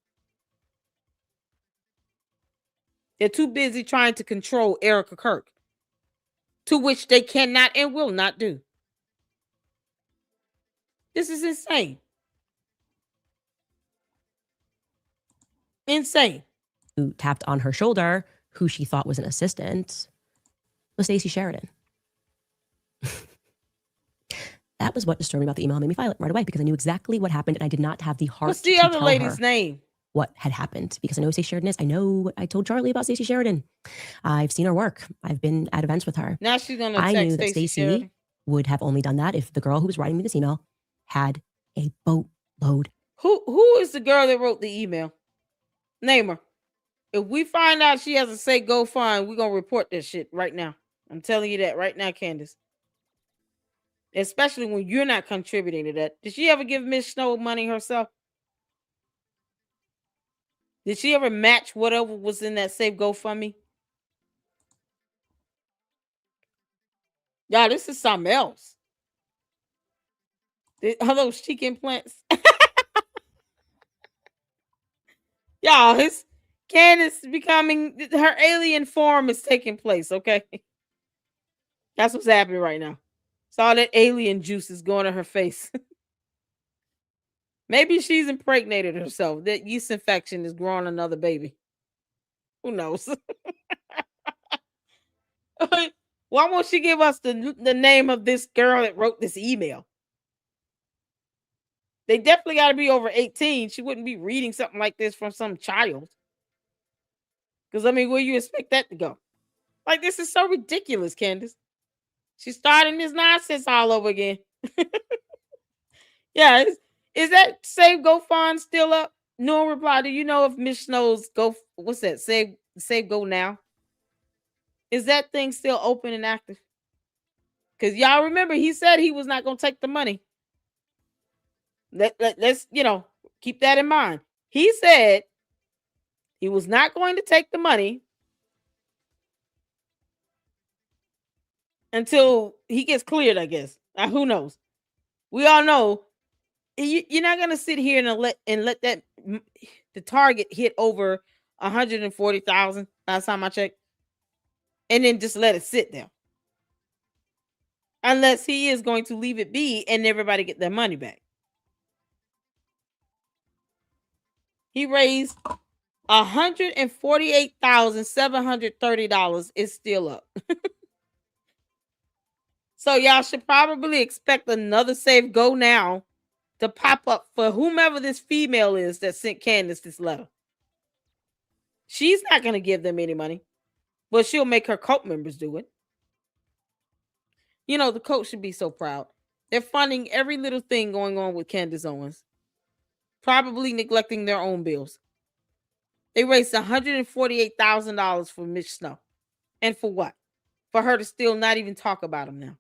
They're too busy trying to control Erika Kirk, to which they cannot and will not do. This is insane. Insane. Who tapped on her shoulder, who she thought was an assistant, was Stacey Sheridan. That was what disturbed me about the email and made me file it right away because I knew exactly what happened and I did not have the heart What's the to other tell lady's her name? what had happened because I know who Stacey Sheridan is. I know what I told Charlie about Stacey Sheridan. I've seen her work. I've been at events with her. Now she's gonna I text knew that Stacey Stacey Sheridan. would have only done that if the girl who was writing me this email had a boatload. Who is the girl that wrote the email? Name her. If we find out she has a say go fine, we're gonna report this shit right now. I'm telling you that right now, Candace. Especially when you're not contributing to that. Did she ever give Miss Snow money herself? Did she ever match whatever was in that Save GoFundMe? Y'all, this is something else. Are those cheek implants? Y'all, his Candace becoming her alien form is taking place, okay? That's what's happening right now. So all that alien juice is going to her face. Maybe she's impregnated herself. That yeast infection is growing another baby. Who knows? Why won't she give us the name of this girl that wrote this email? They definitely got to be over 18. She wouldn't be reading something like this from some child. Because, I mean, where you expect that to go? Like, this is so ridiculous, Candace. She's starting this nonsense all over again. Yeah, is that Save Go Fund still up? No reply. Do you know if Miss Snow's what's that? Save Go Now? Is that thing still open and active? Because y'all remember he said he was not gonna take the money. Let's keep that in mind. He said he was not going to take the money until he gets cleared, I guess. Who knows? We all know you're not gonna sit here and let that the target hit over 140,000 last time I checked, and then just let it sit there. Unless he is going to leave it be and everybody get their money back. He raised $148,730 is still up. So y'all should probably expect another Save Go Now to pop up for whomever this female is that sent Candace this letter. She's not going to give them any money, but she'll make her cult members do it. The cult should be so proud. They're funding every little thing going on with Candace Owens, probably neglecting their own bills. They raised $148,000 for Mitch Snow. And for what? For her to still not even talk about him now.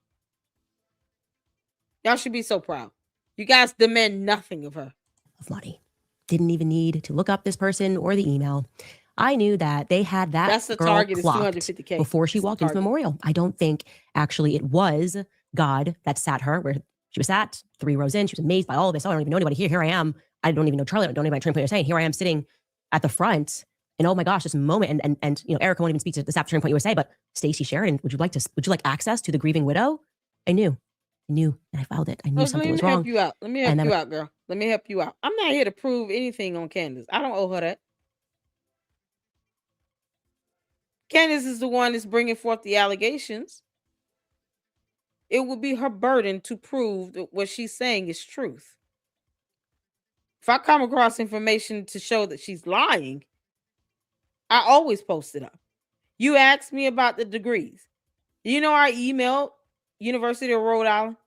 Y'all should be so proud. You guys demand nothing of her. Of money. Didn't even need to look up this person or the email. I knew that they had that the girl target is clocked 250K. before she walked into the memorial. I don't think actually it was God that sat her where she was sat 3 rows in. She was amazed by all of this. Oh, I don't even know anybody here. Here I am. I don't even know Charlie. I don't even know anybody turning point you're saying. Here I am sitting at the front. And oh my gosh, this moment. And Erika won't even speak to this after Turning Point USA, but Stacey Sheridan, would you like access to the grieving widow? I knew, and I filed it. I knew something was wrong. Let me help you out, girl. Let me help you out. I'm not here to prove anything on Candace. I don't owe her that. Candace is the one that's bringing forth the allegations. It would be her burden to prove that what she's saying is truth. If I come across information to show that she's lying, I always post it up. You asked me about the degrees. I emailed University of Rhode Island.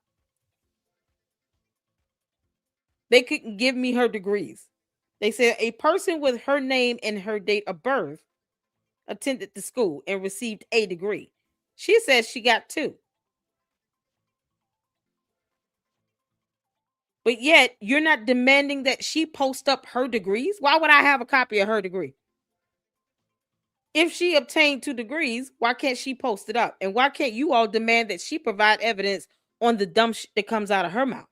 They couldn't give me her degrees. They said a person with her name and her date of birth attended the school and received a degree. She says she got 2. But yet, you're not demanding that she post up her degrees? Why would I have a copy of her degree? If she obtained 2 degrees, why can't she post it up? And why can't you all demand that she provide evidence on the dumb shit that comes out of her mouth?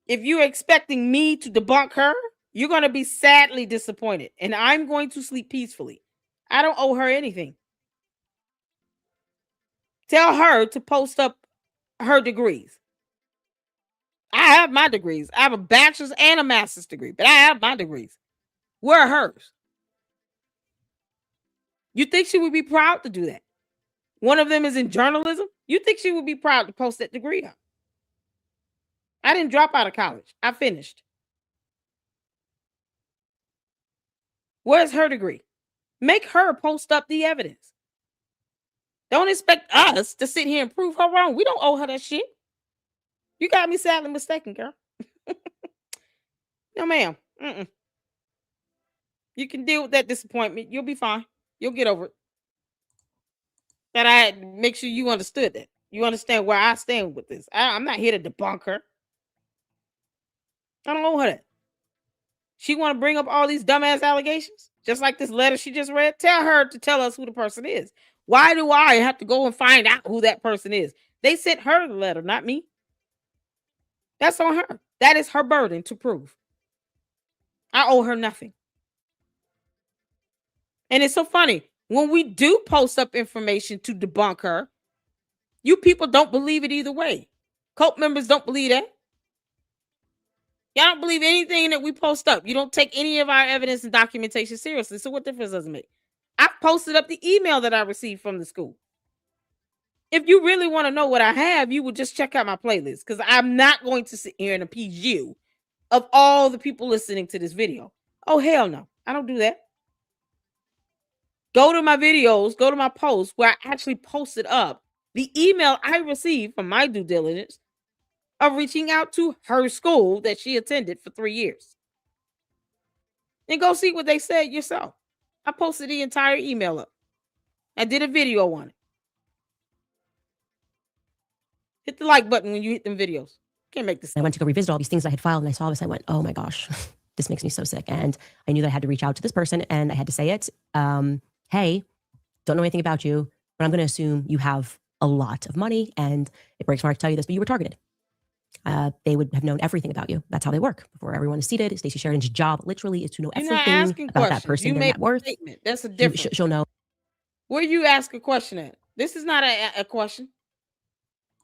If you're expecting me to debunk her, you're going to be sadly disappointed. And I'm going to sleep peacefully. I don't owe her anything. Tell her to post up her degrees. I have my degrees. I have a bachelor's and a master's degree, but I have my degrees. Where are hers? You think she would be proud to do that? One of them is in journalism. You think she would be proud to post that degree up? I didn't drop out of college. I finished. Where's her degree? Make her post up the evidence. Don't expect us to sit here and prove her wrong. We don't owe her that shit. You got me sadly mistaken, girl. No, ma'am. You can deal with that disappointment. You'll be fine. You'll get over it. That I make sure you understood that. You understand where I stand with this. I'm not here to debunk her. I don't owe her that. She want to bring up all these dumbass allegations, just like this letter she just read. Tell her to tell us who the person is. Why do I have to go and find out who that person is? They sent her the letter, not me. That's on her. That is her burden to prove. I owe her nothing. And it's so funny. When we do post up information to debunk her, you people don't believe it either way. Cult members don't believe that. Y'all don't believe anything that we post up. You don't take any of our evidence and documentation seriously. So what difference does it make? I posted up the email that I received from the school. If you really want to know what I have, you would just check out my playlist, because I'm not going to sit here and appease you of all the people listening to this video. Oh, hell no. I don't do that. Go to my videos, go to my posts where I actually posted up the email I received from my due diligence of reaching out to her school that she attended for 3 years. And go see what they said yourself. I posted the entire email up. I did a video on it. Hit the like button when you hit them videos. Can't make this. I went to go revisit all these things I had filed, and I saw this. I went, oh my gosh, this makes me so sick. And I knew that I had to reach out to this person, and I had to say it. Hey, don't know anything about you, but I'm going to assume you have a lot of money, and it breaks my heart to tell you this, but you were targeted. They would have known everything about you. That's how they work. Before everyone is seated, Stacey Sheridan's job literally is to know everything about that person, you their made net worth. A statement. That's a difference. She'll know. Where you ask a question at? This is not a question.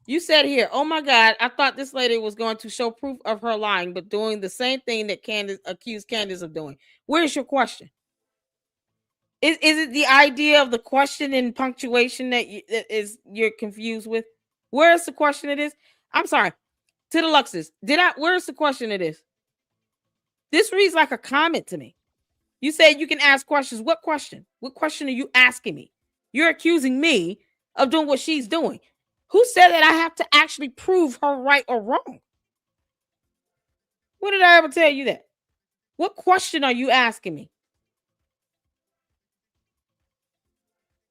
You said here, oh my God, I thought this lady was going to show proof of her lying, but doing the same thing that Candace accused Candace of doing. Where's your question? Is it the idea of the question and punctuation that you're confused with? Where's the question it is? I'm sorry. To the Luxes, where's the question it is? This reads like a comment to me. You said you can ask questions. What question? What question are you asking me? You're accusing me of doing what she's doing. Who said that I have to actually prove her right or wrong? When did I ever tell you that? What question are you asking me?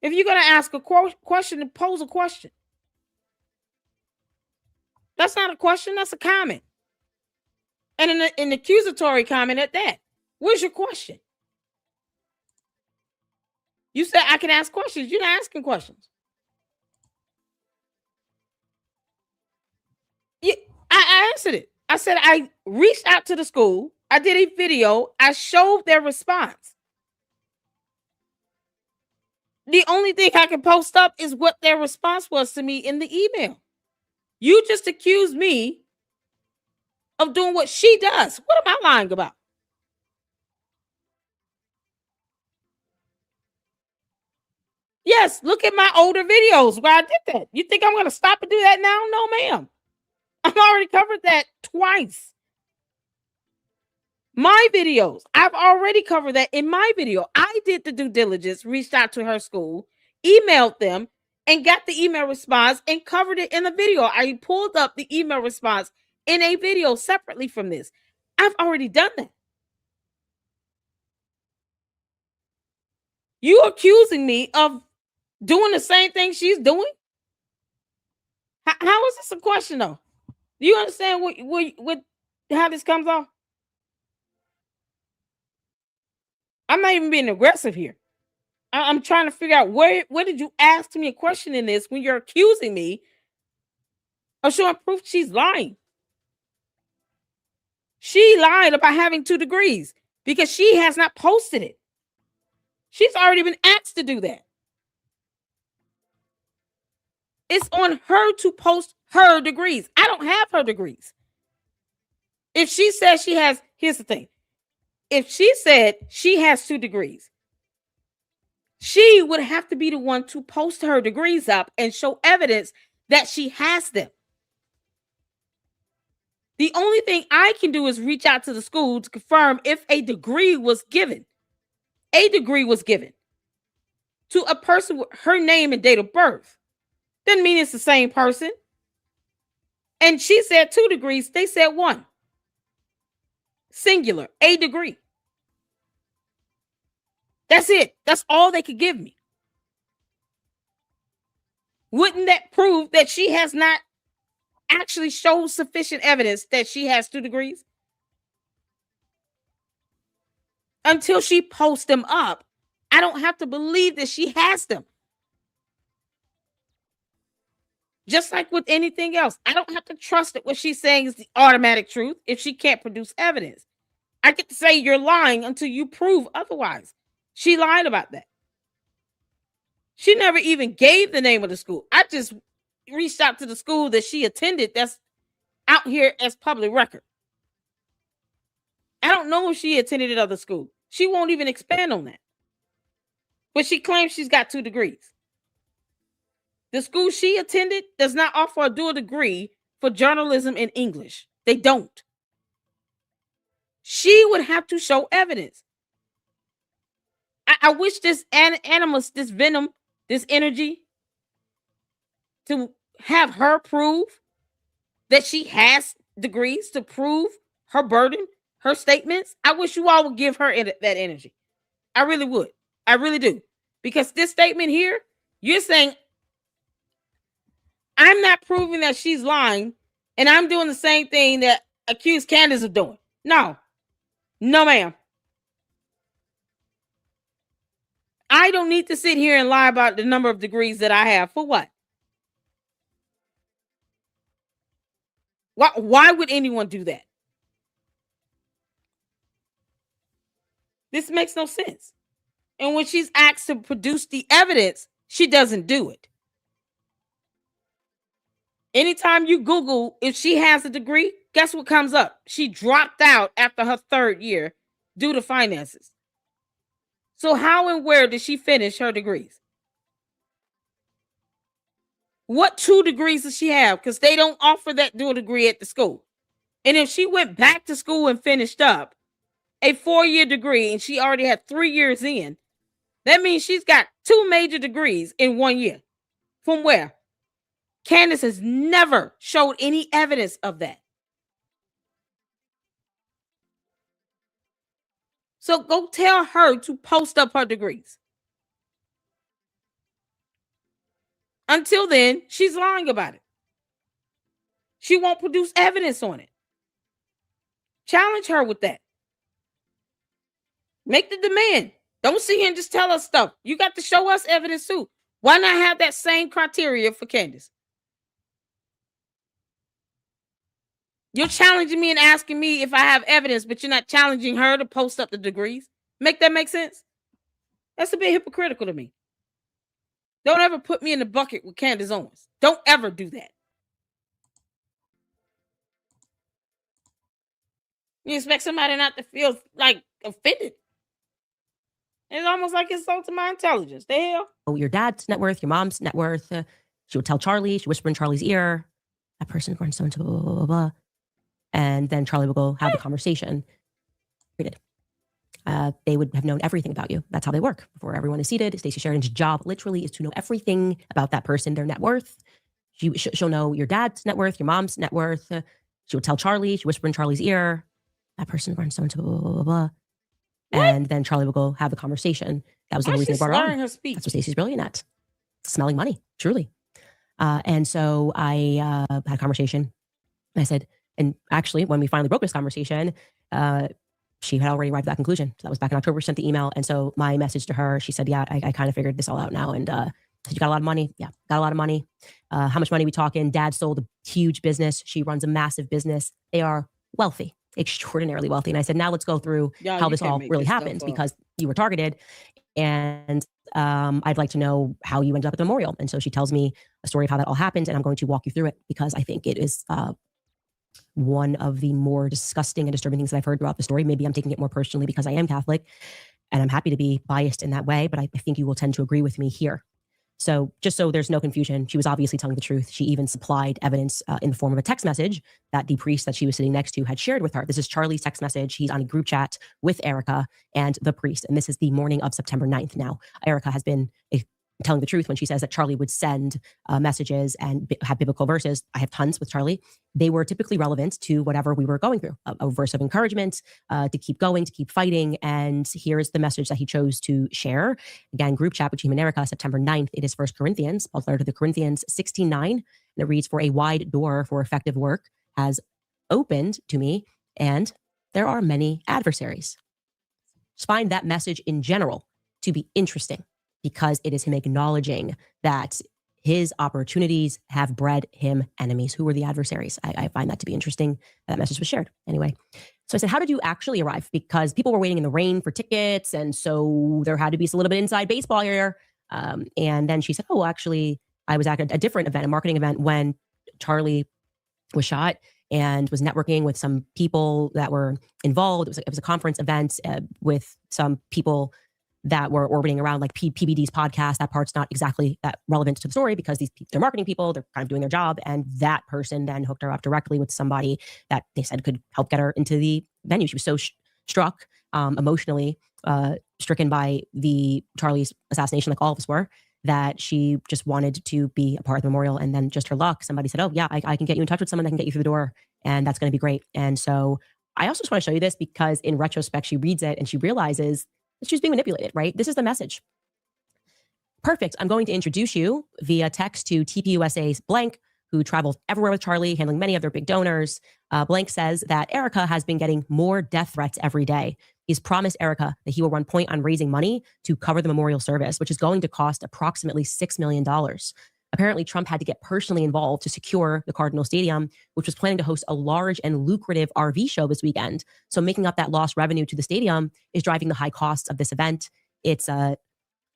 If you're going to ask a question, then pose a question. That's not a question. That's a comment. And an accusatory comment at that. Where's your question? You said I can ask questions. You're not asking questions. I answered it. I said I reached out to the school. I did a video. I showed their response. The only thing I can post up is what their response was to me in the email. You just accused me of doing what she does. What am I lying about? Yes, look at my older videos where I did that. You think I'm going to stop and do that now? No, ma'am. I've already covered that twice. My videos, I've already covered that in my video. I did the due diligence, reached out to her school, emailed them, and got the email response and covered it in a video. I pulled up the email response in a video separately from this. I've already done that. You accusing me of doing the same thing she's doing? How is this a question, though? Do you understand what how this comes off? I'm not even being aggressive here. I'm trying to figure out where did you ask me a question in this when you're accusing me of showing proof she's lying? She lied about having 2 degrees because she has not posted it. She's already been asked to do that. It's on her to post her degrees. I don't have her degrees. If she says she has, here's the thing. If she said she has 2 degrees, she would have to be the one to post her degrees up and show evidence that she has them. The only thing I can do is reach out to the school to confirm if a degree was given. A degree was given to a person with her name and date of birth. Doesn't mean it's the same person. And she said 2 degrees. They said 1. Singular, a degree. That's it. That's all they could give me. Wouldn't that prove that she has not actually showed sufficient evidence that she has 2 degrees? Until she posts them up, I don't have to believe that she has them. Just like with anything else, I don't have to trust that what she's saying is the automatic truth if she can't produce evidence. I get to say you're lying until you prove otherwise. She lied about that. She never even gave the name of the school. I just reached out to the school that she attended that's out here as public record. I don't know if she attended another school. She won't even expand on that. But she claims she's got 2 degrees. The school she attended does not offer a dual degree for journalism and English. They don't. She would have to show evidence. I wish this animus, this venom, this energy to have her prove that she has degrees to prove her burden, her statements. I wish you all would give her that energy. I really would. I really do. Because this statement here, you're saying, I'm not proving that she's lying, and I'm doing the same thing that accused Candace of doing. No. No, ma'am. I don't need to sit here and lie about the number of degrees that I have. For what? Why would anyone do that? This makes no sense. And when she's asked to produce the evidence, she doesn't do it. Anytime you Google if she has a degree, guess what comes up? She dropped out after her 3rd year due to finances. So how and where did she finish her degrees? What 2 degrees does she have? Because they don't offer that dual degree at the school. And if she went back to school and finished up a 4-year degree and she already had 3 years in, that means she's got 2 major degrees in 1 year. From where? Candace has never showed any evidence of that. So go tell her to post up her degrees. Until then, she's lying about it. She won't produce evidence on it. Challenge her with that. Make the demand. Don't sit here and just tell us stuff. You got to show us evidence too. Why not have that same criteria for Candace? You're challenging me and asking me if I have evidence, but you're not challenging her to post up the degrees. Make that make sense? That's a bit hypocritical to me. Don't ever put me in the bucket with Candace Owens. Don't ever do that. You expect somebody not to feel like offended. It's almost like insulting my intelligence. The hell? Oh, your dad's net worth, your mom's net worth. She would tell Charlie. She whispered in Charlie's ear. That person is going so and so, blah, blah, blah, blah. And then Charlie would go have the conversation. Read it. They would have known everything about you. That's how they work. Before everyone is seated, Stacey Sheridan's job literally is to know everything about that person, their net worth. She'll know your dad's net worth, your mom's net worth. She would tell Charlie. She whispered in Charlie's ear. That person is going so and so, blah, blah, blah, blah. And then Charlie would go have the conversation. That was the only reason they brought her on. That's what Stacey's brilliant at. Smelling money, truly. And so I had a conversation. And I said, and actually, when we finally broke this conversation, she had already arrived at that conclusion. So that was back in October. She sent the email. And so my message to her, she said, yeah, I kind of figured this all out now. And you got a lot of money? Yeah, got a lot of money. How much money we talking? Dad sold a huge business. She runs a massive business. They are wealthy, extraordinarily wealthy. And I said, now let's go through how this all really happens because you were targeted. And I'd like to know how you ended up at the memorial. And so she tells me a story of how that all happened. And I'm going to walk you through it because I think it is one of the more disgusting and disturbing things that I've heard throughout the story. Maybe I'm taking it more personally because I am Catholic and I'm happy to be biased in that way, but I think you will tend to agree with me here. So just so there's no confusion, she was obviously telling the truth. She even supplied evidence in the form of a text message that the priest that she was sitting next to had shared with her. This is Charlie's text message. He's on a group chat with Erika and the priest. And this is the morning of September 9th. Now, Erika has been telling the truth when she says that Charlie would send messages and have biblical verses. I have tons with Charlie. They were typically relevant to whatever we were going through. A verse of encouragement to keep going, to keep fighting. And here's the message that he chose to share. Again, group chat between him and Erika, September 9th. It is 1 Corinthians, Paul's letter to the Corinthians 16:9. And it reads, for a wide door for effective work has opened to me, and there are many adversaries. Just find that message in general to be interesting, because it is him acknowledging that his opportunities have bred him enemies. Who were the adversaries? I find that to be interesting. That message was shared. Anyway, so I said, how did you actually arrive? Because people were waiting in the rain for tickets. And so there had to be a little bit inside baseball here. And then she said, oh, actually, I was at a different event, a marketing event, when Charlie was shot and was networking with some people that were involved. It was a conference event with some people that were orbiting around, like PBD's podcast. That part's not exactly that relevant to the story because they're marketing people, they're kind of doing their job. And that person then hooked her up directly with somebody that they said could help get her into the venue. She was so struck, emotionally stricken by Charlie's assassination, like all of us were, that she just wanted to be a part of the memorial. And then just her luck, somebody said, oh yeah, I can get you in touch with someone that can get you through the door. And that's going to be great. And so I also just want to show you this because in retrospect, she reads it and she realizes that she was being manipulated, right? This is the message. Perfect. I'm going to introduce you via text to TPUSA's Blank, who travels everywhere with Charlie, handling many of their big donors. Blank says that Erika has been getting more death threats every day. He's promised Erika that he will run point on raising money to cover the memorial service, which is going to cost approximately $6 million. Apparently, Trump had to get personally involved to secure the Cardinal Stadium, which was planning to host a large and lucrative RV show this weekend. So making up that lost revenue to the stadium is driving the high costs of this event. It's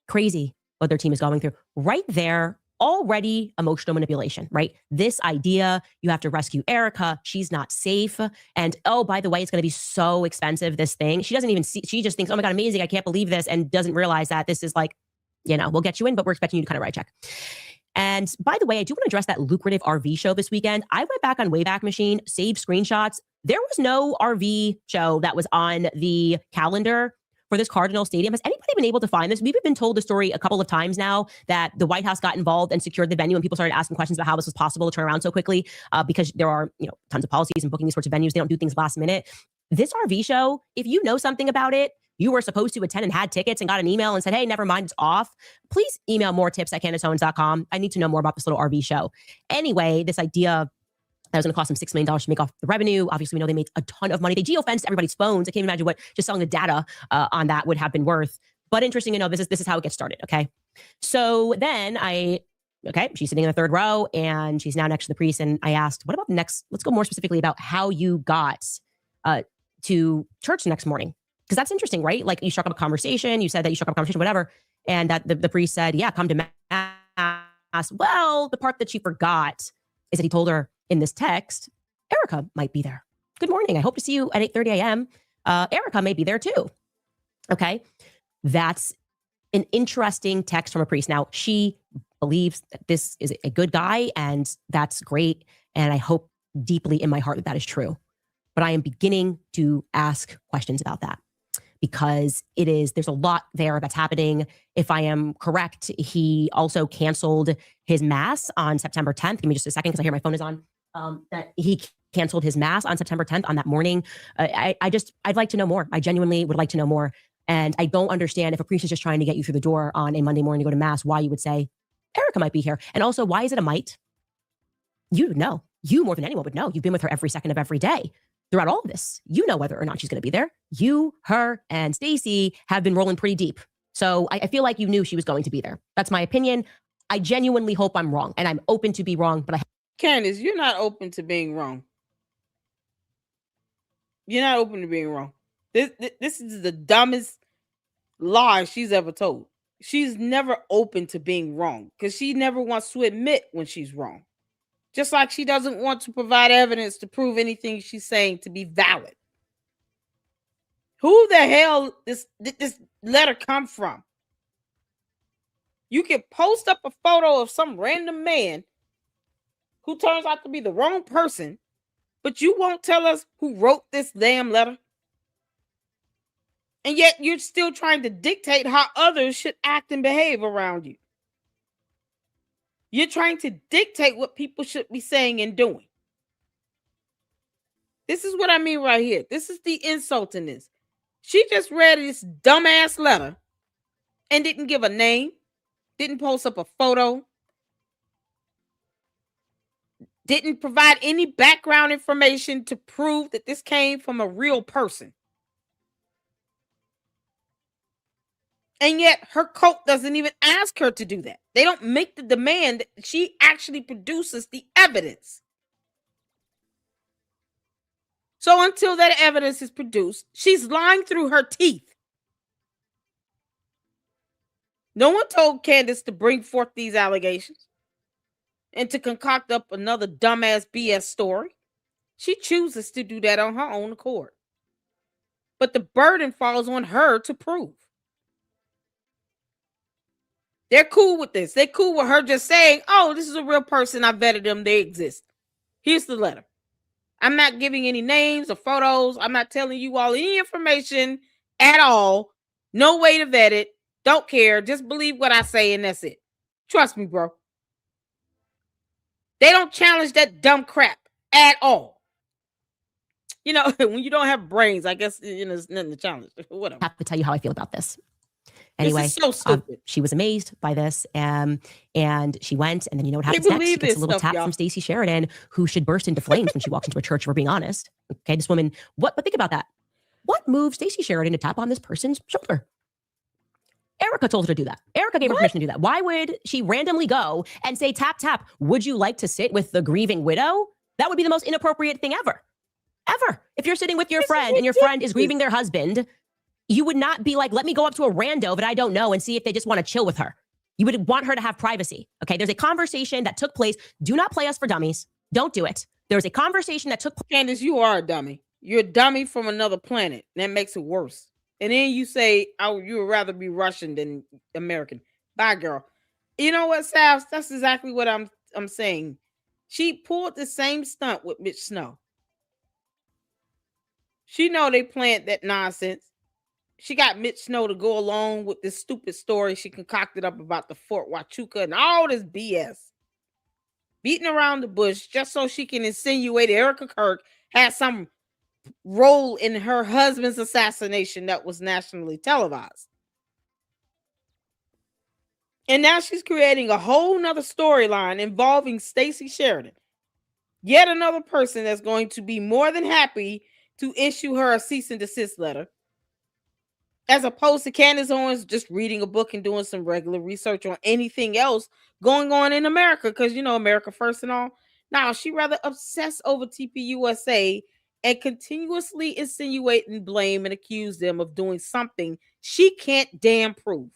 crazy what their team is going through. Right there, already emotional manipulation, right? This idea, you have to rescue Erika, she's not safe. And oh, by the way, it's going to be so expensive, this thing. She doesn't even see, she just thinks, oh my God, amazing, I can't believe this, and doesn't realize that this is like, we'll get you in, but we're expecting you to kind of write a check. And by the way, I do want to address that lucrative RV show this weekend. I went back on Wayback Machine, saved screenshots. There was no RV show that was on the calendar for this Cardinal Stadium. Has anybody been able to find this? We've been told the story a couple of times now that the White House got involved and secured the venue, and people started asking questions about how this was possible to turn around so quickly because there are tons of policies and booking these sorts of venues. They don't do things last minute. This RV show, if you know something about it, you were supposed to attend and had tickets and got an email and said, hey, never mind, it's off. Please email more tips at CandaceOwens.com. I need to know more about this little RV show. Anyway, this idea that was going to cost them $6 million to make off the revenue. Obviously, we know they made a ton of money. They geofenced everybody's phones. I can't imagine what just selling the data on that would have been worth. But interesting to know, this is how it gets started, okay? So then she's sitting in the third row and she's now next to the priest. And I asked, what about the next? Let's go more specifically about how you got to church the next morning. Because that's interesting, right? Like you struck up a conversation. You said that you struck up a conversation, whatever. And that the priest said, yeah, come to mass. Well, the part that she forgot is that he told her in this text, Erika might be there. Good morning. I hope to see you at 8:30 a.m. Erika may be there too. Okay. That's an interesting text from a priest. Now, she believes that this is a good guy, and that's great. And I hope deeply in my heart that that is true. But I am beginning to ask questions about that because there's a lot there that's happening. If I am correct, he also canceled his mass on September 10th. Give me just a second because I hear my phone is on. That he canceled his mass on September 10th on that morning. I'd like to know more. I genuinely would like to know more. And I don't understand if a priest is just trying to get you through the door on a Monday morning to go to mass, why you would say, Erika might be here. And also, why is it a might? You would know. You more than anyone would know. You've been with her every second of every day throughout all of this. You know whether or not she's going to be there. You, her, and Stacy have been rolling pretty deep. So I feel like you knew she was going to be there. That's my opinion. I genuinely hope I'm wrong, and I'm open to be wrong, but Candace, you're not open to being wrong. You're not open to being wrong. This is the dumbest lie she's ever told. She's never open to being wrong because she never wants to admit when she's wrong. Just like she doesn't want to provide evidence to prove anything she's saying to be valid. Who the hell did this letter come from? You can post up a photo of some random man who turns out to be the wrong person, but you won't tell us who wrote this damn letter. And yet you're still trying to dictate how others should act and behave around you. You're trying to dictate what people should be saying and doing. This is what I mean right here. This is the insult in this. She just read this dumbass letter and didn't give a name, didn't post up a photo, didn't provide any background information to prove that this came from a real person. And yet her cult doesn't even ask her to do that. They don't make the demand that she actually produces the evidence. So until that evidence is produced, she's lying through her teeth. No one told Candace to bring forth these allegations and to concoct up another dumbass BS story. She chooses to do that on her own accord. But the burden falls on her to prove. They're cool with this. They're cool with her just saying, oh, this is a real person. I vetted them. They exist. Here's the letter. I'm not giving any names or photos. I'm not telling you all any information at all. No way to vet it. Don't care. Just believe what I say and that's it. Trust me, bro. They don't challenge that dumb crap at all. You know, when you don't have brains, I guess, you know, there's nothing to challenge. Whatever. I have to tell you how I feel about this. Anyway, this is so stupid. She was amazed by this, and she went, and then you know what happens next? She gets a little tap from Stacey Sheridan, who should burst into flames when she walks into a church, if we're being honest. Okay, this woman, but think about that. What moved Stacey Sheridan to tap on this person's shoulder? Erika told her to do that. Erika gave her permission to do that. Why would she randomly go and say, tap, tap, would you like to sit with the grieving widow? That would be the most inappropriate thing ever. Ever. If you're sitting with your friend and your friend is grieving their husband, you would not be like, let me go up to a rando that I don't know and see if they just want to chill with her. You would want her to have privacy. Okay, there's a conversation that took place. Do not play us for dummies. Don't do it. There's a conversation that took place. Candace, you are a dummy. You're a dummy from another planet. That makes it worse. And then you say, oh, you would rather be Russian than American. Bye, girl. You know what, Savs? That's exactly what I'm saying. She pulled the same stunt with Mitch Snow. She know they planned that nonsense. She got Mitch Snow to go along with this stupid story she concocted up about the Fort Huachuca and all this BS. Beating around the bush just so she can insinuate Erika Kirk had some role in her husband's assassination that was nationally televised. And now she's creating a whole nother storyline involving Stacey Sheridan. Yet another person that's going to be more than happy to issue her a cease and desist letter, as opposed to Candace Owens just reading a book and doing some regular research on anything else going on in America, because, you know, America first and all. Now, she rather obsess over TPUSA and continuously insinuate and blame and accuse them of doing something she can't damn prove.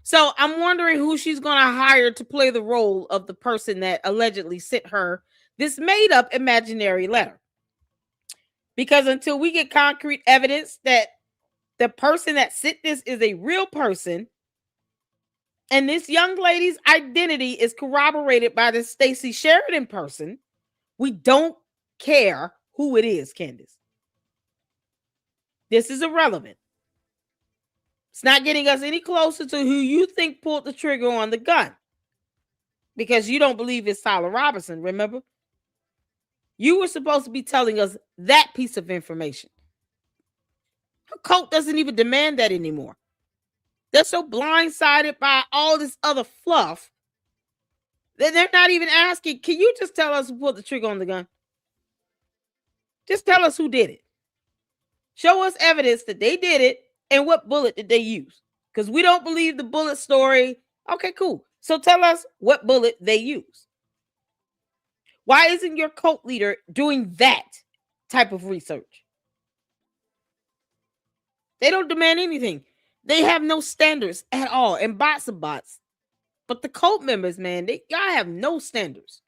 So I'm wondering who she's going to hire to play the role of the person that allegedly sent her this made-up imaginary letter. Because until we get concrete evidence that the person that sent this is a real person, and this young lady's identity is corroborated by this Stacey Sheridan person, we don't care who it is, Candace. This is irrelevant. It's not getting us any closer to who you think pulled the trigger on the gun. Because you don't believe it's Tyler Robinson, remember? You were supposed to be telling us that piece of information. Her cult doesn't even demand that anymore. They're so blindsided by all this other fluff that they're not even asking, can you just tell us who pulled the trigger on the gun? Just tell us who did it. Show us evidence that they did it and what bullet did they use. Because we don't believe the bullet story. Okay, cool. So tell us what bullet they used. Why isn't your cult leader doing that type of research? They don't demand anything. They have no standards at all. And bots are bots. But the cult members, man, y'all have no standards.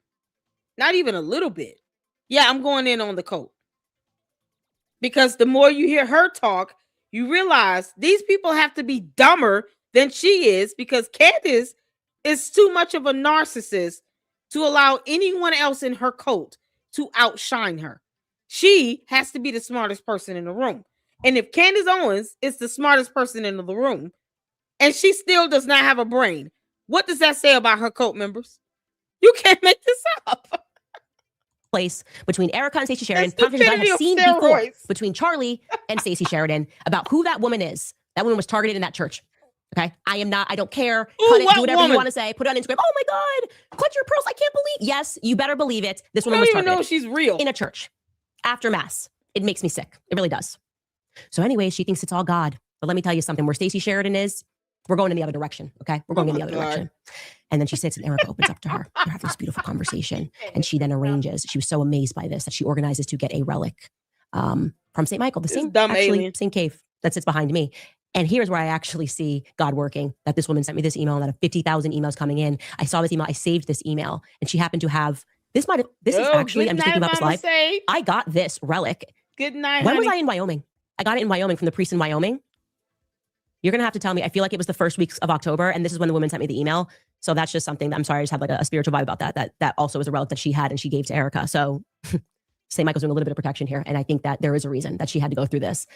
Not even a little bit. Yeah, I'm going in on the cult. Because the more you hear her talk, you realize these people have to be dumber than she is, because Candace is too much of a narcissist to allow anyone else in her cult to outshine her. She has to be the smartest person in the room. And if Candace Owens is the smartest person in the room, and she still does not have a brain, what does that say about her cult members? You can't make this up. Place between Erika and Stacey Sheridan, conversations I have seen before between Charlie and Stacey Sheridan about who that woman is. That woman was targeted in that church. Okay, I don't care. Cut it, do whatever you want to say. Put it on Instagram. Oh my God, clutch your pearls. I can't believe. Yes, you better believe it. This woman was targeted. I don't even know she's real. In a church after mass. It makes me sick. It really does. So anyway, she thinks it's all God. But let me tell you something. Where Stacey Sheridan is, we're going in the other direction. Okay, we're going in the other direction. And then she sits and Erika opens up to her. They're having this beautiful conversation, and she then arranges. She was so amazed by this that she organizes to get a relic from St. Michael, the same cave that sits behind me. And here's where I actually see God working, that this woman sent me this email and that 50,000 emails coming in. I saw this email. I saved this email, and she happened to have, this is actually, I'm just thinking about this live. I got this relic. Good night, When was I in Wyoming? I got it in Wyoming from the priest in Wyoming. You're going to have to tell me. I feel like it was the first weeks of October, and this is when the woman sent me the email. So that's just something that I'm sorry, I just have like a spiritual vibe about that. That also was a relic that she had and she gave to Erika. So St. Michael's doing a little bit of protection here. And I think that there is a reason that she had to go through this.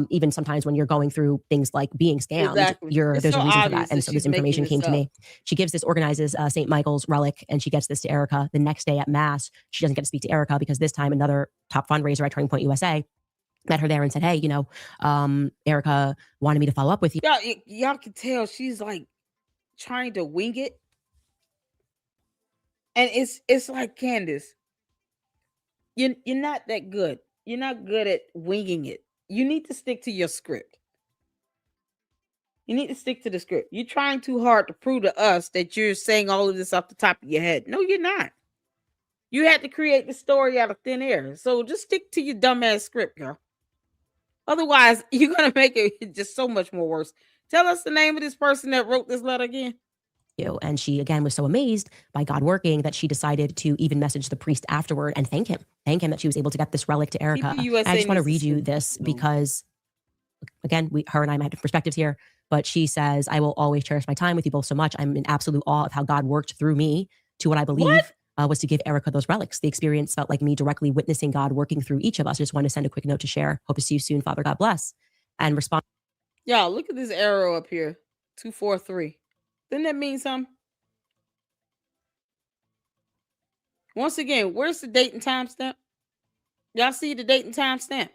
Even sometimes when you're going through things like being scammed, there's a reason for that. And so this information came to me. She gives this, organizes St. Michael's relic, and she gets this to Erika. The next day at Mass, she doesn't get to speak to Erika because this time another top fundraiser at Turning Point USA met her there and said, hey, Erika wanted me to follow up with you. Y'all can tell she's like trying to wing it. And it's like, Candace, you're not that good. You're not good at winging it. You need to stick to your script. You need to stick to the script. You're trying too hard to prove to us that you're saying all of this off the top of your head. No, you're not. You had to create the story out of thin air. So just stick to your dumbass script, girl. Otherwise, you're going to make it just so much more worse. Tell us the name of this person that wrote this letter again. And she, again, was so amazed by God working that she decided to even message the priest afterward and thank him that she was able to get this relic to Erika. I just want to read you this because, again, her and I might have perspectives here, but she says, I will always cherish my time with you both so much. I'm in absolute awe of how God worked through me to what I believe was to give Erika those relics. The experience felt like me directly witnessing God working through each of us. I just want to send a quick note to share. Hope to see you soon. Father, God bless. And respond. Y'all, look at this arrow up here. 243. Doesn't that mean something? Once again, where's the date and time stamp? Y'all see the date and time stamp?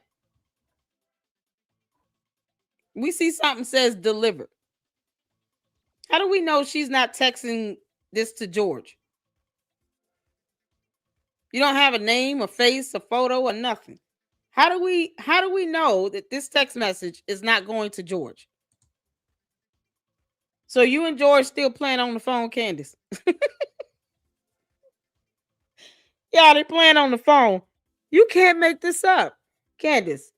We see something says delivered. How do we know she's not texting this to George? You don't have a name, a face, a photo, or nothing. How do we know that this text message is not going to George? So you and George still playing on the phone, Candace? Yeah, they playing on the phone. You can't make this up, Candace.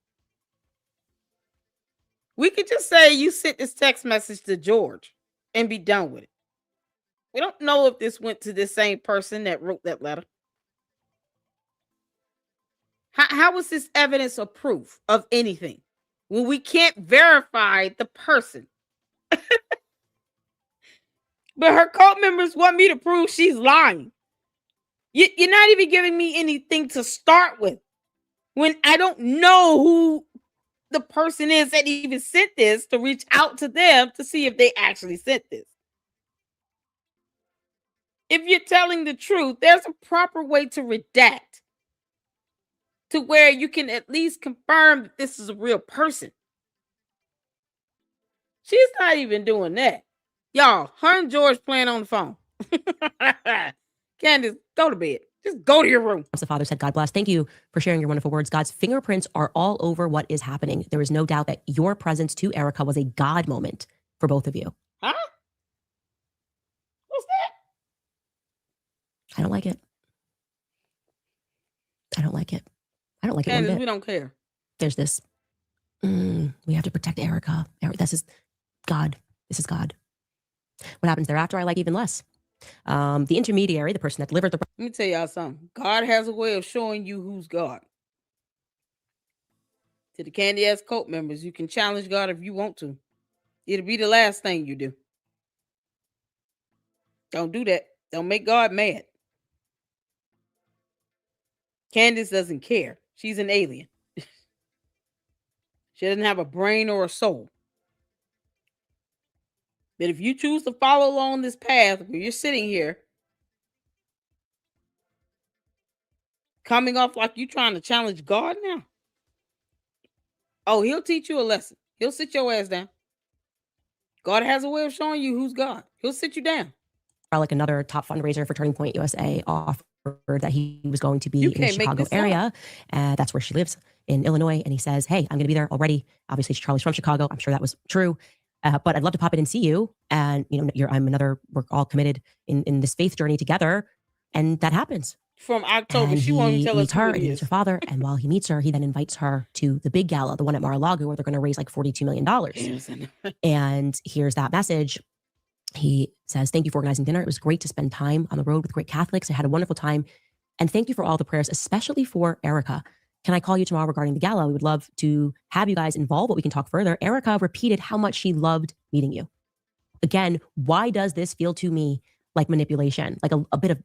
We could just say you sent this text message to George and be done with it. We don't know if this went to the same person that wrote that letter. How is this evidence or proof of anything when we can't verify the person? But her cult members want me to prove she's lying. You're not even giving me anything to start with when I don't know who the person is that even sent this, to reach out to them to see if they actually sent this. If you're telling the truth, there's a proper way to redact to where you can at least confirm that this is a real person. She's not even doing that. Y'all, her and George playing on the phone. Candace, go to bed. Just go to your room. The father said, God bless. Thank you for sharing your wonderful words. God's fingerprints are all over what is happening. There is no doubt that your presence to Erika was a God moment for both of you. Huh? What's that? I don't like it. I don't like it. I don't like it one Candace, bit. we don't care. There's this, we have to protect Erika. This is God. This is God. What happens thereafter, I like even less. The intermediary, the person that delivered the... Let me tell y'all something. God has a way of showing you who's God. To the Candy Ass cult members, you can challenge God if you want to. It'll be the last thing you do. Don't do that. Don't make God mad. Candace doesn't care. She's an alien. She doesn't have a brain or a soul. But if you choose to follow along this path where you're sitting here, coming off like you're trying to challenge God now. Oh, he'll teach you a lesson. He'll sit your ass down. God has a way of showing you who's God. He'll sit you down. Like another top fundraiser for Turning Point USA offered that he was going to be in the Chicago area. That's where she lives, in Illinois. And he says, hey, I'm going to be there already. Obviously, Charlie's from Chicago. I'm sure that was true. But I'd love to pop in and see you. And, we're all committed in this faith journey together. And that happens. From October, she won't even tell us her, and he meets her father. And while he meets her, he then invites her to the big gala, the one at Mar-a-Lago, where they're going to raise like $42 million. And here's that message. He says, thank you for organizing dinner. It was great to spend time on the road with great Catholics. I had a wonderful time. And thank you for all the prayers, especially for Erika. Can I call you tomorrow regarding the gala? We would love to have you guys involved, but we can talk further. Erika repeated how much she loved meeting you. Again, why does this feel to me like manipulation? Like a bit of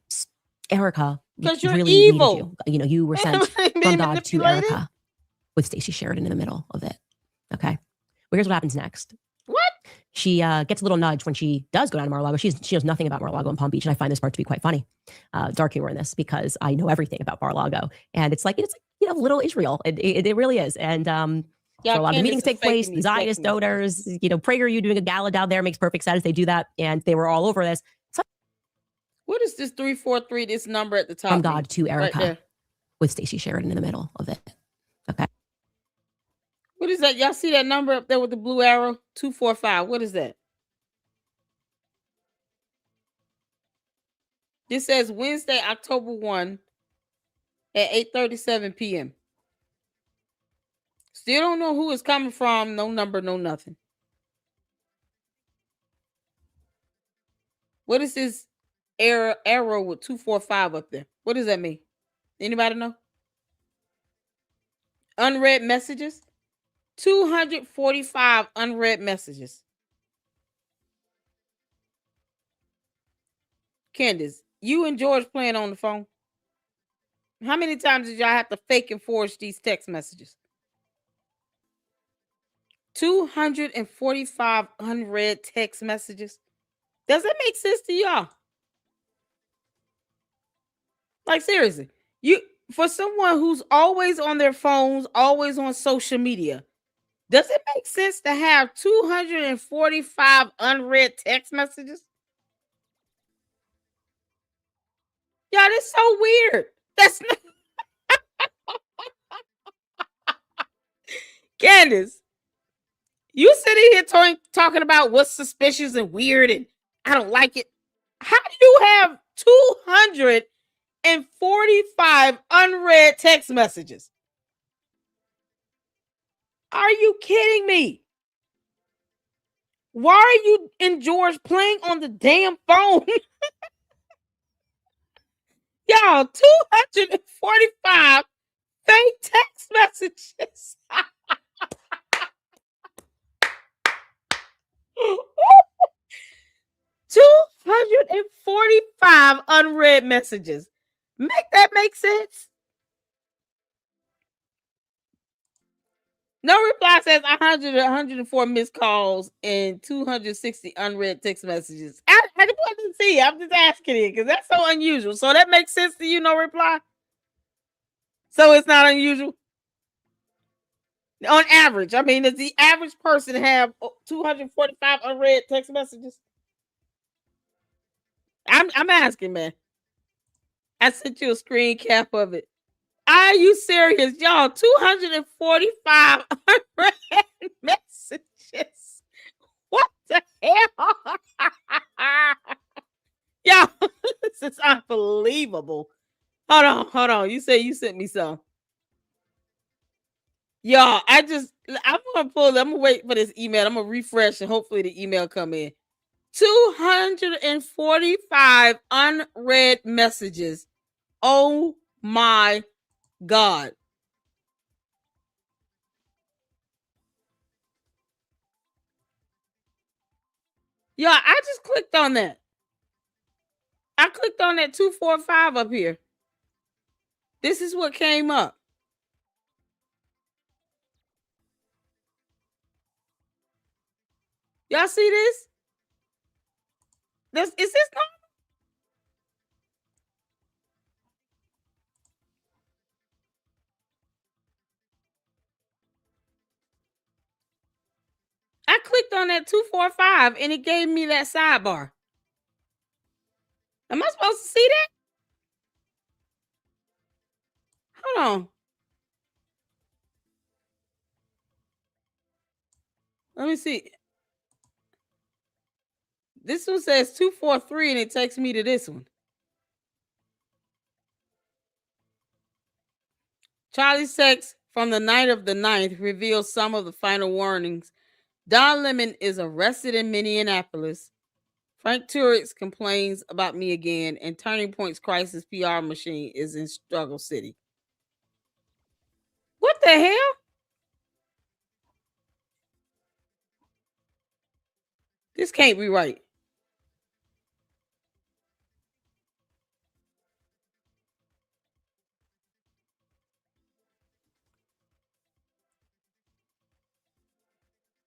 Erika Because you're really evil. needed you. You were sent Being from God to manipulated? Erika with Stacey Sheridan in the middle of it. Okay. Well, here's what happens next. What? She gets a little nudge when she does go down to Mar-a-Lago. She knows nothing about Mar-a-Lago and Palm Beach, and I find this part to be quite funny. Dark humor in this because I know everything about Mar-a-Lago, and it's like little Israel. It really is, and so a lot of the meetings take place. The Zionist donors, PragerU doing a gala down there makes perfect sense. They do that, and they were all over this. So, what is this 343? This number at the top. from God to Erika right with Stacey Sheridan in the middle of it. Okay. What is that? Y'all see that number up there with the blue arrow? 245. What is that? This says Wednesday, October 1 at 8:37 p.m. Still don't know who it's coming from. No number, no nothing. What is this arrow with 245 up there? What does that mean? Anybody know? Unread messages? 245 unread messages. Candace, you and George playing on the phone? How many times did y'all have to fake and forge these text messages? 245 unread text messages. Does that make sense to y'all? Like, seriously, for someone who's always on their phones, always on social media, does it make sense to have 245 unread text messages? Yeah, that's so weird. That's not Candace. You sitting here talking about what's suspicious and weird and I don't like it. How do you have 245 unread text messages? Are you kidding me? Why are you and George playing on the damn phone? Y'all, 245 fake text messages. 245 unread messages. Make that make sense? No reply says 104 missed calls and 260 unread text messages. I just wanted to see. I'm just asking it because that's so unusual. So that makes sense to you, no reply? So it's not unusual? On average, I mean, does the average person have 245 unread text messages? I'm asking, man. I sent you a screen cap of it. Are you serious, y'all? 245 unread messages. What the hell? Y'all, this is unbelievable. Hold on. You say you sent me some. Y'all, I'm gonna wait for this email. I'm gonna refresh and hopefully the email come in. 245 unread messages. Oh my God. Yeah, I just clicked on that. I clicked on that 245 up here. This is what came up. Y'all see this? Is this not? I clicked on that 245 and it gave me that sidebar. Am I supposed to see that? Hold on. Let me see. This one says 243 and it takes me to this one. Charlie's text from the night of the 9th reveals some of the final warnings. Don Lemon is arrested in Minneapolis. Frank Turek complains about me again, and Turning Point's crisis PR machine is in Struggle City. What the hell? This can't be right.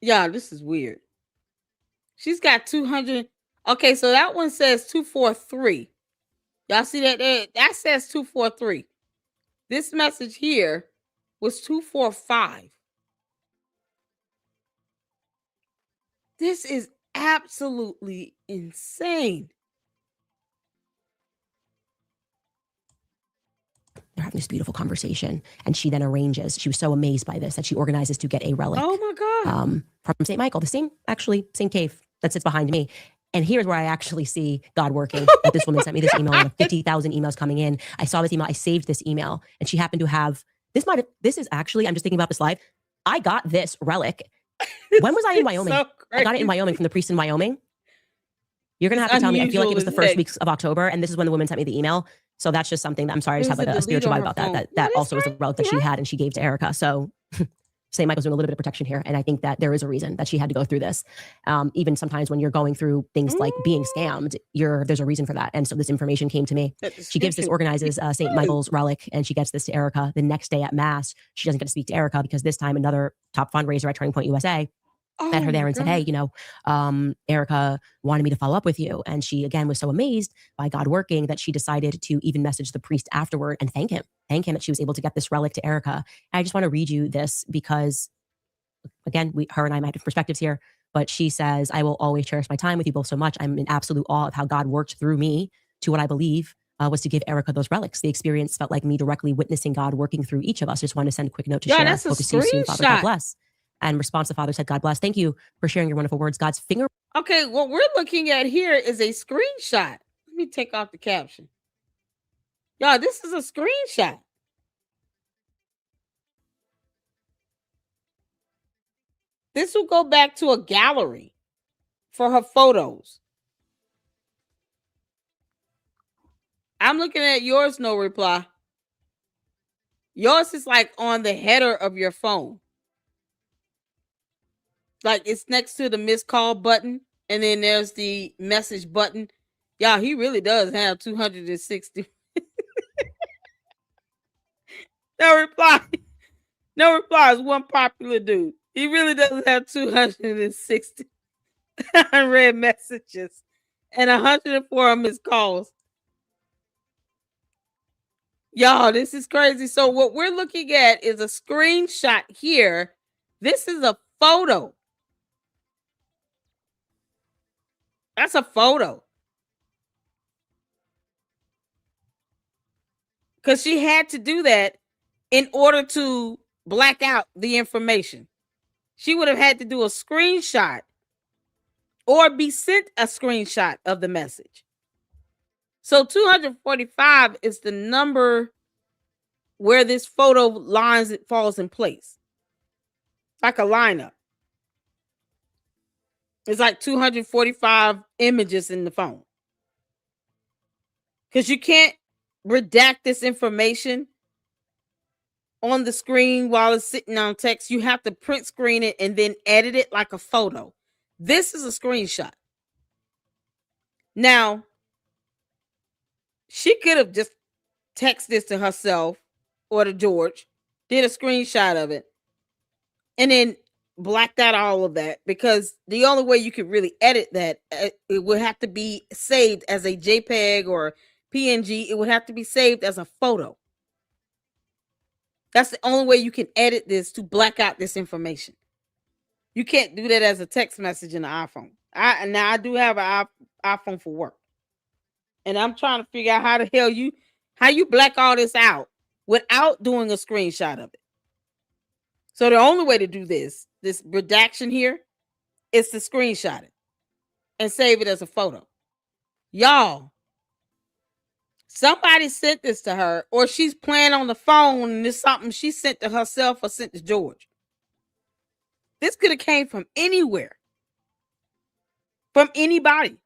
Yeah, this is weird. She's got 200. Okay, so that one says 243. Y'all see that? That says 243. This message here was 245. This is absolutely insane. They're having this beautiful conversation, and she then arranges. She was so amazed by this that she organizes to get a relic. Oh my God! From St. Michael, the same cave that sits behind me. And here's where I actually see God working. That this woman sent me this email. I have 50,000 emails coming in. I saw this email. I saved this email, and she happened to have this. This is actually. I'm just thinking about this live. I got this relic. When was I in Wyoming? So I got it in Wyoming from the priest in Wyoming. You're gonna have to tell me. I feel like it was the first weeks of October, and this is when the woman sent me the email. So that's just something that I'm sorry. I just have like a spiritual vibe about that. That also was the relic that she had and she gave to Erika. So St. Michael's doing a little bit of protection here. And I think that there is a reason that she had to go through this. Even sometimes when you're going through things like being scammed, there's a reason for that. And so this information came to me. She organizes St. Michael's relic, and she gets this to Erika. The next day at Mass, she doesn't get to speak to Erika because this time another top fundraiser at Turning Point USA met her there and said, hey, Erika wanted me to follow up with you. And she, again, was so amazed by God working that she decided to even message the priest afterward and thank him that she was able to get this relic to Erika. And I just want to read you this because, again, her and I might have perspectives here, but she says, I will always cherish my time with you both so much. I'm in absolute awe of how God worked through me to what I believe was to give Erika those relics. The experience felt like me directly witnessing God working through each of us. Just want to send a quick note to share. That's a Hope to see you soon, Father. God screenshot. bless. And response, the father said, God bless. Thank you for sharing your wonderful words. God's finger. Okay, what we're looking at here is a screenshot. Let me take off the caption. Y'all, this is a screenshot. This will go back to a gallery for her photos. I'm looking at yours, no reply. Yours is like on the header of your phone. Like it's next to the missed call button, and then there's the message button. Y'all, he really does have 260. No reply. No reply is one popular dude. He really does have 260 unread messages and 104 missed calls. Y'all, this is crazy. So what we're looking at is a screenshot here. This is a photo. That's a photo. Because she had to do that in order to black out the information. She would have had to do a screenshot or be sent a screenshot of the message. So 245 is the number where this photo lines it falls in place. Like a lineup. It's like 245 images in the phone. Because you can't redact this information on the screen while it's sitting on text. You have to print screen it and then edit it like a photo. This is a screenshot. Now, she could have just texted this to herself or to George, did a screenshot of it, and then blacked out all of that, because the only way you could really edit that, it would have to be saved as a JPEG or PNG. It would have to be saved as a photo. That's the only way you can edit this to black out this information. You can't do that as a text message in the iPhone. I do have an iPhone for work, and I'm trying to figure out how the hell you black all this out without doing a screenshot of it. So the only way to do this redaction here, is to screenshot it and save it as a photo. Y'all, somebody sent this to her, or she's playing on the phone and it's something she sent to herself or sent to George. This could have came from anywhere, from anybody.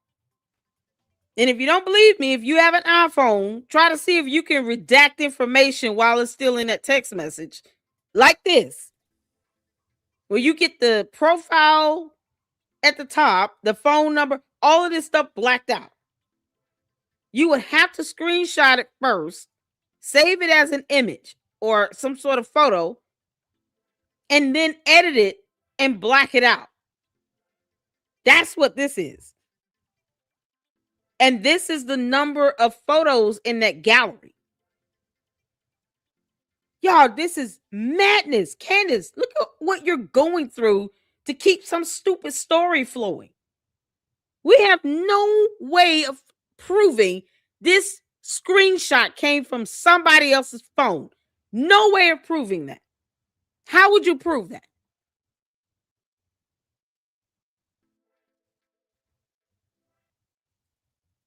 And if you don't believe me, if you have an iPhone, try to see if you can redact information while it's still in that text message, like this, where you get the profile at the top, the phone number, all of this stuff blacked out. You would have to screenshot it first, save it as an image or some sort of photo, and then edit it and black it out. That's what this is. And this is the number of photos in that gallery. Y'all, this is madness. Candace, look at what you're going through to keep some stupid story flowing. We have no way of proving this screenshot came from somebody else's phone. No way of proving that. How would you prove that?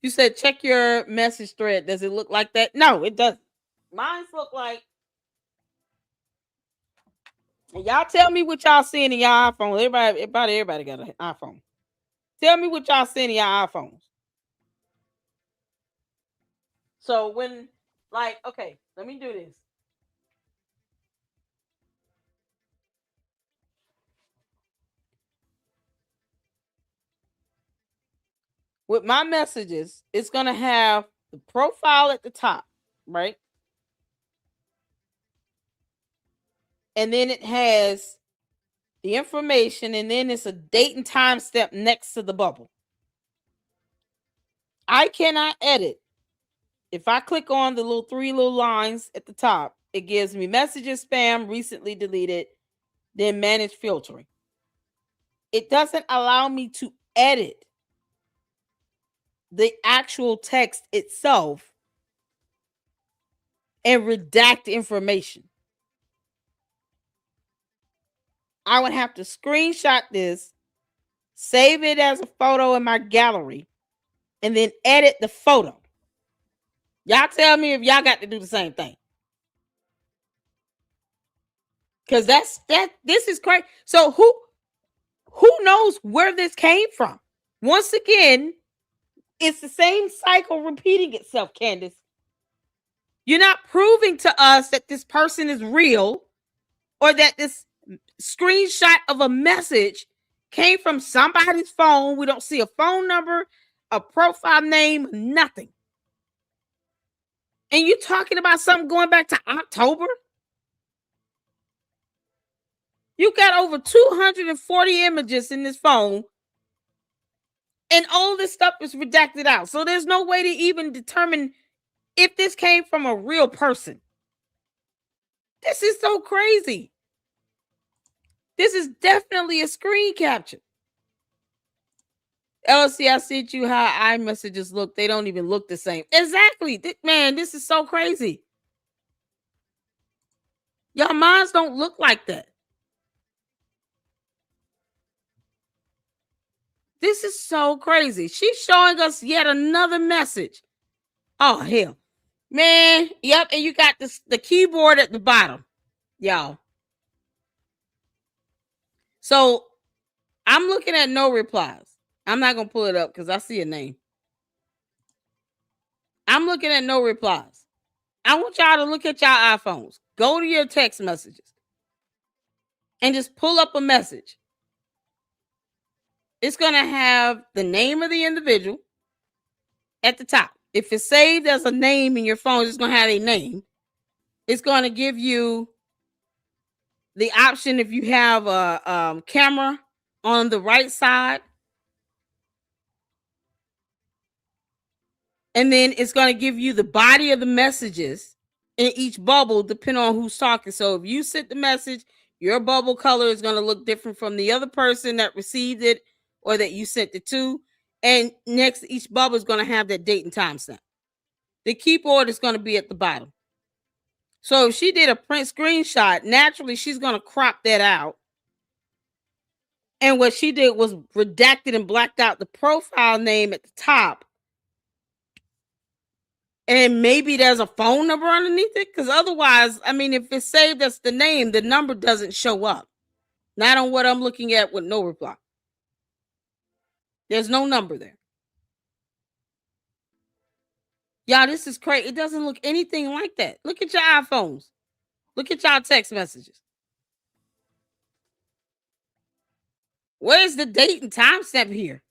You said check your message thread. Does it look like that? No, it doesn't. Mine's look like. Y'all tell me what y'all seeing in y'all iPhone. Everybody got an iPhone. Tell me what y'all seeing in y'all iPhones. So when, like, okay, let me do this. With my messages, it's going to have the profile at the top, right? And then it has the information, and then it's a date and time step next to the bubble. I cannot edit. If I click on the three little lines at the top, it gives me messages, spam, recently deleted, then manage filtering. It doesn't allow me to edit the actual text itself and redact information. I would have to screenshot this, save it as a photo in my gallery, and then edit the photo. Y'all tell me if y'all got to do the same thing. Because this is crazy. So who knows where this came from? Once again, it's the same cycle repeating itself, Candace. You're not proving to us that this person is real or that this screenshot of a message came from somebody's phone. We don't see a phone number, a profile name, nothing. And you're talking about something going back to October? You got over 240 images in this phone, and all this stuff is redacted out. So there's no way to even determine if this came from a real person. This is so crazy. This is definitely a screen capture. LC, I sent you how iMessages look. They don't even look the same. Exactly. Man, this is so crazy. Y'all minds don't look like that. This is so crazy. She's showing us yet another message. Oh, hell. Man, yep, and you got the keyboard at the bottom, y'all. So I'm looking at no replies. I'm not going to pull it up because I see a name. I'm looking at no replies. I want y'all to look at y'all iPhones. Go to your text messages and just pull up a message. It's going to have the name of the individual at the top. If it's saved as a name in your phone, it's going to have a name. It's going to give you the option if you have a camera on the right side. And then it's going to give you the body of the messages in each bubble, depending on who's talking. So if you sent the message, your bubble color is going to look different from the other person that received it or that you sent it to. And next to each bubble is going to have that date and time stamp. The keyboard is going to be at the bottom. So if she did a print screenshot, naturally she's going to crop that out. And what she did was redacted and blacked out the profile name at the top. And maybe there's a phone number underneath it. Because otherwise, I mean, if it's saved as the name, the number doesn't show up. Not on what I'm looking at with no reply. There's no number there. Y'all, this is crazy. It doesn't look anything like that. Look at your iPhones. Look at y'all text messages. Where's the date and time stamp here?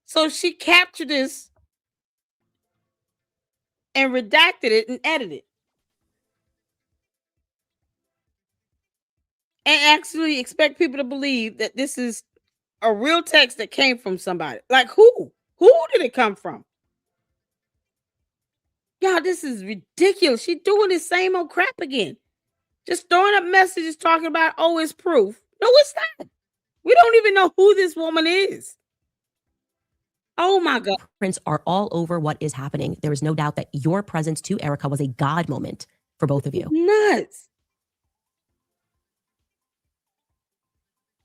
So she captured this and redacted it and edited it. and actually expect people to believe that this is a real text that came from somebody. Like who? Who did it come from? Y'all, this is ridiculous. She's doing the same old crap again. Just throwing up messages talking about, oh, it's proof. No, it's not. We don't even know who this woman is. Oh my God. Prints are all over what is happening. There is no doubt that your presence to Erika was a God moment for both of you. Nuts.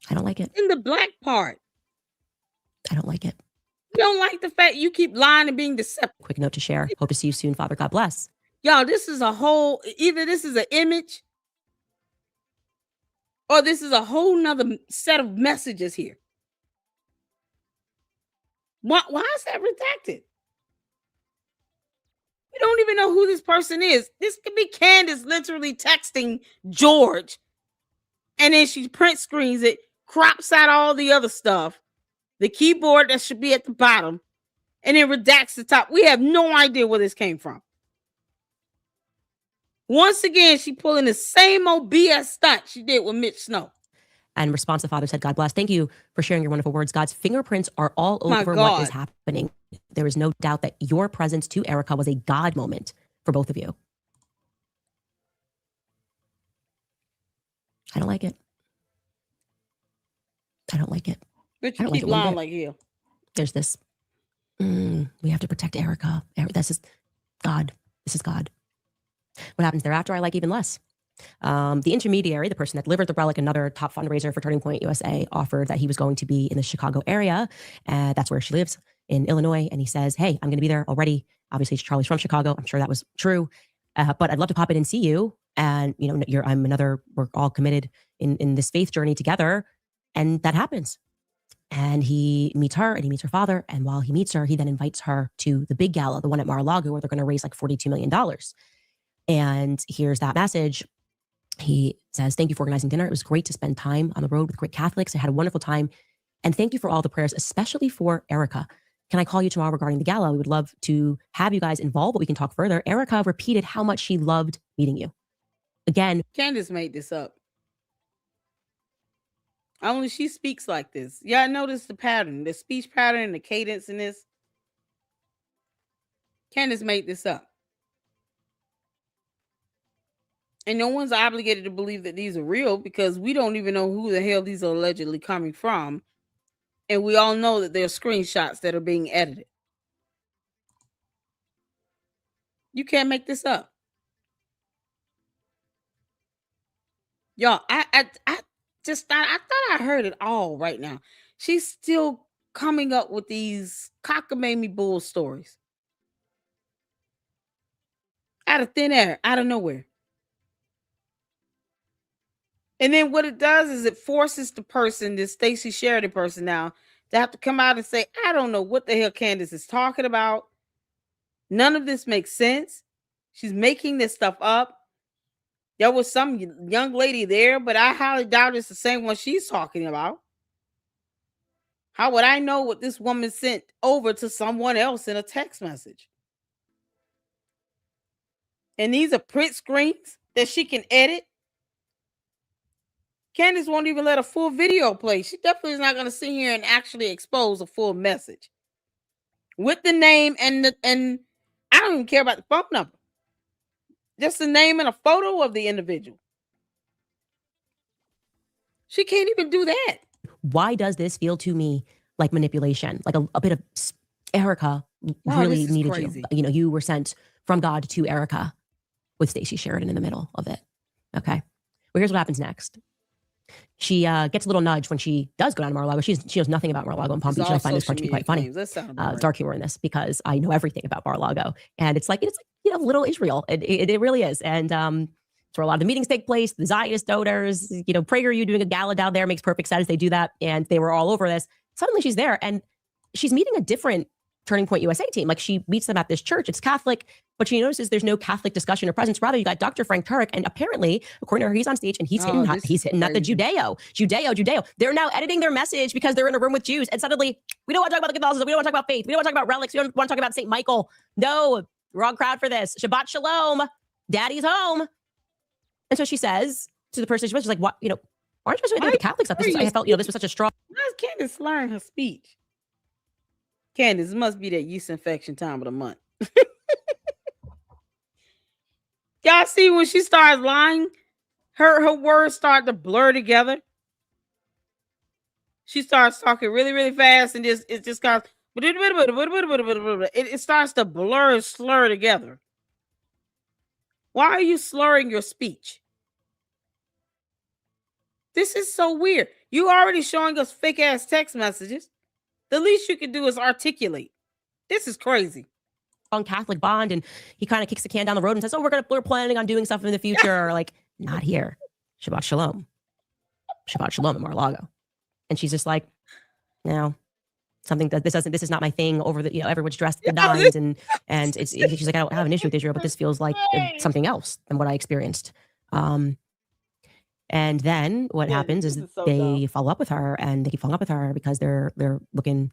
I don't like it. In the black part. I don't like it. You don't like the fact you keep lying and being deceptive. Quick note to share. Hope to see you soon, Father. God bless. Y'all, this is a whole, either this is an image or this is a whole nother set of messages here. Why is that redacted? We don't even know who this person is. This could be Candace literally texting George, and then she print screens it, crops out all the other stuff, the keyboard that should be at the bottom, and then redacts the top. We have no idea where this came from. Once again, she pulling the same old BS stunt she did with Mitch Snow. And response, the father said, God bless. Thank you for sharing your wonderful words. God's fingerprints are all over what is happening. There is no doubt that your presence to Erika was a God moment for both of you. I don't like it. I don't like it. But you keep lying like you. There's this. We have to protect Erika. This is God. This is God. What happens thereafter, I like even less. The intermediary, the person that delivered the relic, another top fundraiser for Turning Point USA, offered that he was going to be in the Chicago area. That's where she lives, in Illinois. And he says, hey, I'm going to be there already. Obviously, Charlie's from Chicago. I'm sure that was true. But I'd love to pop in and see you. And, you know, we're all committed in this faith journey together. And that happens. And he meets her and he meets her father. And while he meets her, he then invites her to the big gala, the one at Mar-a-Lago, where they're going to raise like $42 million. And here's that message. He says, thank you for organizing dinner. It was great to spend time on the road with great Catholics. I had a wonderful time. And thank you for all the prayers, especially for Erika. Can I call you tomorrow regarding the gala? We would love to have you guys involved, but we can talk further. Erika repeated how much she loved meeting you. Again, Candace made this up. Only she speaks like this. Yeah, I noticed the pattern, the speech pattern, the cadence in this. Candace made this up. And no one's obligated to believe that these are real because we don't even know who the hell these are allegedly coming from. And we all know that there are screenshots that are being edited. You can't make this up. Y'all, I thought I heard it all right now. She's still coming up with these cockamamie bull stories. Out of thin air, out of nowhere. And then what it does is it forces the person, this Stacey Sheridan person now, to have to come out and say, I don't know what the hell Candace is talking about. None of this makes sense. She's making this stuff up. There was some young lady there, but I highly doubt it's the same one she's talking about. How would I know what this woman sent over to someone else in a text message? And these are print screens that she can edit. Candace won't even let a full video play. She definitely is not going to sit here and actually expose a full message with the name and I don't even care about the phone number. Just the name and a photo of the individual. She can't even do that. Why does this feel to me like manipulation? Like a bit of Erika really needed crazy. You. You know, you were sent from God to Erika with Stacey Sheridan in the middle of it. Okay. Well, here's what happens next. She gets a little nudge when she does go down to Mar-a-Lago. She knows nothing about Mar-a-Lago and Palm Beach. And I find this part to be quite funny. Dark humor in this because I know everything about Mar-a-Lago. And it's like, you know, little Israel. It really is. And it's where a lot of the meetings take place. The Zionist donors, you know, PragerU doing a gala down there makes perfect sense. They do that. And they were all over this. Suddenly she's there and she's meeting a different Turning Point USA team. Like she meets them at this church. It's Catholic, but she notices there's no Catholic discussion or presence. Rather, you got Dr. Frank Turek, and apparently, according to her, he's on stage and he's hitting at the Judeo. They're now editing their message because they're in a room with Jews. And suddenly, we don't want to talk about the Catholicism. We don't want to talk about faith. We don't want to talk about relics. We don't want to talk about St. Michael. No, wrong crowd for this. Shabbat Shalom. Daddy's home. And so she says to the person she's with, she's like, what, you know, Why aren't you guys doing the Catholic stuff? I felt, this was such a strong. How's Candace learn her speech? Candace, it must be that yeast infection time of the month. Y'all see when she starts lying, her words start to blur together. She starts talking really, really fast, and it just goes. It starts to blur and slur together. Why are you slurring your speech? This is so weird. You already showing us fake ass text messages. The least you can do is articulate. This is crazy. On Catholic bond, and he kind of kicks the can down the road and says, "Oh, we're planning on doing stuff in the future." Like, not here. Shabbat Shalom. Shabbat Shalom at Mar-a-Lago. And she's just like, no, something that this is not my thing. Over the, everyone's dressed in nines, and she's like, I don't have an issue with Israel, but this feels like something else than what I experienced. And then what happens is they follow up with her, and they keep following up with her because they're looking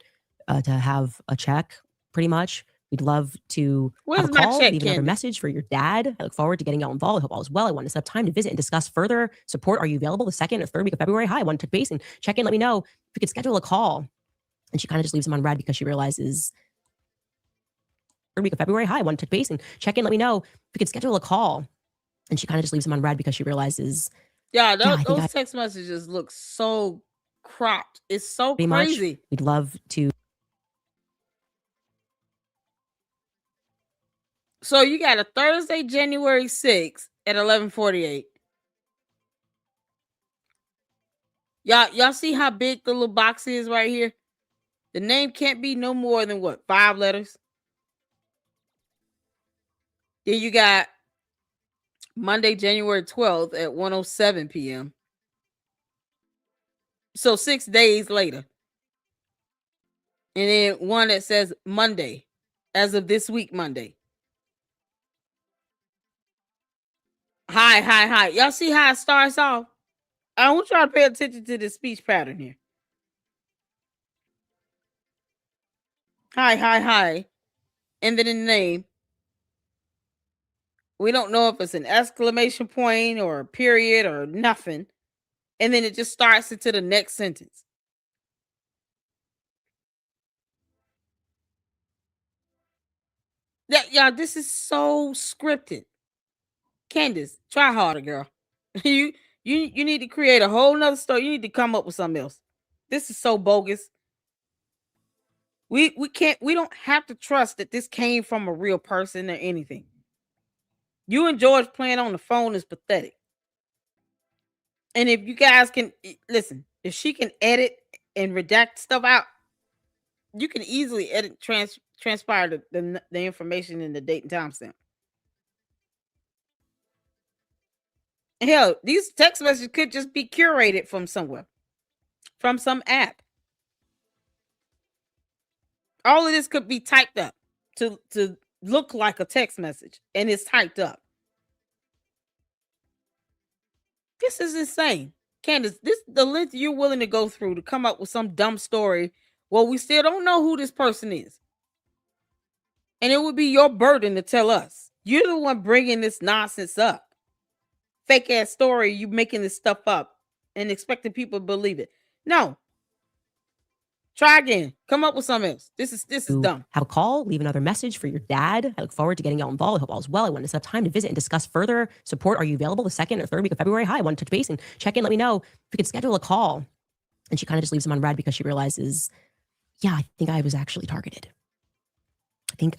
to have a check, pretty much. We'd love to have a call, leave another message for your dad. I look forward to getting y'all involved. I hope all is well. I want to set up time to visit and discuss further support. Are you available the 2nd or 3rd week of February? Hi, I want to touch base and check in. Let me know if we could schedule a call. And she kind of just leaves him on red because she realizes 3rd week of February. Hi, I want to touch base and check in. Let me know if we could schedule a call. And she kind of just leaves him on red because she realizes. Yeah, those text messages look so cropped. It's so crazy. We'd love to. So you got a Thursday, January 6th at 11:48. Y'all see how big the little box is right here? The name can't be no more than what, 5 letters? Then you got Monday, January 12th at 1:07 p.m. So 6 days later. And then one that says Monday, as of this week, Monday. Hi. Y'all see how it starts off? I want y'all to pay attention to the speech pattern here. Hi. And then in the name. We don't know if it's an exclamation point or a period or nothing. And then it just starts into the next sentence. Y'all, this is so scripted. Candace, try harder, girl. You need to create a whole nother story. You need to come up with something else. This is so bogus. We don't have to trust that this came from a real person or anything. You and George playing on the phone is pathetic. And if you guys can listen, if she can edit and redact stuff out, you can easily edit transpire the information in the date and timestamp. Hell, these text messages could just be curated from somewhere, from some app. All of this could be typed up to look like a text message, and it's typed up. This is insane. Candace, the length you're willing to go through to come up with some dumb story. Well, we still don't know who this person is. And it would be your burden to tell us. You're the one bringing this nonsense up. Fake ass story, you making this stuff up and expecting people to believe it. No. Try again. Come up with something else. This is dumb. Have a call, leave another message for your dad. I look forward to getting y'all involved. I hope all is well. I want to set up time to visit and discuss further support. Are you available the 2nd or 3rd week of February? Hi, I want to touch base and check in. Let me know if we could schedule a call. And she kind of just leaves him on red because she realizes, yeah, I think I was actually targeted. And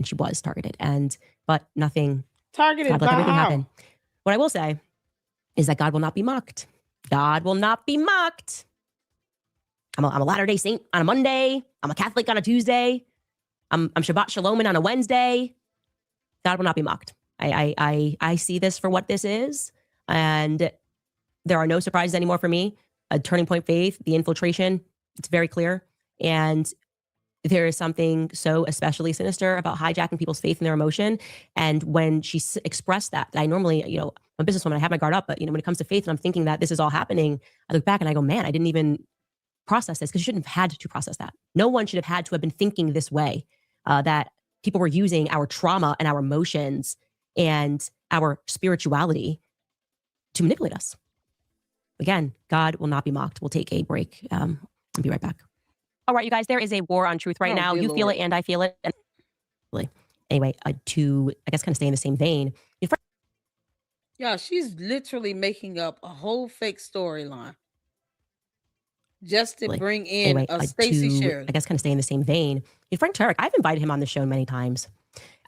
she was targeted. But nothing. Targeted God, by let everything how? happen. What I will say is that God will not be mocked. God will not be mocked. I'm a Latter-day Saint on a Monday. I'm a Catholic on a Tuesday. I'm Shabbat Shalom on a Wednesday. God will not be mocked. I see this for what this is. And there are no surprises anymore for me. A turning point faith, the infiltration, it's very clear. And there is something so especially sinister about hijacking people's faith and their emotion. And when she expressed that, I normally, I'm a businesswoman, I have my guard up, but when it comes to faith and I'm thinking that this is all happening, I look back and I go, man, I didn't even process this, because you shouldn't have had to process that. No one should have had to have been thinking this way, that people were using our trauma and our emotions and our spirituality to manipulate us. Again, God will not be mocked. We'll take a break. I'll be right back. All right, you guys, there is a war on truth right now. You feel it and I feel it. Anyway, to, I guess, kind of stay in the same vein. Yeah, she's literally making up a whole fake storyline just to bring in Anyway, a Stacey Sheridan. I guess, kind of stay in the same vein. Frank Turek, I've invited him on the show many times.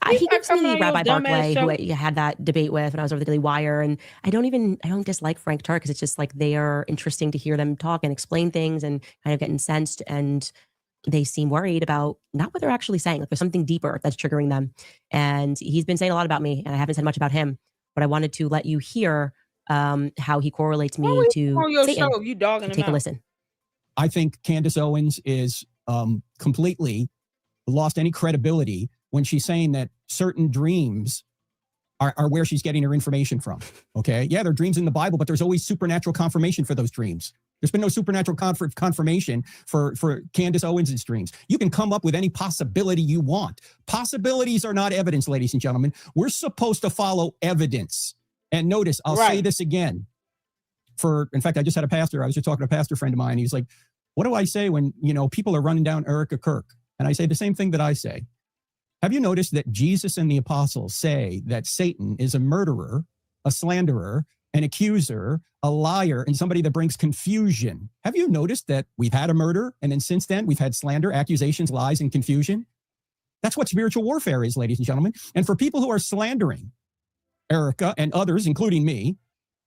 He gives me Rabbi Barclay, who I had that debate with when I was over the Daily Wire. And I don't dislike Frank Turek because it's just like they are interesting to hear them talk and explain things and kind of get incensed. And they seem worried about not what they're actually saying. Like there's something deeper that's triggering them. And he's been saying a lot about me, and I haven't said much about him. But I wanted to let you hear how he correlates me to Satan. Show, you dogging Take him a out. listen. I think Candace Owens is completely lost any credibility when she's saying that certain dreams are where she's getting her information from. Okay. Yeah, there are dreams in the Bible, but there's always supernatural confirmation for those dreams. There's been no supernatural confirmation for Candace Owens' dreams. You can come up with any possibility you want. Possibilities are not evidence, ladies and gentlemen. We're supposed to follow evidence. And notice, I'll say this again. In fact, I just had a pastor. I was just talking to a pastor friend of mine. He's like, what do I say when, people are running down Erika Kirk? And I say the same thing that I say. Have you noticed that Jesus and the apostles say that Satan is a murderer, a slanderer, an accuser, a liar, and somebody that brings confusion? Have you noticed that we've had a murder, and then since then we've had slander, accusations, lies, and confusion? That's what spiritual warfare is, ladies and gentlemen. And for people who are slandering Erika and others, including me,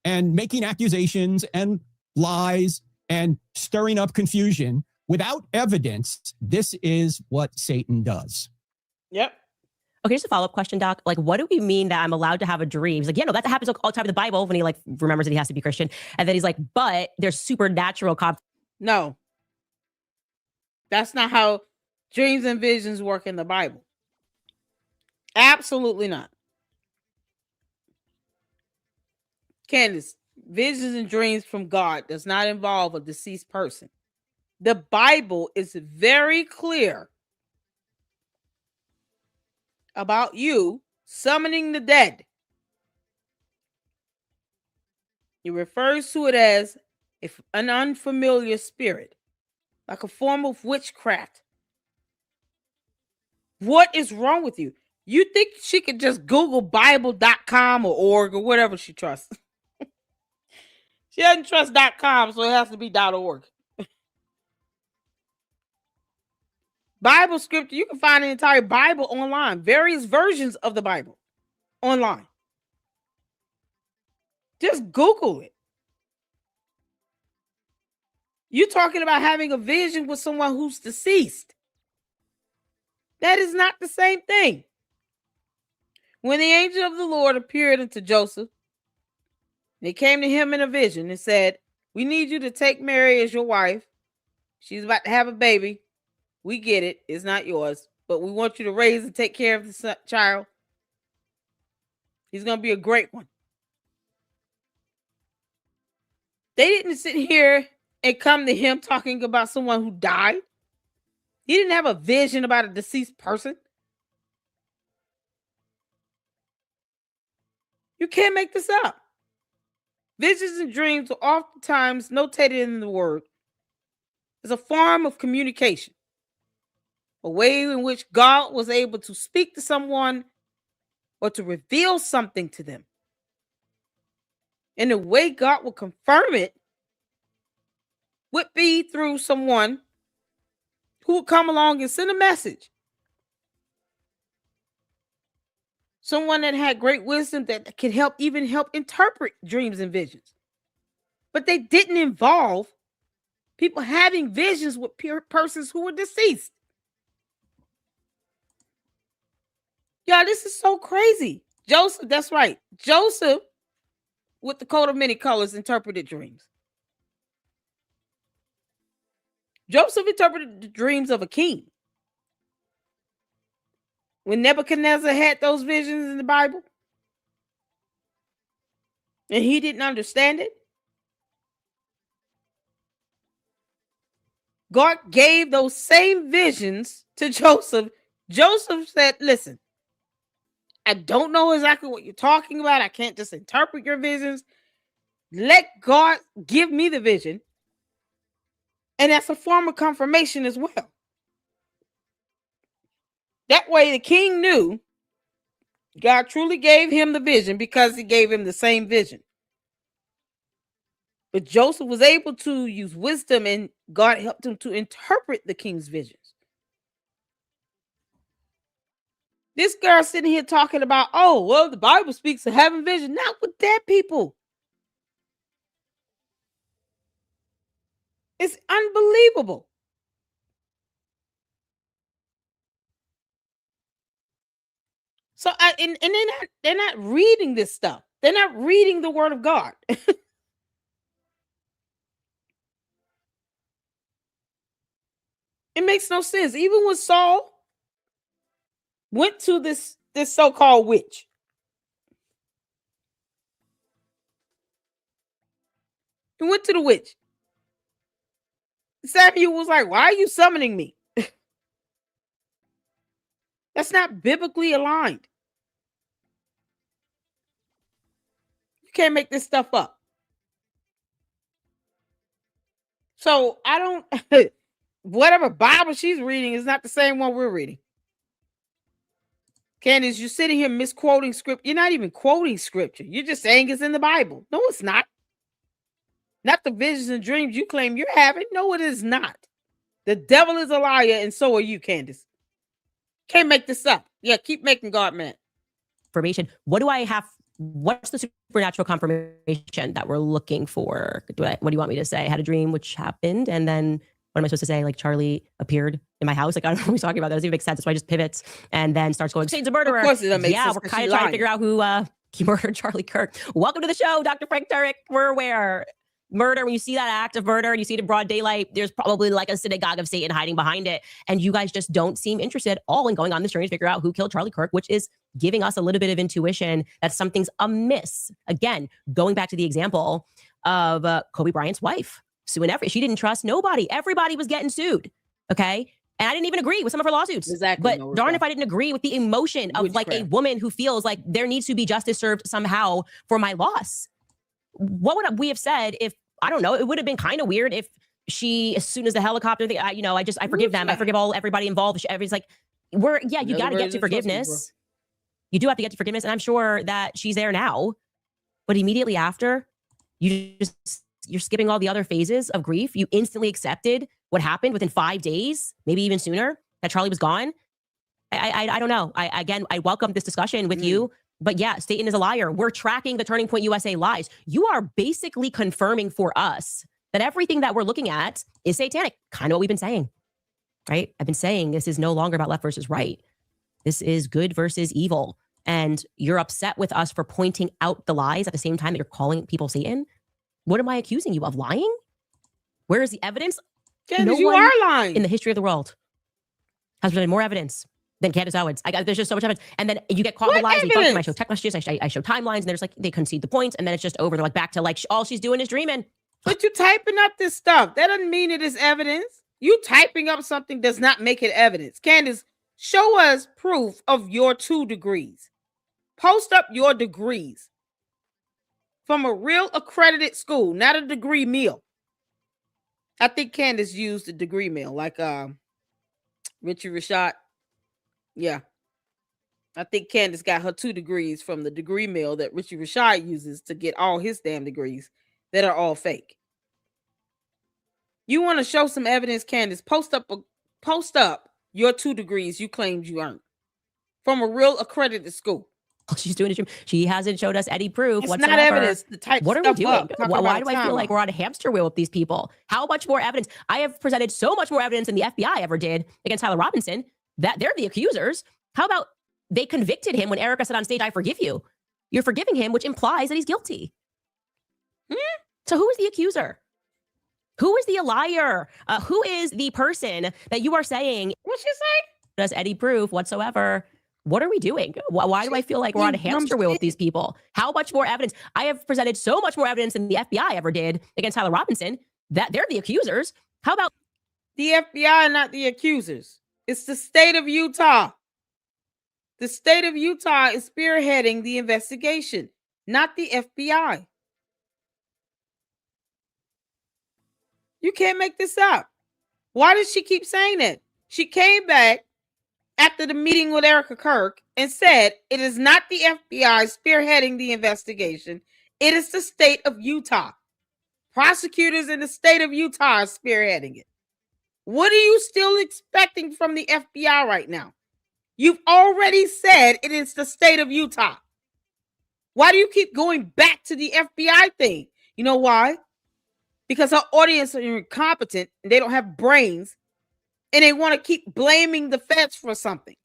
and making accusations and lies and stirring up confusion without evidence, this is what Satan does. Yep. Okay, just a follow-up question, Doc. Like, what do we mean that I'm allowed to have a dream? He's like, yeah, no, that happens all the time in the Bible when he remembers that he has to be Christian. And then he's like, but there's supernatural No. That's not how dreams and visions work in the Bible. Absolutely not. Candace, visions and dreams from God does not involve a deceased person. The Bible is very clear about you summoning the dead. It refers to it as an unfamiliar spirit, like a form of witchcraft. What is wrong with you? You think she could just Google Bible.com or org or whatever she trusts? She doesn't trust .com, so it has to be .org. Bible scripture, you can find an entire Bible online, various versions of the Bible online. Just Google it. You're talking about having a vision with someone who's deceased. That is not the same thing. When the angel of the Lord appeared unto Joseph, they came to him in a vision and said, we need you to take Mary as your wife. She's about to have a baby. We get it. It's not yours. But we want you to raise and take care of the child. He's going to be a great one. They didn't sit here and come to him talking about someone who died. He didn't have a vision about a deceased person. You can't make this up. Visions and dreams are oftentimes notated in the word as a form of communication, a way in which God was able to speak to someone or to reveal something to them. And the way God will confirm it would be through someone who would come along and send a message. Someone that had great wisdom that could help interpret dreams and visions. But they didn't involve people having visions with persons who were deceased. Yeah, this is so crazy. Joseph, that's right. Joseph, with the coat of many colors, interpreted dreams. Joseph interpreted the dreams of a king. When Nebuchadnezzar had those visions in the Bible, and he didn't understand it, God gave those same visions to Joseph. Joseph said, listen, I don't know exactly what you're talking about. I can't just interpret your visions. Let God give me the vision. And that's a form of confirmation as well. That way the king knew God truly gave him the vision because he gave him the same vision. But Joseph was able to use wisdom, and God helped him to interpret the king's visions. This girl sitting here talking about, oh, well, the Bible speaks of having vision. Not with dead people. It's unbelievable. So, and they're not reading this stuff. They're not reading the Word of God. It makes no sense. Even when Saul went to this so-called witch, he went to the witch. Samuel was like, why are you summoning me? That's not biblically aligned. You can't make this stuff up. So I don't, whatever Bible she's reading is not the same one we're reading. Candace, you're sitting here misquoting script. You're not even quoting scripture. You're just saying it's in the Bible. No, it's not. Not the visions and dreams you claim you're having. No, it is not. The devil is a liar, and so are you, Candace. Can't make this up. Yeah, keep making God mad. Information. What do I have? What's the supernatural confirmation that we're looking for? What do you want me to say? I had a dream which happened, and then what am I supposed to say? Like Charlie appeared in my house. Like, I don't know what we're talking about. That doesn't even make sense. So I just pivots and then starts going, Shane's a murderer. Of course it doesn't make sense. Yeah, we're kind of trying to figure out who murdered Charlie Kirk. Welcome to the show, Dr. Frank Turek. We're aware. Murder, when you see that act of murder, you see it in broad daylight, there's probably like a synagogue of Satan hiding behind it. And you guys just don't seem interested at all in going on this journey to figure out who killed Charlie Kirk, which is giving us a little bit of intuition that something's amiss. Again, going back to the example of Kobe Bryant's wife, suing she didn't trust nobody. Everybody was getting sued. Okay. And I didn't even agree with some of her lawsuits. Exactly. But darn if I didn't agree with the emotion of like a woman who feels like there needs to be justice served somehow for my loss. What would we have said if, I don't know, it would have been kind of weird if she, as soon as the helicopter thing, I forgive them. I forgive everybody involved. Everybody's like, you got to get to forgiveness. You do have to get to forgiveness. And I'm sure that she's there now, but immediately after, you're skipping all the other phases of grief. You instantly accepted what happened within 5 days, maybe even sooner, that Charlie was gone. I don't know. I welcome this discussion with you. But yeah, Satan is a liar. We're tracking the Turning Point USA lies. You are basically confirming for us that everything that we're looking at is satanic. Kind of what we've been saying, right? I've been saying this is no longer about left versus right. This is good versus evil. And you're upset with us for pointing out the lies at the same time that you're calling people Satan. What am I accusing you of? Lying? Where is the evidence? Candace, you are lying. In the history of the world has been more evidence than Candace Owens. There's just so much evidence. And then you get caught in the lies. I show text messages, I show timelines, and there's like, they concede the points, and then it's just over. They're like back to like, all she's doing is dreaming. But you typing up this stuff. That doesn't mean it is evidence. You typing up something does not make it evidence. Candace, show us proof of your 2 degrees. Post up your degrees from a real accredited school, not a degree mill. I think Candace used a degree mill, like Richie Rashad. Yeah. I think Candace got her 2 degrees from the degree mill that Richie Rashad uses to get all his damn degrees that are all fake. You want to show some evidence, Candace? Post up your 2 degrees you claimed you earned from a real accredited school. She's doing it. She hasn't showed us any proof it's whatsoever. Not evidence. What are we doing? Why do I feel like we're on a hamster wheel with these people? How much more evidence? I have presented so much more evidence than the FBI ever did against Tyler Robinson that they're the accusers. How about they convicted him when Erika said on stage, I forgive you. You're forgiving him, which implies that he's guilty. So who is the accuser? Who is the liar? Who is the person that you are saying? What'd she say? Does any proof whatsoever? What are we doing? Why do I feel like we're on a hamster wheel with these people? How much more evidence? I have presented so much more evidence than the FBI ever did against Tyler Robinson that they're the accusers. How about the FBI, not the accusers? It's the state of Utah. The state of Utah is spearheading the investigation, not the FBI. You can't make this up. Why does she keep saying that? She came back after the meeting with Erika Kirk and said it is not the FBI spearheading the investigation. It is the state of Utah. Prosecutors in the state of Utah are spearheading it. What are you still expecting from the FBI right now? You've already said it is the state of Utah. Why do you keep going back to the FBI thing? You know why? Because our audience are incompetent and they don't have brains and they want to keep blaming the feds for something.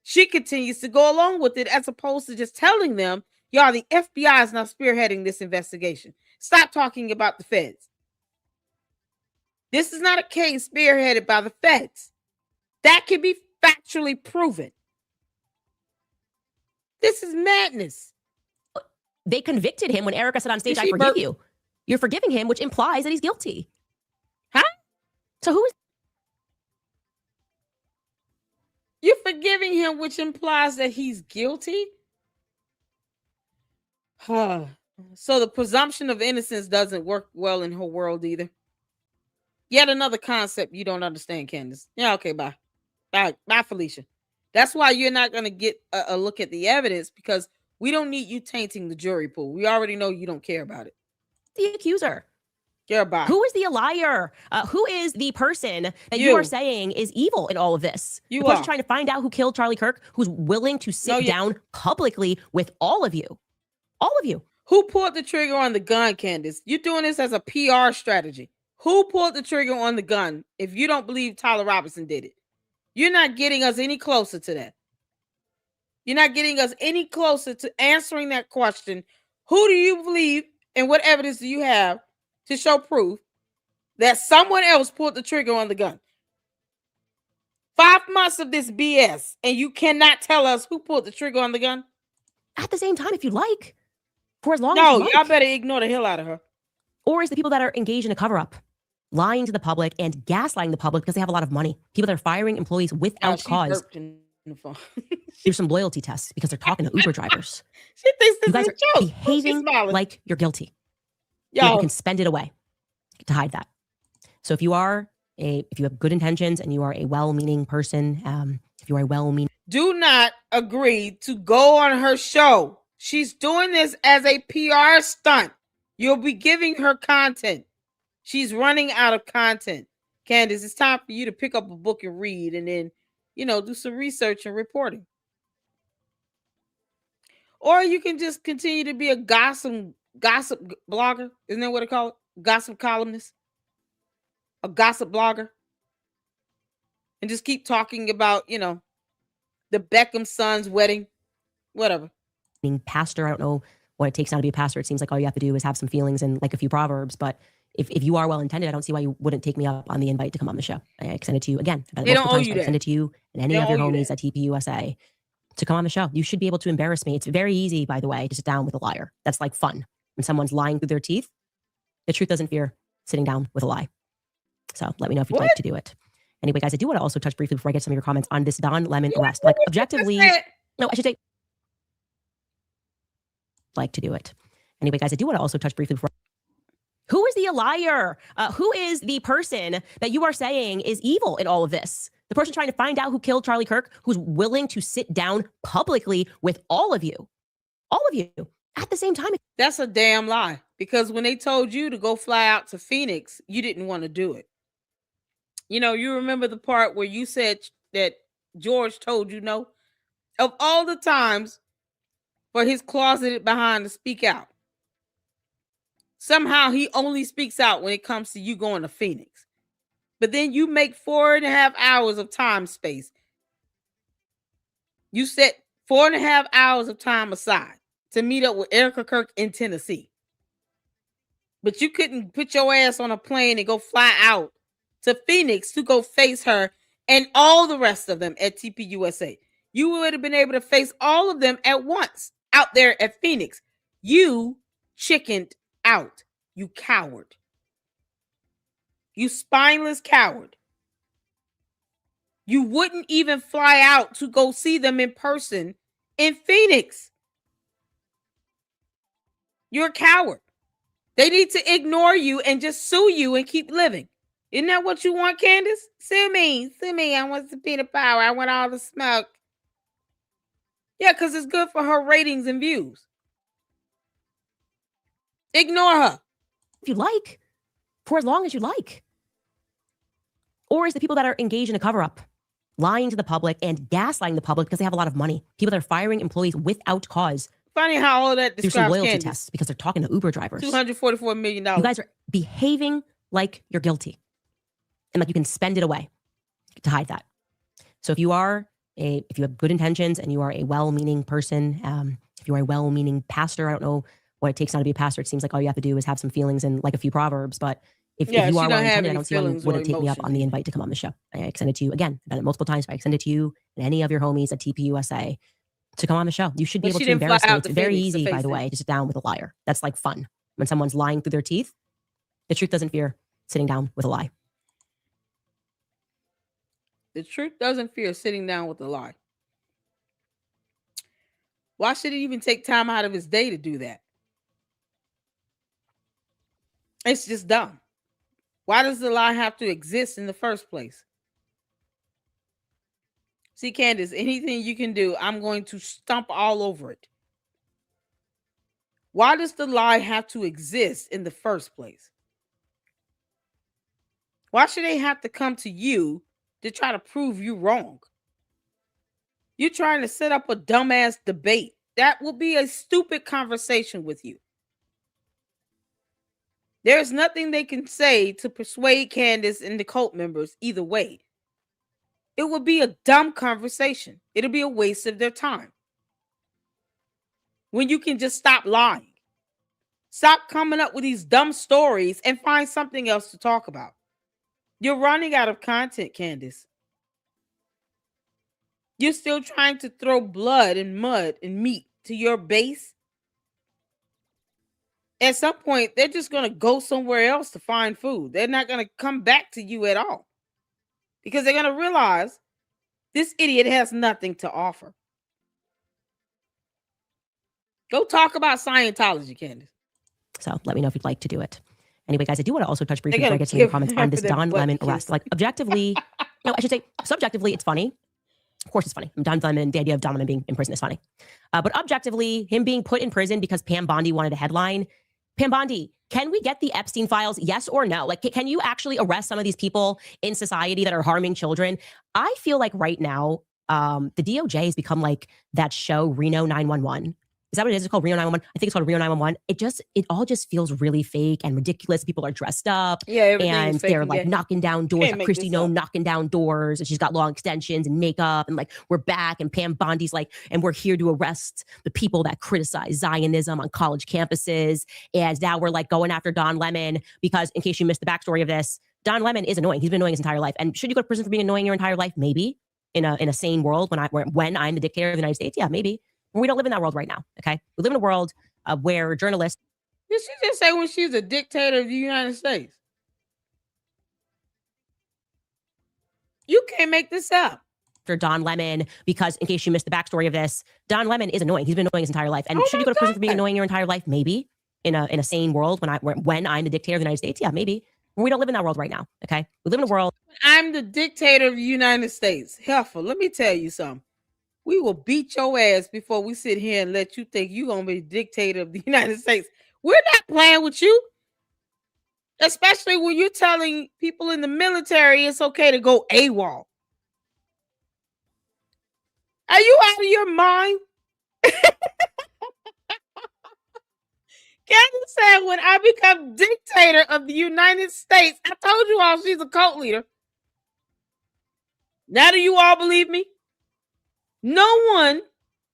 She continues to go along with it as opposed to just telling them, y'all, the FBI is not spearheading this investigation. Stop talking about the feds. This is not a case spearheaded by the feds. That can be factually proven. This is madness. They convicted him when Erika said on stage, I forgive you. You're forgiving him, which implies that he's guilty. Huh? So who is... You're forgiving him, which implies that he's guilty? So the presumption of innocence doesn't work well in her world either. Yet another concept you don't understand, Candace. Yeah, okay, bye. Bye, Felicia. That's why you're not going to get a look at the evidence, because we don't need you tainting the jury pool. We already know you don't care about it. The accuser. Bye. Who is the liar? Who is the person that you are saying is evil in all of this? You the person are trying to find out who killed Charlie Kirk, who's willing to sit down publicly with all of you. All of you. Who pulled the trigger on the gun, Candace? You're doing this as a PR strategy. Who pulled the trigger on the gun if you don't believe Tyler Robinson did it? You're not getting us any closer to that. You're not getting us any closer to answering that question. Who do you believe and what evidence do you have to show proof that someone else pulled the trigger on the gun? 5 months of this BS, and you cannot tell us who pulled the trigger on the gun? At the same time, if you'd like. For as long as No, you like. y'all better ignore the hell out of her. Or is the people that are engaged in a cover-up, lying to the public and gaslighting the public because they have a lot of money. People that are firing employees without cause. Do some loyalty tests because they're talking to Uber drivers. She thinks this you guys is a are joke. behaving like you're guilty. Yo. You can spend it away to hide that. So if you have good intentions and you are a well-meaning person, if you are a well-meaning, do not agree to go on her show. She's doing this as a PR stunt. You'll be giving her content. She's running out of content. Candace, it's time for you to pick up a book and read, and then, do some research and reporting. Or you can just continue to be a gossip blogger. Isn't that what they call it? Gossip columnist. A gossip blogger. And just keep talking about, the Beckham son's wedding. Whatever. Being pastor, I don't know what it takes now to be a pastor. It seems like all you have to do is have some feelings and like a few proverbs. But if you are well-intended, I don't see why you wouldn't take me up on the invite to come on the show. I send it to you again. They don't owe you that. I send it to you and any of your homies at TPUSA to come on the show. You should be able to embarrass me. It's very easy, by the way, to sit down with a liar. That's like fun. When someone's lying through their teeth, the truth doesn't fear sitting down with a lie. So let me know if you'd like to do it. Anyway, guys, I do want to also touch briefly before I get some of your comments on this Don Lemon arrest. Like objectively, no, I should say like to do it. Anyway, guys, I do want to also touch briefly before. Who is the liar? Who is the person that you are saying is evil in all of this? The person trying to find out who killed Charlie Kirk, who's willing to sit down publicly with all of you at the same time. That's a damn lie, because when they told you to go fly out to Phoenix, you didn't want to do it. You remember the part where you said that George told you no? Of all the times for his closeted behind to speak out, somehow he only speaks out when it comes to you going to Phoenix. But then you make 4.5 hours of time space. You set 4.5 hours of time aside to meet up with Erika Kirk in Tennessee. But you couldn't put your ass on a plane and go fly out to Phoenix to go face her and all the rest of them at TPUSA. You would have been able to face all of them at once out there at Phoenix. You chickened out, you coward. You spineless coward. You wouldn't even fly out to go see them in person in Phoenix. You're a coward. They need to ignore you and just sue you and keep living. Isn't that what you want, Candace? Sue me. I want the peanut power. I want all the smoke. Yeah, because it's good for her ratings and views. Ignore her. If you like, for as long as you like. Or is the people that are engaged in a cover-up, lying to the public and gaslighting the public because they have a lot of money. People that are firing employees without cause. Funny how all that through some describes loyalty Candace. tests because they're talking to Uber drivers. $244 million. You guys are behaving like you're guilty and like you can spend it away to hide that. So if you have good intentions and you are a well-meaning person, if you are a well-meaning pastor, I don't know what it takes now to be a pastor. It seems like all you have to do is have some feelings and like a few proverbs. But if you are well-intended, I don't see why you wouldn't take me up on the invite to come on the show. I extend it to you again. I've done it multiple times. But I extend it to you and any of your homies at TPUSA to come on the show. You should be able to embarrass me. It's very easy, by the way, to sit down with a liar. That's like fun. When someone's lying through their teeth, the truth doesn't fear sitting down with a lie. The truth doesn't fear sitting down with a lie. Why should he even take time out of his day to do that? It's just dumb. Why does the lie have to exist in the first place? See, Candace, anything you can do, I'm going to stomp all over it. Why does the lie have to exist in the first place? Why should they have to come to you to try to prove you wrong? You're trying to set up a dumbass debate. That will be a stupid conversation with you. There's nothing they can say to persuade Candace and the cult members either way. It would be a dumb conversation. It'll be a waste of their time. When you can just stop lying. Stop coming up with these dumb stories and find something else to talk about. You're running out of content, Candace. You're still trying to throw blood and mud and meat to your base. At some point, they're just going to go somewhere else to find food. They're not going to come back to you at all. Because they're going to realize this idiot has nothing to offer. Go talk about Scientology, Candace. So let me know if you'd like to do it. Anyway, guys, I do want to also touch briefly before I get to your comments on this Don Lemon arrest. Like, objectively, no, I should say subjectively, it's funny. Of course it's funny. Don Lemon, the idea of Don Lemon being in prison is funny. But objectively, him being put in prison because Pam Bondi wanted a headline. Pam Bondi, can we get the Epstein files? Yes or no? Like, can you actually arrest some of these people in society that are harming children? I feel like right now, the DOJ has become like that show Reno 911. Is that what it is? It's called Reno 911. I think it's called Reno 911. It all just feels really fake and ridiculous. People are dressed up and they're like knocking down doors. Like Christy Nome knocking down doors and she's got long extensions and makeup and like we're back and Pam Bondi's like, and we're here to arrest the people that criticize Zionism on college campuses. And now we're like going after Don Lemon because in case you missed the backstory of this, Don Lemon is annoying. He's been annoying his entire life. And should you go to prison for being annoying your entire life? Maybe in a sane world when I'm the dictator of the United States. Yeah, maybe. We don't live in that world right now, okay? We live in a world where journalists... Did she just say when she's a dictator of the United States? You can't make this up. For Don Lemon, because in case you missed the backstory of this, Don Lemon is annoying. He's been annoying his entire life. And should you go to prison for being annoying your entire life? Maybe. In a sane world when I'm the dictator of the United States? Yeah, maybe. We don't live in that world right now, okay? We live in a world... I'm the dictator of the United States. Heifer, let me tell you something. We will beat your ass before we sit here and let you think you're going to be dictator of the United States. We're not playing with you. Especially when you're telling people in the military it's okay to go AWOL. Are you out of your mind? Candace said, when I become dictator of the United States, I told you all she's a cult leader. Now do you all believe me? No one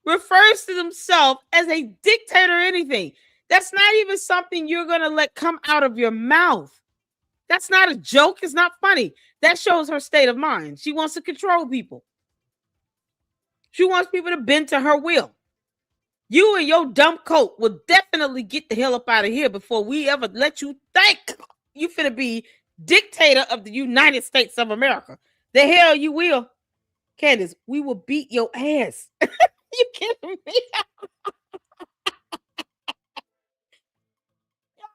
refers to themselves as a dictator or anything. That's not even something you're going to let come out of your mouth. That's not a joke. It's not funny. That shows her state of mind. She wants to control people. She wants people to bend to her will. You and your dumb coat will definitely get the hell up out of here before we ever let you think you finna be dictator of the United States of America. The hell you will. Candace, we will beat your ass. You kidding me?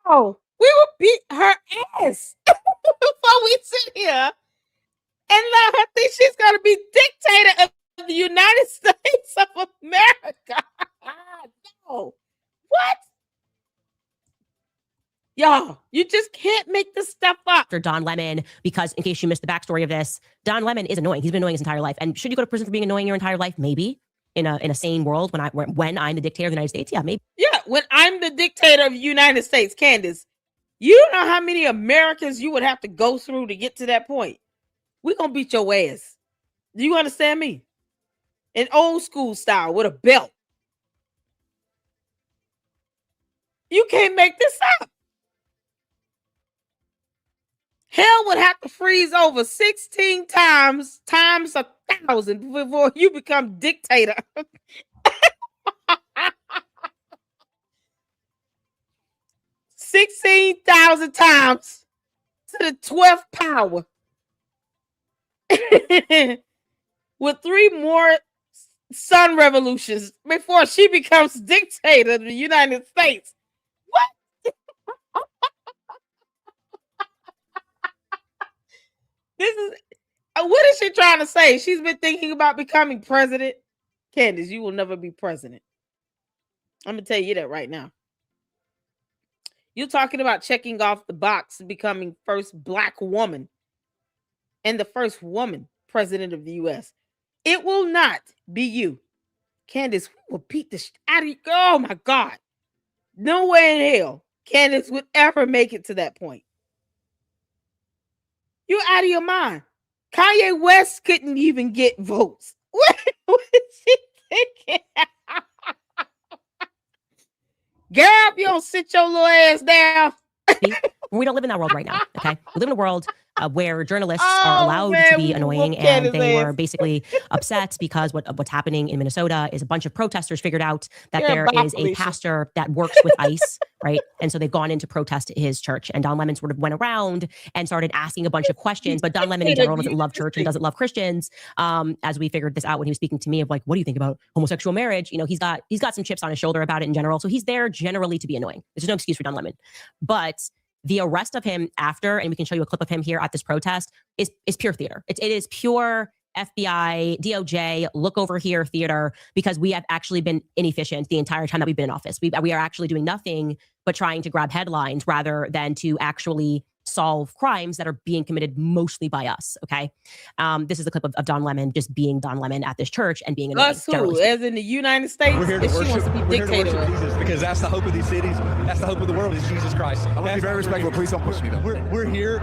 Oh, we will beat her ass before we sit here and let her think she's going to be dictator of the United States of America. No. What? Y'all, you just can't make this stuff up. After Don Lemon, because in case you missed the backstory of this, Don Lemon is annoying. He's been annoying his entire life. And should you go to prison for being annoying your entire life? Maybe. In a sane world, when I'm the dictator of the United States, yeah, maybe. Yeah, when I'm the dictator of the United States, Candace, you know how many Americans you would have to go through to get to that point. We're going to beat your ass. Do you understand me? In old school style with a belt. You can't make this up. Hell would have to freeze over 16 times 1,000 before you become dictator. 16,000 times to the 12th power. With 3 more sun revolutions before she becomes dictator of the United States. What? What is she trying to say? She's been thinking about becoming president. Candace, you will never be president. I'm going to tell you that right now. You're talking about checking off the box and becoming first Black woman and the first woman president of the U.S. It will not be you. Candace, we will beat the shit out of you. Oh, my God. No way in hell Candace would ever make it to that point. You're out of your mind. Kanye West couldn't even get votes. What was she thinking? Girl, you don't sit your little ass down. We don't live in that world right now, okay? We live in a world where journalists are allowed to be annoying, and they were basically upset because what's happening in Minnesota is a bunch of protesters figured out that there is a pastor that works with ICE, right? And so they've gone in to protest his church, and Don Lemon sort of went around and started asking a bunch of questions, but Don Lemon in general doesn't love church and doesn't love Christians, as we figured this out when he was speaking to me of like, what do you think about homosexual marriage? You know, he's got some chips on his shoulder about it in general, so he's there generally to be annoying. There's no excuse for Don Lemon. But the arrest of him after, and we can show you a clip of him here at this protest, is pure theater. It is pure FBI, DOJ, look over here theater, because we have actually been inefficient the entire time that we've been in office. We are actually doing nothing but trying to grab headlines rather than to actually solve crimes that are being committed mostly by us, okay? This is a clip of Don Lemon just being Don Lemon at this church and being annoying. Us who? As in the United States? We're here to worship. She wants to be dictator. Jesus, because that's the hope of these cities. That's the hope of the world is Jesus Christ. I want to be very respectful. Please don't push me though. We're here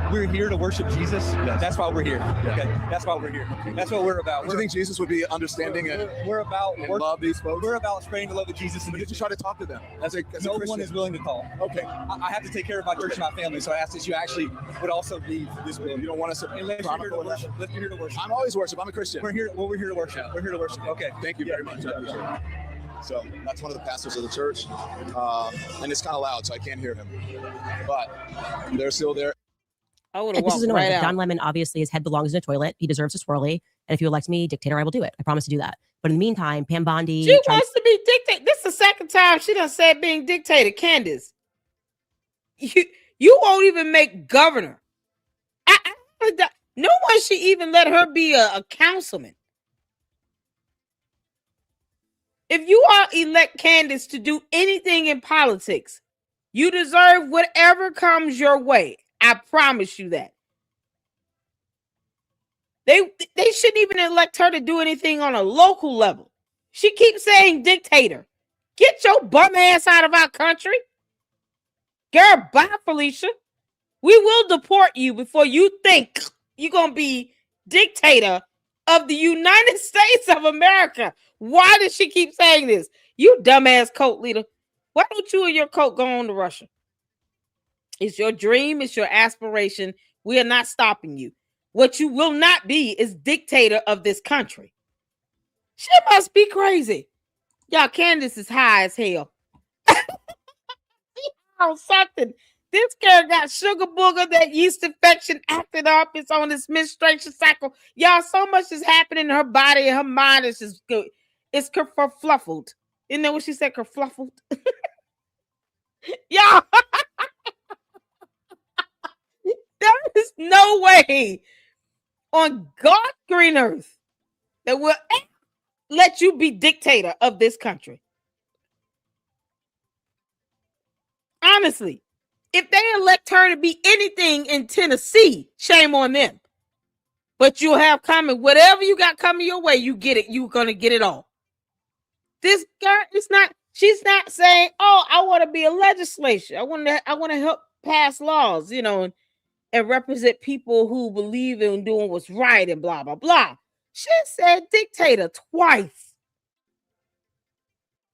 to worship Jesus. Yes. That's why we're here. Yeah. Okay, that's why we're here. That's what we're about. Do you think Jesus would be understanding we're about and love these folks? We're about spreading the love of Jesus. But did you try to talk to them? No one is willing to talk. Okay. I have to take care of my church and my family, so I ask that you actually would also leave this building. You don't want us to Unless you're here to worship. Let's be here to worship. I'm always worship. I'm a Christian. We're here to worship. We're here to worship. Okay. Thank you very much. I appreciate it. So that's one of the pastors of the church. And it's kind of loud, so I can't hear him. But they're still there. I would have This is walked annoying. right out. Don Lemon, obviously, his head belongs in a toilet. He deserves a swirly. And if you elect me dictator, I will do it. I promise to do that. But in the meantime, Pam Bondi... She wants to be dictator. This is the second time she done said being dictator. Candace, you won't even make governor. No one should even let her be a councilman. If you are elect Candace to do anything in politics, you deserve whatever comes your way. I promise you that. They shouldn't even elect her to do anything on a local level. She keeps saying dictator. Get your bum ass out of our country. Girl, bye, Felicia. We will deport you before you think you're going to be dictator of the United States of America. Why does she keep saying this? You dumbass cult leader. Why don't you and your cult go on to Russia? It's your dream. It's your aspiration. We are not stopping you. What you will not be is dictator of this country. She must be crazy. Y'all, Candace is high as hell. Oh, something. This girl got sugar booger, that yeast infection acted up. It's on this menstruation cycle. Y'all, so much is happening in her body and her mind is just good. It's kerfluffled. You know what she said, kerfluffled? Y'all, There's no way on God's green earth that will let you be dictator of this country. Honestly, if they elect her to be anything in Tennessee, shame on them. But you'll have coming, whatever you got coming your way, you get it. You're going to get it all. This girl is not, she's not saying, oh, I want to be a legislator. I want to help pass laws, you know, and represent people who believe in doing what's right and blah, blah, blah. She said dictator twice.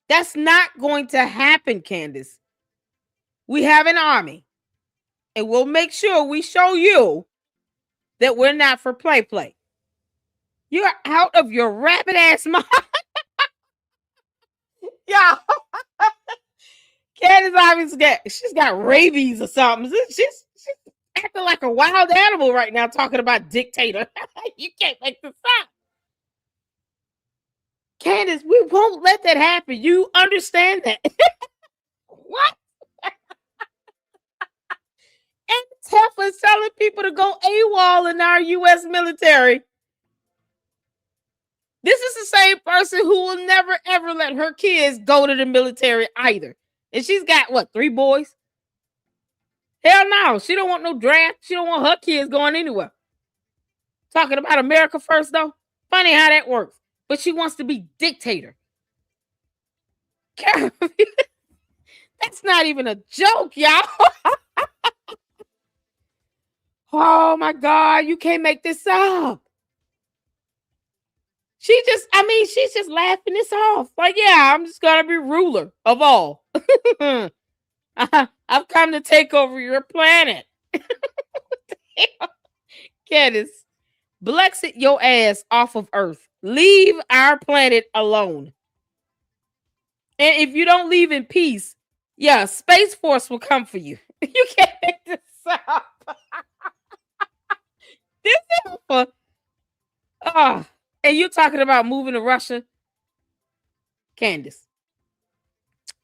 That's not going to happen, Candace. We have an army, and we'll make sure we show you that we're not for play. You're out of your rabbit ass mind. Yeah. Candace obviously she's got rabies or something. She's acting like a wild animal right now talking about dictator. You can't make this up. Candace, we won't let that happen. You understand that. What? And Tefla's telling people to go AWOL in our U.S. military. This is the same person who will never, ever let her kids go to the military either. And she's got, what, 3 boys? Hell no. She don't want no draft. She don't want her kids going anywhere. Talking about America first, though. Funny how that works. But she wants to be dictator. That's not even a joke, y'all. Oh, my God. You can't make this up. She's just laughing this off. Like, yeah, I'm just going to be ruler of all. I've come to take over your planet. Candace, Blexit your ass off of Earth. Leave our planet alone. And if you don't leave in peace, yeah, Space Force will come for you. You can't make this up. This is for... and you're talking about moving to Russia? Candace,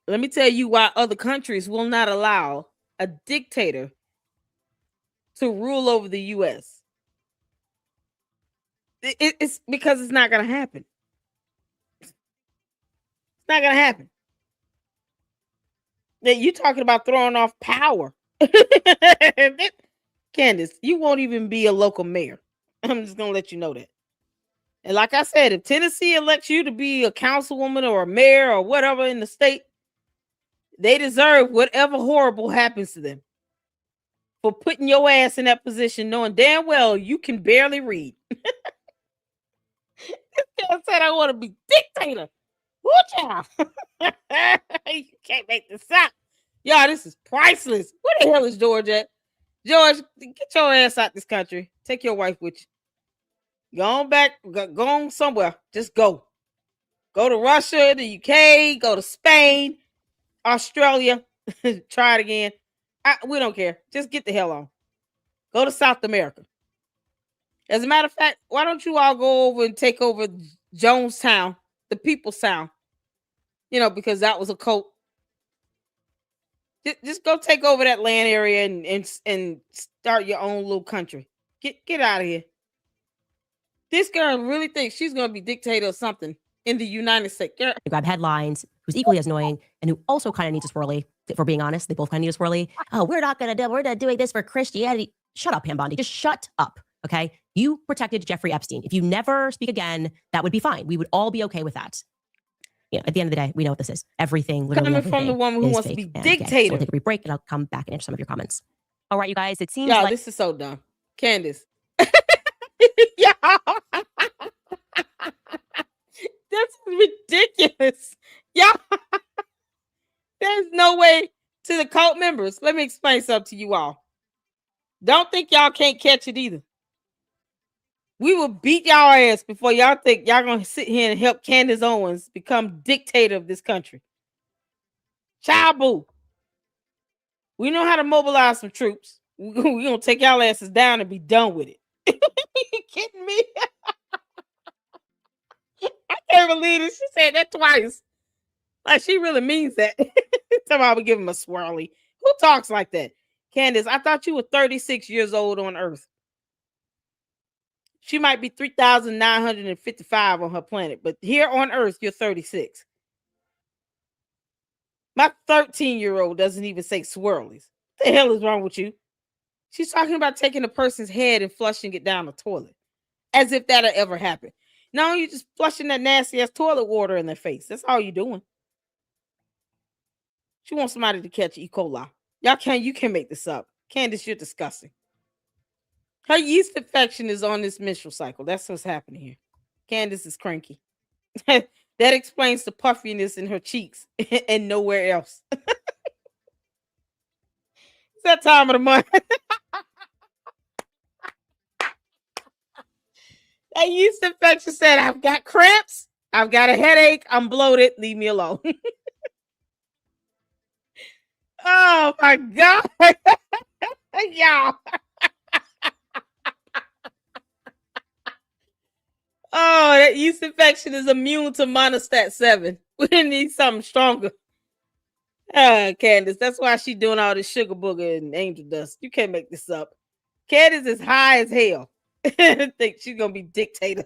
let me tell you why other countries will not allow a dictator to rule over the U.S. It's because it's not going to happen. It's not going to happen. That you talking about throwing off power. Candace, you won't even be a local mayor. I'm just going to let you know that. And like I said, if Tennessee elects you to be a councilwoman or a mayor or whatever in the state, they deserve whatever horrible happens to them for putting your ass in that position, knowing damn well you can barely read. This guy said, I want to be dictator. Woo, child. You can't make this up. Y'all, this is priceless. Where the hell is George at? George, get your ass out this country. Take your wife with you. Go on back. Go on somewhere. Just go. Go to Russia, the UK, go to Spain, Australia. Try it again. We don't care. Just get the hell on. Go to South America. As a matter of fact, why don't you all go over and take over Jonestown, the People's Town? You know, because that was a cult. Just go take over that land area and start your own little country. Get out of here. This girl really thinks she's going to be dictator or something in the United States. Girl. Grab headlines, who's equally as annoying and who also kind of needs a swirly. If we're being honest, they both kind of need a swirly. Oh, we're not doing this for Christianity. Shut up, Pam Bondi. Just shut up. Okay. You protected Jeffrey Epstein. If you never speak again, that would be fine. We would all be okay with that. You know, at the end of the day, we know what this is. Everything, literally coming from the woman who wants to be dictator. So we'll take a brief break and I'll come back and answer some of your comments. All right, you guys, it seems like this is so dumb. Candace. Yeah. This is ridiculous. Yeah. There's no way to the cult members. Let me explain something to you all. Don't think y'all can't catch it either. We will beat y'all ass before y'all think y'all gonna sit here and help Candace Owens become dictator of this country. Child boo. We know how to mobilize some troops. We're gonna take y'all asses down and be done with it. You kidding me? I can't believe it. She said that twice. Like she really means that. Somebody would give him a swirly. Who talks like that? Candace, I thought you were 36 years old on Earth. She might be 3,955 on her planet, but here on Earth, you're 36. My 13-year-old doesn't even say swirlies. What the hell is wrong with you? She's talking about taking a person's head and flushing it down the toilet. As if that'll ever happen. No, you're just flushing that nasty ass toilet water in their face. That's all you're doing. She wants somebody to catch E. coli. You can't make this up. Candace, you're disgusting. Her yeast infection is on this menstrual cycle. That's what's happening here. Candace is cranky. That explains the puffiness in her cheeks and nowhere else. It's that time of the month. That yeast infection said, I've got cramps. I've got a headache. I'm bloated. Leave me alone. Oh, my God. Y'all. Oh, that yeast infection is immune to monostat 7. We need something stronger. Candace, that's why she's doing all this sugar booger and angel dust. You can't make this up. Candace is high as hell. I think she's gonna be dictator.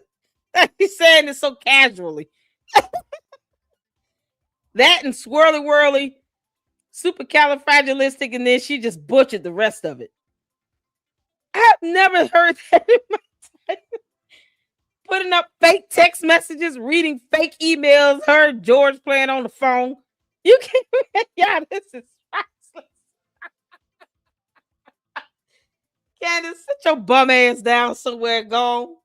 He's saying it so casually. That and swirly whirly, supercalifragilistic, and then she just butchered the rest of it. I've never heard that in my time. Putting up fake text messages, reading fake emails, her George playing on the phone. You can't, yeah, this is priceless. Candace, sit your bum ass down somewhere, go.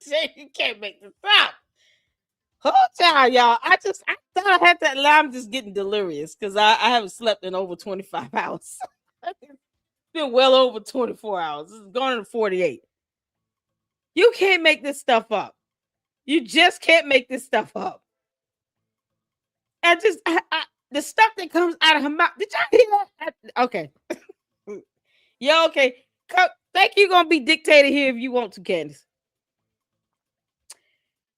You can't make this up. Hold on, y'all. I thought I had that. I'm just getting delirious because I haven't slept in over 25 hours. It's been well over 24 hours. This is going to 48. You can't make this stuff up. You just can't make this stuff up. And just the stuff that comes out of her mouth. Did y'all hear that? Okay. Yeah, okay. Think you're gonna be dictator here if you want to, Candace.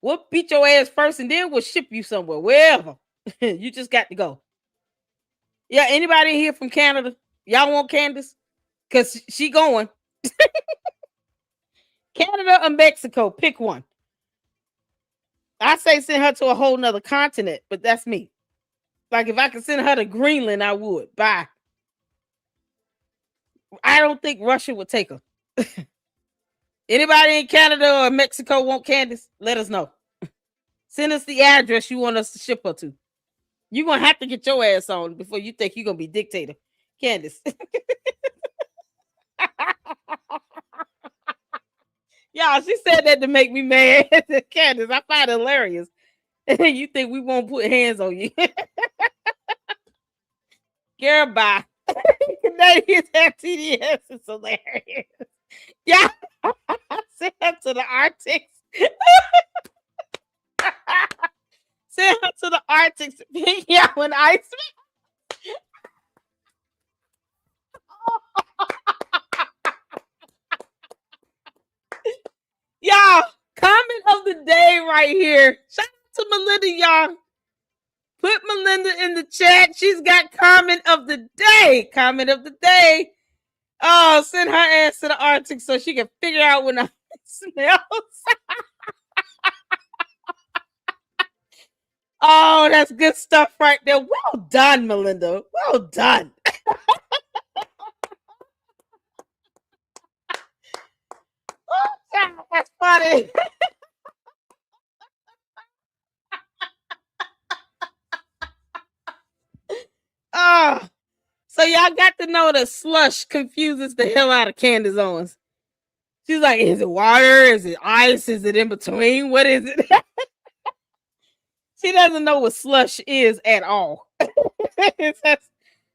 We'll beat your ass first and then we'll ship you somewhere, wherever. You just got to go. Yeah, anybody here from Canada? Y'all want Candace? Because she going. Canada or Mexico, pick one. I say send her to a whole nother continent, but that's me. Like if I could send her to Greenland, I would. Bye. I don't think Russia would take her. Anybody in Canada or Mexico want Candace? Let us know. Send us the address you want us to ship her to. You're going to have to get your ass on before you think you're going to be dictator. Candace. Y'all, she said that to make me mad. Candace, I find it hilarious. You think we won't put hands on you. Girl, bye. Canadians have TDS. It's hilarious. Yeah. Send her to the Arctic. Send her to the Arctic. Yeah, when ice. Y'all, comment of the day right here. Shout out to Melinda, y'all. Put Melinda in the chat. She's got comment of the day. Comment of the day. Oh, send her ass to the Arctic so she can figure out when I smells. Oh, that's good stuff right there. Well done, Melinda. Well done. Oh, that's funny. Oh, so y'all got to know that slush confuses the hell out of Candace Owens. She's like, is it water? Is it ice? Is it in between? What is it? She doesn't know what slush is at all.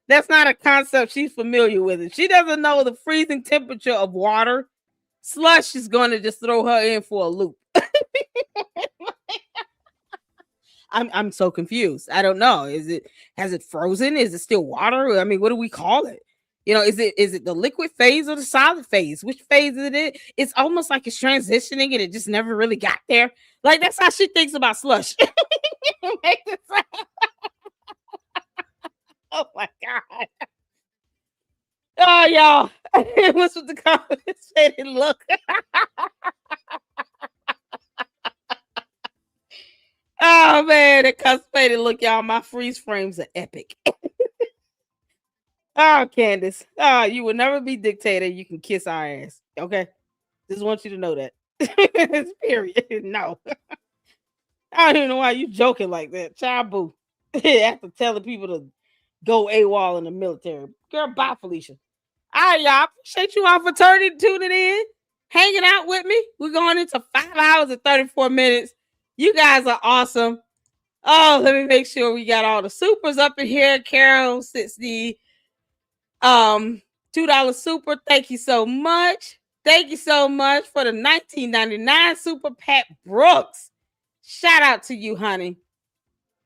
That's not a concept she's familiar with. It. She doesn't know the freezing temperature of water. Slush is going to just throw her in for a loop. I'm so confused. I don't know. Has it frozen? Is it still water? I mean, what do we call it? You know, is it the liquid phase or the solid phase? Which phase is it? It's almost like it's transitioning and it just never really got there. Like that's how she thinks about slush. Oh my God. Oh, y'all. What's with the comments? Faded look. Oh, man. That faded look, y'all. My freeze frames are epic. Oh, Candace. Oh, you will never be dictator. You can kiss our ass. Okay? Just want you to know that. Period. No. I don't even know why you joking like that. Child boo. After telling people to go AWOL in the military. Girl, bye, Felicia. All right, y'all. Appreciate you all for tuning in, hanging out with me. We're going into 5 hours and 34 minutes. You guys are awesome. Oh, let me make sure we got all the supers up in here. Carol sits the $2 super. Thank you so much. Thank you so much for the $19.99 super. Pat Brooks. Shout out to you, honey.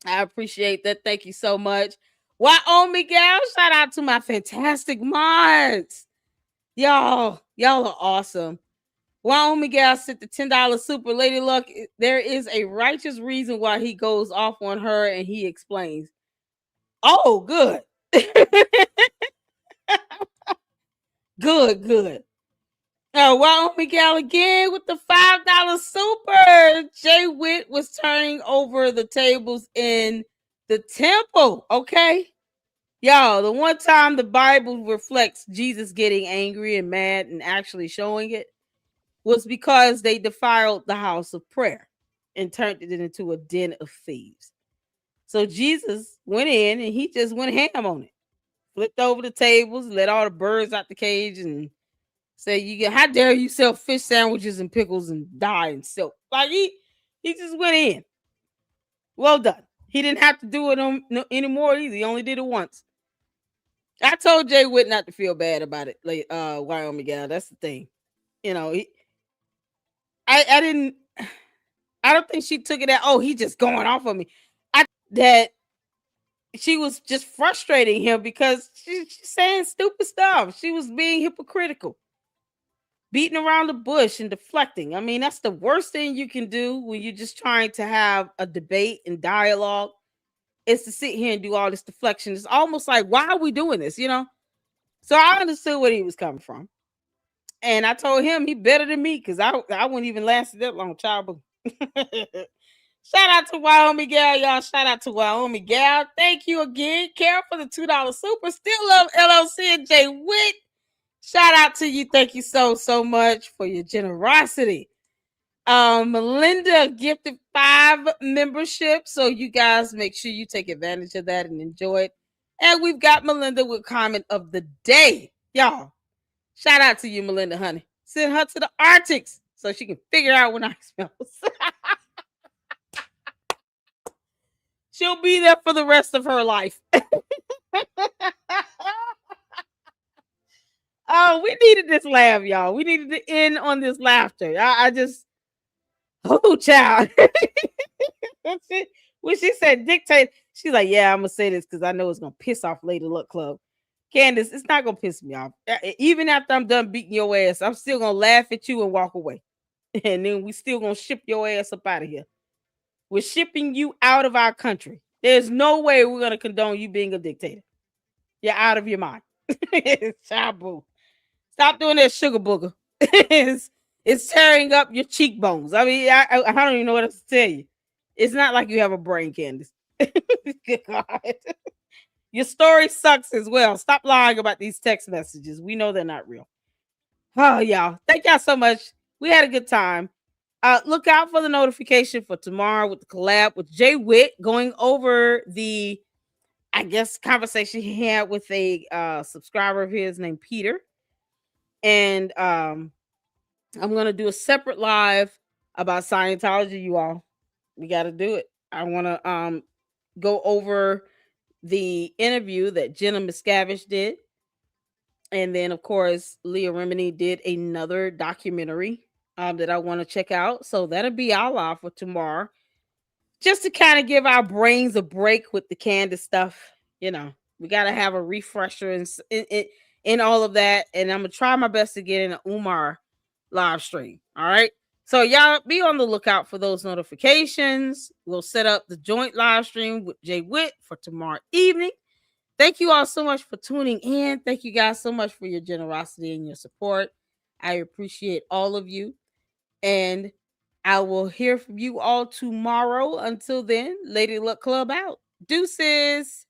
I appreciate that. Thank you so much. Wyoming gal, shout out to my fantastic mods. Y'all are awesome. Wyoming gal sent the $10 super. Lady Luck, there is a righteous reason why he goes off on her, and he explains. Oh, good. Good. Wyoming gal again with the $5 super. Jay Witt was turning over the tables in the temple. Okay. Y'all, the one time the Bible reflects Jesus getting angry and mad and actually showing it was because they defiled the house of prayer and turned it into a den of thieves. So Jesus went in and he just went ham on it. Flipped over the tables, let all the birds out the cage, and said, how dare you sell fish sandwiches and pickles and dye and silk? Like he just went in. Well done. He didn't have to do it anymore either. He only did it once. I told Jay Witt not to feel bad about it. Like Wyoming gal. That's the thing. You know, I don't think she took it at, oh, he just going off on me. That she was just frustrating him because she's saying stupid stuff. She was being hypocritical, beating around the bush and deflecting. I mean, that's the worst thing you can do when you're just trying to have a debate and dialogue, is to sit here and do all this deflection. It's almost like, why are we doing this? You know? So I understood where he was coming from. And I told him he better than me because I wouldn't even last that long. Child. Shout out to Wyoming gal, y'all. Shout out to Wyoming gal. Thank you again, Carol, for the $2 super. Still love LLC and Jay Witt. Shout out to you. Thank you so much for your generosity. Melinda gifted 5 memberships, so you guys make sure you take advantage of that and enjoy it. And we've got Melinda with comment of the day, y'all. Shout out to you, Melinda, honey. Send her to the Arctics so she can figure out when I smells. She'll be there for the rest of her life. Oh, we needed this laugh, y'all. We needed to end on this laughter. I just, oh, child. When she said dictate, she's like, yeah, I'm going to say this because I know it's going to piss off Lady Luck Club. Candace, it's not going to piss me off. Even after I'm done beating your ass, I'm still going to laugh at you and walk away. And then we still going to ship your ass up out of here. We're shipping you out of our country. There's no way we're going to condone you being a dictator. You're out of your mind. Shabu. Stop doing that sugar booger. It's tearing up your cheekbones. I mean, I don't even know what else to tell you. It's not like you have a brain, Candace. Good God. Your story sucks as well. Stop lying about these text messages. We know they're not real. Oh, y'all. Thank y'all so much. We had a good time. Look out for the notification for tomorrow with the collab with Jay Witt, going over the, I guess, conversation he had with a subscriber of his named Peter. And I'm going to do a separate live about Scientology, you all. We got to do it. I want to go over the interview that Jenna Miscavige did. And then, of course, Leah Remini did another documentary that I want to check out. So that'll be our live for tomorrow. Just to kind of give our brains a break with the Candace stuff. You know, we got to have a refresher in all of that. And I'm going to try my best to get in an Umar live stream. All right. So y'all be on the lookout for those notifications. We'll set up the joint live stream with Jay Witt for tomorrow evening. Thank you all so much for tuning in. Thank you guys so much for your generosity and your support. I appreciate all of you. And I will hear from you all tomorrow. Until then, Lady Luck Club out. Deuces.